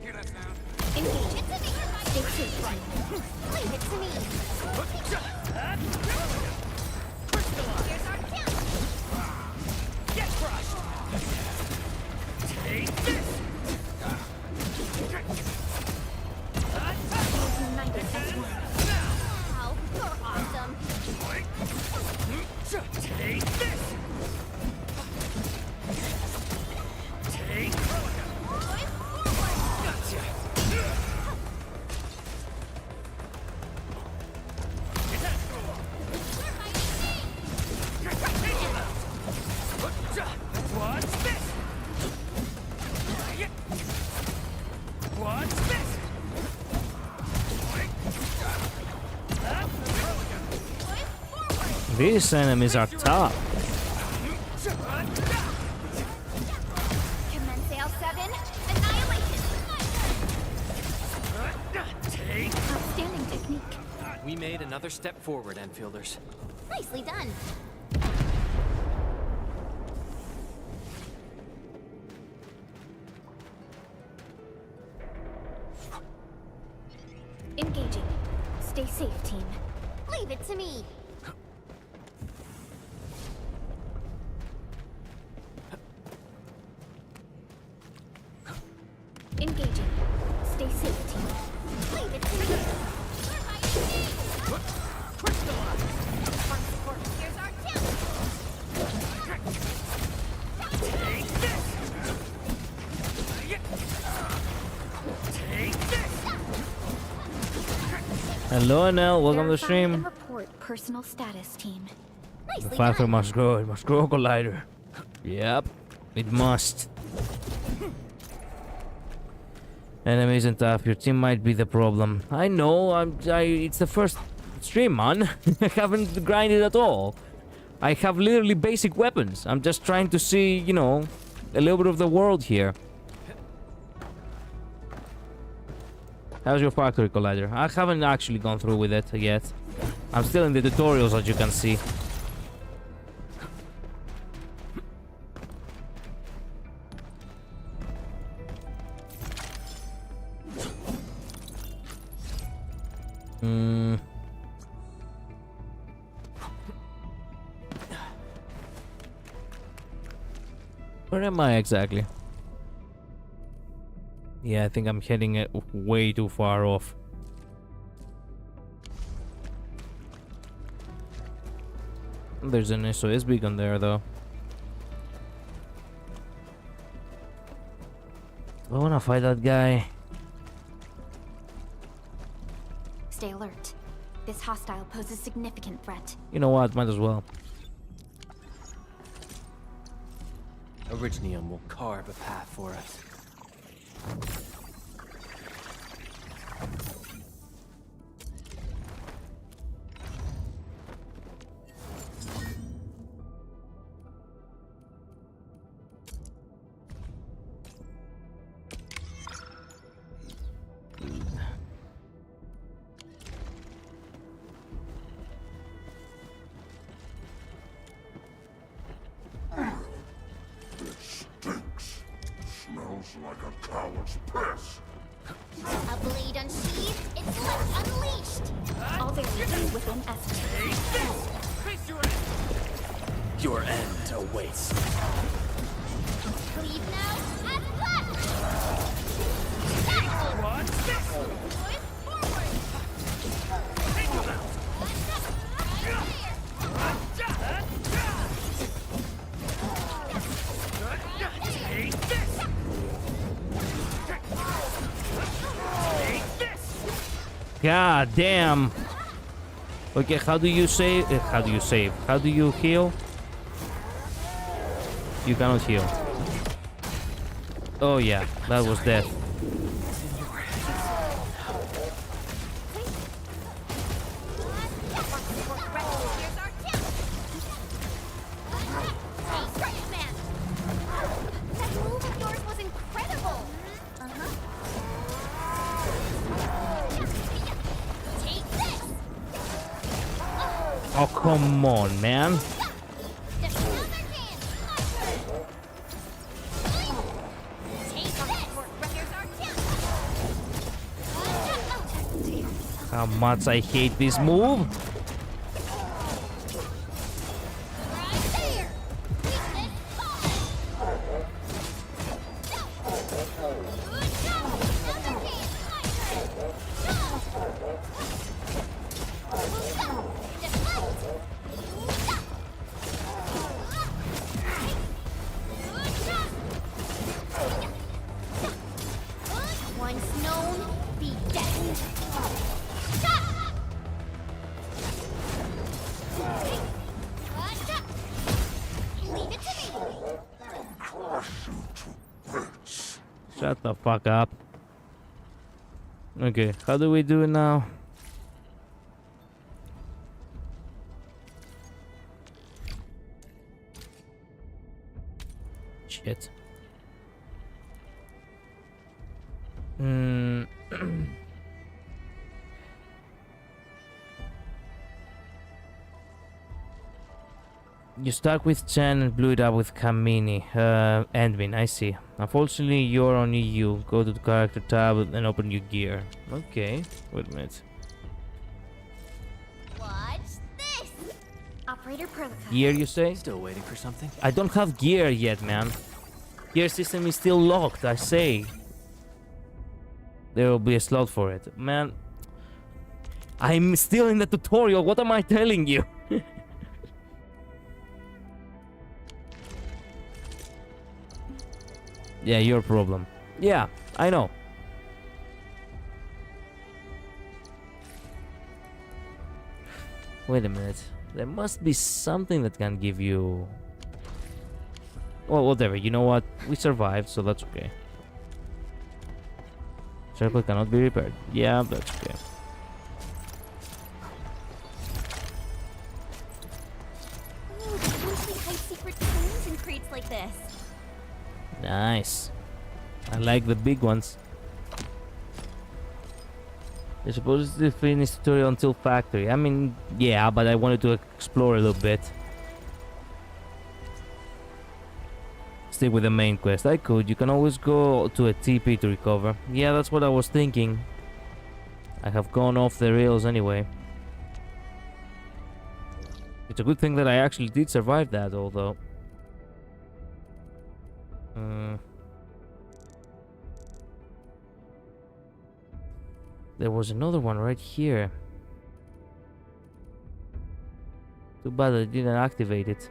Hear that sound? Engage. Stay safe, team. Leave it to me. Here's our chance. Get crushed. Take this. United as one. Wow, you're awesome. Take this. Take. Gotcha. What's this? What's this? These enemies are tough. Commence AL7. Annihilation. Outstanding technique. We made another step forward, Enfielders. Nicely done. Engaging. Stay safe, team. Leave it to me. Engaging. Stay safe, team. Leave it to me. Here's our chance. Take this. Take this. Hello, Nell. Welcome to the Verify stream. and report personal status, team. The Nicely factory done. must grow. It must grow, Collider. Yep, it must. Enemies and tough. Your team might be the problem. I know. It's the first stream, man. I haven't grinded at all. I have literally basic weapons. I'm just trying to see, you know, a little bit of the world here. How's your factory, Collider? I haven't actually gone through with it yet. I'm still in the tutorials, as you can see. Where am I exactly? Yeah, I think I'm heading it way too far off. There's an SOS beacon there, though. I wanna fight that guy. Stay alert. This hostile poses significant threat. You know what? Might as well. Originium will carve a path for us. Smells like a coward's piss. A blade unsheathed, its lips unleashed. All variants within essence. Your end awaits. Leave now as left. What's this? God damn. Okay, how do you save? How do you save? How do you heal? You cannot heal. Oh yeah, that was death. Oh, come on, man. How much I hate this move. Once known, be dead. Leave it to me. Shut the fuck up. Okay, how do we do it now? Shit. You start with Chen and blew it up with Kamini. Endvin, I see. Unfortunately, you're on EU. Go to the character tab and open your gear. Okay, wait a minute. Watch this. Operator Perlica. Gear, you say? Still waiting for something? I don't have gear yet, man. Gear system is still locked, I say. There will be a slot for it. Man, I'm still in the tutorial. What am I telling you? Yeah, your problem. Yeah, I know. Wait a minute. There must be something that can give you... Well, whatever. You know what? We survived, so that's okay. Circle cannot be repaired. Yeah, that's okay. Ooh, they usually hide secret tools in crates like this. Nice. I like the big ones. You're supposed to finish tutorial until factory. I mean, yeah, but I wanted to explore a little bit. Stick with the main quest. I could. You can always go to a TP to recover. Yeah, that's what I was thinking. I have gone off the rails anyway. It's a good thing that I actually did survive that, although. There was another one right here. Too bad I didn't activate it.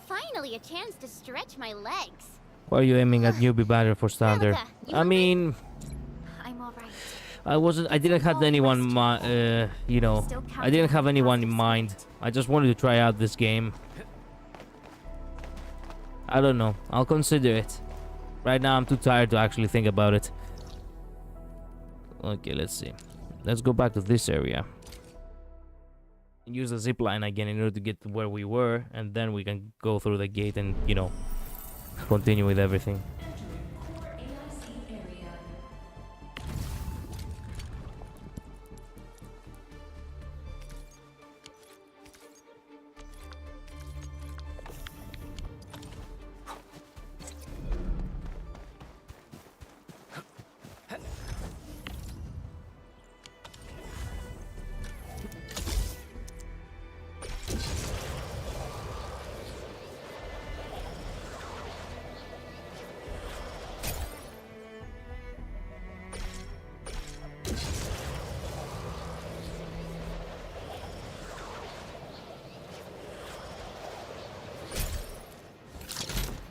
Finally, a chance to stretch my legs. Why are you aiming at newbie banner for standard? I mean, I'm alright. I didn't have anyone, you know, I didn't have anyone in mind. I just wanted to try out this game. I don't know. I'll consider it. Right now, I'm too tired to actually think about it. Okay, let's see. Let's go back to this area. Use the zip line again in order to get to where we were, and then we can go through the gate and, you know, continue with everything.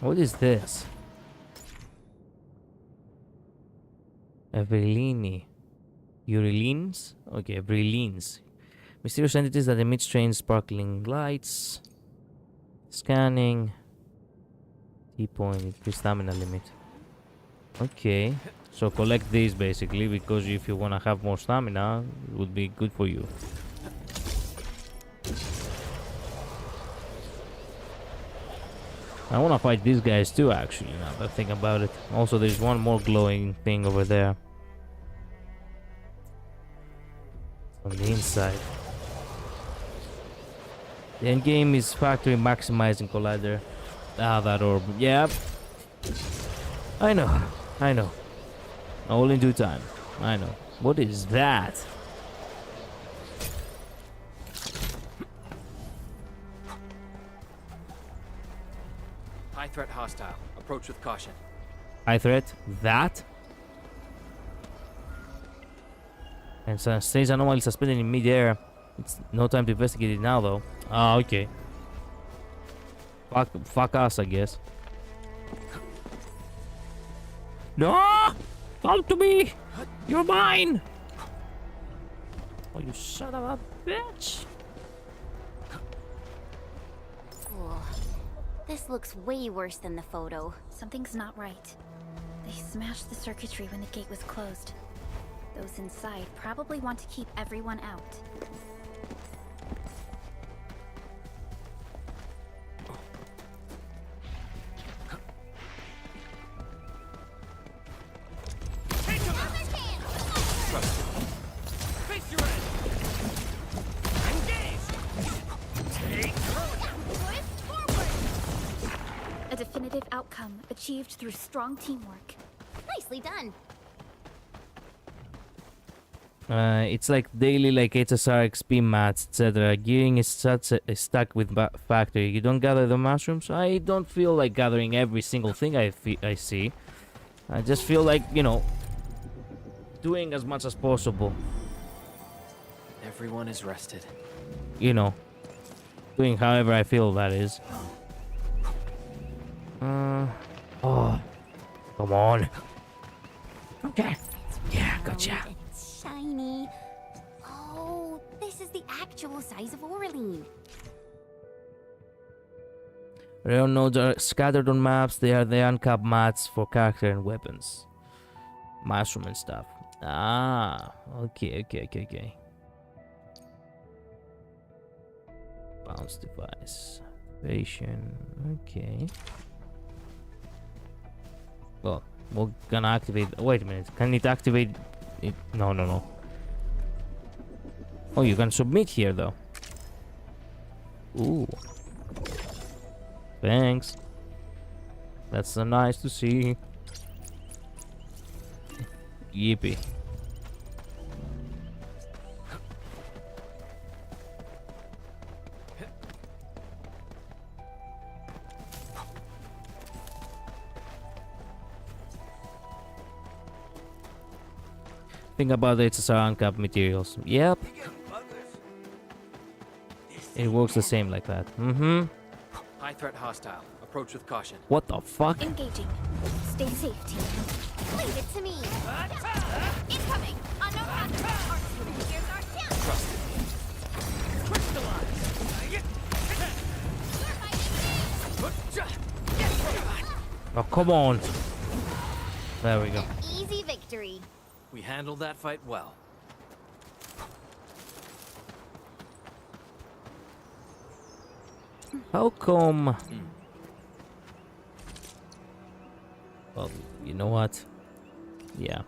What is this? Evelini. Urelines? Okay, Evelines. Mysterious entities that emit strange sparkling lights. Scanning. T-point, increase stamina limit. Okay. So collect these basically, because if you want to have more stamina, it would be good for you. I want to fight these guys too, actually, now that I think about it. Also, there's one more glowing thing over there. On the inside. The end game is factory maximizing collider. Ah, that orb. Yeah. I know. All in due time. I know. What is that? High threat hostile. Approach with caution. High threat? That? And so stays anomaly suspended in mid-air. It's no time to investigate it now, though. Ah, okay. Fuck us, I guess. No! Come to me! You're mine! Oh, you son of a bitch! Cool. This looks way worse than the photo. Something's not right. They smashed the circuitry when the gate was closed. Those inside probably want to keep everyone out. A definitive outcome achieved through strong teamwork. Nicely done. It's like daily, like HSR, XP mats, etc. Gearing is stuck with factory. You don't gather the mushrooms? I don't feel like gathering every single thing I see. I just feel like, you know, doing as much as possible. Everyone is rested. You know, doing however I feel, that is. Oh, come on. Okay. Yeah, gotcha. It's shiny. Oh, this is the actual size of Aureline. Rare nodes are scattered on maps. They are the uncapped mats for character and weapons. Mushroom and stuff. Ah, okay. Bounce device. Activation. Okay. Well, we're gonna activate. Wait a minute. Can it activate it? No. Oh, you can submit here though. Ooh. Thanks. That's nice to see. Yippee. Think about it, it's uncapped materials. Yep. It works the same like that. Mm-hmm. High threat hostile. Approach with caution. What the fuck? Engaging. Stay safe, team. Leave it to me. Incoming. Unknown hunter. Here's our chance. Trust me. Oh, come on. There we go. Easy victory. We handled that fight well. How come? Well, you know what? Yeah.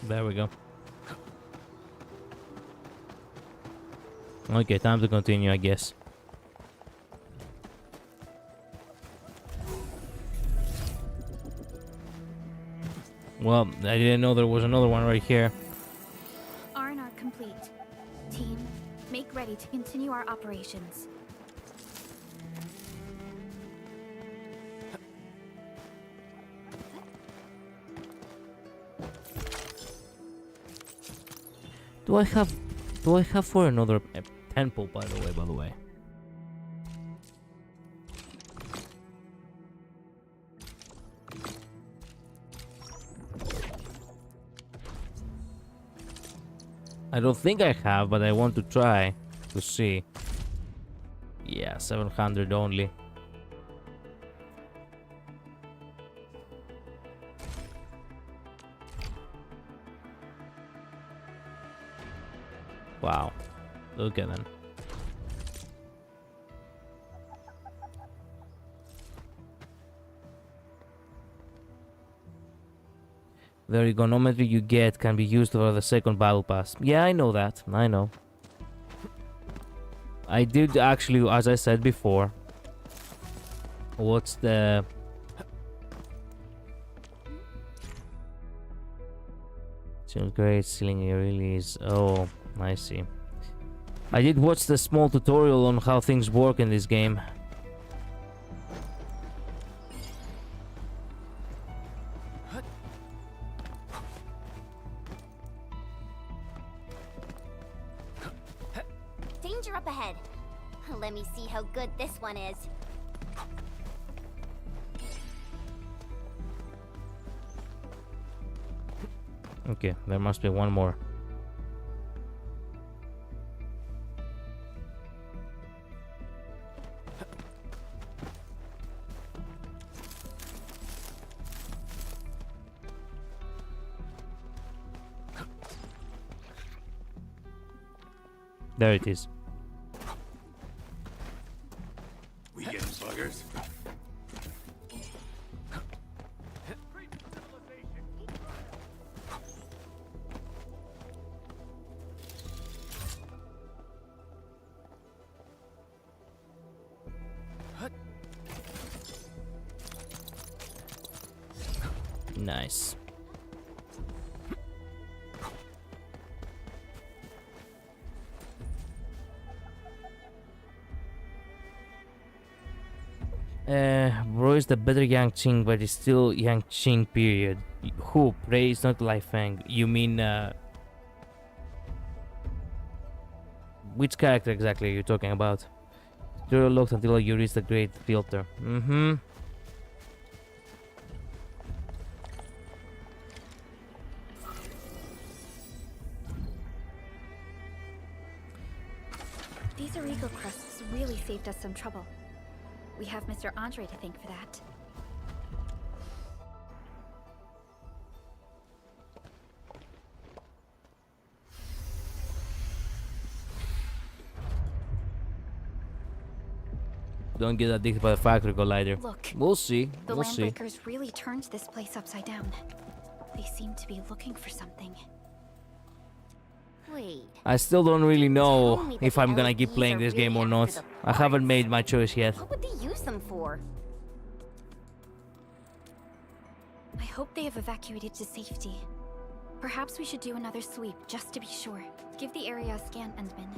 There we go. Okay, time to continue, I guess. Well, I didn't know there was another one right here. R&R complete. Team, make ready to continue our operations. Do I have for another temple, by the way? I don't think I have, but I want to try to see. Yeah, 700 only. Wow. Look at them. The ergonometry you get can be used for the second battle pass. Yeah, I know that. I know. I did actually, as I said before, what's the... Great ceiling really is... Oh, I see. I did watch the small tutorial on how things work in this game. Danger up ahead. Let me see how good this one is. Okay, there must be one more. There it is. We getting buggers? Nice. Bro is the better Yang-Ching, but it's still Yang-Ching period. Who? Prey is not Lai Feng. You mean, which character exactly are you talking about? Tutorial locked until you reach the great filter. Mm-hmm. These illegal crusts really saved us some trouble. We have Mr. Andre to thank for that. Don't get addicted by the factory collider. Look, we'll see. The We'll see. Landbreakers really turned this place upside down. They seem to be looking for something. Wait. I still don't really know me that if the I'm gonna keep LEDs playing are this game or really not. after the I haven't made my choice yet. What would they use them for? I hope they have evacuated to safety. Perhaps we should do another sweep, just to be sure. Give the area a scan, Endman.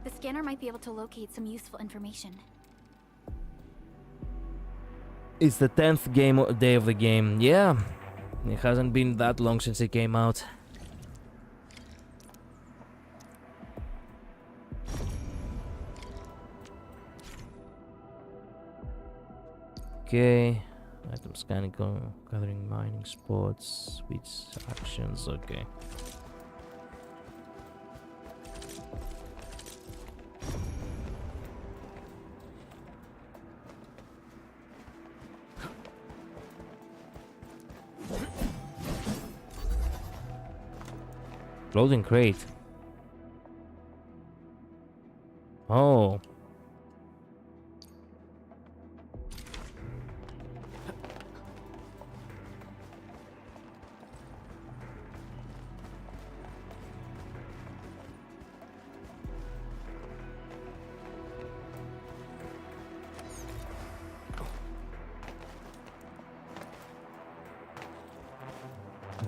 The scanner might be able to locate some useful information. It's the 10th day of the game. Yeah, it hasn't been that long since it came out. Okay, item scanning, gathering mining spots, switch actions. Okay. Clothing crate. Oh.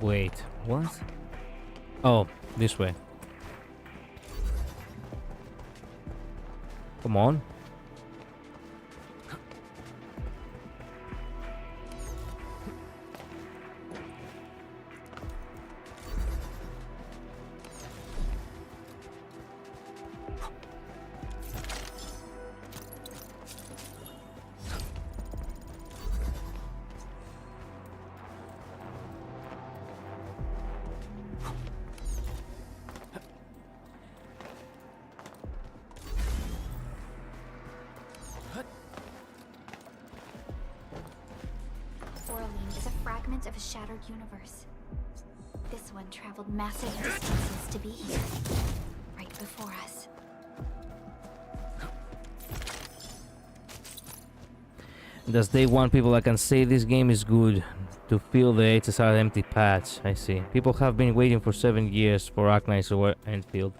Wait, what? Oh, this way. Come on. fragment of a shattered universe. This one traveled massive distances to be here, right before us. Does they want people that can say this game is good to fill the HSR empty patch? I see. People have been waiting for 7 years for Arknights or Endfield.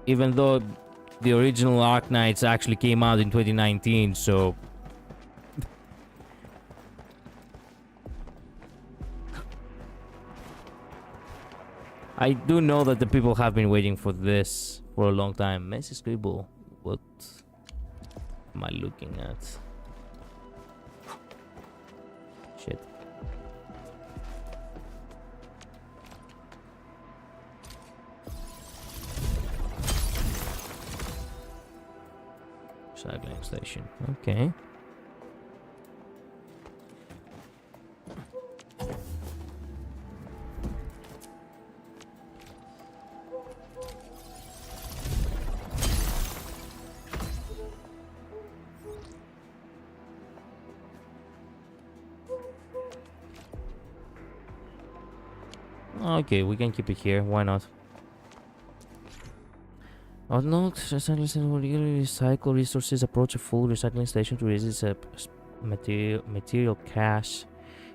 Even though the original Arknights actually came out in 2019, so... I do know that the people have been waiting for this for a long time. Messi Scribble, what am I looking at? Shit. Cycling station. Okay. Okay, we can keep it here. Why not? Oh no, recycling station will regularly recycle resources, approach a full recycling station to resist a material cache.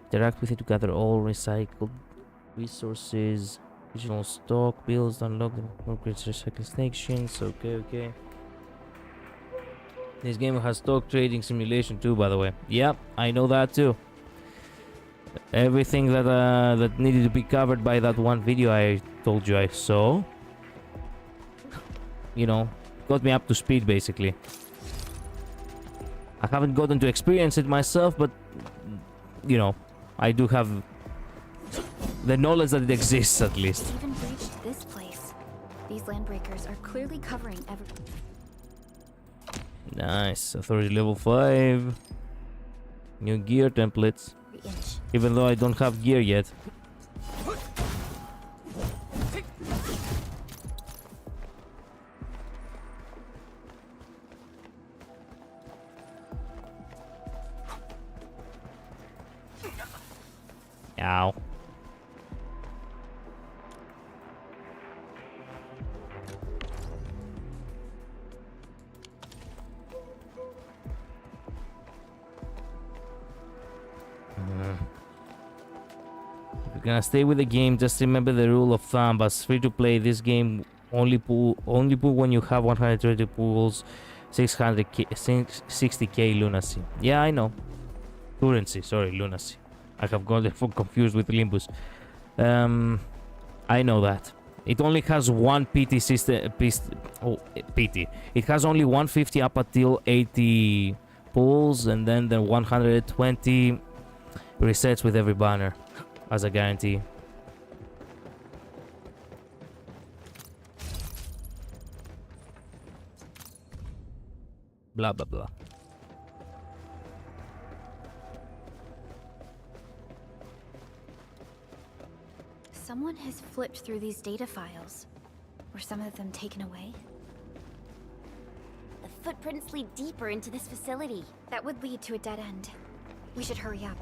Interact with it to gather all recycled resources. Original stock, bills, unlock the appropriate recycling stations. Okay. This game has stock trading simulation too, by the way. Yep, I know that too. Everything that that needed to be covered by that one video I told you I saw, you know, got me up to speed basically. I haven't gotten to experience it myself, but you know, I do have the knowledge that it exists at least. It even reached this place. These landbreakers are clearly covering every... Nice. Authority level 5. New gear templates. Even though I don't have gear yet. Ow. If you're gonna stay with the game, just remember the rule of thumb. As free to play, this game only pull when you have 120 pools, 60k lunacy. Yeah, I know. Currency, sorry, lunacy. I have got confused with Limbus. I know that. It only has one PT system. PT. It has only 150 up until 80 pulls, and then the 120 resets with every banner as a guarantee. Blah blah blah. Someone has flipped through these data files. Were some of them taken away? The footprints lead deeper into this facility. That would lead to a dead end. We should hurry up.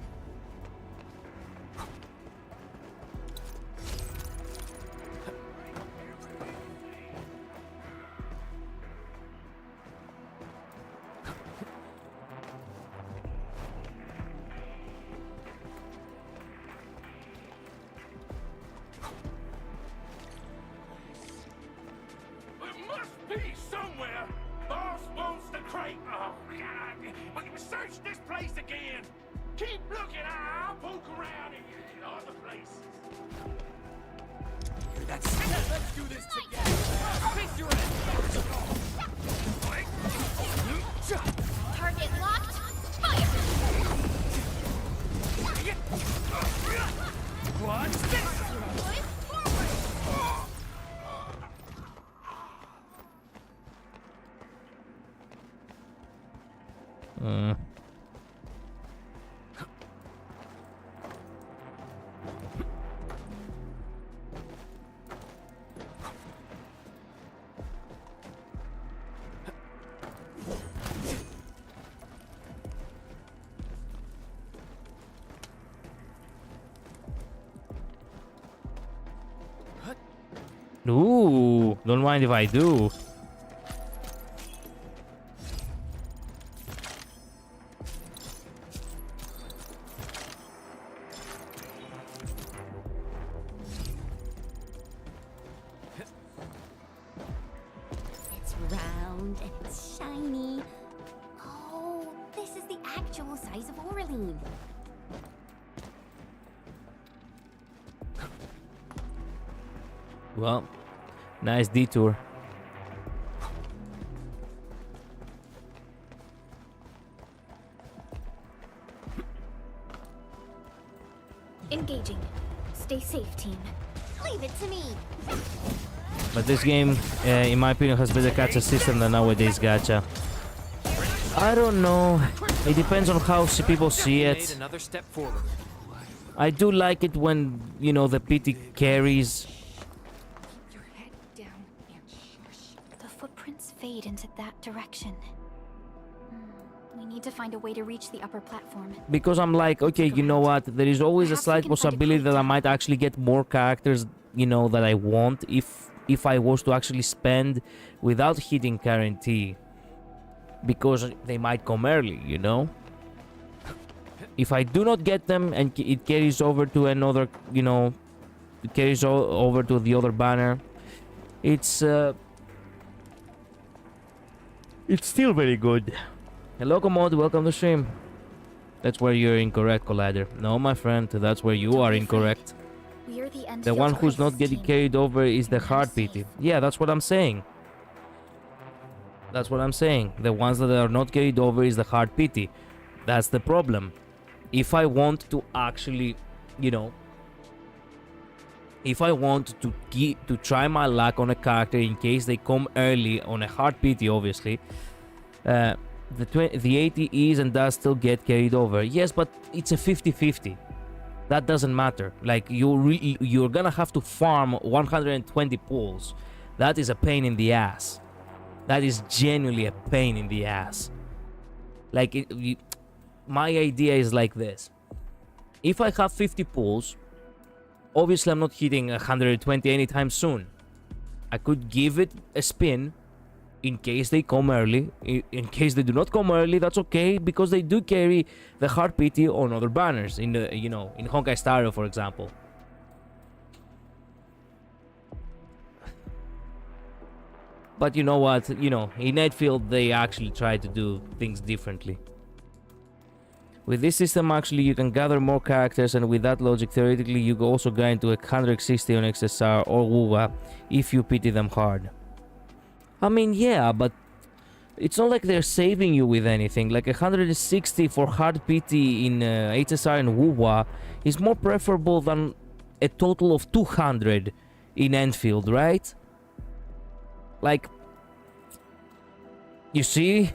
Target locked. Fire! Watch this! Ooh, don't mind if I do. It's round and it's shiny. Oh, this is the actual size of Orlean. Well, nice detour. Engaging. Stay safe, team. Leave it to me. But this game, in my opinion, has better gacha system than nowadays gacha. I don't know. It depends on how people see it. Another step forward. I do like it when, you know, the pity carries. Your head down and shush. The footprints fade into that direction. We need to find a way to reach the upper platform. Because I'm like, okay, you know what? There is always a slight possibility that I might actually get more characters, you know, that I want if I was to actually spend without hitting guarantee. Because they might come early, you know? If I do not get them and it carries over to another, you know, it carries over to the other banner, it's still very good. Hello, Commode, welcome to stream. That's where you're incorrect, Collider. No, my friend, that's where you are incorrect. We're the The one who's not getting carried over is the hard pity. Yeah, that's what I'm saying. That's what I'm saying. The ones that are not carried over is the hard pity. That's the problem. If I want to actually, you know, if I want to try my luck on a character in case they come early on a hard pity, obviously, the 80 is and does still get carried over. Yes, but it's a 50-50. That doesn't matter. Like, you're gonna have to farm 120 pulls. That is a pain in the ass. That is genuinely a pain in the ass. Like, my idea is like this. If I have 50 pulls, obviously I'm not hitting 120 anytime soon. I could give it a spin in case they come early. In case they do not come early, that's okay, because they do carry the hard pity on other banners. In the, you know, in Honkai Star Rail, for example. But you know what? You know, in Endfield they actually try to do things differently. With this system, actually, you can gather more characters, and with that logic, theoretically, you can also go into 160 on XSR or WUWA if you pity them hard. I mean, yeah, but it's not like they're saving you with anything. Like 160 for hard pity in HSR and WUWA is more preferable than a total of 200 in Endfield, right? Like, you see,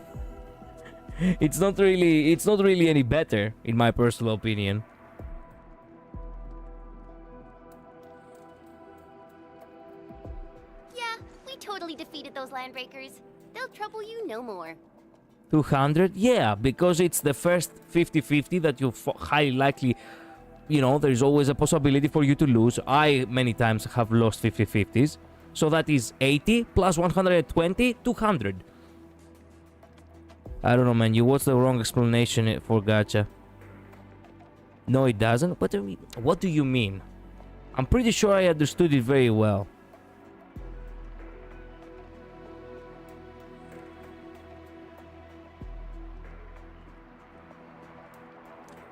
it's not really any better, in my personal opinion. Yeah, we totally defeated those landbreakers. They'll trouble you no more. 200? Yeah, because it's the first 50-50 that you highly likely, you know, there's always a possibility for you to lose. I many times have lost 50-50s. So that is 80 plus 120, 200. I don't know, man. What's the wrong explanation for gacha? No, it doesn't. What do you mean? I'm pretty sure I understood it very well.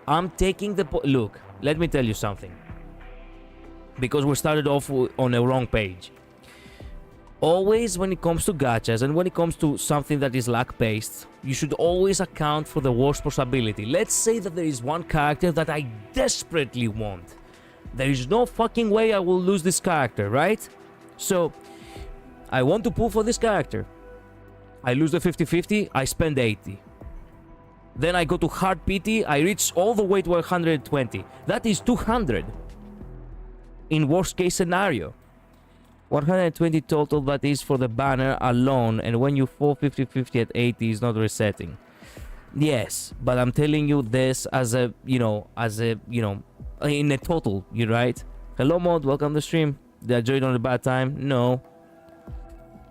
I'm taking the... Look, let me tell you something. Because we started off on a wrong page. Always, when it comes to gachas and when it comes to something that is luck-based, you should always account for the worst possibility. Let's say that there is one character that I desperately want. There is no fucking way I will lose this character, right? So, I want to pull for this character. I lose the 50-50, I spend 80. Then I go to hard pity, I reach all the way to 120. That is 200. In worst case scenario. 120 total, that is for the banner alone, and when you fall 50-50 at 80 is not resetting. Yes, but I'm telling you this as a, in a total, you right? Hello, Mod, welcome to the stream. Did I join on a bad time? No.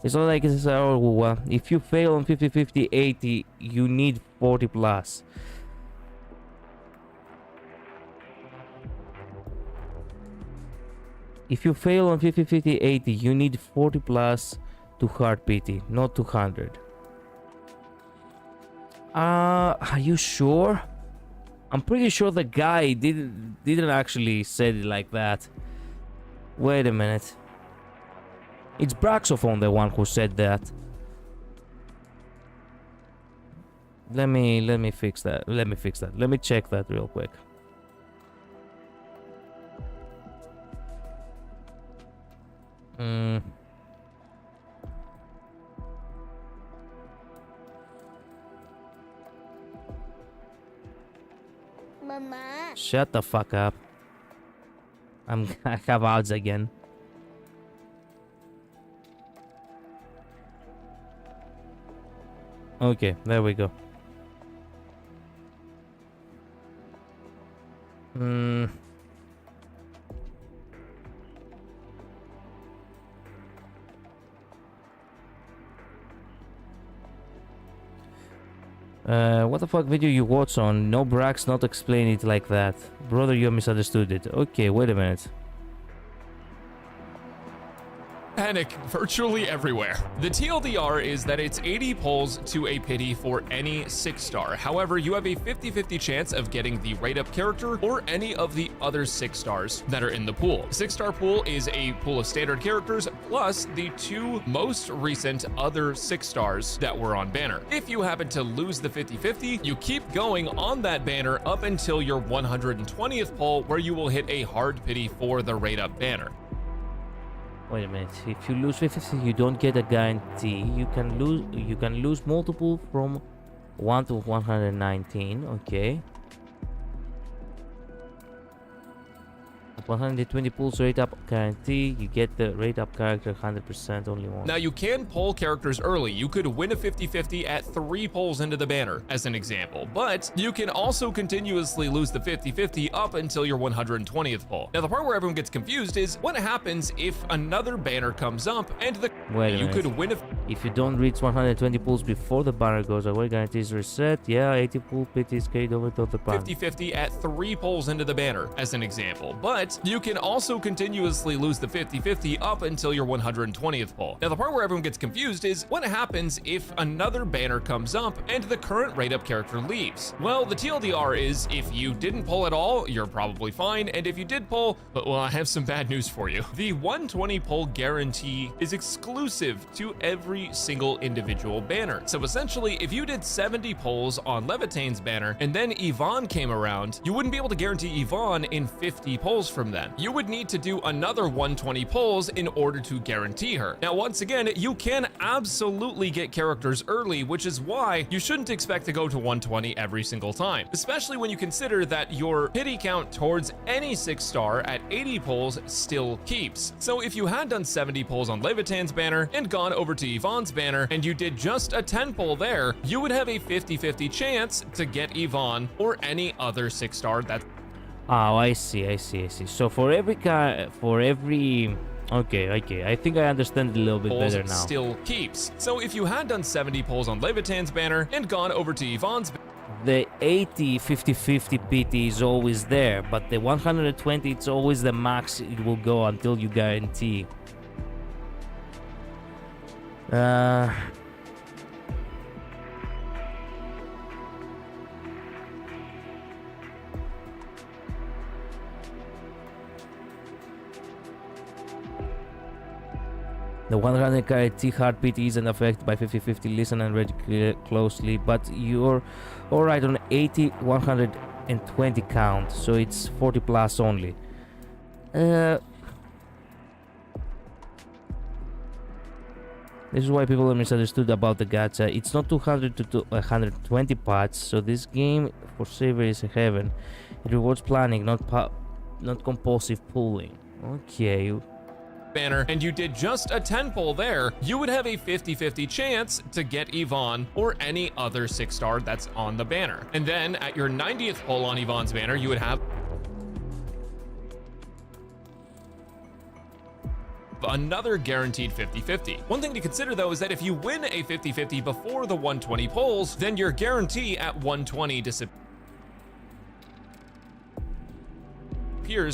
It's not like it's if you fail on 50, 50, 80, you need 40 plus. If you fail on 50, 50, 80, you need 40 plus to hard pity, not 200. Are you sure? I'm pretty sure the guy didn't actually say it like that. Wait a minute. It's Braxophone, the one who said that. Let me fix that. Let me check that real quick. Mama. Shut the fuck up. I have odds again. Okay, there we go. What the fuck video you watch on? No Brax, not explain it like that. Brother, you misunderstood it. Okay, wait a minute. Panic virtually everywhere. The TLDR is that it's 80 pulls to a pity for any 6-star. However, you have a 50-50 chance of getting the rate-up character or any of the other 6 stars that are in the pool. 6-star pool is a pool of standard characters plus the 2 most recent other 6 stars that were on banner. If you happen to lose the 50-50, you keep going on that banner up until your 120th pull, where you will hit a hard pity for the rate-up banner. Wait a minute. If you lose 50, you don't get a guarantee. You can lose multiple from 1 to 119. Okay. 120 pulls rate up guarantee. You get the rate up character 100% only one. Now you can pull characters early. You could win a 50-50 at 3 pulls into the banner, as an example. But you can also continuously lose the 50-50 up until your 120th pull. Now the part where everyone gets confused is what happens if another banner comes up and you could win if you don't reach 120 pulls before the banner goes away, guarantees reset. Yeah, 80 pull pity is carried over to the banner. 50-50 at 3 pulls into the banner, as an example. But you can also continuously lose the 50-50 up until your 120th pull. Now the part where everyone gets confused is what happens if another banner comes up and the current rate up character leaves. Well, the TLDR is if you didn't pull at all, you're probably fine, and if you did pull, well, I have some bad news for you. The 120 pull guarantee is exclusive to every single individual banner. So essentially, if you did 70 pulls on Levitane's banner and then Yvonne came around, you wouldn't be able to guarantee Yvonne in 50 pulls from then. You would need to do another 120 pulls in order to guarantee her. Now, once again, you can absolutely get characters early, which is why you shouldn't expect to go to 120 every single time, especially when you consider that your pity count towards any 6-star at 80 pulls still keeps. So if you had done 70 pulls on Levitane's banner and gone over to Yvonne's banner and you did just a 10 pull there, you would have a 50-50 chance to get Yvonne or any other 6-star that's Oh, I see. So for every okay, I think I understand it a little bit better now. Still keeps. So if you had done 70 pulls on Levitane's banner and gone over to Yvonne's, the 80 50-50 PT is always there, but the 120 it's always the max it will go until you guarantee. The 100 guarantee hard PT isn't affected by 50-50. Listen and read closely, but you're alright on 80 120 count, so it's 40 plus only. This is why people are misunderstood about the gacha. It's not 200 to 120 parts, so this game for Saver is a heaven. It rewards planning, not compulsive pulling. Okay. Banner and you did just a 10 pull there, you would have a 50-50 chance to get Yvonne or any other 6-star that's on the banner. And then at your 90th pull on Yvonne's banner, you would have another guaranteed 50-50. One thing to consider though is that if you win a 50-50 before the 120 polls, then your guarantee at 120 disappears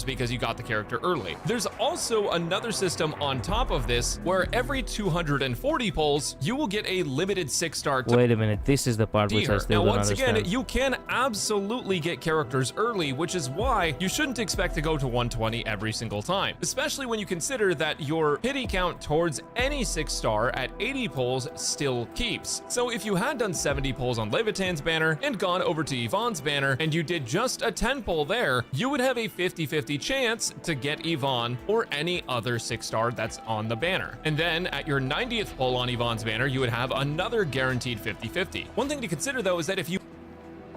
because you got the character early. There's also another system on top of this where every 240 polls, you will get a limited 6-star. Wait a minute, this is the part which I still now, don't once understand. again, you can absolutely get characters early, which is why you shouldn't expect to go to 120 every single time, especially when you consider that your pity count towards any 6-star at 80 polls still keeps. So if you had done 70 polls on Levitan's banner and gone over to Yvonne's banner and you did just a 10 poll there, you would have a 50-50 chance to get Yvonne or any other 6-star that's on the banner. And then at your 90th poll on Yvonne's banner, you would have another guaranteed 50-50. One thing to consider though is that if you...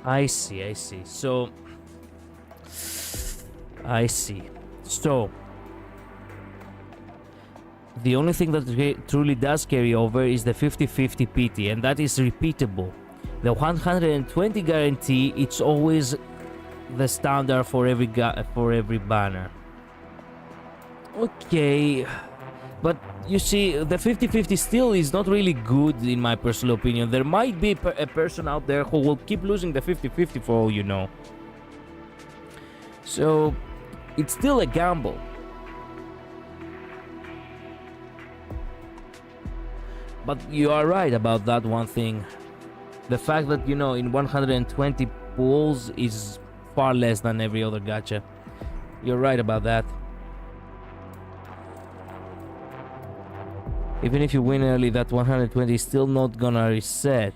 I see. So... I see. So... The only thing that truly does carry over is the 50-50 PT, and that is repeatable. The 120 guarantee, it's always the standard for every banner. Okay, but you see, the 50-50 still is not really good in my personal opinion. There might be a person out there who will keep losing the 50-50 for all you know. So it's still a gamble. But you are right about that one thing. The fact that, you know, in 120 pools is far less than every other gacha. You're right about that. Even if you win early, that 120 is still not gonna reset.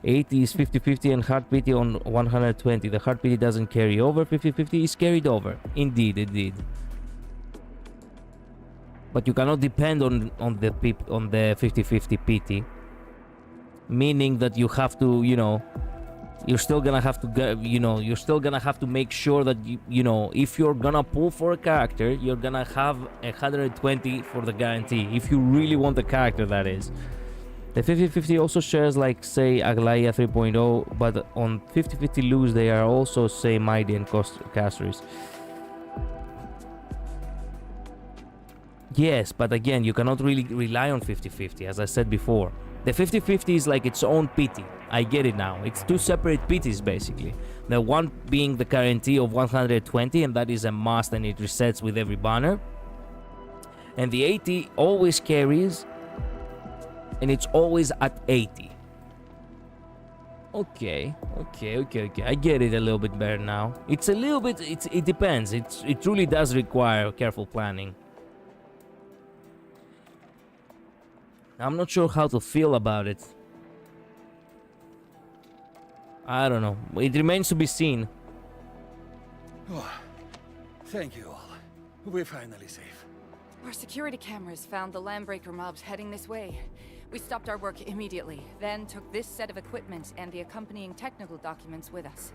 80 is 50-50 and hard pity on 120. The hard pity doesn't carry over. 50-50 is carried over. Indeed. But you cannot depend on the 50-50 pity. Meaning that you have to, you know, you're still gonna have to, you're still gonna have to make sure that you know, if you're gonna pull for a character, you're gonna have 120 for the guarantee. If you really want the character, that is. The 50-50 also shares, like, say, Aglaya 3.0, but on 50-50 lose, they are also, say, Mighty and Castries. Yes, but again, you cannot really rely on 50-50, as I said before. The 50-50 is like its own pity. I get it now. It's two separate pities, basically. The one being the guarantee of 120, and that is a must, and it resets with every banner. And the 80 always carries, and it's always at 80. Okay. I get it a little bit better now. It's a little bit, it depends. It truly does require careful planning. I'm not sure how to feel about it. I don't know. It remains to be seen. Oh, thank you all. We're finally safe. Our security cameras found the Landbreaker mobs heading this way. We stopped our work immediately, then took this set of equipment and the accompanying technical documents with us.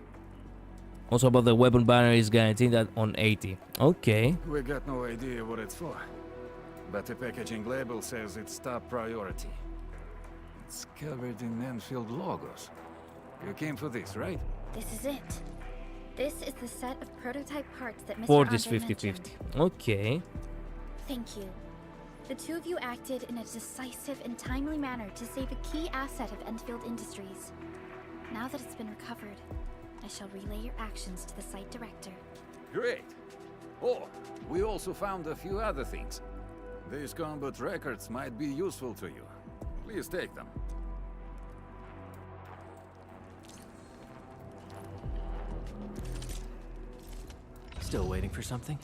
Also about the weapon banner is guaranteed that on 80. Okay. We got no idea what it's for. But the packaging label says it's top priority. It's covered in Endfield logos. You came for this, right? This is it. This is the set of prototype parts that Mr. For this Andre 50-50. mentioned. Okay. Thank you. The two of you acted in a decisive and timely manner to save a key asset of Endfield Industries. Now that it's been recovered, I shall relay your actions to the site director. Great. Oh, we also found a few other things. These combat records might be useful to you. Please take them. Still waiting for something?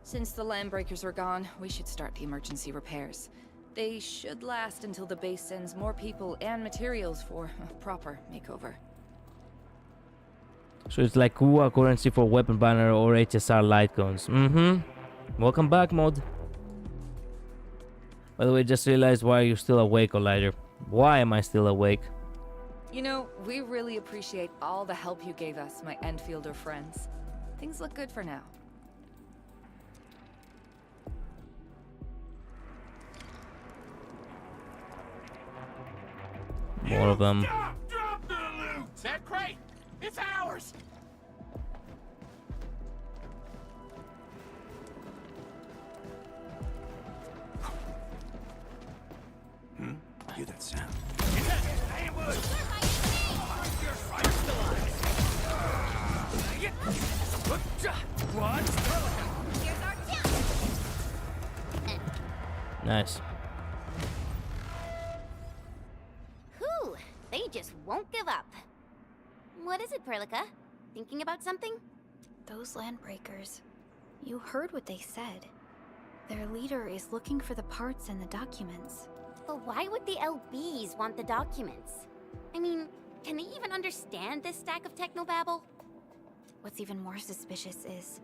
Since the Landbreakers are gone, we should start the emergency repairs. They should last until the base sends more people and materials for a proper makeover. So it's like Kua currency for weapon banner or HSR light cones. Welcome back, mod. By the way, just realized why you're still awake, Collider. Why am I still awake? You know, we really appreciate all the help you gave us, my Endfielder friends. Things look good for now. More of them. Drop the loot! That crate! It's ours! Hear that sound? Nice. Whew, they just won't give up. What is it, Perlica? Thinking about something? Those landbreakers. You heard what they said. Their leader is looking for the parts and the documents. But why would the LBs want the documents? I mean, can they even understand this stack of technobabble? What's even more suspicious is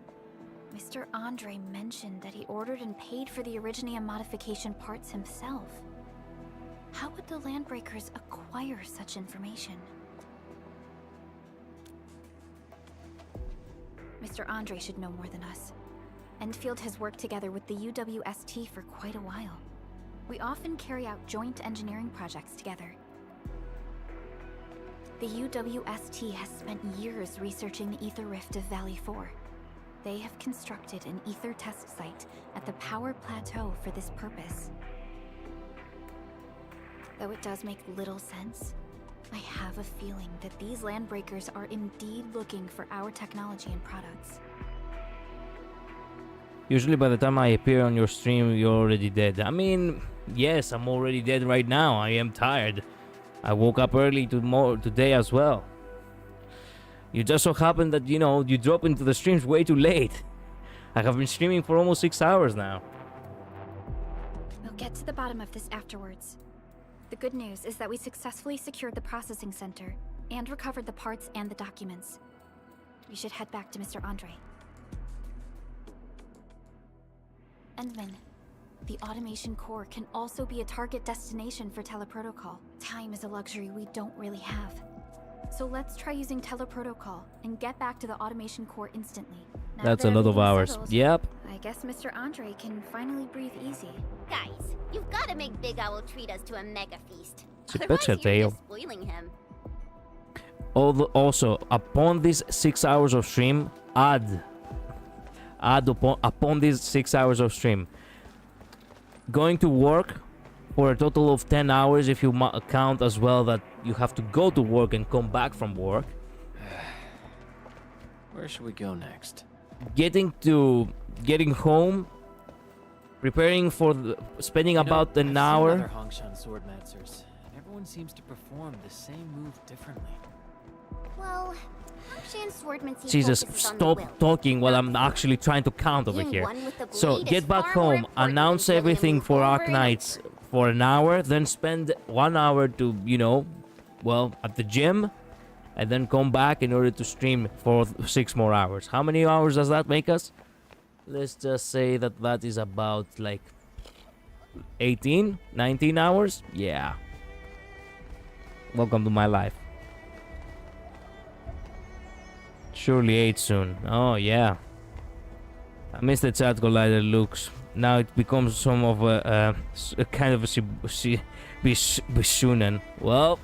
Mr. Andre mentioned that he ordered and paid for the Originium modification parts himself. How would the Landbreakers acquire such information? Mr. Andre should know more than us. Endfield has worked together with the UWST for quite a while. We often carry out joint engineering projects together. The UWST has spent years researching the ether rift of Valley 4. They have constructed an ether test site at the power plateau for this purpose. Though it does make little sense, I have a feeling that these landbreakers are indeed looking for our technology and products. Usually by the time I appear on your stream, you're already dead. I mean, yes, I'm already dead right now. I am tired. I woke up early today as well. You just so happen that, you know, you drop into the streams way too late. I have been streaming for almost 6 hours now. We'll get to the bottom of this afterwards. The good news is that we successfully secured the processing center and recovered the parts and the documents. We should head back to Mr. Andre. Endman, the automation core can also be a target destination for teleprotocol. Time is a luxury we don't really have. So let's try using teleprotocol and get back to the automation core instantly. Now That's a that lot of everything's hours. settled, Yep. I guess Mr. Andre can finally breathe easy. Guys, you've got to make Big Owl treat us to a mega feast. It's a Otherwise, better you're tale. just spoiling him. Also, upon these 6 hours of stream, add upon these 6 hours of stream, going to work for a total of 10 hours if you count as well that you have to go to work and come back from work. Where should we go next? Getting home, preparing for spending about an hour. Other Hongshan swordmasters, and everyone seems to perform the same move differently. Well, Hongshan swordmancy Jesus, focuses on the stop will. talking while I'm actually trying to count over Being here. one with the So blade get is back far more home, important announce than killing a everything move for over and Arknights for an hour, then spend 1 hour to, you know, well, at the gym, and then come back in order to stream for 6 more hours. How many hours does that make us? Let's just say that that is about like 18, 19 hours? Yeah. Welcome to my life. Surely 8 soon. Oh, yeah. I miss the chat collider looks. Now it becomes some of a kind of a bishunen. Well,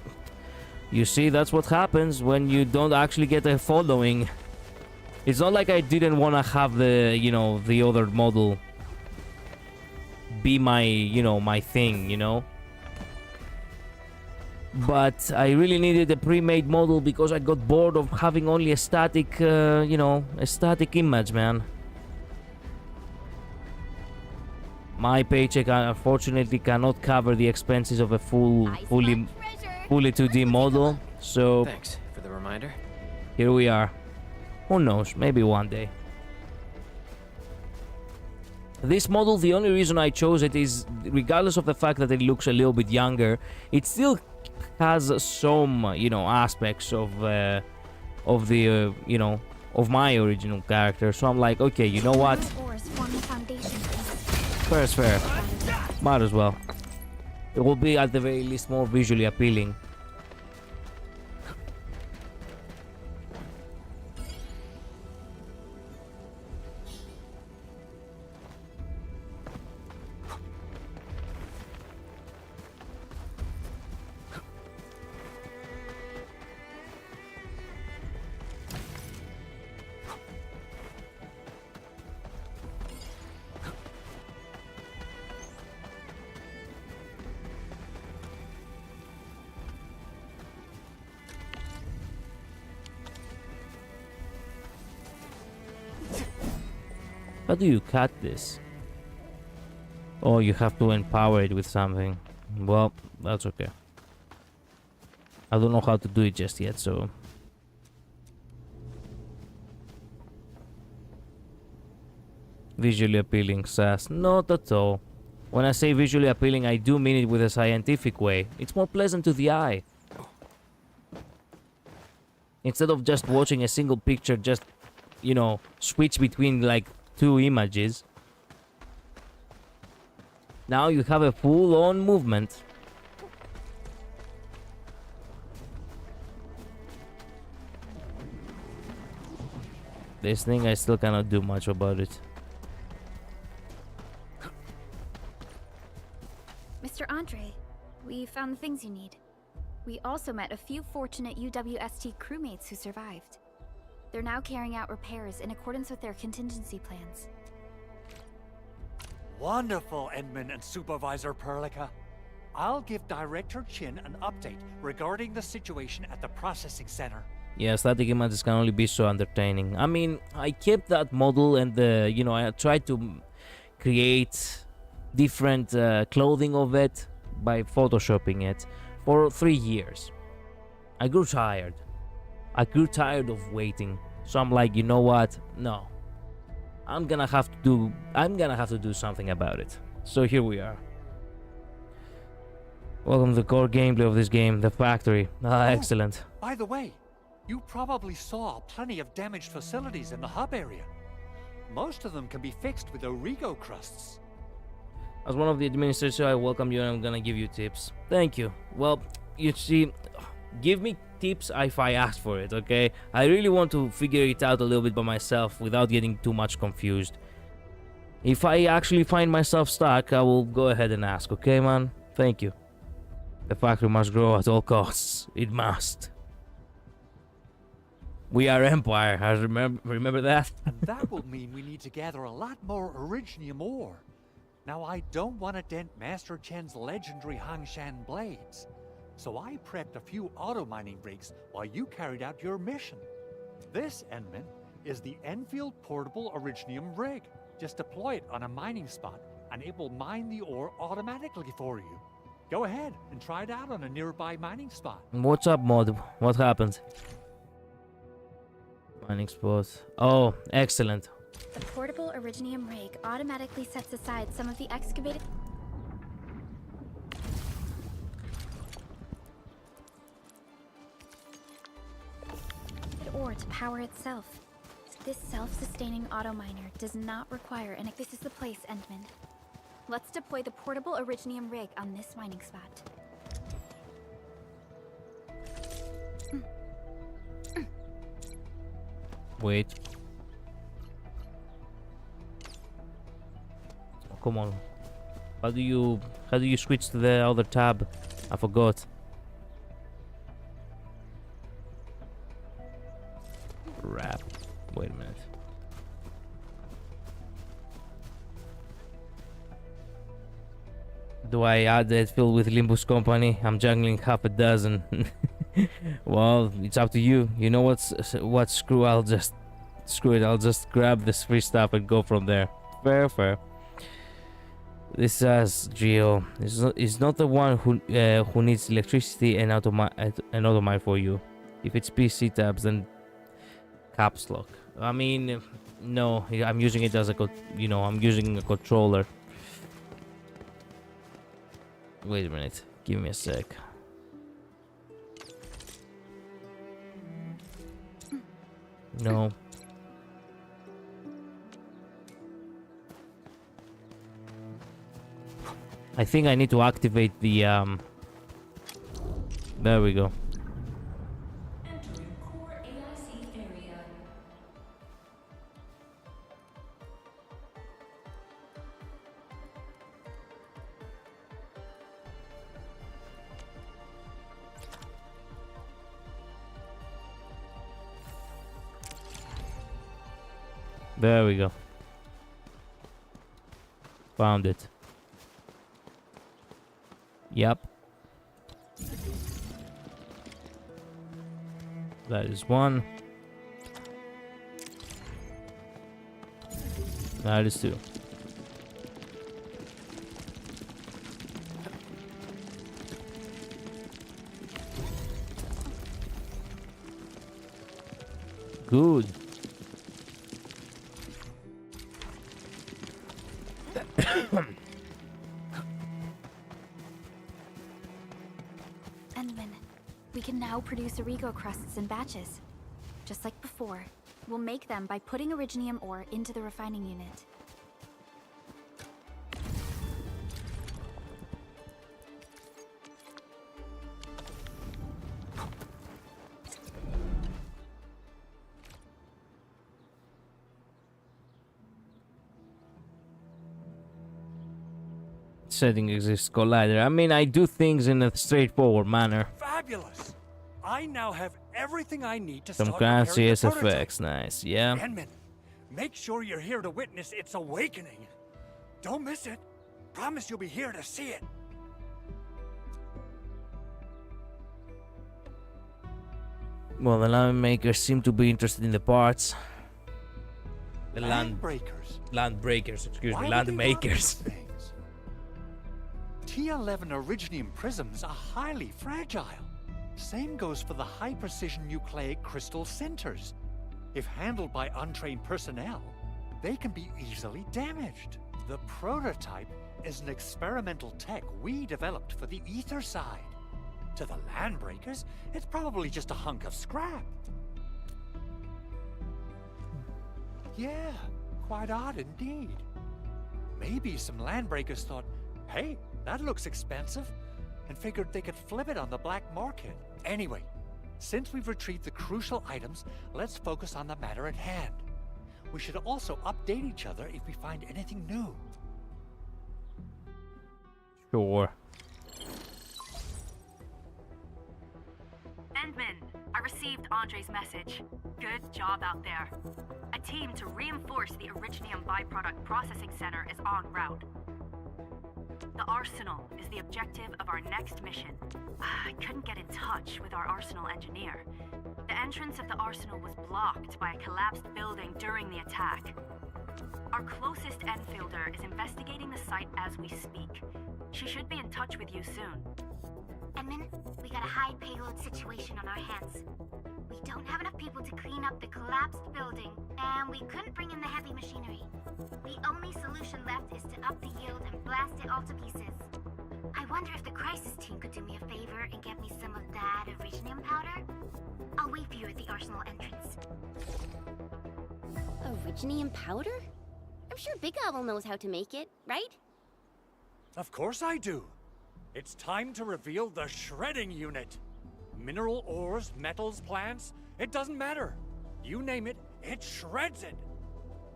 you see, that's what happens when you don't actually get a following. It's not like I didn't want to have the, you know, the other model be my, you know, my thing, you know. But I really needed a pre-made model because I got bored of having only a static, you know, a static image, man. My paycheck unfortunately cannot cover the expenses of a fully 2D model, so Thanks for the reminder. here we are. Who knows, maybe one day. This model, the only reason I chose it is, regardless of the fact that it looks a little bit younger, it still has some, you know, aspects of the, you know, of my original character. So I'm like, okay, you know what? Ores form the foundation. Fair is fair. Might as well. It will be at the very least more visually appealing. How do you cut this? Oh, you have to empower it with something. Well, that's okay. I don't know how to do it just yet, so... Visually appealing, says. Not at all. When I say visually appealing, I do mean it with a scientific way. It's more pleasant to the eye. Instead of just watching a single picture, just, you know, switch between like 2 images. Now you have a full-on movement. This thing, I still cannot do much about it. Mr. Andre, we found the things you need. We also met a few fortunate UWST crewmates who survived. They're now carrying out repairs in accordance with their contingency plans. Wonderful, Edmund and Supervisor Perlica. I'll give Director Chin an update regarding the situation at the processing center. Yeah, static images can only be so entertaining. I mean, I kept that model and, you know, I tried to create different clothing of it by photoshopping it for 3 years. I grew tired. I grew tired of waiting. So I'm like, you know what? No. I'm gonna have to do something about it. So here we are. Welcome to the core gameplay of this game, the factory. Excellent. By the way, you probably saw plenty of damaged facilities in the hub area. Most of them can be fixed with Origo crusts. As one of the administrators, I welcome you and I'm gonna give you tips. Thank you. Well, you see, give me tips if I ask for it, okay? I really want to figure it out a little bit by myself without getting too much confused. If I actually find myself stuck, I will go ahead and ask, okay, man? Thank you. The factory must grow at all costs. It must. We are Empire, I remember that? And that will mean we need to gather a lot more Originium ore. Now, I don't want to dent Master Chen's legendary Hangshan blades, so I prepped a few auto-mining rigs while you carried out your mission. This, Enman, is the Endfield Portable Originium rig. Just deploy it on a mining spot, and it will mine the ore automatically for you. Go ahead and try it out on a nearby mining spot. What's up, Mod? What happened? Mining spot. Oh, excellent. The portable Originium rig automatically sets aside some of the excavated ore to power itself. This self-sustaining auto miner does not require an... This is the place, Endman. Let's deploy the portable Originium rig on this mining spot. Wait. Oh, come on. How do you switch to the other tab? I forgot. Wrap. Wait a minute. Do I add Endfield with Limbus Company? I'm juggling half a dozen. Well, it's up to you. You know what? Screw it. I'll just grab this free stuff and go from there. Fair. This says Geo is not the one who needs electricity and automine for you. If it's PC tabs, then caps lock. I mean, no, I'm using it as I'm using a controller. Wait a minute. Give me a sec. No. I think I need to activate the There we go. Entering core AIC area. There we go. Found it. Yep. That is one. That is true. Good. Envin, we can now produce Origo crusts in batches. Just like before, we'll make them by putting Originium ore into the refining unit. Setting exists collider. I mean, I do things in a straightforward manner. Fabulous! I now have everything I need to Some start fancy repairing the prototype. SFX, nice, yeah. Enman, make sure you're here to witness its awakening. Don't miss it. Promise you'll be here to see it. Well, the land makers seem to be interested in the parts. The land breakers, excuse me, land makers. T11 Originium prisms are highly fragile. Same goes for the high-precision nucleic crystal centers. If handled by untrained personnel, they can be easily damaged. The prototype is an experimental tech we developed for the ether side. To the landbreakers, it's probably just a hunk of scrap. Yeah, quite odd indeed. Maybe some landbreakers thought, hey, that looks expensive, and figured they could flip it on the black market. Anyway, since we've retrieved the crucial items, let's focus on the matter at hand. We should also update each other if we find anything new. Sure. Endman, I received Andre's message. Good job out there. A team to reinforce the Originium byproduct processing center is en route. The Arsenal is the objective of our next mission. I couldn't get in touch with our Arsenal engineer. The entrance of the Arsenal was blocked by a collapsed building during the attack. Our closest Endfielder is investigating the site as we speak. She should be in touch with you soon. Edmund, we got a high payload situation on our hands. We don't have enough people to clean up the collapsed building, and we couldn't bring in the heavy machinery. The only solution left is to up the yield and blast it all to pieces. I wonder if the crisis team could do me a favor and get me some of that Originium powder? I'll wait for you at the Arsenal entrance. Originium powder? I'm sure Big Owl knows how to make it, right? Of course I do. It's time to reveal the shredding unit. Mineral ores, metals, plants, it doesn't matter. You name it, it shreds it.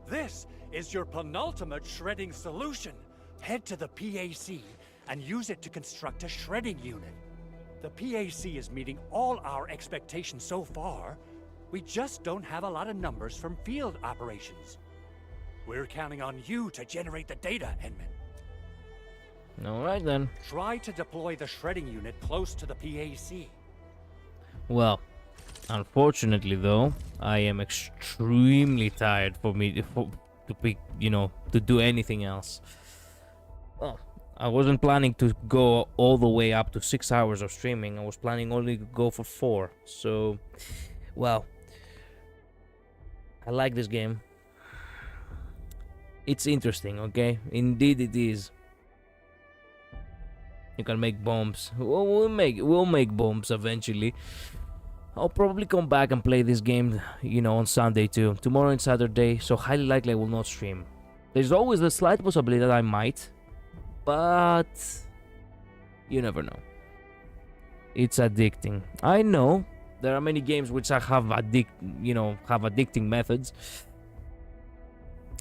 This is your penultimate shredding solution. Head to the PAC and use it to construct a shredding unit. The PAC is meeting all our expectations so far. We just don't have a lot of numbers from field operations. We're counting on you to generate the data, Edmund. Alright then. Try to deploy the shredding unit close to the PAC. Well, unfortunately though, I am extremely tired for me to pick, to do anything else. Well, I wasn't planning to go all the way up to 6 hours of streaming. I was planning only to go for 4. So, well, I like this game. It's interesting, okay? Indeed it is. You can make bombs. We'll make bombs eventually. I'll probably come back and play this game, on Sunday too. Tomorrow and Saturday, so highly likely I will not stream. There's always the slight possibility that I might, but you never know. It's addicting. I know there are many games which have addicting methods.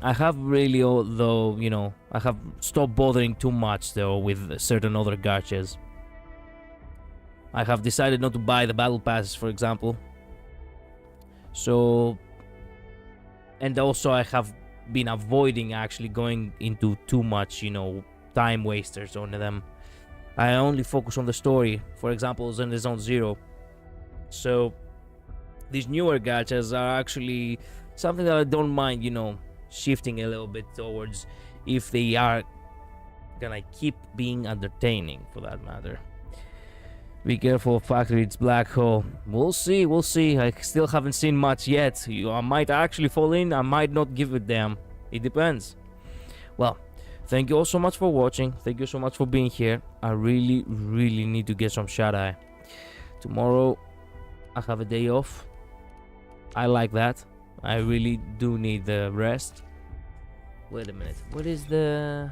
I have really, though, I have stopped bothering too much, though, with certain other gachas. I have decided not to buy the battle passes, for example. So, and also I have been avoiding actually going into too much, time wasters on them. I only focus on the story, for example, Zen Zone Zero. So, these newer gachas are actually something that I don't mind, shifting a little bit towards if they are gonna keep being entertaining, for that matter. Be careful, Factory, it's black hole. We'll see, we'll see. I still haven't seen much yet. I might actually fall in, I might not give a damn. It depends. Well, thank you all so much for watching. Thank you so much for being here. I really, really need to get some shut-eye. Tomorrow, I have a day off. I like that. I really do need the rest. Wait a minute. What is the...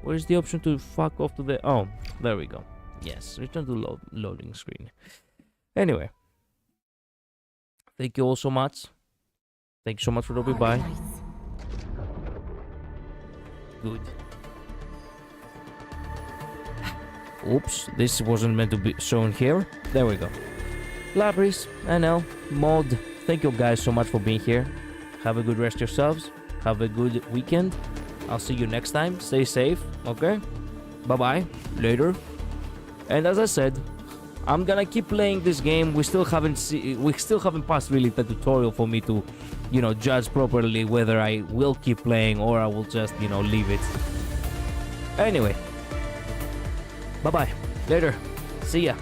Where is the option to fuck off to the... Oh, there we go. Yes, return to loading screen. Anyway. Thank you all so much. Thank you so much for dropping by. Good. Oops, this wasn't meant to be shown here. There we go. Labris, NL, Mod, thank you guys so much for being here. Have a good rest yourselves. Have a good weekend. I'll see you next time. Stay safe, okay? Bye-bye. Later. And as I said, I'm gonna keep playing this game. We still haven't passed really the tutorial for me to, you know, judge properly whether I will keep playing or I will just, you know, leave it. Anyway. Bye-bye. Later. See ya.